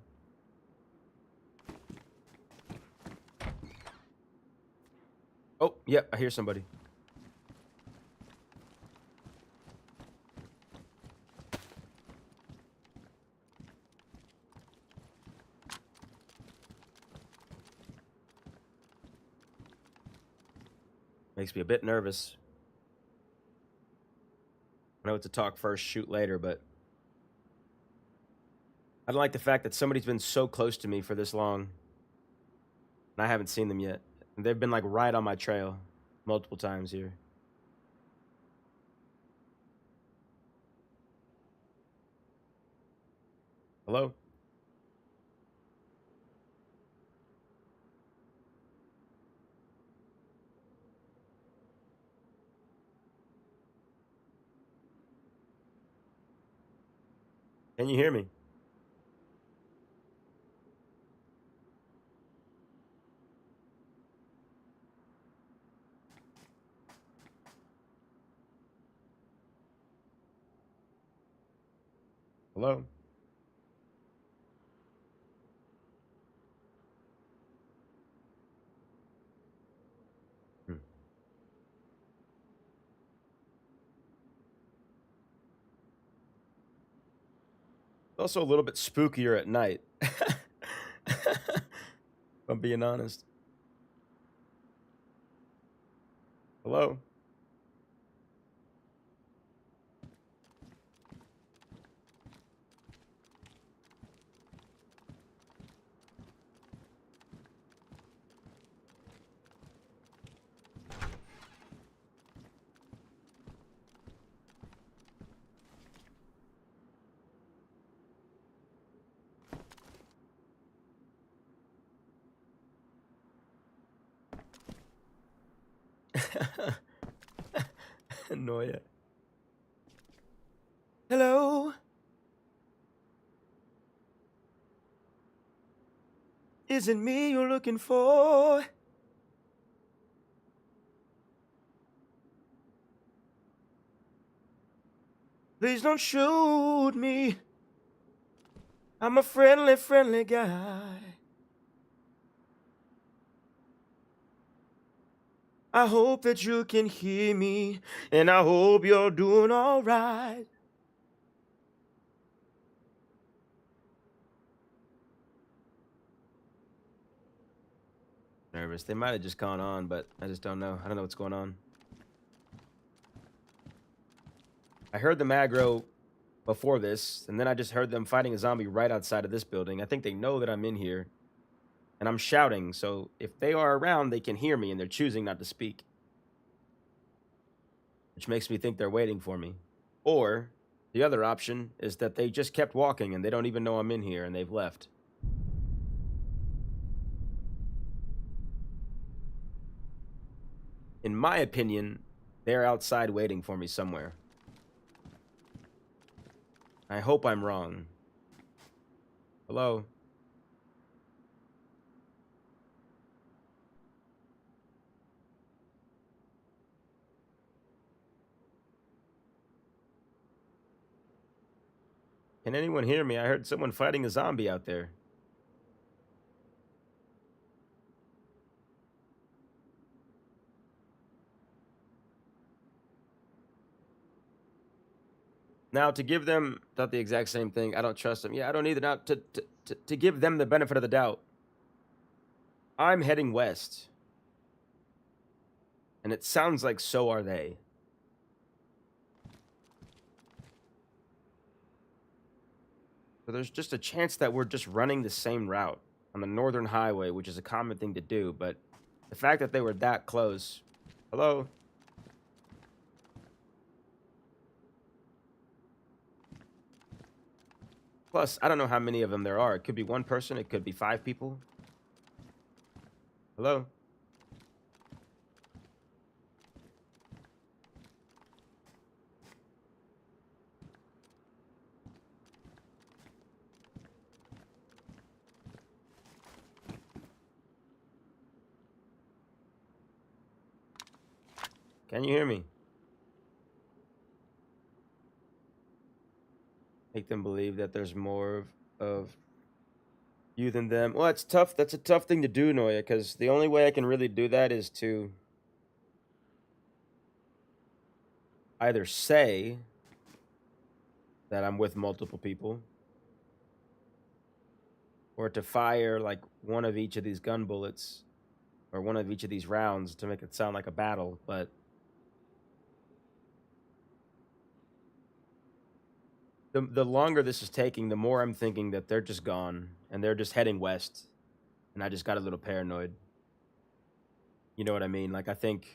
Yep, I hear somebody. Makes me a bit nervous. I know it's a talk first, shoot later, but I don't like the fact that somebody's been so close to me for this long, and I haven't seen them yet. And they've been like right on my trail multiple times here. Hello? Can you hear me? Hello? Hmm. Also a little bit spookier at night. If I'm being honest. Hello? Noia. Hello? Is it me you're looking for? Please don't shoot me. I'm a friendly, friendly guy. I hope that you can hear me, and I hope you're doing all right. Nervous. They might have just gone on, but I just don't know. I don't know what's going on. I heard them aggro before this, and then I just heard them fighting a zombie right outside of this building. I think they know that I'm in here, and I'm shouting, so if they are around, they can hear me, and they're choosing not to speak. Which makes me think they're waiting for me. Or, the other option is that they just kept walking, and they don't even know I'm in here, and they've left. In my opinion, they're outside waiting for me somewhere. I hope I'm wrong. Hello? Can anyone hear me? I heard someone fighting a zombie out there. Now, to give them, not the exact same thing, I don't trust them. Yeah, I don't either. Now, to give them the benefit of the doubt, I'm heading west. And it sounds like so are they. So there's just a chance that we're just running the same route on the northern highway, which is a common thing to do, but the fact that they were that close. Hello? Plus, I don't know how many of them there are. It could be one person, it could be 5 people. Hello? Can you hear me? Make them believe that there's more of you than them. Well, it's tough. That's a tough thing to do, Noia, because the only way I can really do that is to either say that I'm with multiple people, or to fire like one of each of these gun bullets or one of each of these rounds to make it sound like a battle. But the longer this is taking, the more I'm thinking that they're just gone and they're just heading west, and I just got a little paranoid. You know what I mean? Like, I think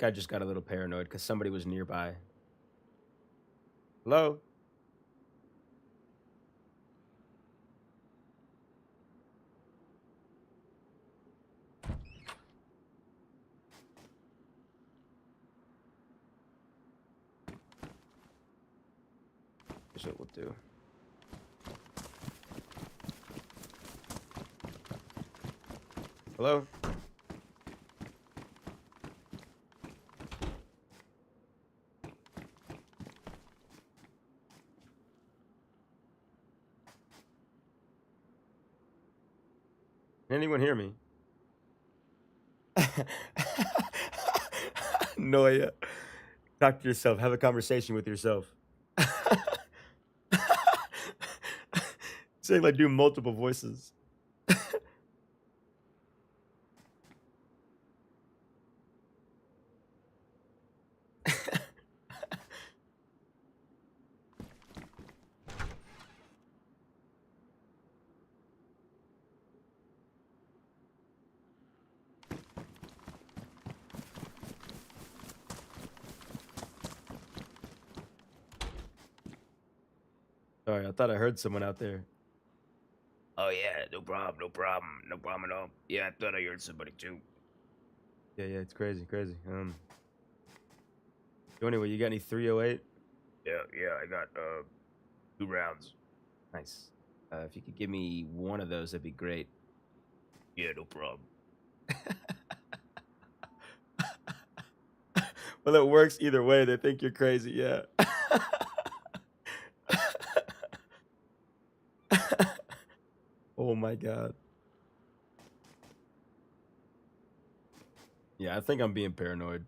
I just got a little paranoid because somebody was nearby. Hello? Here's what we'll do. Hello? Can anyone hear me? Noia. Talk to yourself. Have a conversation with yourself. Saying like do multiple voices. Sorry, I thought I heard someone out there. Oh yeah, no problem, no problem, no problem at all. Yeah, I thought I heard somebody too. Yeah, it's crazy. So anyway, you got any 308? Yeah, I got 2 rounds. Nice. If you could give me one of those, that'd be great. Yeah, no problem. Well, it works either way. They think you're crazy, yeah. Oh my god. Yeah, I think I'm being paranoid.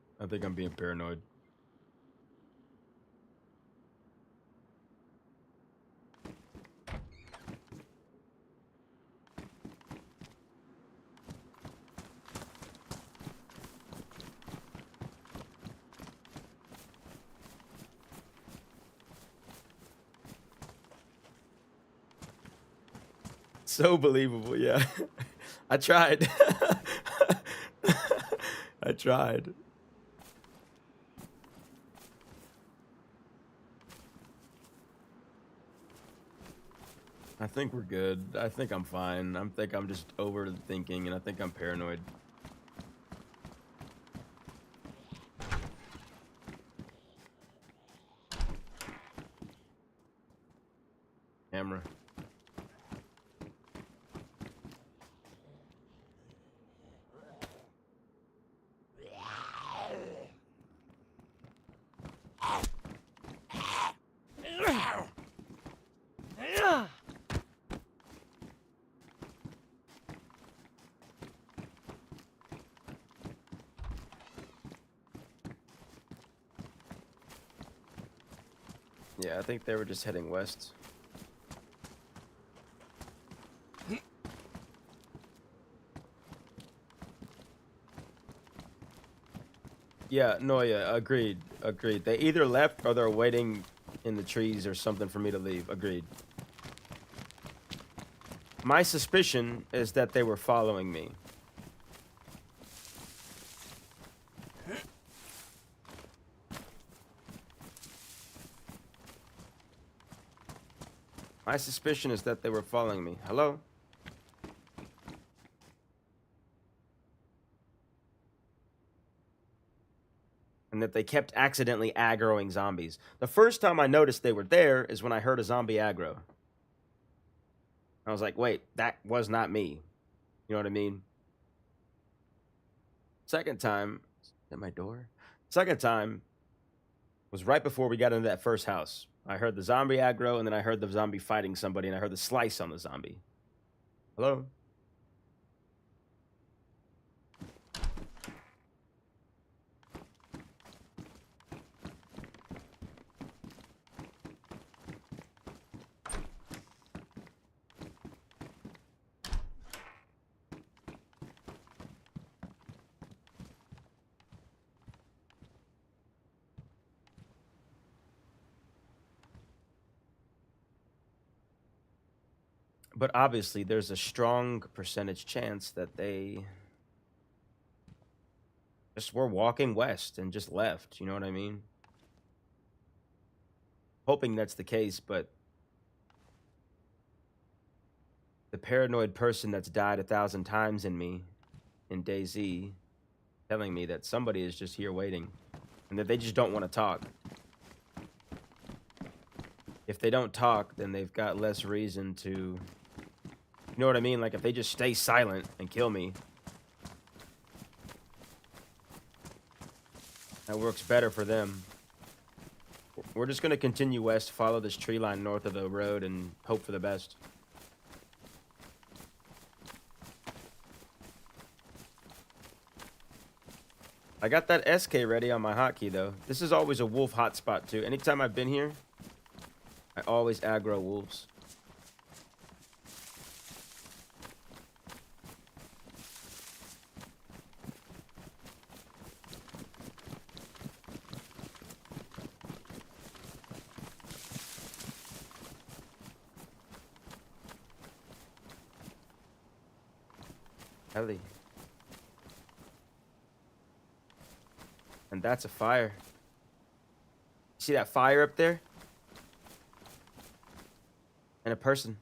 So believable, yeah. I tried. I tried. I think we're good. I think I'm fine. I think I'm just overthinking, and I think I'm paranoid. Camera. Yeah, I think they were just heading west. Yeah, no, yeah, agreed. They either left or they're waiting in the trees or something for me to leave. Agreed. My suspicion is that they were following me. My suspicion is that they were following me. Hello? And that they kept accidentally aggroing zombies. The first time I noticed they were there is when I heard a zombie aggro. I was like, wait, that was not me. You know what I mean? Second time, at my door? Second time was right before we got into that first house. I heard the zombie aggro, and then I heard the zombie fighting somebody, and I heard the slice on the zombie. Hello? But obviously, there's a strong percentage chance that they just were walking west and just left. You know what I mean? Hoping that's the case, but the paranoid person that's died 1,000 times in me, in DayZ, telling me that somebody is just here waiting and that they just don't want to talk. If they don't talk, then they've got less reason to, you know what I mean? Like if they just stay silent and kill me, that works better for them. We're just gonna continue west, follow this tree line north of the road, and hope for the best. I got that SK ready on my hotkey, though. This is always a wolf hotspot, too. Anytime I've been here, I always aggro wolves. Ellie. And that's a fire. See that fire up there? And a person.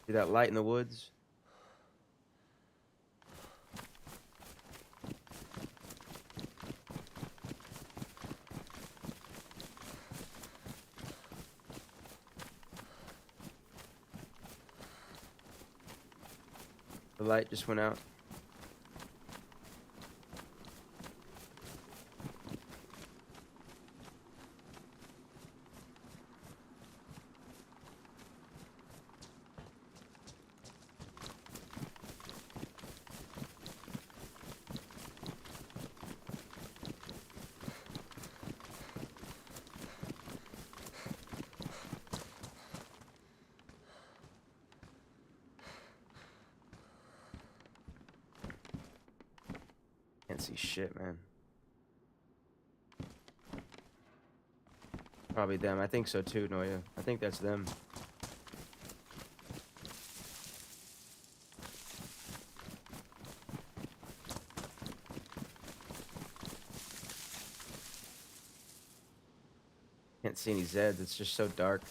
See that light in the woods? The light just went out. Can't see shit, man. Probably them. I think so too, Noya. I think that's them. Can't see any Zeds. It's just so dark.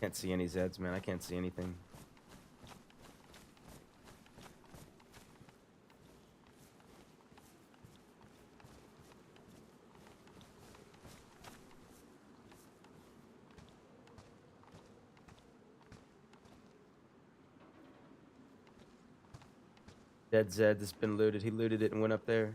Can't see any Zeds, man. I can't see anything. Dead Zed that's been looted. He looted it and went up there.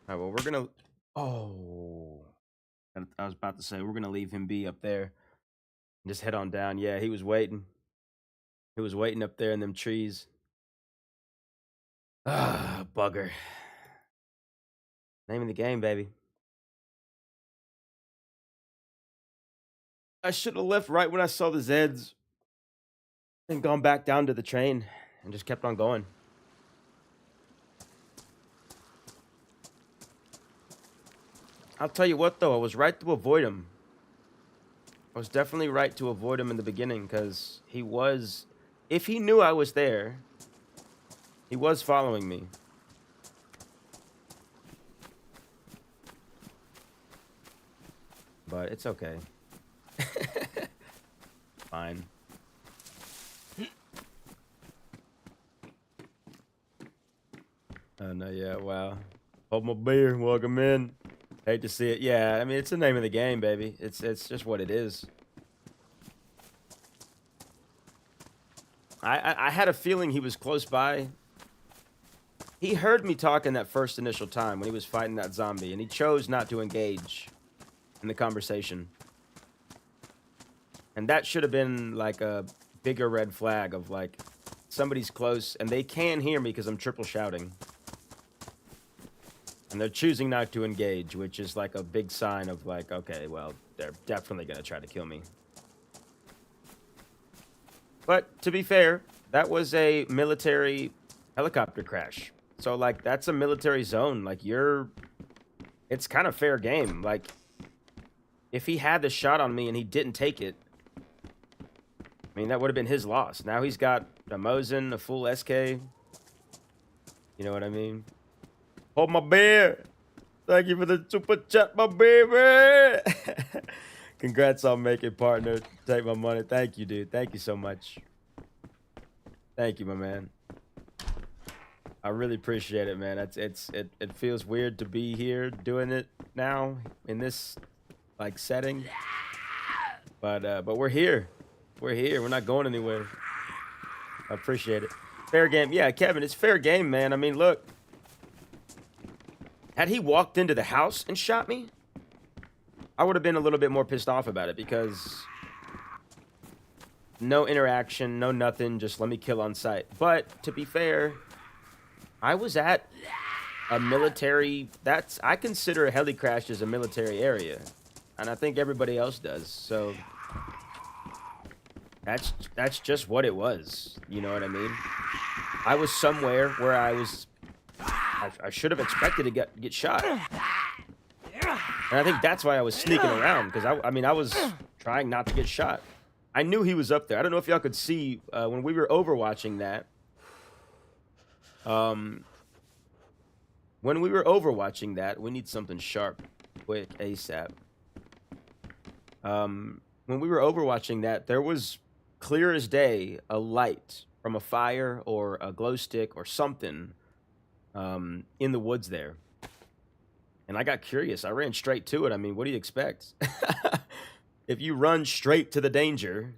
Alright, well, we're gonna... Oh. I was about to say, we're gonna leave him be up there. And just head on down. Yeah, he was waiting. He was waiting up there in them trees. Ah, bugger. Name of the game, baby. I should have left right when I saw the Zeds and gone back down to the train and just kept on going. I'll tell you what, though. I was right to avoid him. I was definitely right to avoid him in the beginning because he was... If he knew I was there, he was following me. But it's okay. Fine. Oh, no, yeah, wow. Hold my beer, welcome in. Hate to see it. Yeah, I mean, it's the name of the game, baby. It's just what it is. I had a feeling he was close by. He heard me talking that first initial time when he was fighting that zombie, and he chose not to engage in the conversation. And that should have been like a bigger red flag of like, somebody's close, and they can hear me because I'm triple shouting. And they're choosing not to engage, which is like a big sign of like, okay, well, they're definitely going to try to kill me. But to be fair, that was a military helicopter crash. So like, that's a military zone. Like it's kind of fair game. Like, if he had the shot on me and he didn't take it, I mean, that would have been his loss. Now he's got a Mosin, a full SK. You know what I mean? Hold my beer. Thank you for the super chat, my baby. Congrats on making partner. Take my money. Thank you, dude. Thank you so much. Thank you, my man. I really appreciate it, man. It feels weird to be here doing it now in this like setting. But we're here. We're here. We're not going anywhere. I appreciate it. Fair game. Yeah, Kevin, it's fair game, man. I mean, look. Had he walked into the house and shot me, I would have been a little bit more pissed off about it because no interaction, no nothing, just let me kill on sight. But to be fair, I was at a military, I consider a heli crash as a military area, and I think everybody else does. So that's just what it was. You know what I mean? I was somewhere where I should have expected to get shot. And I think that's why I was sneaking around, because I mean, I was trying not to get shot. I knew he was up there. I don't know if y'all could see when we were overwatching that. When we were overwatching that, we need something sharp, quick, ASAP. When we were overwatching that, there was clear as day a light from a fire or a glow stick or something in the woods there. And I got curious. I ran straight to it. I mean, what do you expect? If you run straight to the danger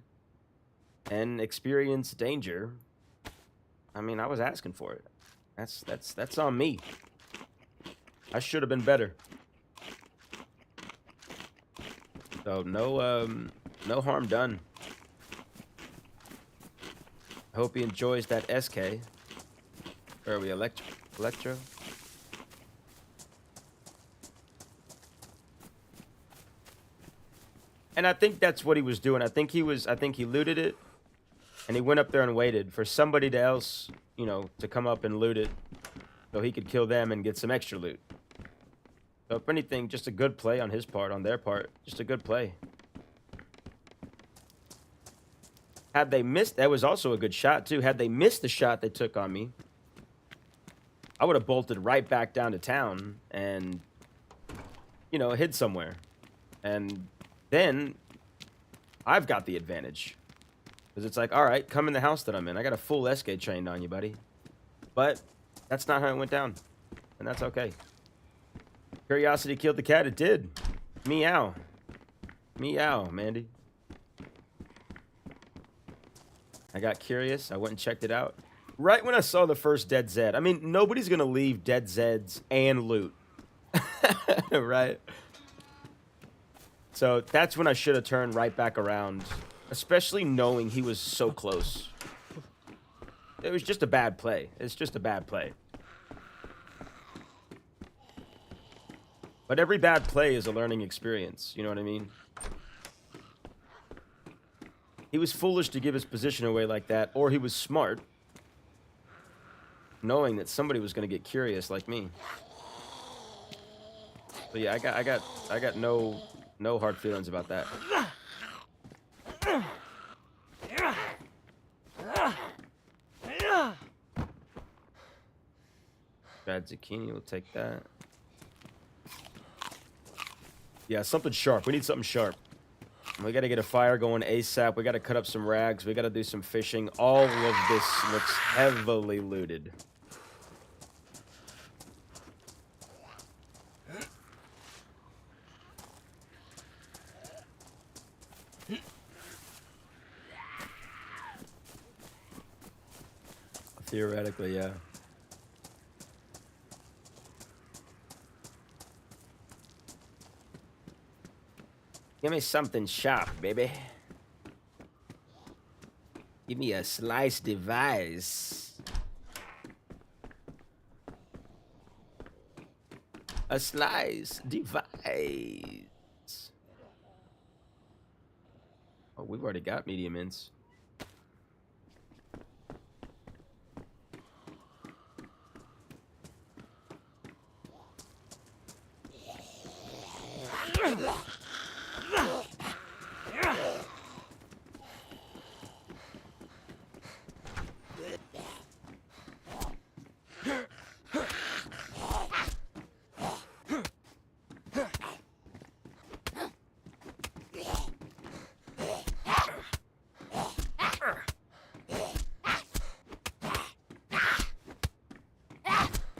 and experience danger, I mean, I was asking for it. That's on me. I should have been better. So no harm done. I hope he enjoys that SK. Or are we Electro? And I think that's what he was doing. I think he looted it, and he went up there and waited for somebody else, you know, to come up and loot it, so he could kill them and get some extra loot. So if anything, just a good play on his part, on their part, just a good play. Had they missed, that was also a good shot too. Had they missed the shot they took on me, I would have bolted right back down to town and, you know, hid somewhere. And then I've got the advantage. Because it's like, all right, come in the house that I'm in. I got a full SK trained on you, buddy. But that's not how it went down. And that's okay. Curiosity killed the cat. It did. Meow. Meow, Mandy. I got curious. I went and checked it out. Right when I saw the first Dead Zed. I mean, nobody's going to leave Dead Zeds and loot. Right? So that's when I should have turned right back around. Especially knowing he was so close. It was just a bad play. It's just a bad play. But every bad play is a learning experience. You know what I mean? He was foolish to give his position away like that, or he was smart, knowing that somebody was going to get curious like me. But yeah, I got no hard feelings about that. Bad zucchini, we'll take that. Yeah, something sharp. We need something sharp. We gotta get a fire going ASAP. We gotta cut up some rags. We gotta do some fishing. All of this looks heavily looted. Theoretically, yeah. Give me something sharp, baby. Give me a slice device. A slice device. Oh, we've already got medium mints.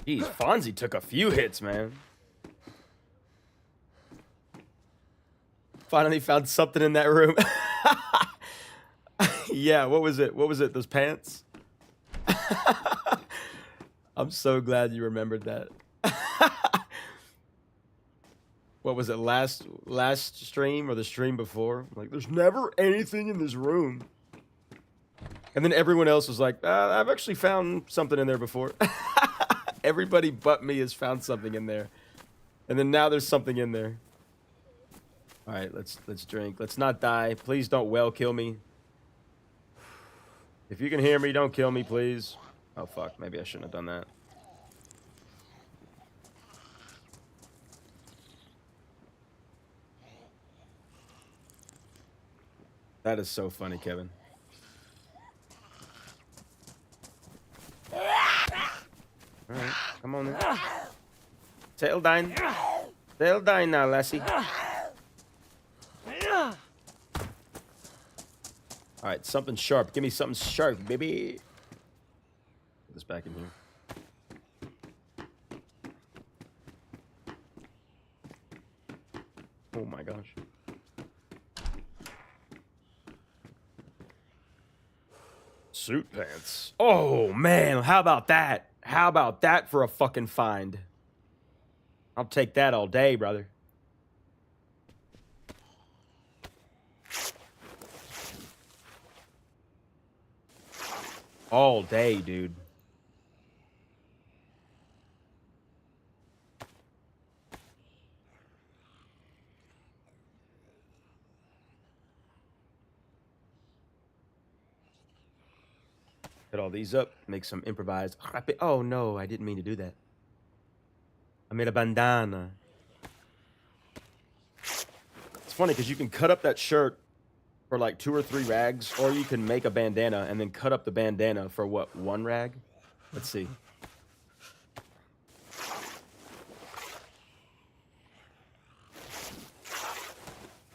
Jeez, Fonzie took a few hits, man. Finally found something in that room. Yeah, what was it? What was it? Those pants? I'm so glad you remembered that. What was it? Last stream or the stream before? Like, there's never anything in this room. And then everyone else was like, I've actually found something in there before. Everybody but me has found something in there. And then now there's something in there. All right, let's drink. Let's not die. Please don't well kill me. If you can hear me, don't kill me, please. Oh, fuck. Maybe I shouldn't have done that. That is so funny, Kevin. All right, come on then. Tail dine. Tail dine now, lassie. All right, something sharp. Give me something sharp, baby. Put this back in here. Oh my gosh. Suit pants. Oh man, how about that? How about that for a fucking find? I'll take that all day, brother. All day, dude. Put all these up, make some improvised. Oh no, I didn't mean to do that. I made a bandana. It's funny because you can cut up that shirt for like 2 or 3 rags, or you can make a bandana and then cut up the bandana for what, 1 rag? Let's see.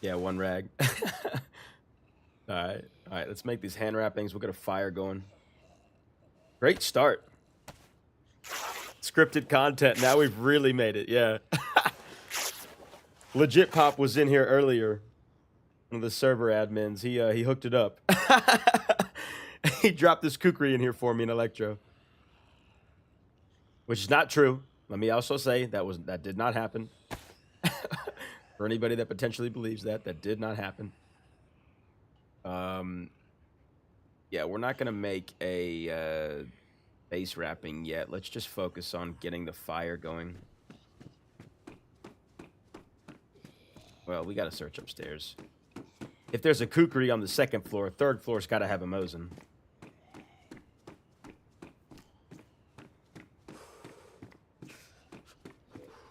Yeah, 1 rag. All right, let's make these hand wrappings. We'll get a fire going. Great start. Scripted content. Now we've really made it. Yeah. Legit Pop was in here earlier. One of the server admins. He hooked it up. He dropped this kukri in here for me in Electro. Which is not true. Let me also say that did not happen. For anybody that potentially believes that did not happen. Yeah, we're not gonna make a base wrapping yet. Let's just focus on getting the fire going. Well, we gotta search upstairs. If there's a kukri on the 2nd floor, 3rd floor's gotta have a Mosin.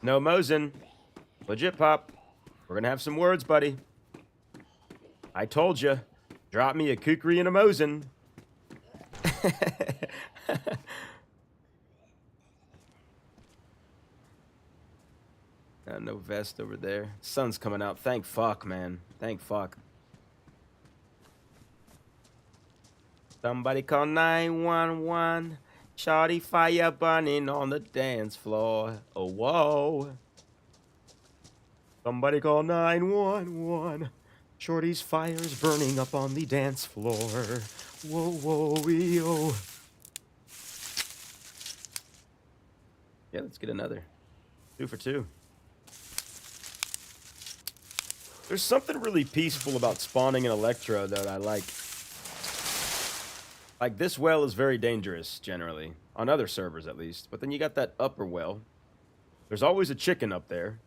No Mosin. Legit Pop. We're gonna have some words, buddy. I told you. Drop me a kukri and a Mosin. No vest over there. Sun's coming out. Thank fuck, man. Thank fuck. Somebody call 911. Shawty fire burning on the dance floor. Oh, whoa. Somebody call 911. Shorty's fire is burning up on the dance floor. Whoa, whoa, wee-oh. Yeah, let's get another. 2 for 2. There's something really peaceful about spawning an Electro that I like. Like, this well is very dangerous, generally. On other servers, at least. But then you got that upper well. There's always a chicken up there.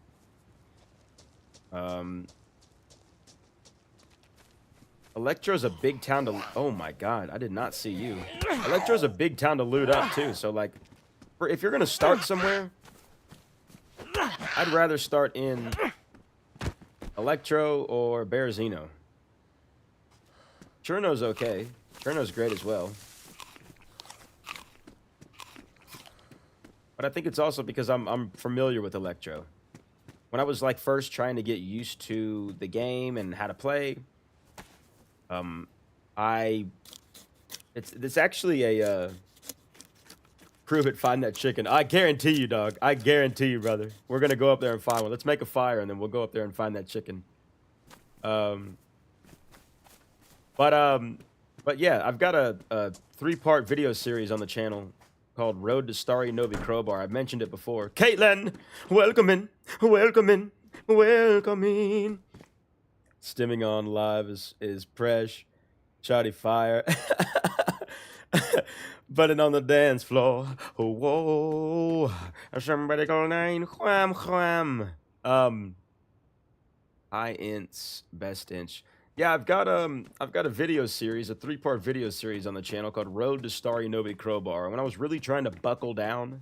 Electro's a big town to... Oh, my God. I did not see you. Electro's a big town to loot up, too. So, like, if you're going to start somewhere, I'd rather start in Electro or Berezino. Cherno's okay. Cherno's great as well. But I think it's also because I'm familiar with Electro. When I was like first trying to get used to the game and how to play, it's actually a prove it, find that chicken. I guarantee you, dog. I guarantee you, brother. We're gonna go up there and find one. Let's make a fire and then we'll go up there and find that chicken. But yeah, I've got a 3-part video series on the channel called Road to Starry Novi Crowbar. I've mentioned it before. Caitlin, welcome in, welcome in, welcome in. Stimming on live is Presh, Shoddy Fire, button on the dance floor. Oh, whoa, somebody call 9 wham wham. High inch, best inch. Yeah, I've got a video series, a 3-part video series on the channel called Road to Starry Novi Crowbar. When I was really trying to buckle down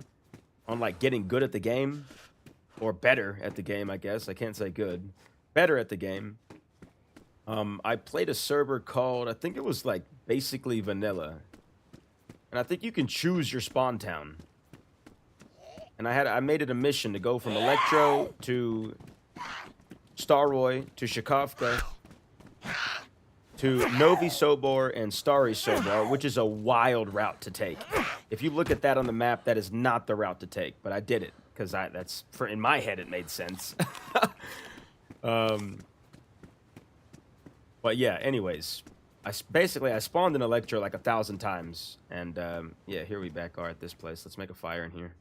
on like getting good at the game, or better at the game, I guess. I can't say good. Better at the game. I played a server called, I think it was like basically vanilla. And I think you can choose your spawn town. And I made it a mission to go from Electro to Staroy to Shakovka to Novi Sobor and Starry Sobor, which is a wild route to take. If you look at that on the map, that is not the route to take, but I did it because in my head it made sense. But yeah, anyways, I spawned in Electro like 1,000 times, and yeah, here we back are at this place. Let's make a fire in here.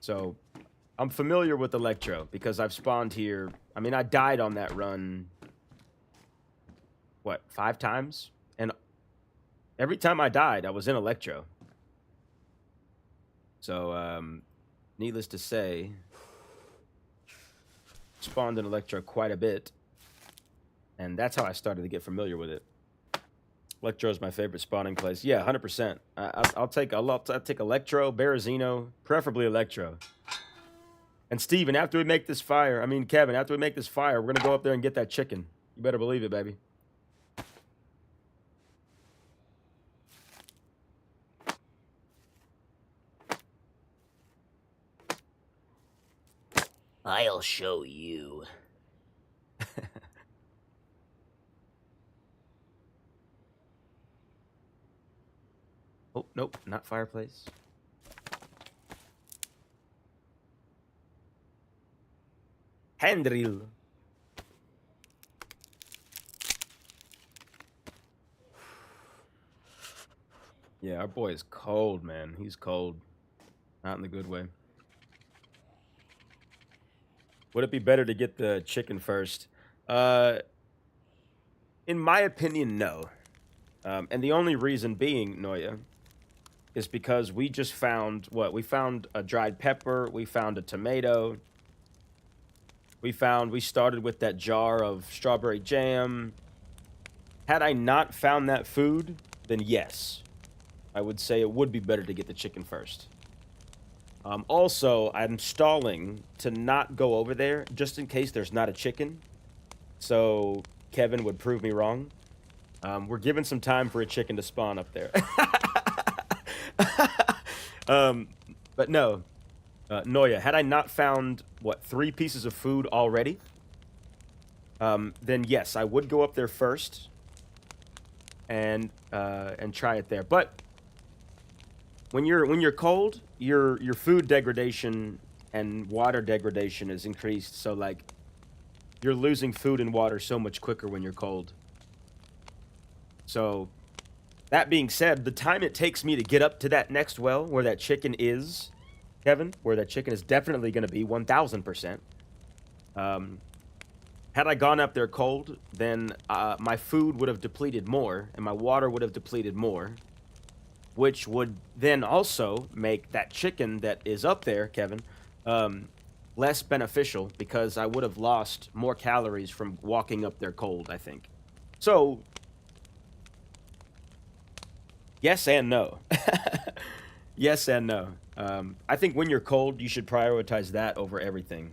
So I'm familiar with Electro because I've spawned here. I mean, I died on that run, what, 5 times? And every time I died, I was in Electro. So, needless to say, spawned in Electro quite a bit. And that's how I started to get familiar with it. Electro is my favorite spawning place. Yeah, 100%. I'll take Electro, Berezino, preferably Electro. And Steven, after we make this fire, Kevin, after we make this fire, we're going to go up there and get that chicken. You better believe it, baby. I'll show you. Oh, nope, not fireplace. Handrill. Yeah, our boy is cold, man. He's cold. Not in the good way. Would it be better to get the chicken first? In my opinion, no. And the only reason being, Noya, is because we just found, what? We found a dried pepper. We found a tomato. We started with that jar of strawberry jam. Had I not found that food, then yes. I would say it would be better to get the chicken first. Also, I'm stalling to not go over there just in case there's not a chicken. So Kevin would prove me wrong. We're giving some time for a chicken to spawn up there. But no, Noya, had I not found, what, 3 pieces of food already, then yes, I would go up there first and try it there. But when you're cold, your food degradation and water degradation is increased. So like, you're losing food and water so much quicker when you're cold. So That being said, the time it takes me to get up to that next well where that chicken is, Kevin, where that chicken is definitely going to be 1,000%. Had I gone up there cold, then my food would have depleted more, and my water would have depleted more, which would then also make that chicken that is up there, Kevin, less beneficial because I would have lost more calories from walking up there cold, I think. So, yes and no. Yes and no. I think when you're cold, you should prioritize that over everything.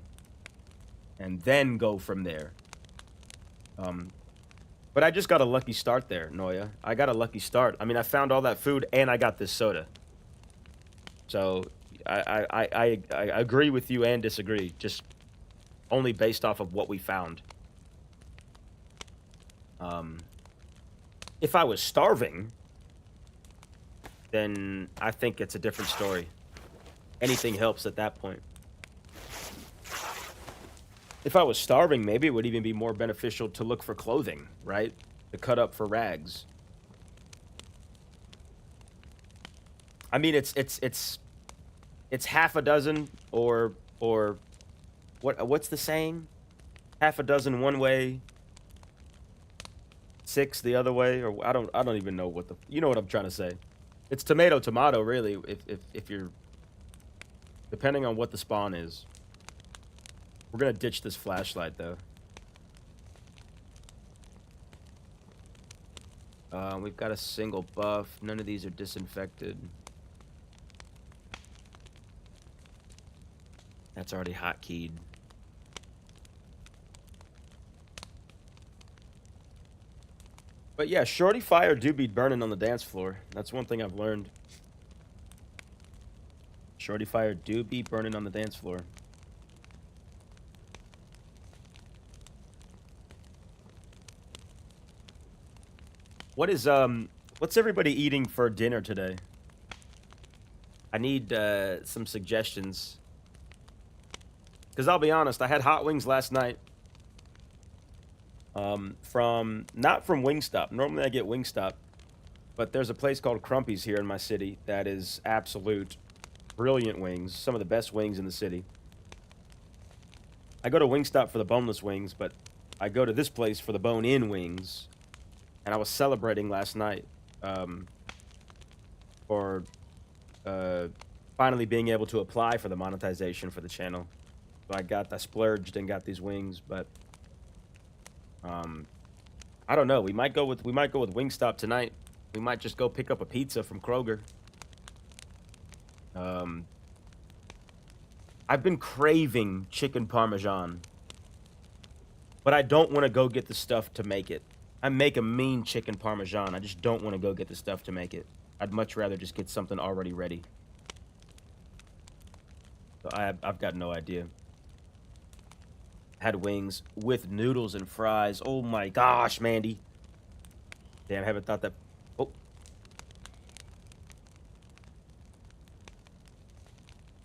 And then go from there. But I just got a lucky start there, Noya. I got a lucky start. I mean, I found all that food and I got this soda. So, I agree with you and disagree. Just only based off of what we found. If I was starving, then I think it's a different story. Anything helps at that point. If I was starving, maybe it would even be more beneficial to look for clothing, right? To cut up for rags. I mean, it's half a dozen or what's the saying? Half a dozen one way, 6 the other way, or I don't even know what you know what I'm trying to say. It's tomato really if you're depending on what the spawn is. We're gonna ditch this flashlight though. We've got a single buff. None of these are disinfected. That's already hotkeyed. But yeah, shorty fire do be burning on the dance floor. That's one thing I've learned. Shorty fire do be burning on the dance floor. What's everybody eating for dinner today? I need some suggestions. Because I'll be honest, I had hot wings last night. Not from Wingstop. Normally I get Wingstop. But there's a place called Crumpy's here in my city that is absolute brilliant wings. Some of the best wings in the city. I go to Wingstop for the boneless wings, but I go to this place for the bone-in wings. And I was celebrating last night for finally being able to apply for the monetization for the channel. So I splurged and got these wings, but I don't know. We might go with Wingstop tonight. We might just go pick up a pizza from Kroger. I've been craving chicken parmesan, but I don't want to go get the stuff to make it. I make a mean chicken parmesan. I just don't want to go get the stuff to make it. I'd much rather just get something already ready. So I've got no idea. Had wings with noodles and fries. Oh my gosh, Mandy. Damn, I haven't thought that. Oh.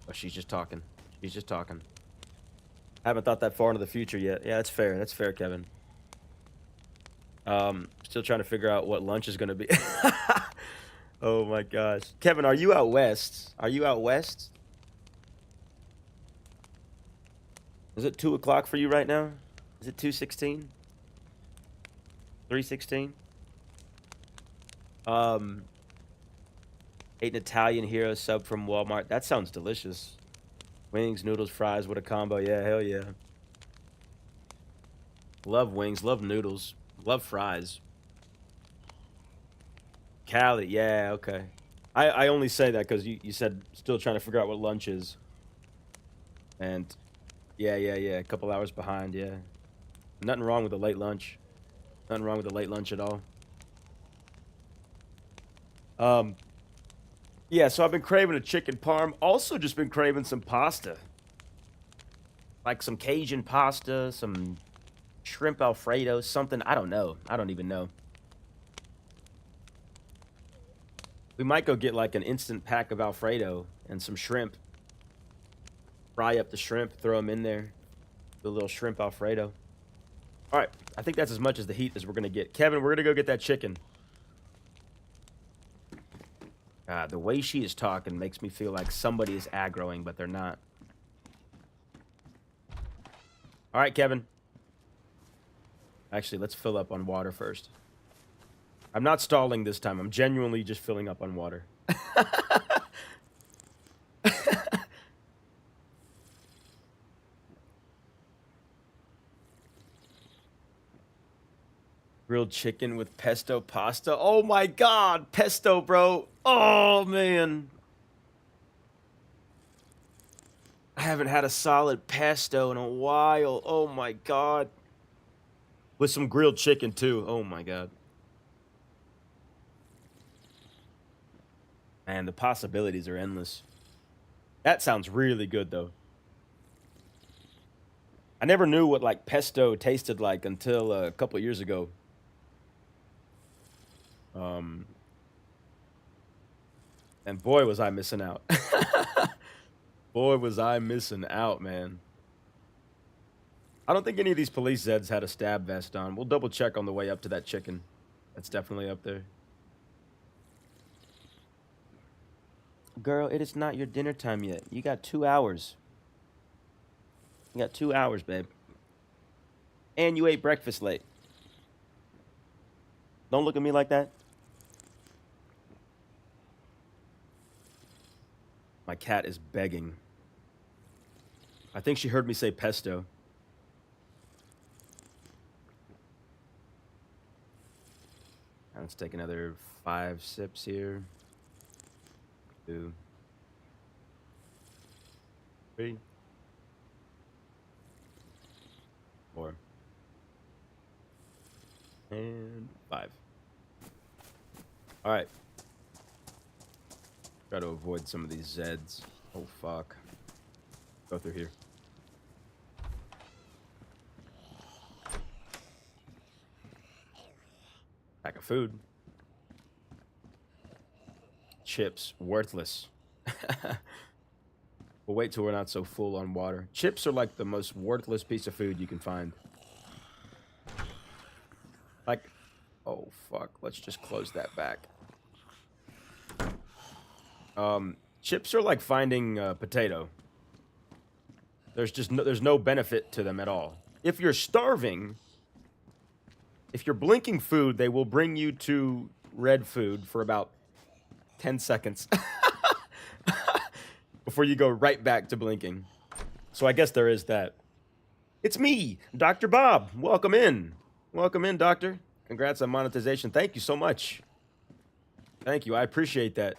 Oh, she's just talking. She's just talking. I haven't thought that far into the future yet. Yeah, that's fair. That's fair, Kevin. Still trying to figure out what lunch is going to be. Oh my gosh. Kevin, are you out west? Are you out west? Is it 2 o'clock for you right now? Is it 2:16? 3:16? Ate an Italian hero sub from Walmart. That sounds delicious. Wings, noodles, fries, what a combo. Yeah, hell yeah. Love wings, love noodles. Love fries. Cali, yeah, okay. I only say that because you said still trying to figure out what lunch is. And yeah, a couple hours behind, yeah. Nothing wrong with a late lunch. Nothing wrong with a late lunch at all. Yeah, so I've been craving a chicken parm. Also just been craving some pasta. Like some Cajun pasta, some shrimp Alfredo, something. I don't know. I don't even know. We might go get like an instant pack of Alfredo and some shrimp. Fry up the shrimp, throw them in there. Do a little shrimp Alfredo. All right, I think that's as much as the heat as we're going to get. Kevin, we're going to go get that chicken. The way she is talking makes me feel like somebody is aggroing, but they're not. All right, Kevin. Actually, let's fill up on water first. I'm not stalling this time. I'm genuinely just filling up on water. Grilled chicken with pesto pasta. Oh my god, pesto, bro. Oh man. I haven't had a solid pesto in a while. Oh my god. With some grilled chicken too. Oh my god. Man, the possibilities are endless. That sounds really good though. I never knew what like pesto tasted like until a couple years ago. And boy was I missing out. Boy was I missing out, man. I don't think any of these police Zeds had a stab vest on. We'll double check on the way up to that chicken. That's definitely up there. Girl, it is not your dinner time yet. You got 2 hours. You got 2 hours, babe. And you ate breakfast late. Don't look at me like that. My cat is begging. I think she heard me say pesto. Let's take another 5 sips here. 2, 3, 4, and 5. All right. Try to avoid some of these Zeds. Oh, fuck. Go through here. Pack of food. Chips. Worthless. We'll wait till we're not so full on water. Chips are like the most worthless piece of food you can find. Like, oh, fuck. Let's just close that back. Chips are like finding a potato. There's no benefit to them at all. If you're starving, if you're blinking food, they will bring you to red food for about 10 seconds before you go right back to blinking. So I guess there is that. It's me, Dr. Bob. Welcome in. Welcome in, Doctor. Congrats on monetization. Thank you so much. Thank you. I appreciate that.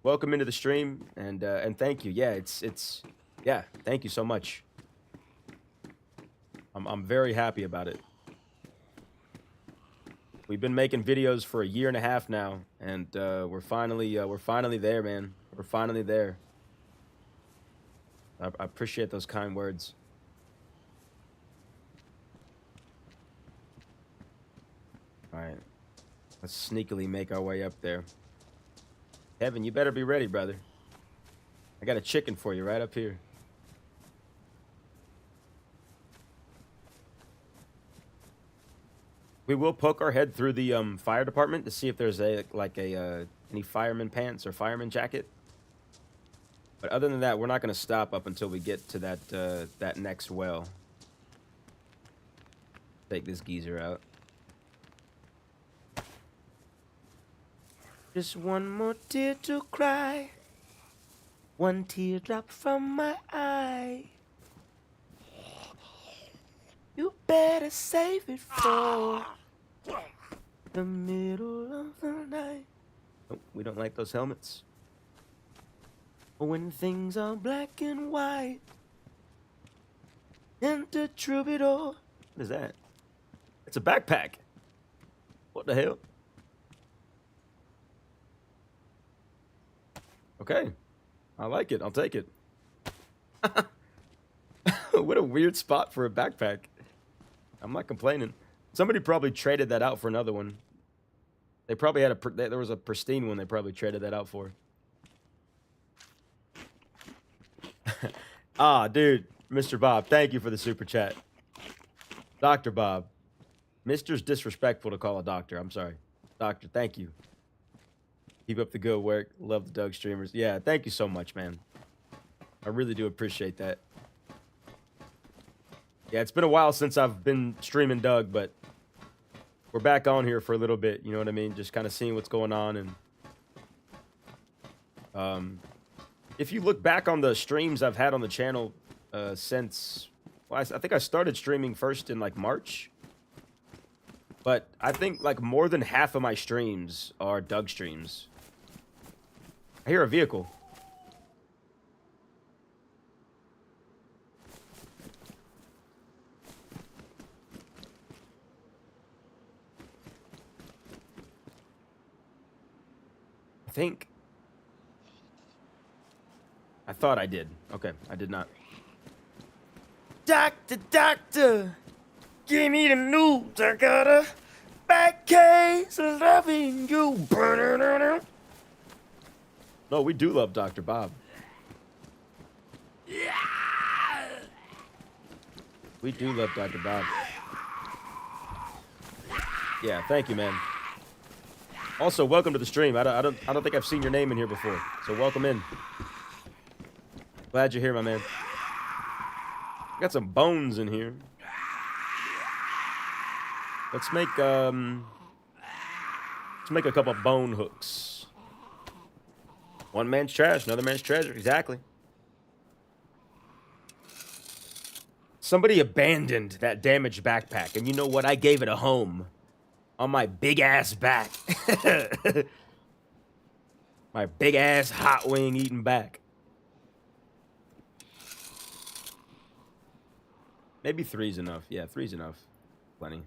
Welcome into the stream, and thank you. Yeah, yeah, thank you so much. I'm very happy about it. We've been making videos for 1.5 years now, and we're finally there, man. We're finally there. I appreciate those kind words. All right, let's sneakily make our way up there. Kevin, you better be ready, brother. I got a chicken for you right up here. We will poke our head through the fire department to see if there's any fireman pants or fireman jacket. But other than that, we're not going to stop up until we get to that next well. Take this geezer out. Just one more tear to cry. One teardrop from my eye. You better save it for the middle of the night. Oh, we don't like those helmets. When things are black and white. Enter troubadour. What is that? It's a backpack. What the hell? Okay. I like it. I'll take it. What a weird spot for a backpack. I'm not complaining. Somebody probably traded that out for another one. They probably had there was a pristine one they probably traded that out for. Ah, dude. Mr. Bob, thank you for the super chat. Dr. Bob. Mr's disrespectful to call a doctor. I'm sorry. Doctor, thank you. Keep up the good work. Love the Doug streamers. Yeah, thank you so much, man. I really do appreciate that. Yeah, it's been a while since I've been streaming Doug, but we're back on here for a little bit. You know what I mean? Just kind of seeing what's going on. And if you look back on the streams I've had on the channel since, well, I think I started streaming first in like March. But I think like more than half of my streams are Doug streams. I hear a vehicle. I thought I did. Okay, I did not. Doctor, doctor, give me the news. I got a bad case of loving you. No, we do love Dr. Bob. We do love Dr. Bob. Yeah, thank you, man. Also, welcome to the stream. I don't think I've seen your name in here before, so welcome in. Glad you're here, my man. Got some bones in here. Let's make a couple bone hooks. One man's trash, another man's treasure. Exactly. Somebody abandoned that damaged backpack, and you know what? I gave it a home. On my big ass back. My big ass hot wing eating back. Maybe 3's enough. Yeah, 3's enough. Plenty.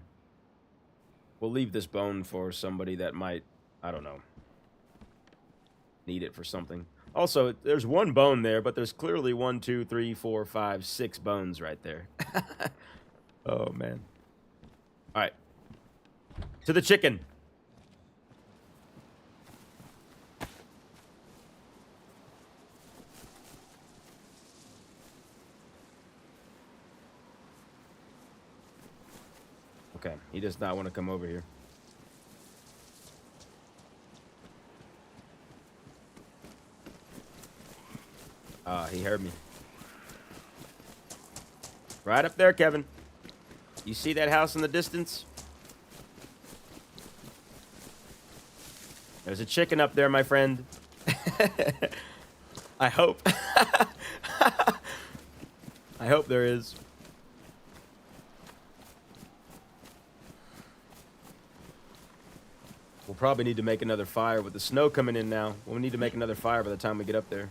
We'll leave this bone for somebody that might, I don't know, need it for something. Also, there's one bone there, but there's clearly 1, 2, 3, 4, 5, 6 bones right there. Oh, man. All right. To the chicken. Okay, he does not want to come over here. He heard me. Right up there, Kevin. You see that house in the distance? There's a chicken up there, my friend. I hope. I hope there is. We'll probably need to make another fire with the snow coming in now. We'll need to make another fire by the time we get up there.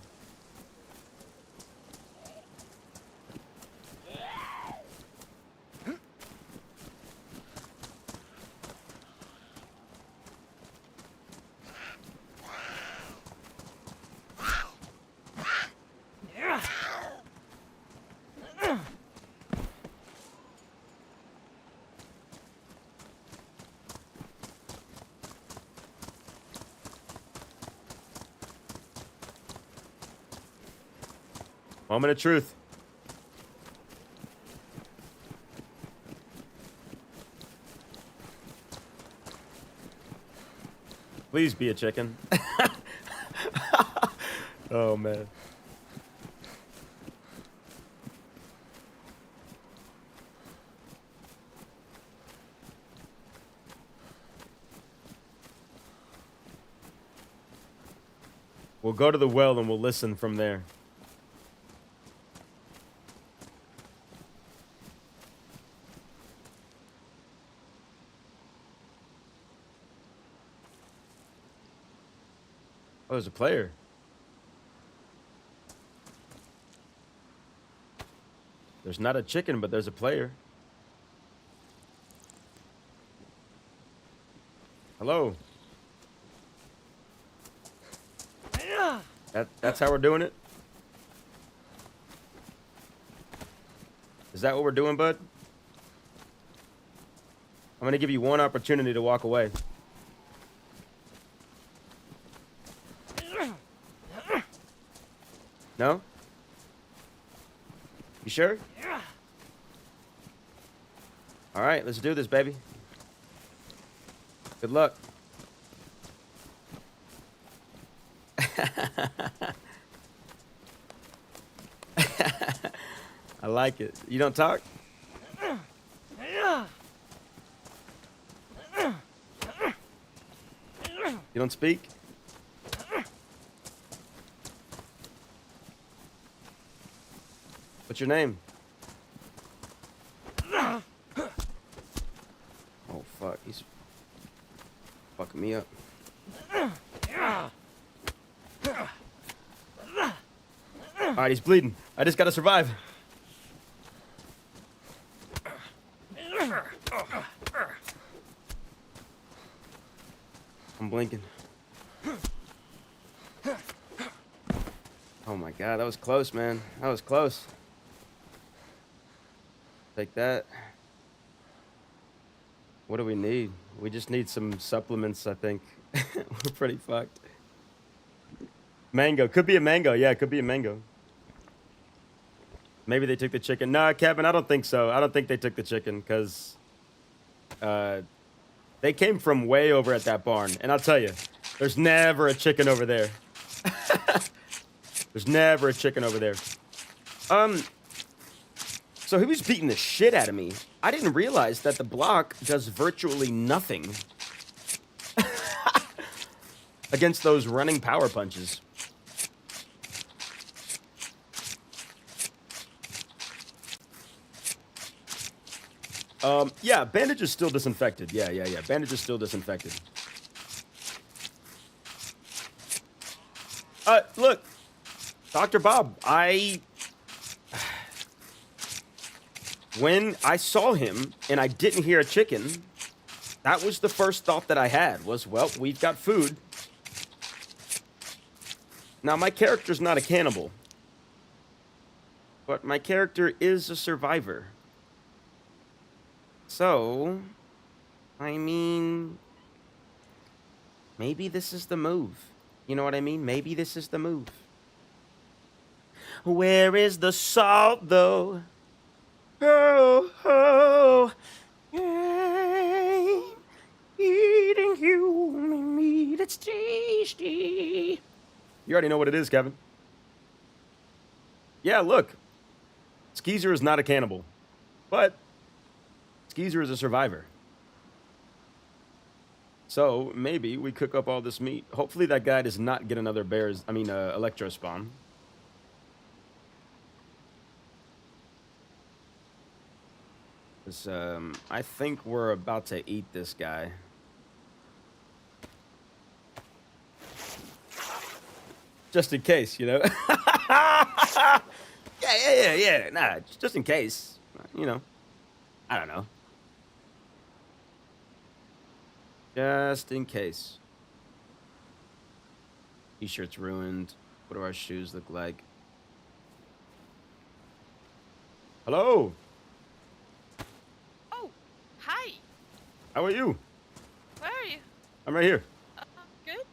Moment of truth. Please be a chicken. Oh, man. We'll go to the well and we'll listen from there. Oh, there's a player. There's not a chicken, but there's a player. Hello. That's how we're doing it? Is that what we're doing, bud? I'm gonna give you one opportunity to walk away. No? You sure? All right, let's do this, baby. Good luck. I like it. You don't talk? You don't speak? What's your name? Oh, fuck. He's fucking me up. Alright, he's bleeding. I just gotta survive. I'm blinking. Oh my god, that was close, man. That was close. Take that. What do we need? We just need some supplements, I think. We're pretty fucked. Mango. Could be a mango. Yeah, it could be a mango. Maybe they took the chicken. Nah, Kevin, I don't think so. I don't think they took the chicken, because they came from way over at that barn. And I'll tell you, there's never a chicken over there. There's never a chicken over there. So he was beating the shit out of me. I didn't realize that the block does virtually nothing against those running power punches. Yeah, bandage is still disinfected. Yeah. Bandage is still disinfected. Look, Dr. Bob, when I saw him and I didn't hear a chicken, that was the first thought that I had was, well, we've got food. Now, my character's not a cannibal, but my character is a survivor. So, I mean, maybe this is the move. You know what I mean? Maybe this is the move. Where is the salt, though? Oh, I'm eating human meat. It's tasty. You already know what it is, Kevin. Yeah, look. Skeezer is not a cannibal, but Skeezer is a survivor. So maybe we cook up all this meat. Hopefully that guy does not get another electro spawn. I think we're about to eat this guy. Just in case, you know? Yeah. Nah, just in case. You know. I don't know. Just in case. T-shirt's ruined. What do our shoes look like? Hello? Hi. How are you? Where are you? I'm right here. Good.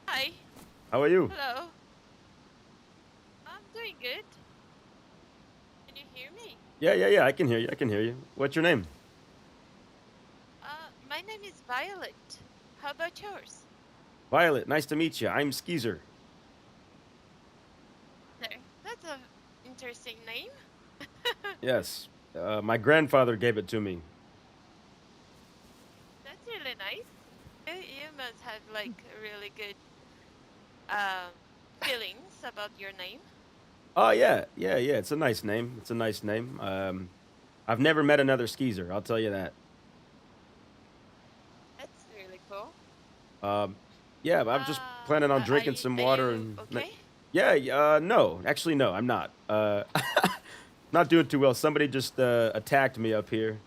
Hi. How are you? Hello. I'm doing good. Can you hear me? Yeah. I can hear you. What's your name? My name is Violet. How about yours? Violet. Nice to meet you. I'm Skeezer. There. That's an interesting name. Yes. My grandfather gave it to me. That's really nice. You must have like really good feelings about your name. Oh, yeah. It's a nice name. I've never met another Skeezer, I'll tell you that. That's really cool. Yeah, but I'm just planning on drinking some water and... Okay? Yeah, no. Actually, no, I'm not. Not doing too well. Somebody just attacked me up here,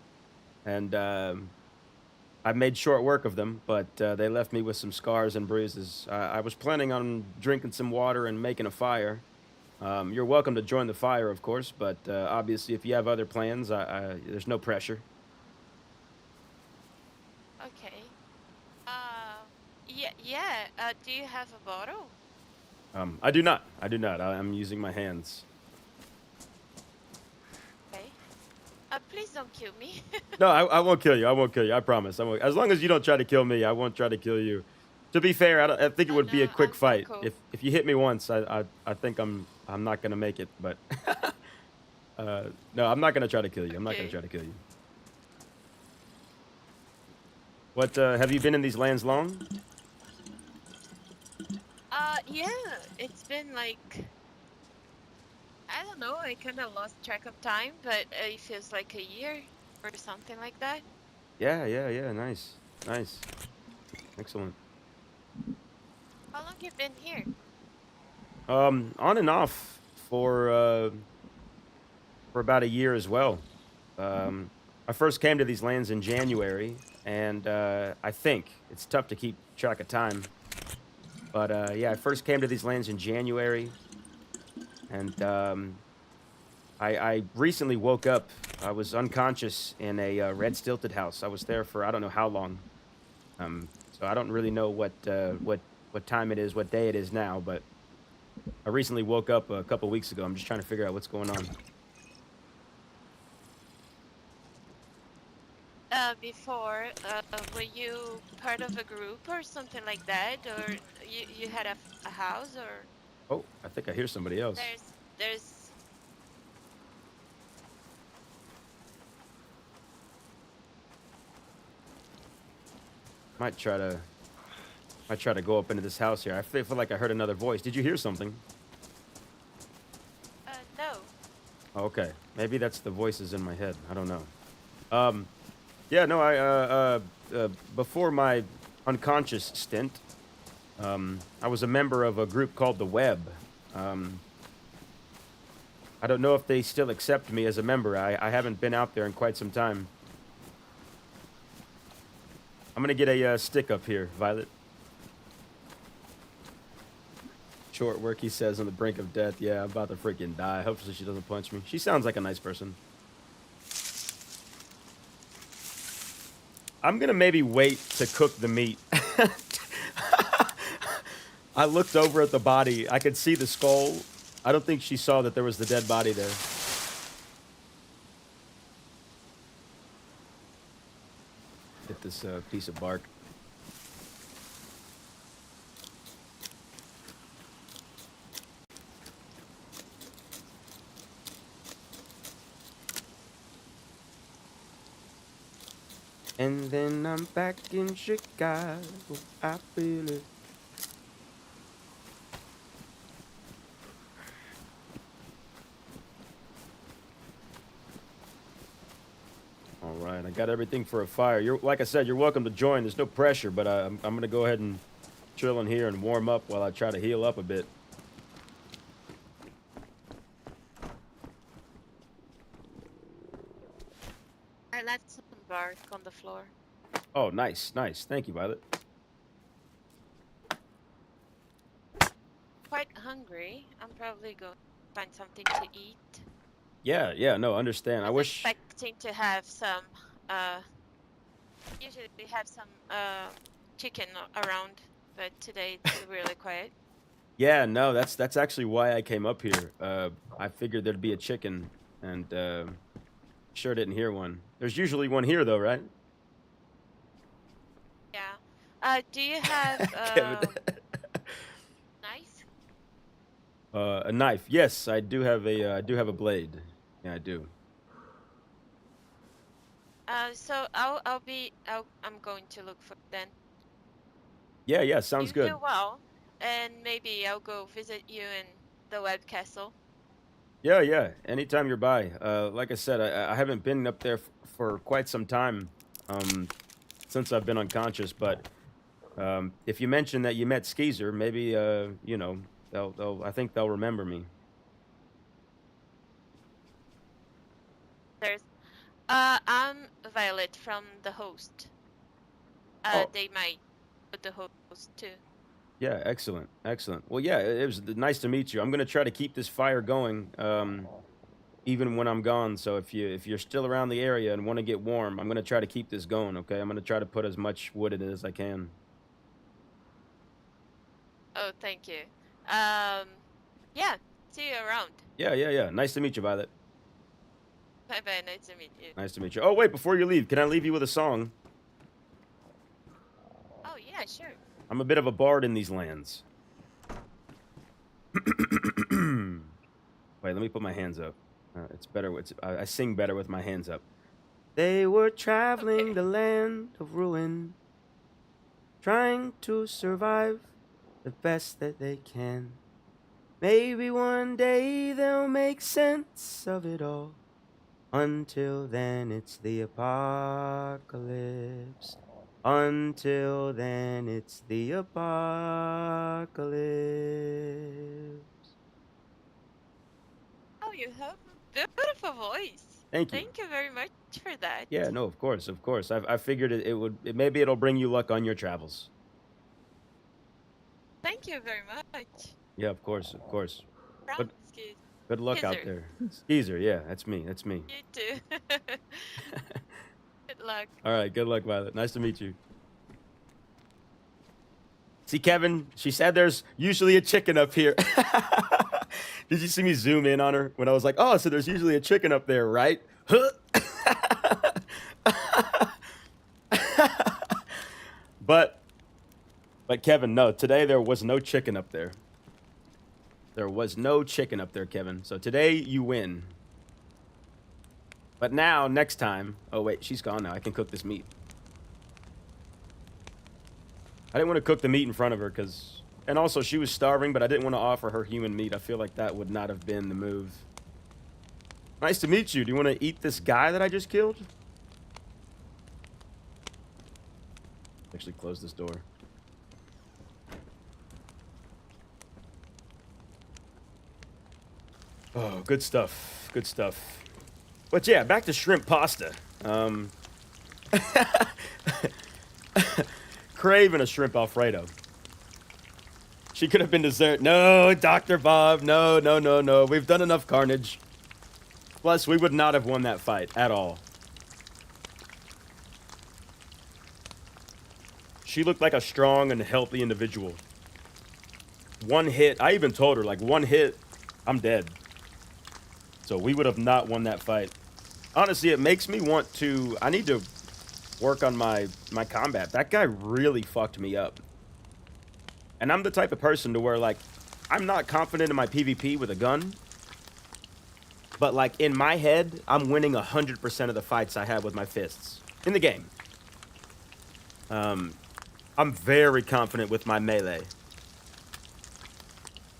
and I made short work of them, but they left me with some scars and bruises. I was planning on drinking some water and making a fire. You're welcome to join the fire, of course, but obviously if you have other plans, there's no pressure. Okay. Yeah. Do you have a bottle? I do not. I'm using my hands. Okay. Please don't kill me. No, I won't kill you. I promise. As long as you don't try to kill me, I won't try to kill you. To be fair, I think it Oh would be a no, quick I'm fight. cool. If you hit me once, I think I'm not gonna make it. But no, I'm not gonna try to kill you. I'm not gonna Okay. try to kill you. What have you been in these lands long? Yeah, it's been like, I don't know, I kind of lost track of time, but it feels like a year or something like that. Yeah. Nice, nice, excellent. How long you been here? On and off for about a year as well. Um, I first came to these lands in January, and I think it's tough to keep track of time. But yeah, I first came to these lands in January, and I recently woke up. I was unconscious in a red stilted house. I was there for I don't know how long. So I don't really know what time it is, what day it is now. But I recently woke up a couple weeks ago. I'm just trying to figure out what's going on. Before, were you part of a group or something like that, or you had a house, or Oh, I think I hear somebody else. there's Might try to go up into this house here. I feel like I heard another voice. Did you hear something? no. Oh, okay, maybe that's the voices in my head. I don't know. Yeah, no, before my unconscious stint, I was a member of a group called the Web. I don't know if they still accept me as a member. I haven't been out there in quite some time. I'm gonna get a stick up here, Violet. Short work, he says, on the brink of death. Yeah, I'm about to freaking die. Hopefully she doesn't punch me. She sounds like a nice person. I'm gonna maybe wait to cook the meat. I looked over at the body. I could see the skull. I don't think she saw that there was the dead body there. Get this piece of bark. And then I'm back in Chicago. I feel it. All right, I got everything for a fire. You're like I said, you're welcome to join. There's no pressure, but I'm gonna go ahead and chill in here and warm up while I try to heal up a bit. I left some bark on the floor. Oh, nice, nice. Thank you, Violet. Quite hungry. I'm probably going to find something to eat. Yeah, no, understand. I was wish. expecting to have some. Usually we have some chicken around, but today it's really quiet. Yeah, no, that's actually why I came up here. I figured there'd be a chicken, and sure didn't hear one. There's usually one here, though, right? Yeah. Do you have knife? A knife. Yes, I do have a blade. Yeah, I do. So I'm going to look for it then. Yeah, sounds You good. do well, and maybe I'll go visit you in the Web Castle. Yeah. Anytime you're by. Like I said, I haven't been up there for quite some time, since I've been unconscious. But if you mention that you met Skeezer, maybe you know, I think they'll remember me. I'm Violet from the host. They might put the host too. Yeah, excellent. Well, yeah, it was nice to meet you. I'm gonna try to keep this fire going, even when I'm gone. So if you're still around the area and want to get warm, I'm gonna try to keep this going. Okay, I'm gonna try to put as much wood in it as I can. Oh, thank you. Yeah, see you around. Yeah. Nice to meet you, Violet. Bye bye, nice to meet you. Nice to meet you. Oh, wait, before you leave, can I leave you with a song? Oh, yeah, sure. I'm a bit of a bard in these lands. Wait, let me put my hands up. It's better. I sing better with my hands up. They were traveling the land of ruin, trying to survive the best that they can. Maybe one day they'll make sense of it all. Until then, it's the apocalypse. Until then, it's the apocalypse. Oh, you have a beautiful voice. Thank you. Thank you very much for that. Yeah, no, of course, of course. I figured it would. Maybe it'll bring you luck on your travels. Thank you very much. Yeah, of course, of course. From Skeezer. Good luck out Skeezer. there. Skeezer, yeah, that's me. That's me. You too. Good luck. All right, good luck, Violet. Nice to meet you. See, Kevin, she said there's usually a chicken up here. Did you see me zoom in on her when I was like, oh, so there's usually a chicken up there, right? But Kevin, no, today there was no chicken up there. There was no chicken up there, Kevin. So today you win. But now, next time... Oh, wait, she's gone now. I can cook this meat. I didn't want to cook the meat in front of her because... And also, she was starving, but I didn't want to offer her human meat. I feel like that would not have been the move. Nice to meet you. Do you want to eat this guy that I just killed? Actually, close this door. Oh, good stuff. Good stuff. But yeah, back to shrimp pasta. Craving a shrimp Alfredo. She could have been dessert. No, Dr. Bob. No, no, no, no. We've done enough carnage. Plus, we would not have won that fight at all. She looked like a strong and healthy individual. One hit. I even told her, like, one hit, I'm dead. So we would have not won that fight. Honestly, it makes me want to... I need to work on my combat. That guy really fucked me up. And I'm the type of person to where, like, I'm not confident in my PvP with a gun. But, like, in my head, I'm winning 100% of the fights I have with my fists. In the game. I'm very confident with my melee.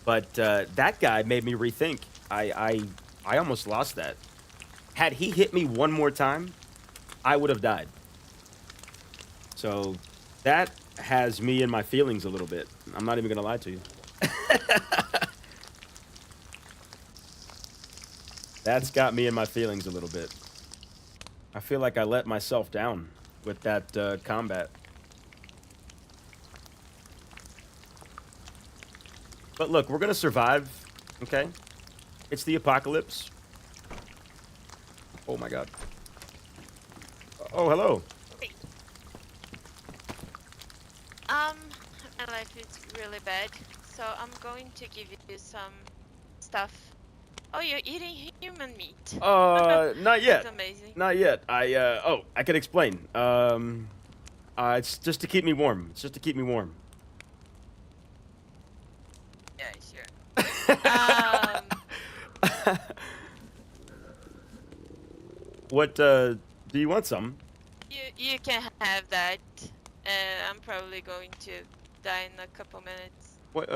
But that guy made me rethink. I almost lost that. Had he hit me one more time, I would have died. So that has me in my feelings a little bit. I'm not even going to lie to you. That's got me in my feelings a little bit. I feel like I let myself down with that combat. But look, we're going to survive, okay? It's the apocalypse. Oh my god. Oh, hello. My life is really bad, so I'm going to give you some stuff. Oh, you're eating human meat. Not yet. That's amazing. Not yet. I can explain. It's just to keep me warm. It's just to keep me warm. Yeah, sure. What, do you want some? You can have that. I'm probably going to die in a couple minutes. What,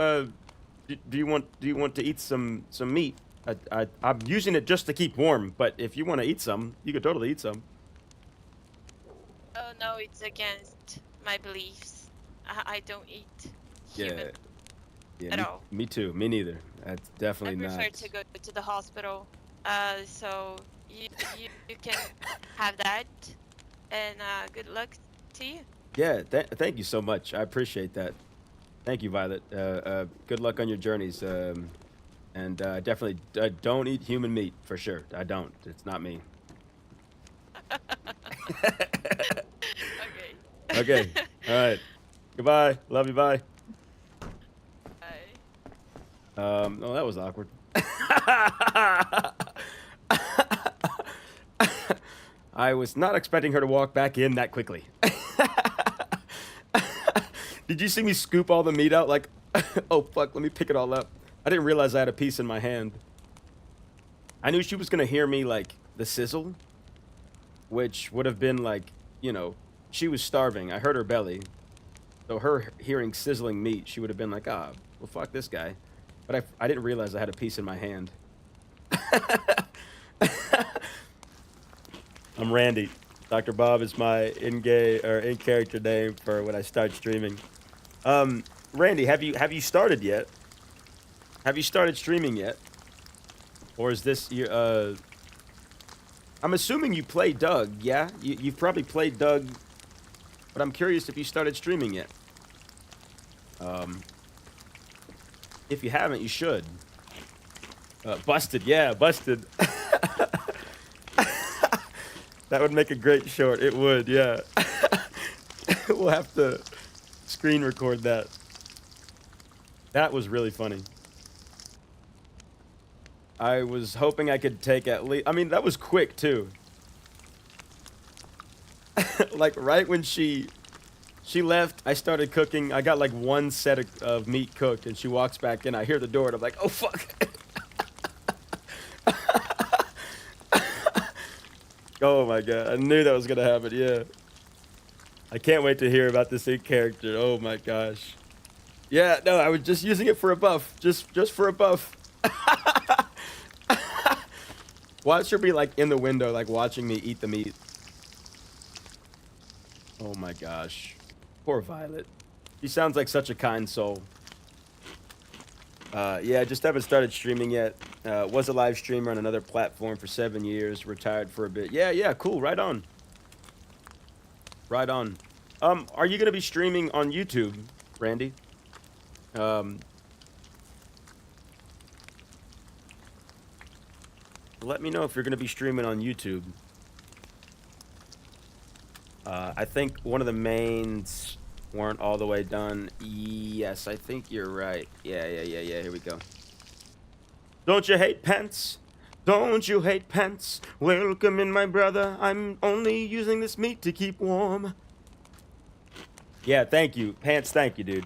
do you want to eat some meat? I'm using it just to keep warm, but if you want to eat some, you could totally eat some. Oh no, it's against my beliefs. I don't eat human at all. Me too. Me neither. That's definitely I prefer to go to the hospital. So you can have that, and good luck to you. Yeah, thank you so much. I appreciate that. Thank you, Violet. Good luck on your journeys. And definitely don't eat human meat, for sure. I don't. It's not me. Okay. Okay. All right. Goodbye. Love you. Bye. Bye. Oh, that was awkward. I was not expecting her to walk back in that quickly. Did you see me scoop all the meat out? Like, oh fuck, let me pick it all up. I didn't realize I had a piece in my hand. I knew she was gonna hear me like the sizzle, which would have been like, you know, she was starving. I heard her belly. So her hearing sizzling meat, she would have been like, ah, well fuck this guy. But I didn't realize I had a piece in my hand. I'm Randy. Dr. Bob is my in-character name for when I start streaming. Randy, have you started yet? Have you started streaming yet? Or is this your I'm assuming you play Doug, yeah? You've probably played Doug, but I'm curious if you started streaming yet. If you haven't, you should. Busted, yeah, busted. That would make a great short. It would, yeah. We'll have to screen record that. That was really funny. I was hoping I could take at least... I mean, that was quick, too. Like, right when she left, I started cooking. I got, like, one set of meat cooked, and she walks back in. I hear the door, and I'm like, oh, fuck. Oh, my God. I knew that was going to happen, yeah. I can't wait to hear about this in character. Oh, my gosh. Yeah, no, I was just using it for a buff. Just for a buff. Watch her be like in the window, like watching me eat the meat. Oh my gosh. Poor Violet. She sounds like such a kind soul. Yeah, just haven't started streaming yet. Was a live streamer on another platform for 7 years. Retired for a bit. Yeah, cool. Right on. Right on. Are you going to be streaming on YouTube, Randy? Let me know if you're going to be streaming on YouTube. I think one of the mains weren't all the way done. Yes, I think you're right. Yeah. Here we go. Don't you hate pants? Don't you hate pants? Welcome in, my brother. I'm only using this meat to keep warm. Yeah, thank you. Pants, thank you, dude.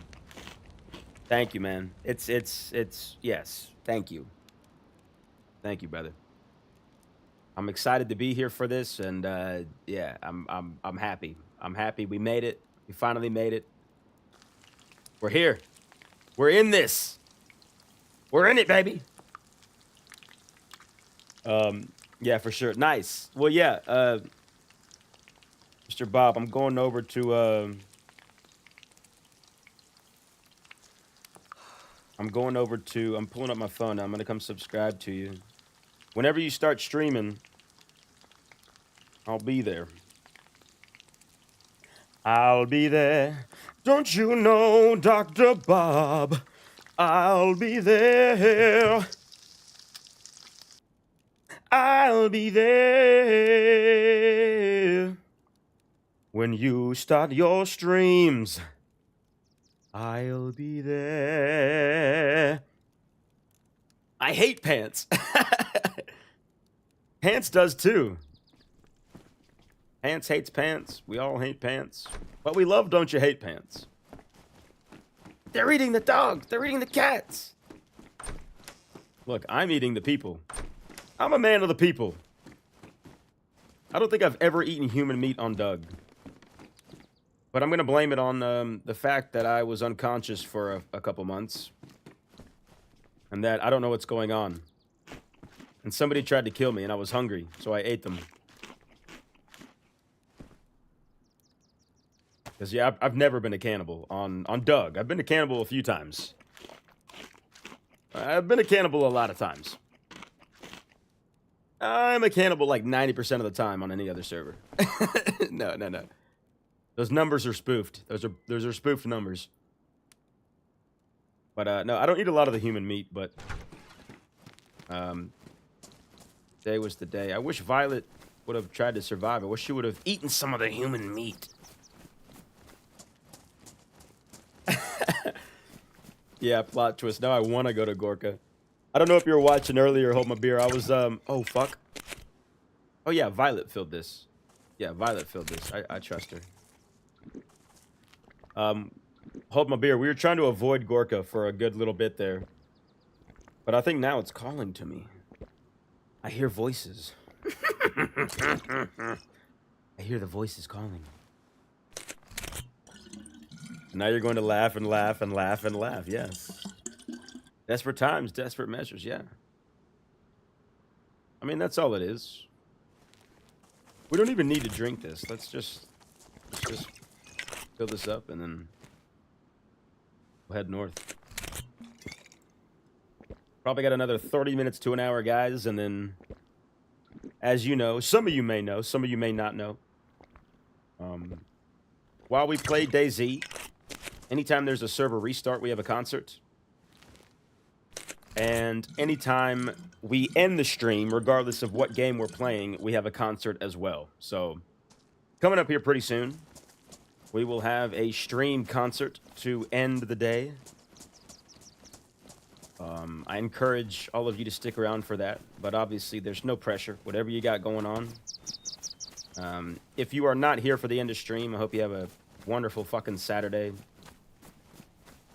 Thank you, man. It's yes. Thank you. Thank you, brother. I'm excited to be here for this, and yeah, I'm happy. I'm happy we made it. We finally made it. We're here. We're in this. We're in it, baby. Yeah, for sure. Nice. Well, yeah, Mr. Bob, I'm going over to I'm pulling up my phone now. I'm gonna come subscribe to you. Whenever you start streaming, I'll be there. I'll be there. Don't you know, Dr. Bob? I'll be there. I'll be there. When you start your streams, I'll be there. I hate pants. Pants does too. Pants hates pants. We all hate pants. But we love Don't You Hate Pants. They're eating the dogs. They're eating the cats. Look, I'm eating the people. I'm a man of the people. I don't think I've ever eaten human meat on Doug. But I'm going to blame it on the fact that I was unconscious for a couple months. And that I don't know what's going on. And somebody tried to kill me, and I was hungry, so I ate them. Because, yeah, I've never been a cannibal on Doug. I've been a cannibal a few times. I've been a cannibal a lot of times. I'm a cannibal like 90% of the time on any other server. No. Those numbers are spoofed. Those are spoofed numbers. But, no, I don't eat a lot of the human meat, but... Today was the day. I wish Violet would have tried to survive. I wish she would have eaten some of the human meat. Yeah, plot twist. Now I want to go to Gorka. I don't know if you were watching earlier, Hold My Beer. I was, oh, fuck. Oh, yeah, Violet filled this. Yeah, Violet filled this. I trust her. Hold my beer. We were trying to avoid Gorka for a good little bit there. But I think now it's calling to me. I hear voices. I hear the voices calling. Now you're going to laugh and laugh and laugh and laugh. Yes. Desperate times, desperate measures. Yeah. I mean, that's all it is. We don't even need to drink this. Let's just fill this up and then we'll head north. Probably got another 30 minutes to an hour, guys, and then, as you know, some of you may know, some of you may not know. While we play DayZ, anytime there's a server restart, we have a concert. And anytime we end the stream, regardless of what game we're playing, we have a concert as well. So, coming up here pretty soon, we will have a stream concert to end the day. I encourage all of you to stick around for that, but obviously there's no pressure. Whatever you got going on. If you are not here for the end of stream, I hope you have a wonderful fucking Saturday.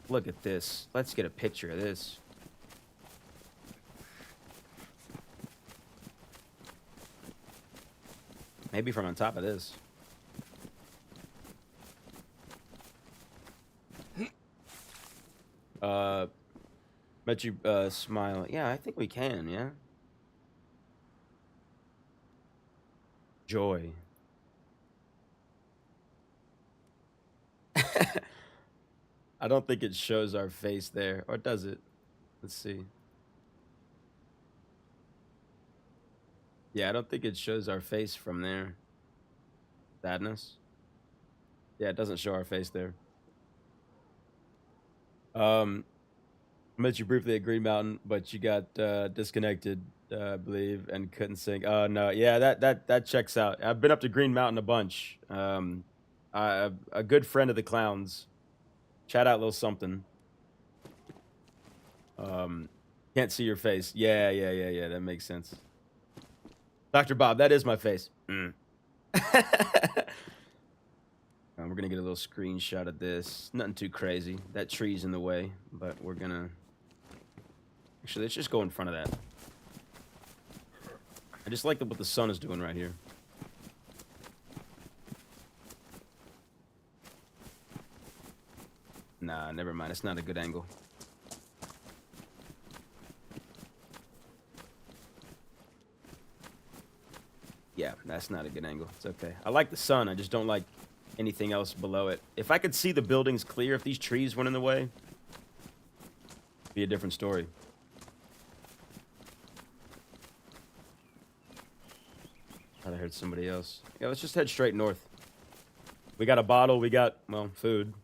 Look at this. Let's get a picture of this. Maybe from on top of this. Bet you smile. Yeah, I think we can, yeah. Joy. I don't think it shows our face there. Or does it? Let's see. Yeah, I don't think it shows our face from there. Sadness. Yeah, it doesn't show our face there. Met you briefly at Green Mountain, but you got disconnected, I believe, and couldn't sing. Oh no, yeah, that checks out. I've been up to Green Mountain a bunch. A good friend of the clowns. Shout out, little something. Can't see your face. Yeah. That makes sense. Dr. Bob, that is my face. We're gonna get a little screenshot of this. Nothing too crazy. That tree's in the way, but we're gonna... Actually, let's just go in front of that. I just like what the sun is doing right here. Nah, never mind. It's not a good angle. Yeah, that's not a good angle. It's okay. I like the sun. I just don't like anything else below it. If I could see the buildings clear, if these trees went in the way, it'd be a different story. Thought I heard somebody else. Yeah, let's just head straight north. We got a bottle. We got, well, food.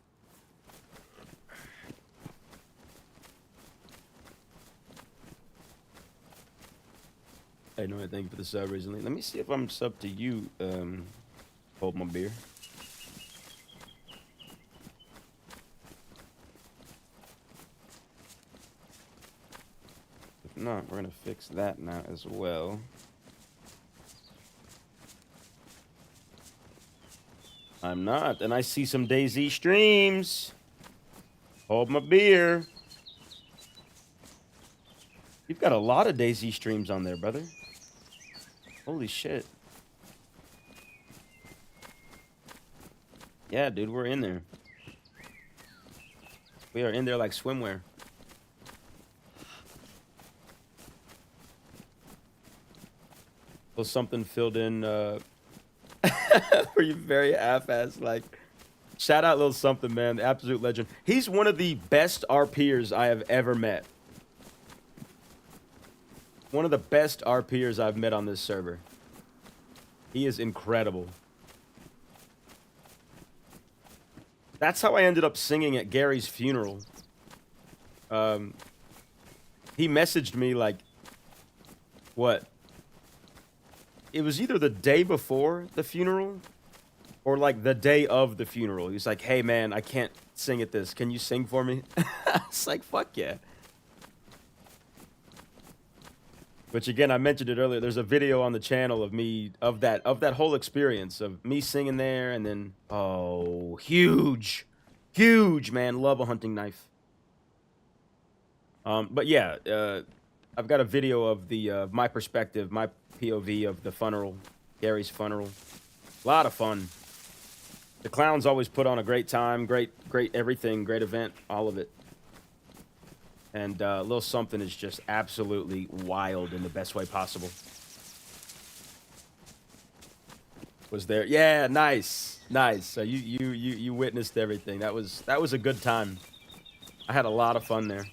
I know. Thank you for the sub recently. Let me see if I'm subbed to you. Hold my beer. If not, we're gonna fix that now as well. I'm not, and I see some DayZ streams. Hold my beer. You've got a lot of DayZ streams on there, brother. Holy shit. Yeah, dude, we're in there. We are in there like swimwear. Well, something filled in, were you very half-assed, like... Shout out Lil Something, man. Absolute legend. He's one of the best RPers I have ever met. One of the best RPers I've met on this server. He is incredible. That's how I ended up singing at Gary's funeral. He messaged me like, what? It was either the day before the funeral or like the day of the funeral. He's like, hey man, I can't sing at this. Can you sing for me? It's like, fuck yeah. Which again, I mentioned it earlier. There's a video on the channel of me of that whole experience of me singing there, and then huge Huge, man. Love a hunting knife. But yeah, I've got a video of the my perspective, my POV of the funeral, Gary's funeral. A lot of fun. The clowns always put on a great time, great everything, great event, all of it. And Lil Something is just absolutely wild in the best way possible. Was there? Yeah, nice. So you witnessed everything. That was a good time. I had a lot of fun there.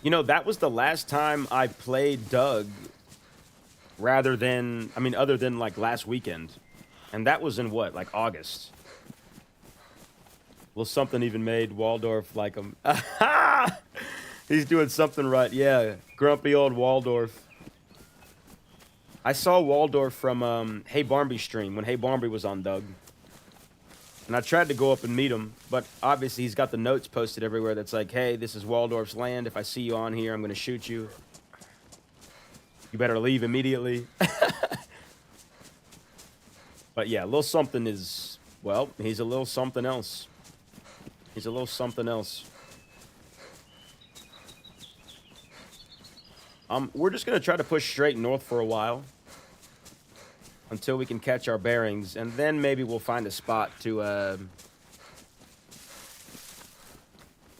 You know, that was the last time I played Doug other than like last weekend. And that was in what, like August. Well, Something even made Waldorf like him. He's doing something right. Yeah, grumpy old Waldorf. I saw Waldorf from Hey Barmby stream when Hey Barmby was on Doug. And I tried to go up and meet him, but obviously he's got the notes posted everywhere that's like, hey, this is Waldorf's land. If I see you on here, I'm going to shoot you. You better leave immediately. But yeah, Lil Something is, well, he's a little something else. He's a little something else. We're just going to try to push straight north for a while until we can catch our bearings, and then maybe we'll find a spot to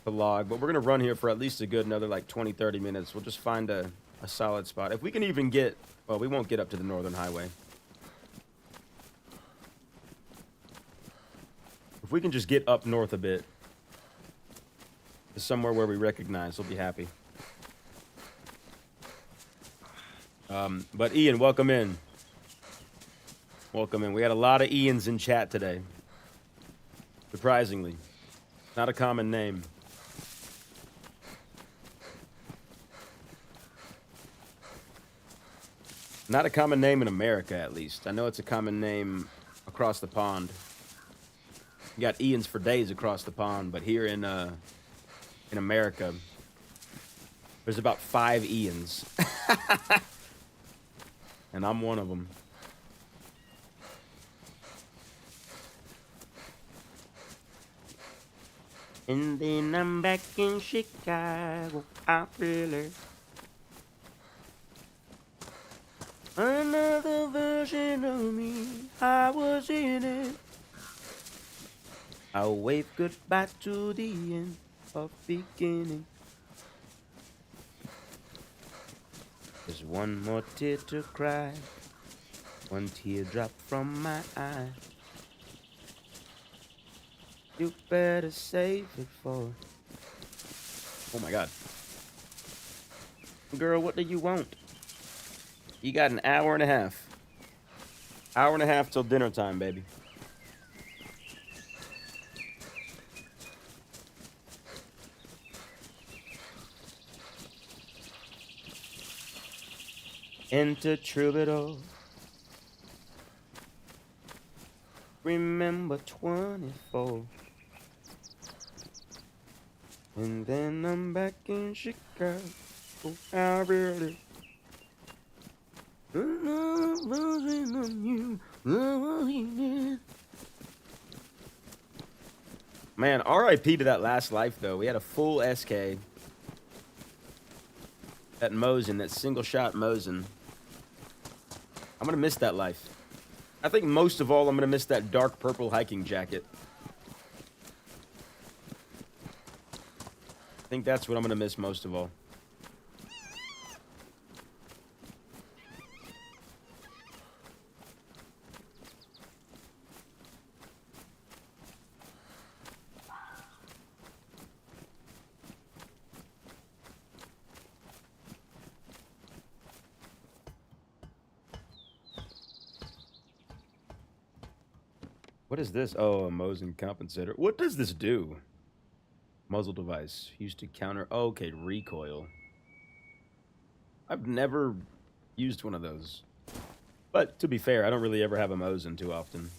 log. But we're going to run here for at least a good another like 20-30 minutes. We'll just find a solid spot. If we can even get, well, we won't get up to the Northern Highway. If we can just get up north a bit to somewhere where we recognize, we'll be happy. But Ian, welcome in. Welcome in. We had a lot of Ians in chat today. Surprisingly. Not a common name. Not a common name in America, at least. I know it's a common name across the pond. You got Ians for days across the pond, but here in America, there's about 5 Ians. And I'm one of them. And then I'm back in Chicago. I feel it. Another version of me. I was in it. I'll wave goodbye to the end of beginning. There's one more tear to cry. One teardrop from my eye. You better save it for. Oh my God. Girl, what do you want? You got an hour and a half. Hour and a half till dinner time, baby. Enter Troubadour. Remember 24. And then I'm back in Chicago. I really. Man, RIP to that last life, though. We had a full SK. That Mosin, that single shot Mosin. I'm gonna miss that life. I think most of all, I'm gonna miss that dark purple hiking jacket. I think that's what I'm gonna miss most of all. What is this? Oh, a Mosin compensator. What does this do? Muzzle device. Used to counter... Oh, okay, recoil. I've never used one of those. But, to be fair, I don't really ever have a Mosin too often.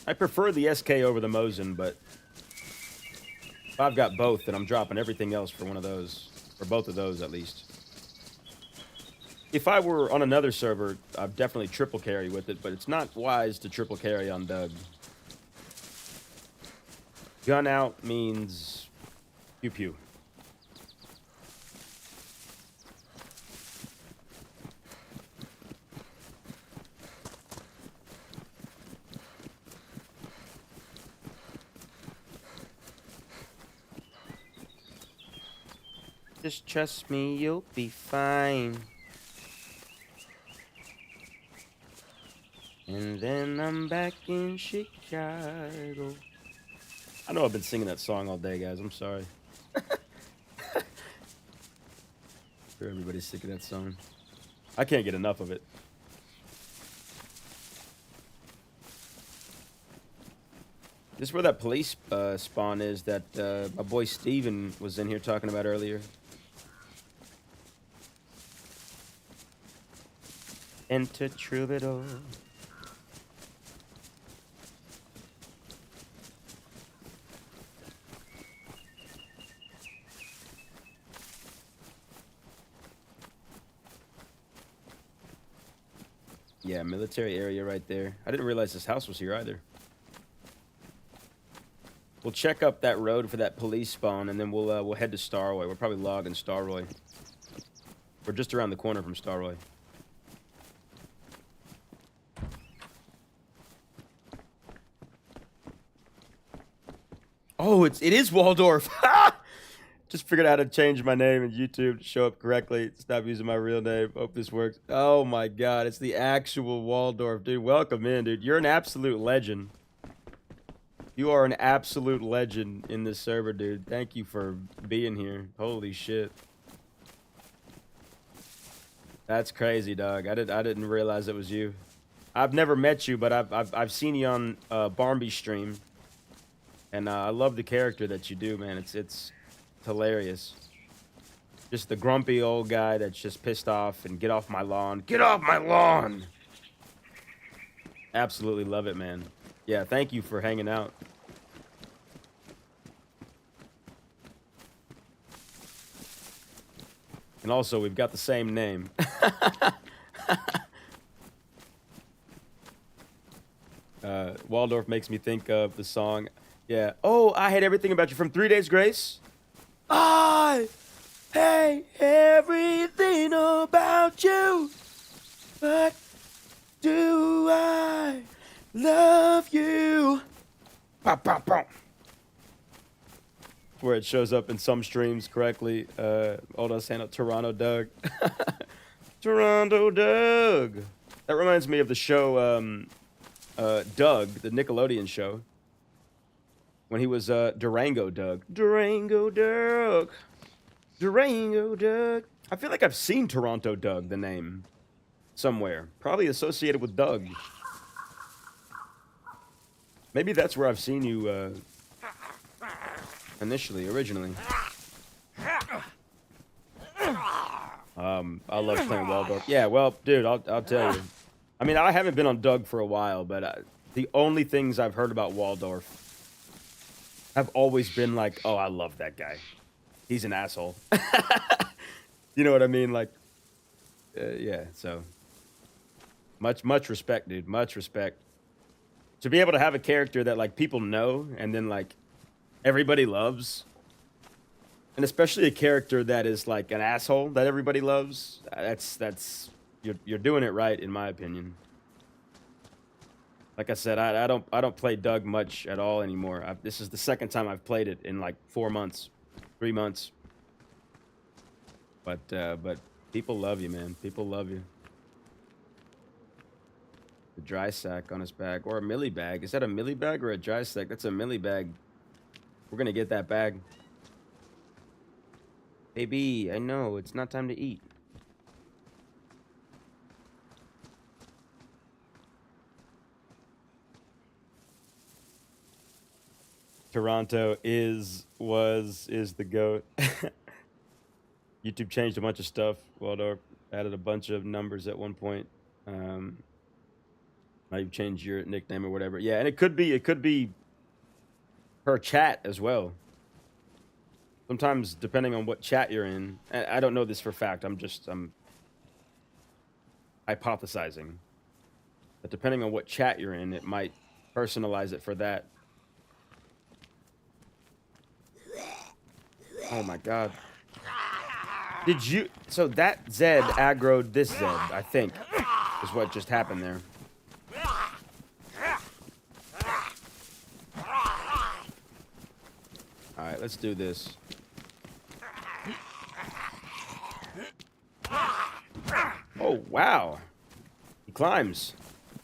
I prefer the SK over the Mosin, but... if I've got both, then I'm dropping everything else for one of those. For both of those, at least. If I were on another server, I'd definitely triple carry with it, but it's not wise to triple carry on Doug. Gun out means pew pew. Just trust me, you'll be fine. And then I'm back in Chicago. I know I've been singing that song all day, guys. I'm sorry. Sure, everybody's sick of that song. I can't get enough of it. This is where that police spawn is that my boy Steven was in here talking about earlier. Enter Troubadour. Yeah, military area right there. I didn't realize this house was here either. We'll check up that road for that police spawn, and then we'll head to Starroy. We'll probably log in Starroy. We're just around the corner from Starroy. Oh, it is Waldorf. Just figured out how to change my name in YouTube to show up correctly. Stop using my real name. Hope this works. Oh my God, it's the actual Waldorf, dude. Welcome in, dude. You're an absolute legend. You are an absolute legend in this server, dude. Thank you for being here. Holy shit. That's crazy, dog. I didn't realize it was you. I've never met you, but I've seen you on Barmby's stream, and I love the character that you do, man. It's hilarious. Just the grumpy old guy that's just pissed off and get off my lawn. Get off my lawn! Absolutely love it, man. Yeah, thank you for hanging out. And also, we've got the same name. Waldorf makes me think of the song. Yeah. Oh, I hate everything about you from 3 Days Grace. I hate everything about you, but do I love you? Pow, pow, pow. Where it shows up in some streams correctly. Hold on, stand up. Toronto Doug. Toronto Doug. That reminds me of the show Doug, the Nickelodeon show. When he was Durango Doug. Durango Doug. Durango Doug. I feel like I've seen Toronto Doug, the name, somewhere. Probably associated with Doug. Maybe that's where I've seen you originally. I love playing Waldorf. Yeah, well, dude, I'll tell you. I mean, I haven't been on Doug for a while, but the only things I've heard about Waldorf have always been like, oh, I love that guy. He's an asshole. You know what I mean? Like, yeah, so. Much respect, dude. Much respect. To be able to have a character that, like, people know and then, like, everybody loves. And especially a character that is, like, an asshole that everybody loves. You're doing it right, in my opinion. Like I said, I don't play Doug much at all anymore. This is the second time I've played it in like 4 months, 3 months. But people love you, man. People love you. The dry sack on his back, or a millie bag. Is that a millie bag or a dry sack? That's a millie bag. We're gonna get that bag. Baby, I know it's not time to eat. Toronto is the GOAT. YouTube changed a bunch of stuff. Waldorf added a bunch of numbers at one point. Now you've changed your nickname or whatever. Yeah, and it could be her chat as well. Sometimes, depending on what chat you're in, I don't know this for a fact. I'm hypothesizing. But depending on what chat you're in, it might personalize it for that. Oh my god. Did you... So that Zed aggroed this Zed, I think, is what just happened there. Alright, let's do this. Oh, wow. He climbs.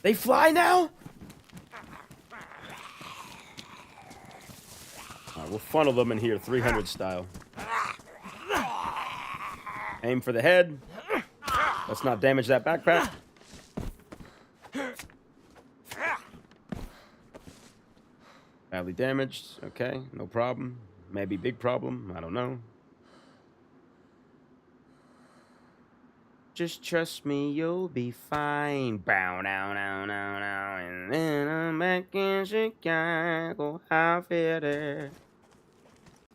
They fly now? Alright, we'll funnel them in here, 300 style. Aim for the head. Let's not damage that backpack. Badly damaged. Okay, no problem. Maybe big problem. I don't know. Just trust me, you'll be fine. Bow, now, now, now, now. And then I'm back in Chicago. I feel there.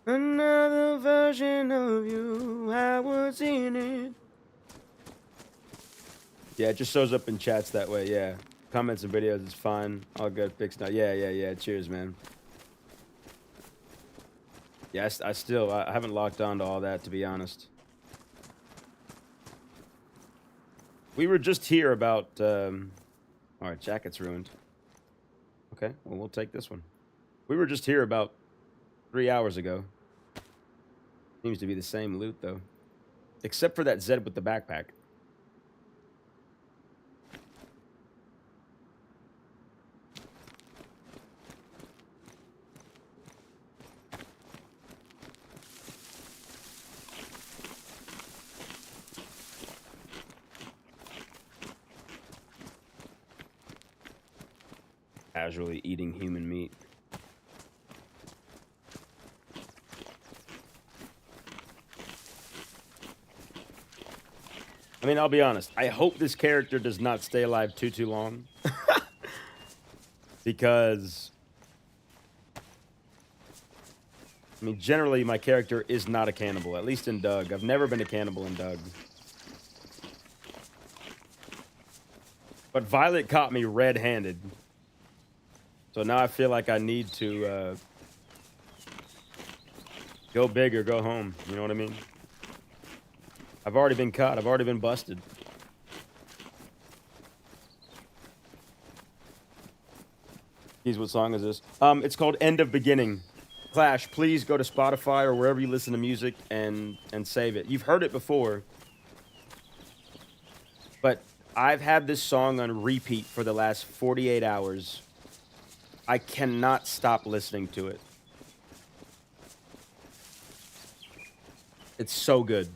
Another version of you. I was in it. Yeah, it just shows up in chats that way. Yeah. Comments and videos is fine. All good. Fixed now. Yeah. Cheers, man. Yeah, I haven't locked on to all that, to be honest. We were just here about, alright, jacket's ruined. Okay, well, we'll take this one. We were just here about 3 hours ago. Seems to be the same loot, though. Except for that Zed with the backpack. Casually eating human meat. I mean, I'll be honest. I hope this character does not stay alive too long. Because... I mean, generally, my character is not a cannibal. At least in Doug. I've never been a cannibal in Doug. But Violet caught me red-handed. So now I feel like I need to go big or go home. You know what I mean? I've already been caught. I've already been busted. Geez, what song is this? It's called End of Beginning. Clash, please go to Spotify or wherever you listen to music and save it. You've heard it before. But I've had this song on repeat for the last 48 hours. I cannot stop listening to it. It's so good.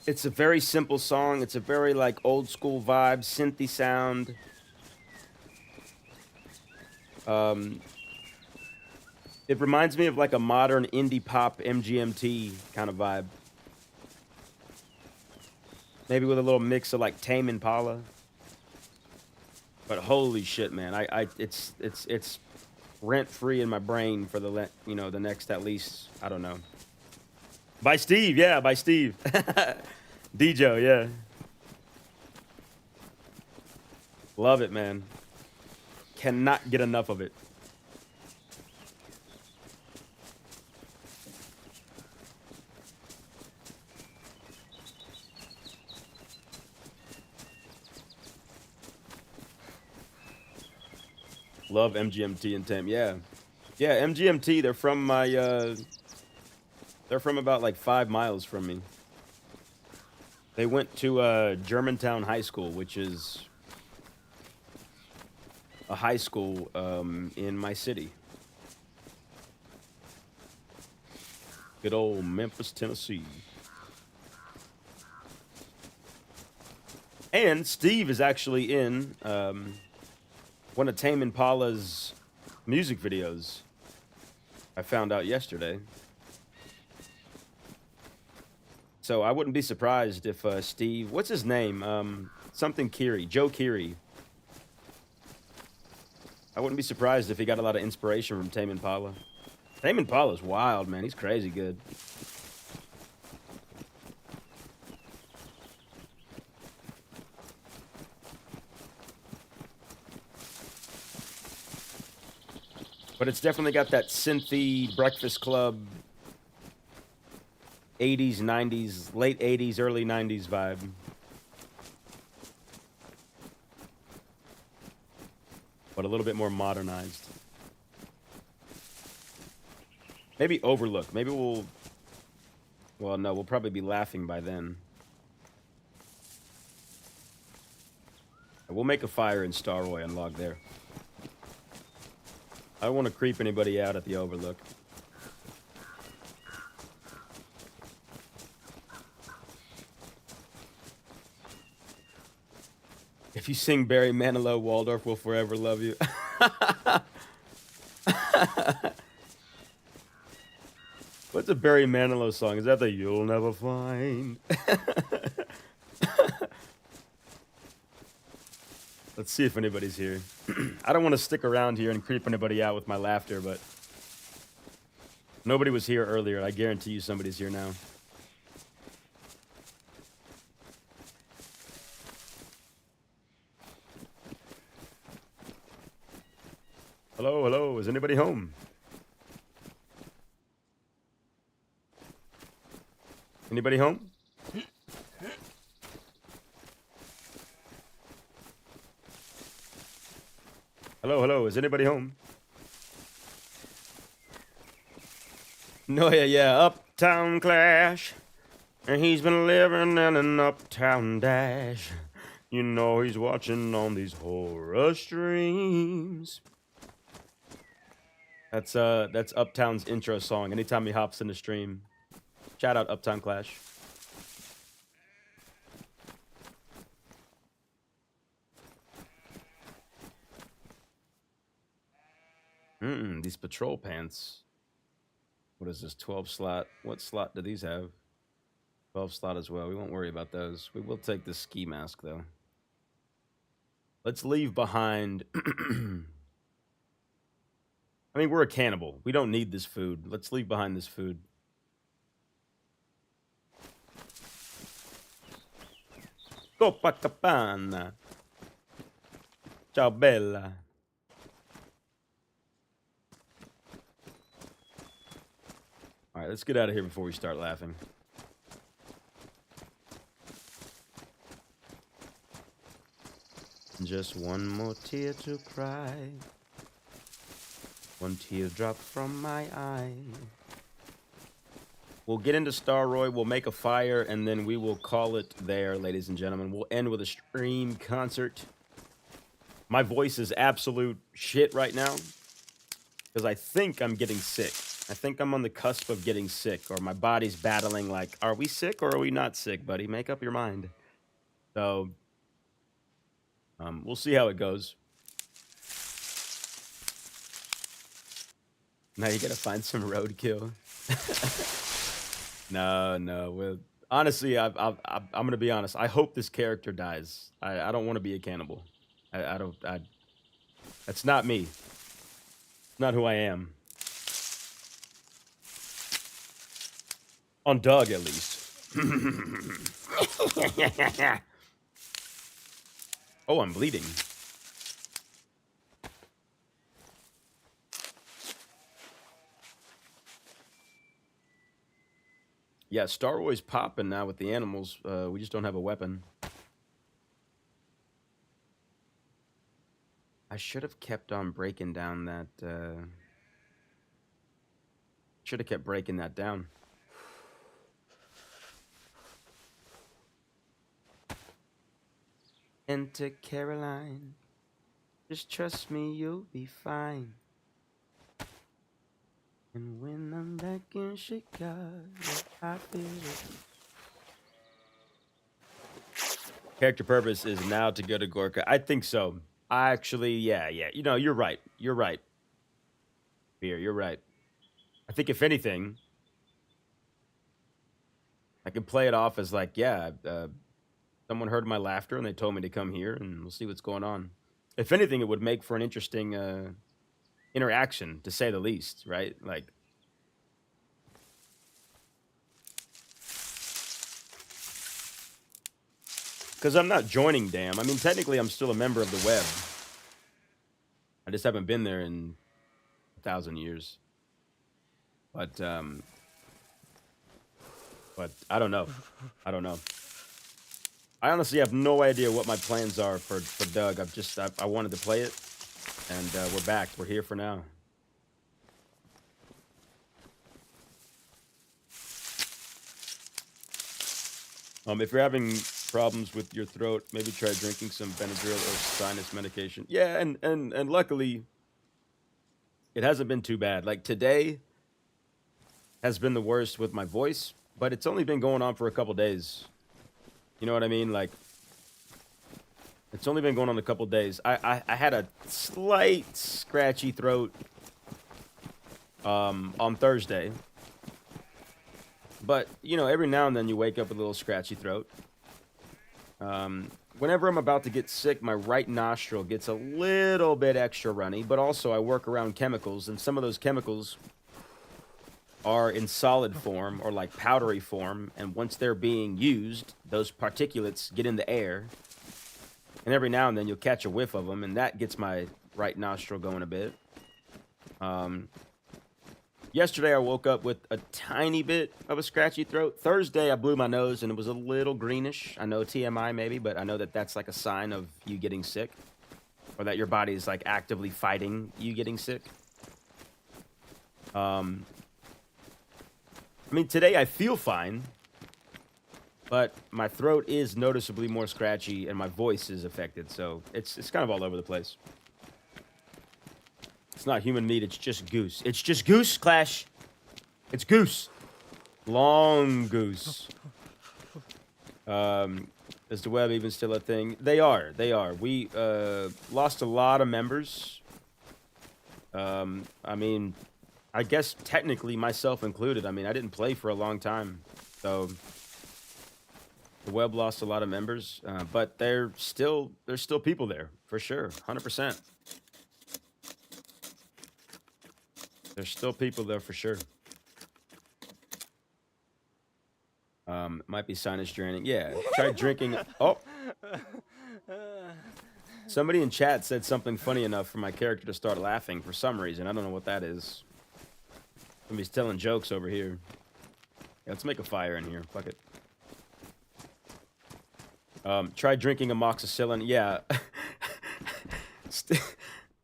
It's a very simple song. It's a very, like, old school vibe, synthy sound. It reminds me of, like, a modern indie pop MGMT kind of vibe. Maybe with a little mix of, like, Tame Impala. But holy shit, man. It's rent-free in my brain for the next at least, I don't know. By Steve, yeah, by Steve. DJ, yeah. Love it, man. Cannot get enough of it. Love MGMT and Tim. Yeah. Yeah, MGMT, they're from my, they're from about like 5 miles from me. They went to Germantown High School, which is a high school in my city. Good old Memphis, Tennessee. And Steve is actually in one of Tame Impala's music videos. I found out yesterday. So I wouldn't be surprised if Steve, what's his name? Something Keary, Joe Keary. I wouldn't be surprised if he got a lot of inspiration from Tame Impala. Tame Impala's wild, man. He's crazy good. But it's definitely got that synthy Breakfast Club 80s, 90s, late 80s, early 90s vibe. But a little bit more modernized. Maybe Overlook. Maybe we'll... Well, no, we'll probably be laughing by then. We'll make a fire in Starroy and log there. I don't want to creep anybody out at the Overlook. If you sing Barry Manilow, Waldorf will forever love you. What's a Barry Manilow song? Is that the You'll Never Find? Let's see if anybody's here. I don't want to stick around here and creep anybody out with my laughter, but nobody was here earlier. I guarantee you somebody's here now. Hello, hello. Is anybody home? Anybody home? Hello, hello. Is anybody home? No, yeah. Uptown Clash. And he's been living in an uptown dash. You know he's watching on these horror streams. That's Uptown's intro song. Anytime he hops in the stream. Shout out Uptown Clash. These patrol pants. What is this, 12 slot? What slot do these have? 12 slot as well. We won't worry about those. We will take this ski mask, though. Let's leave behind... I mean, we're a cannibal. We don't need this food. Let's leave behind this food. Copacabana. Ciao, bella. All right, let's get out of here before we start laughing. Just one more tear to cry. One teardrop from my eye. We'll get into Starroy, we'll make a fire, and then we will call it there, ladies and gentlemen. We'll end with a stream concert. My voice is absolute shit right now, because I think I'm getting sick. I think I'm on the cusp of getting sick, or my body's battling like, are we sick or are we not sick, buddy? Make up your mind. So, we'll see how it goes. Now you gotta find some roadkill. No. Well, honestly, I'm gonna be honest. I hope this character dies. I don't want to be a cannibal. That's not me. It's not who I am. On Doug, at least. Oh, I'm bleeding. Yeah, Starroy's popping now with the animals. We just don't have a weapon. I should have kept on breaking down that... Should have kept breaking that down. Enter Caroline. Just trust me, you'll be fine. And when I'm back in Chicago, I feel it. Character purpose is now to go to Gorka. I think so. I actually, yeah. You know, you're right. You're right. Beer, you're right. I think if anything, I can play it off as like, yeah, someone heard my laughter and they told me to come here and we'll see what's going on. If anything, it would make for an interesting interaction, to say the least, right? Like, because I'm not joining Damn. I mean, technically, I'm still a member of the web. I just haven't been there in 1,000 years. But I don't know. I don't know. I honestly have no idea what my plans are for Doug. I wanted to play it, and we're back. We're here for now. If you're having problems with your throat, maybe try drinking some Benadryl or sinus medication. Yeah, and luckily, it hasn't been too bad. Like, today has been the worst with my voice, but it's only been going on for a couple days. You know what I mean? Like, it's only been going on a couple days. I had a slight scratchy throat on Thursday. But, you know, every now and then you wake up with a little scratchy throat. Whenever I'm about to get sick, my right nostril gets a little bit extra runny, but also I work around chemicals, and some of those chemicals are in solid form or like powdery form, and once they're being used, those particulates get in the air, and every now and then you'll catch a whiff of them, and that gets my right nostril going a bit. Yesterday I woke up with a tiny bit of a scratchy throat. Thursday I blew my nose and it was a little greenish. I know TMI maybe, but I know that that's like a sign of you getting sick, or that your body is like actively fighting you getting sick. I mean, today I feel fine, but my throat is noticeably more scratchy and my voice is affected, so it's kind of all over the place. It's not human meat, it's just goose. It's just goose, Clash. It's goose. Long goose. Is the web even still a thing? They are. We lost a lot of members. I mean, I guess technically myself included. I mean, I didn't play for a long time, so the web lost a lot of members. But there's still people there for sure, 100%. There's still people there for sure. Might be sinus draining. Yeah, try drinking. Oh. Somebody in chat said something funny enough for my character to start laughing for some reason. I don't know what that is. Somebody's telling jokes over here. Yeah, let's make a fire in here. Fuck it. Try drinking amoxicillin. Yeah.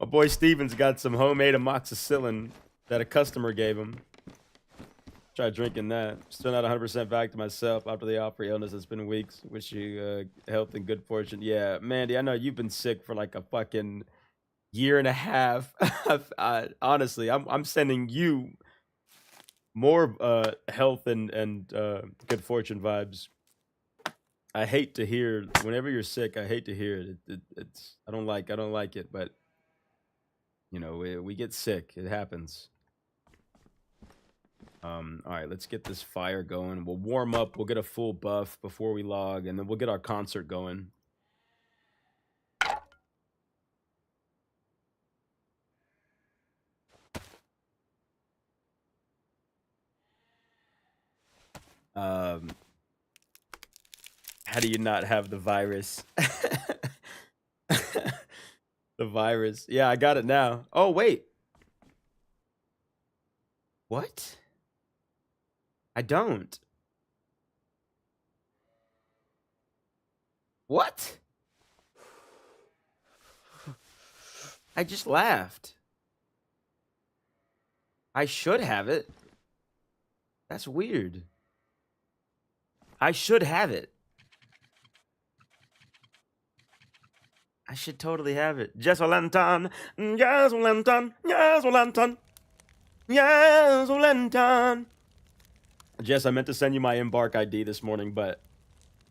My boy Steven's got some homemade amoxicillin that a customer gave him. Try drinking that. Still not 100% back to myself after the opera illness. It's been weeks. Wish you health and good fortune. Yeah, Mandy, I know you've been sick for like a fucking year and a half. Honestly, I'm sending you more health and good fortune vibes. I hate to hear whenever you're sick. I hate to hear it. It's I don't like it, but you know we get sick. It happens. All right, let's get this fire going. We'll warm up. We'll get a full buff before we log, and then we'll get our concert going. How do you not have the virus? The virus. Yeah, I got it now. Oh, wait. What? I don't. What? I just laughed. I should have it. That's weird. I should have it. I should totally have it. Jess Valentin. Yes, Valentin. Yes, Valentin. Yes, Valentin. Jess, I meant to send you my Embark ID this morning, but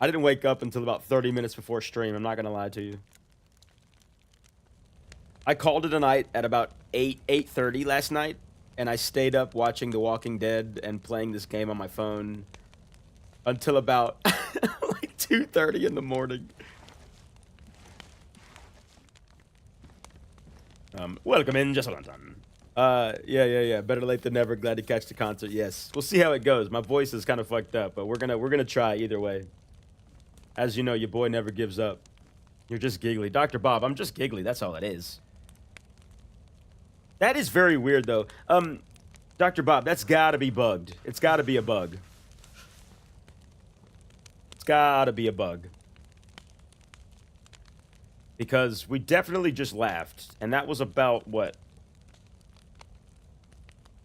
I didn't wake up until about 30 minutes before stream. I'm not going to lie to you. I called it a night at about 8:30 last night, and I stayed up watching The Walking Dead and playing this game on my phone until about like 2:30 in the morning. Welcome in, just yeah. Better late than never. Glad to catch the concert. Yes, we'll see how it goes. My voice is kind of fucked up, but we're gonna try either way. As you know, your boy never gives up. You're just giggly, Dr. Bob. I'm just giggly. That's all it is. That is very weird, though. Dr. Bob, that's gotta be bugged. It's gotta be a bug. It's gotta be a bug. Because we definitely just laughed. And that was about, what?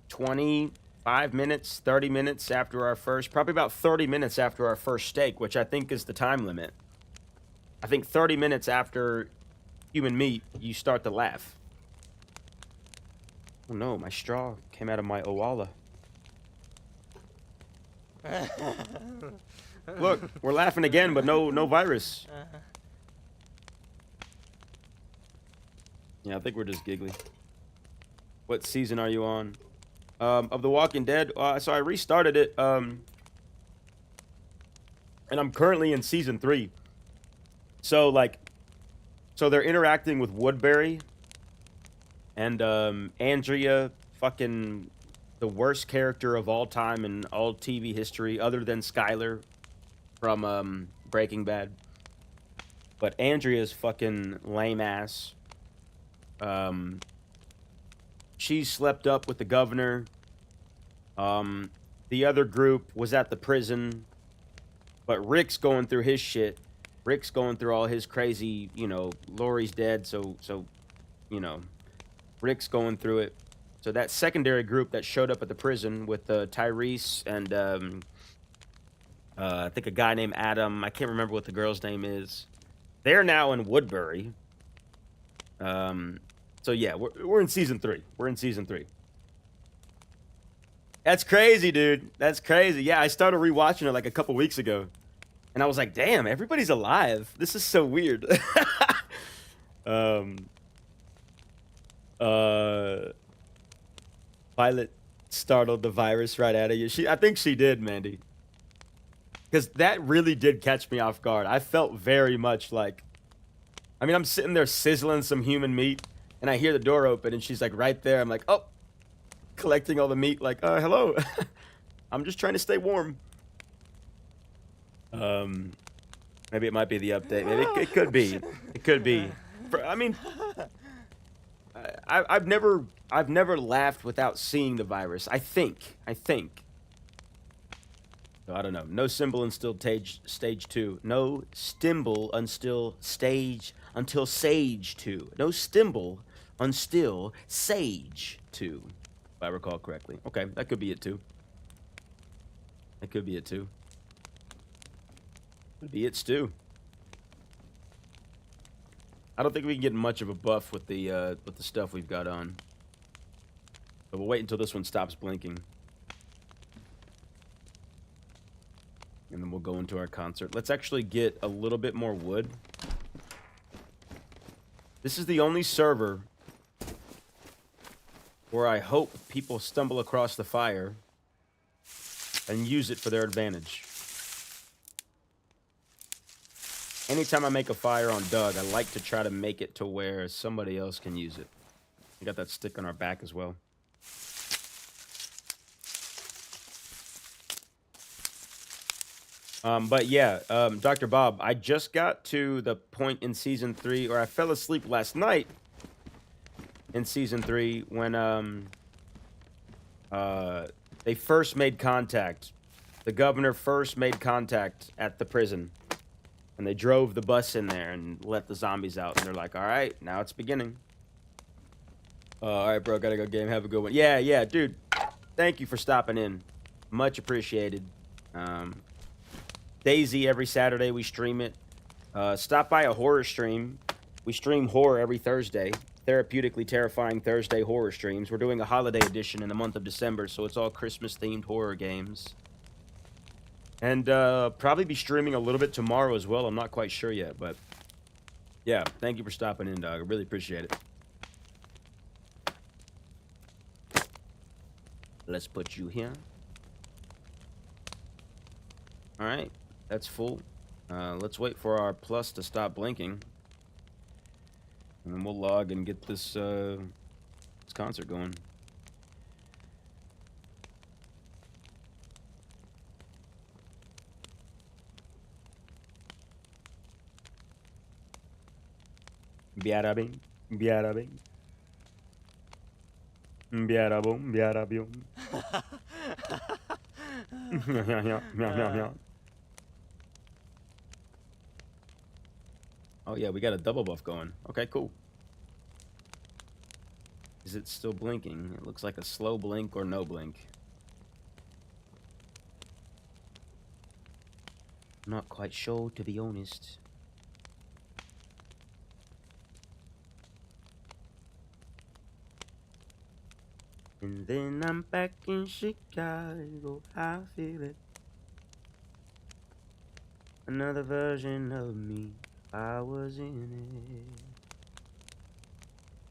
25 minutes, 30 minutes after our first... Probably about 30 minutes after our first steak, which I think is the time limit. I think 30 minutes after human meat, you start to laugh. Oh no, my straw came out of my Owala. Look, we're laughing again, but no virus. Yeah, I think we're just giggly. What season are you on? Of The Walking Dead? So I restarted it, and I'm currently in season 3. So, like, so they're interacting with Woodbury, and, Andrea, fucking the worst character of all time in all TV history, other than Skyler from, Breaking Bad. But Andrea's fucking lame ass. She slept up with the governor. The other group was at the prison. But Rick's going through his shit. Rick's going through all his crazy, you know, Lori's dead, so, you know, Rick's going through it. So that secondary group that showed up at the prison with Tyrese and, I think a guy named Adam, I can't remember what the girl's name is. They're now in Woodbury. So yeah, we're in season 3. We're in season 3. That's crazy, dude. That's crazy. Yeah, I started rewatching it like a couple weeks ago. And I was like, damn, everybody's alive. This is so weird. Violet startled the virus right out of you. I think she did, Mandy. Because that really did catch me off guard. I felt very much like... I mean, I'm sitting there sizzling some human meat, and I hear the door open, and she's like right there. I'm like, oh, collecting all the meat, like, hello. I'm just trying to stay warm. Maybe it might be the update. Maybe it could be. It could be. I mean, I've never laughed without seeing the virus. I think. So I don't know. No symbol until stage 2. No stimble until sage 2. No stimble until sage 2. If I recall correctly. Okay, that could be it too. That could be it too. Could be it too. I don't think we can get much of a buff with the stuff we've got on. But we'll wait until this one stops blinking. And then we'll go into our concert. Let's actually get a little bit more wood. This is the only server where I hope people stumble across the fire and use it for their advantage. Anytime I make a fire on Doug, I like to try to make it to where somebody else can use it. We got that stick on our back as well. But yeah, Dr. Bob, I just got to the point in season 3, or I fell asleep last night in season 3 when they first made contact. The governor first made contact at the prison. And they drove the bus in there and let the zombies out. And they're like, all right, now it's beginning. All right, bro, gotta go game. Have a good one. Yeah, dude. Thank you for stopping in. Much appreciated. Daisy, every Saturday we stream it. Stop by a horror stream. We stream horror every Thursday. Therapeutically terrifying Thursday horror streams. We're doing a holiday edition in the month of December, so it's all Christmas-themed horror games. And probably be streaming a little bit tomorrow as well. I'm not quite sure yet, but yeah, thank you for stopping in, dog. I really appreciate it. Let's put you here. All right, that's full. Let's wait for our plus to stop blinking. And then we'll log and get this concert going. Biara bing, biara bing. Biara boom, biara boom. Oh yeah, we got a double buff going. Okay, cool. Is it still blinking? It looks like a slow blink or no blink. Not quite sure, to be honest. And then I'm back in Chicago, I feel it. Another version of me, I was in it.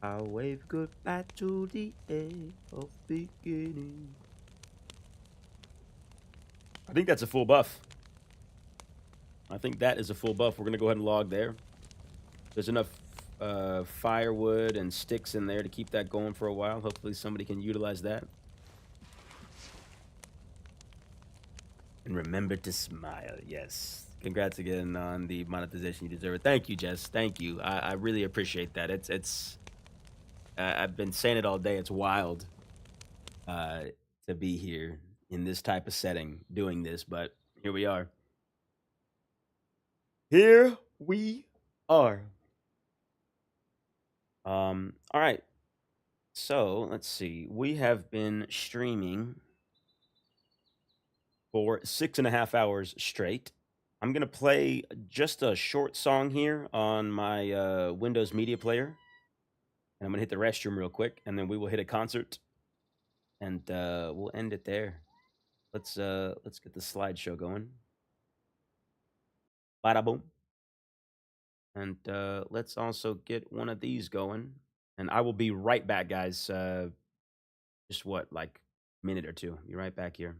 I'll wave goodbye to the end of beginning. I think that's a full buff. I think that is a full buff. We're gonna go ahead and log there. There's enough firewood and sticks in there to keep that going for a while. Hopefully somebody can utilize that. And remember to smile. Yes. Congrats again on the monetization. You deserve it. Thank you, Jess. Thank you. I really appreciate that. It's I've been saying it all day. It's wild to be here in this type of setting doing this, but here we are. Here we are. All right. So let's see. We have been streaming for 6.5 hours straight. I'm gonna play just a short song here on my Windows Media Player, and I'm gonna hit the restroom real quick, and then we will hit a concert, and we'll end it there. Let's get the slideshow going. Bada boom. And let's also get one of these going. And I will be right back, guys. Just what, like a minute or two. Be right back here.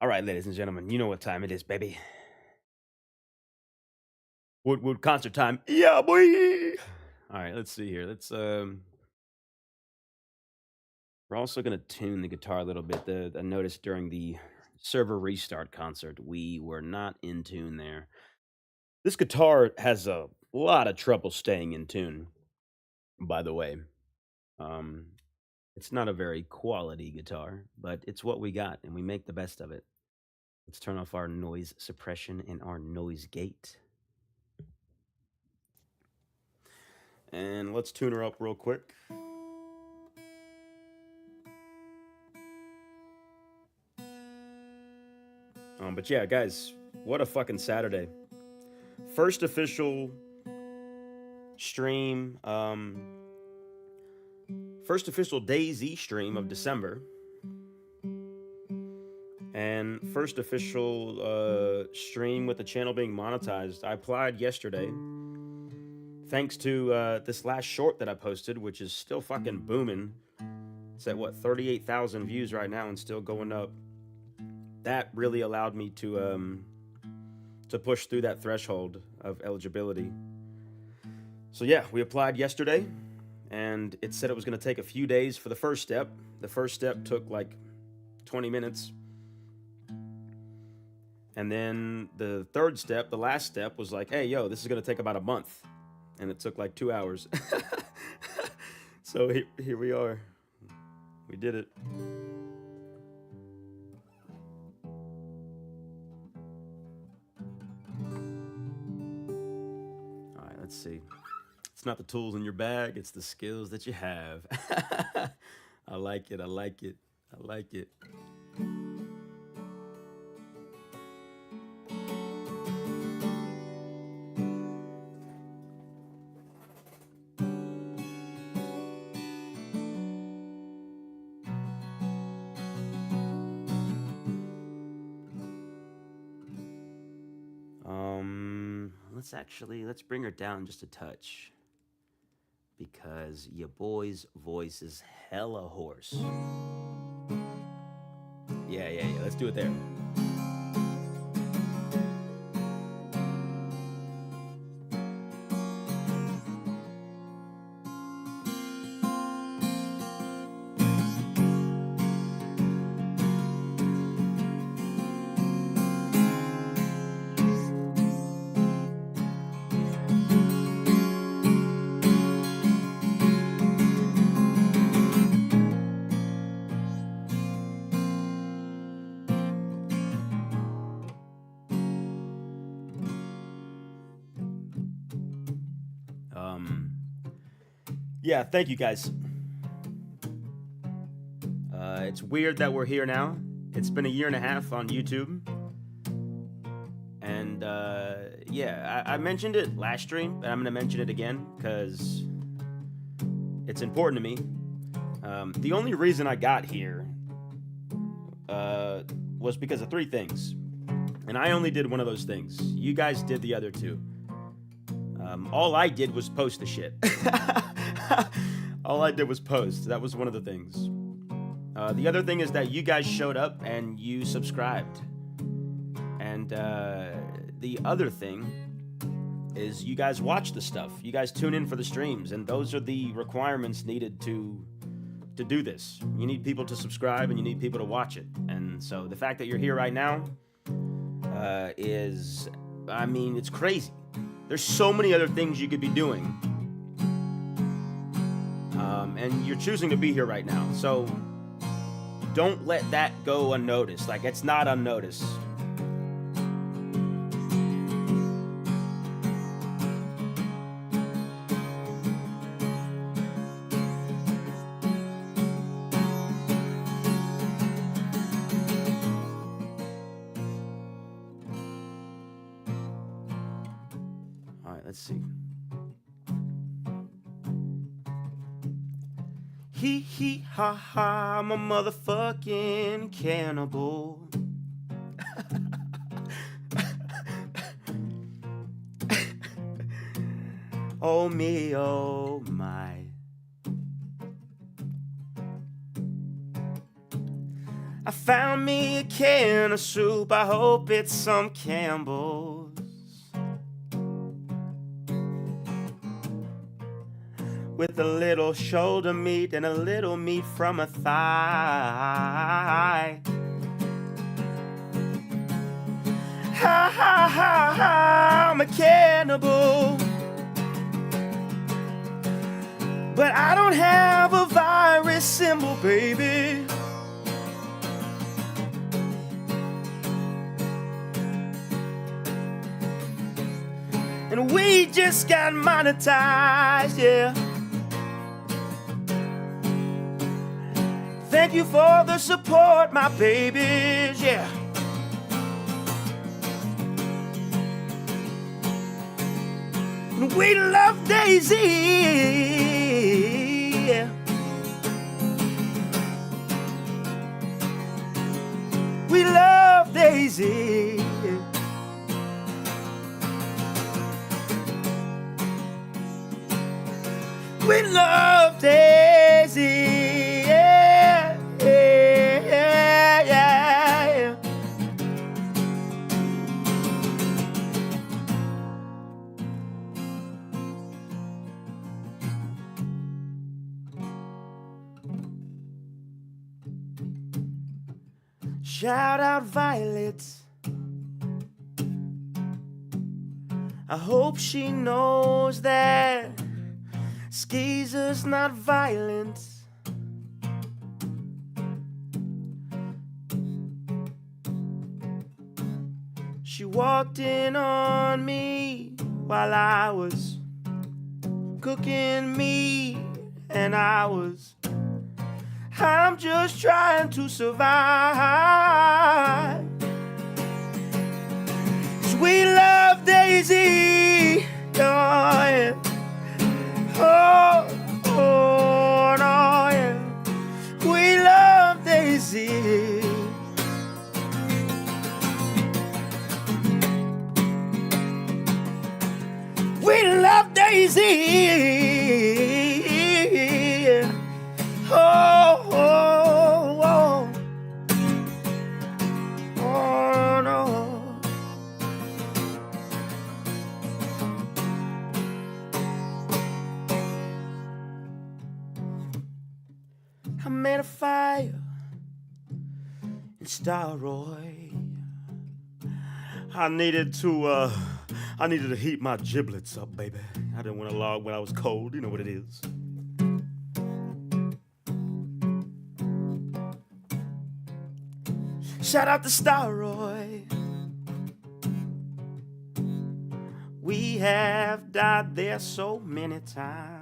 All right, ladies and gentlemen, you know what time it is, baby. Wood concert time. Yeah, boy. All right, let's see here. We're also gonna tune the guitar a little bit. I noticed during the server restart concert, we were not in tune there. This guitar has a lot of trouble staying in tune, by the way. It's not a very quality guitar, but it's what we got, and we make the best of it. Let's turn off our noise suppression and our noise gate. And let's tune her up real quick. But yeah, guys, what a fucking Saturday. First official stream, first official DayZ stream of December, and first official stream with the channel being monetized. I applied yesterday. Thanks to this last short that I posted, which is still fucking booming. It's at what, 38,000 views right now and still going up. That really allowed me to push through that threshold of eligibility. So yeah, we applied yesterday, and it said it was going to take a few days for the first step. The first step took like 20 minutes. And then the third step, the last step, was like, hey, yo, this is going to take about a month. And it took like 2 hours. So here we are. We did it. All right, let's see. It's not the tools in your bag, it's the skills that you have. I like it, I like it, I like it. Let's bring her down just a touch, because your boy's voice is hella hoarse. Yeah, let's do it there. Yeah, thank you guys. It's weird that we're here now. It's been 1.5 years on YouTube. And yeah, I mentioned it last stream, but I'm going to mention it again because it's important to me. The only reason I got here was because of 3 things. And I only did one of those things. You guys did the other 2. All I did was post the shit. All I did was post. That was one of the things. The other thing is that you guys showed up and you subscribed. And the other thing is you guys watch the stuff. You guys tune in for the streams, and those are the requirements needed to do this. You need people to subscribe and you need people to watch it. And so the fact that you're here right now is, I mean, it's crazy. There's so many other things you could be doing. And you're choosing to be here right now. So don't let that go unnoticed. Like, it's not unnoticed. All right, let's see. Hee hee ha ha, I'm a motherfucking cannibal. Oh me, oh my. I found me a can of soup, I hope it's some Campbell's. With a little shoulder meat and a little meat from a thigh. Ha ha ha ha, I'm a cannibal. But I don't have a virus symbol, baby. And we just got monetized, yeah. Thank you for the support, my babies, yeah. We love Daisy. We love Daisy. We love Daisy. Yeah, yeah, yeah, yeah. Shout out Violet. I hope she knows that Skeezer's not violent. She walked in on me while I was cooking meat, and I'm just trying to survive. 'Cause we love Daisy. Oh, yeah. Oh, oh, no, yeah. We love Daisy. We love Daisy. Oh, oh, oh. Oh, no. I made a fire in Starroy. I needed to heat my giblets up, baby. I didn't want to log when I was cold. You know what it is. Shout out to Starroy. We have died there so many times.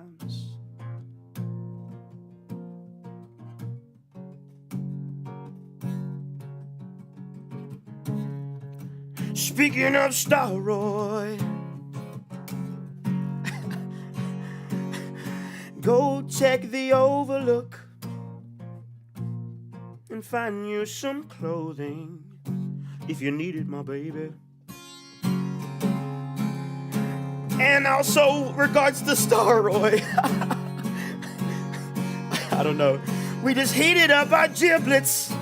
Speaking of Starroy, go check the Overlook and find you some clothing if you need it, my baby. And also, regards to Starroy, I don't know. We just heated up our giblets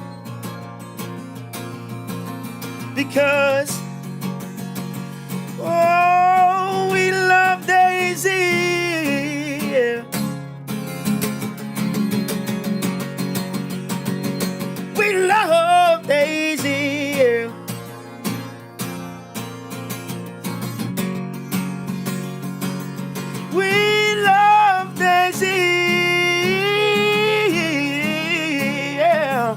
because, oh, we love Daisy. Yeah. We love Daisy. Yeah. We love Daisy. Yeah.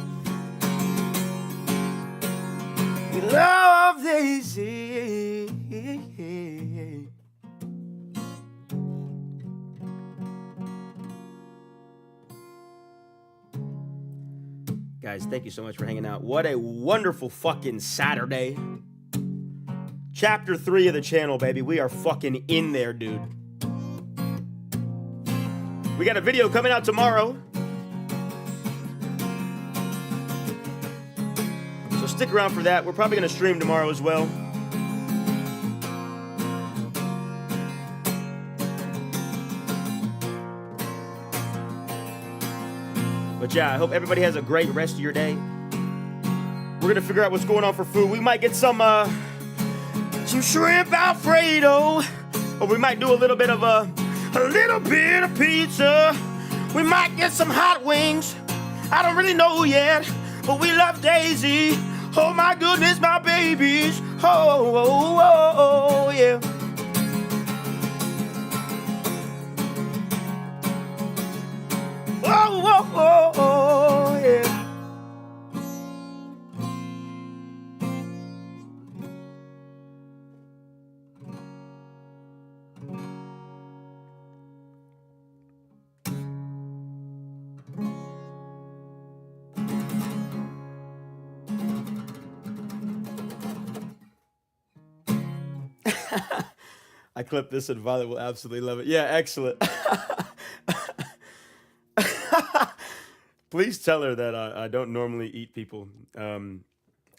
We love Daisy. Guys, thank you so much for hanging out. What a wonderful fucking Saturday. Chapter 3 of the channel, baby. We are fucking in there, dude. We got a video coming out tomorrow. So stick around for that. We're probably going to stream tomorrow as well. But yeah, I hope everybody has a great rest of your day. We're going to figure out what's going on for food. We might get some shrimp Alfredo. Or we might do a little bit of pizza. We might get some hot wings. I don't really know yet, but we love Daisy. Oh my goodness, my babies. Oh, oh, oh, oh yeah. Oh, oh, oh, oh yeah. I clipped this and Violet will absolutely love it. Yeah, excellent. Please tell her that I don't normally eat people.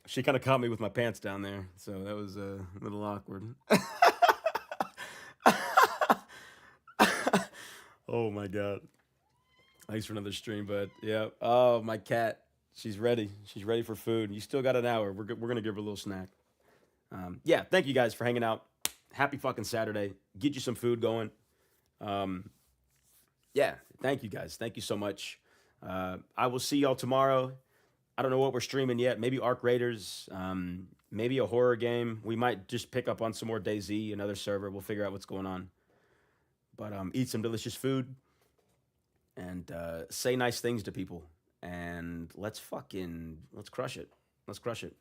She kind of caught me with my pants down there, so that was a little awkward. Oh my god. Thanks for another stream, bud. Yeah. Oh, my cat. She's ready. She's ready for food. You still got an hour. We're gonna give her a little snack. Yeah. Thank you guys for hanging out. Happy fucking Saturday. Get you some food going. Yeah. Thank you guys. Thank you so much. I will see y'all tomorrow. I don't know what we're streaming yet. Maybe Arc Raiders. Maybe a horror game. We might just pick up on some more DayZ, another server. We'll figure out what's going on. But eat some delicious food. And say nice things to people. And let's crush it. Let's crush it.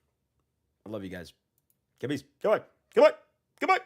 I love you guys. Goodbye. Goodbye. Goodbye. Goodbye.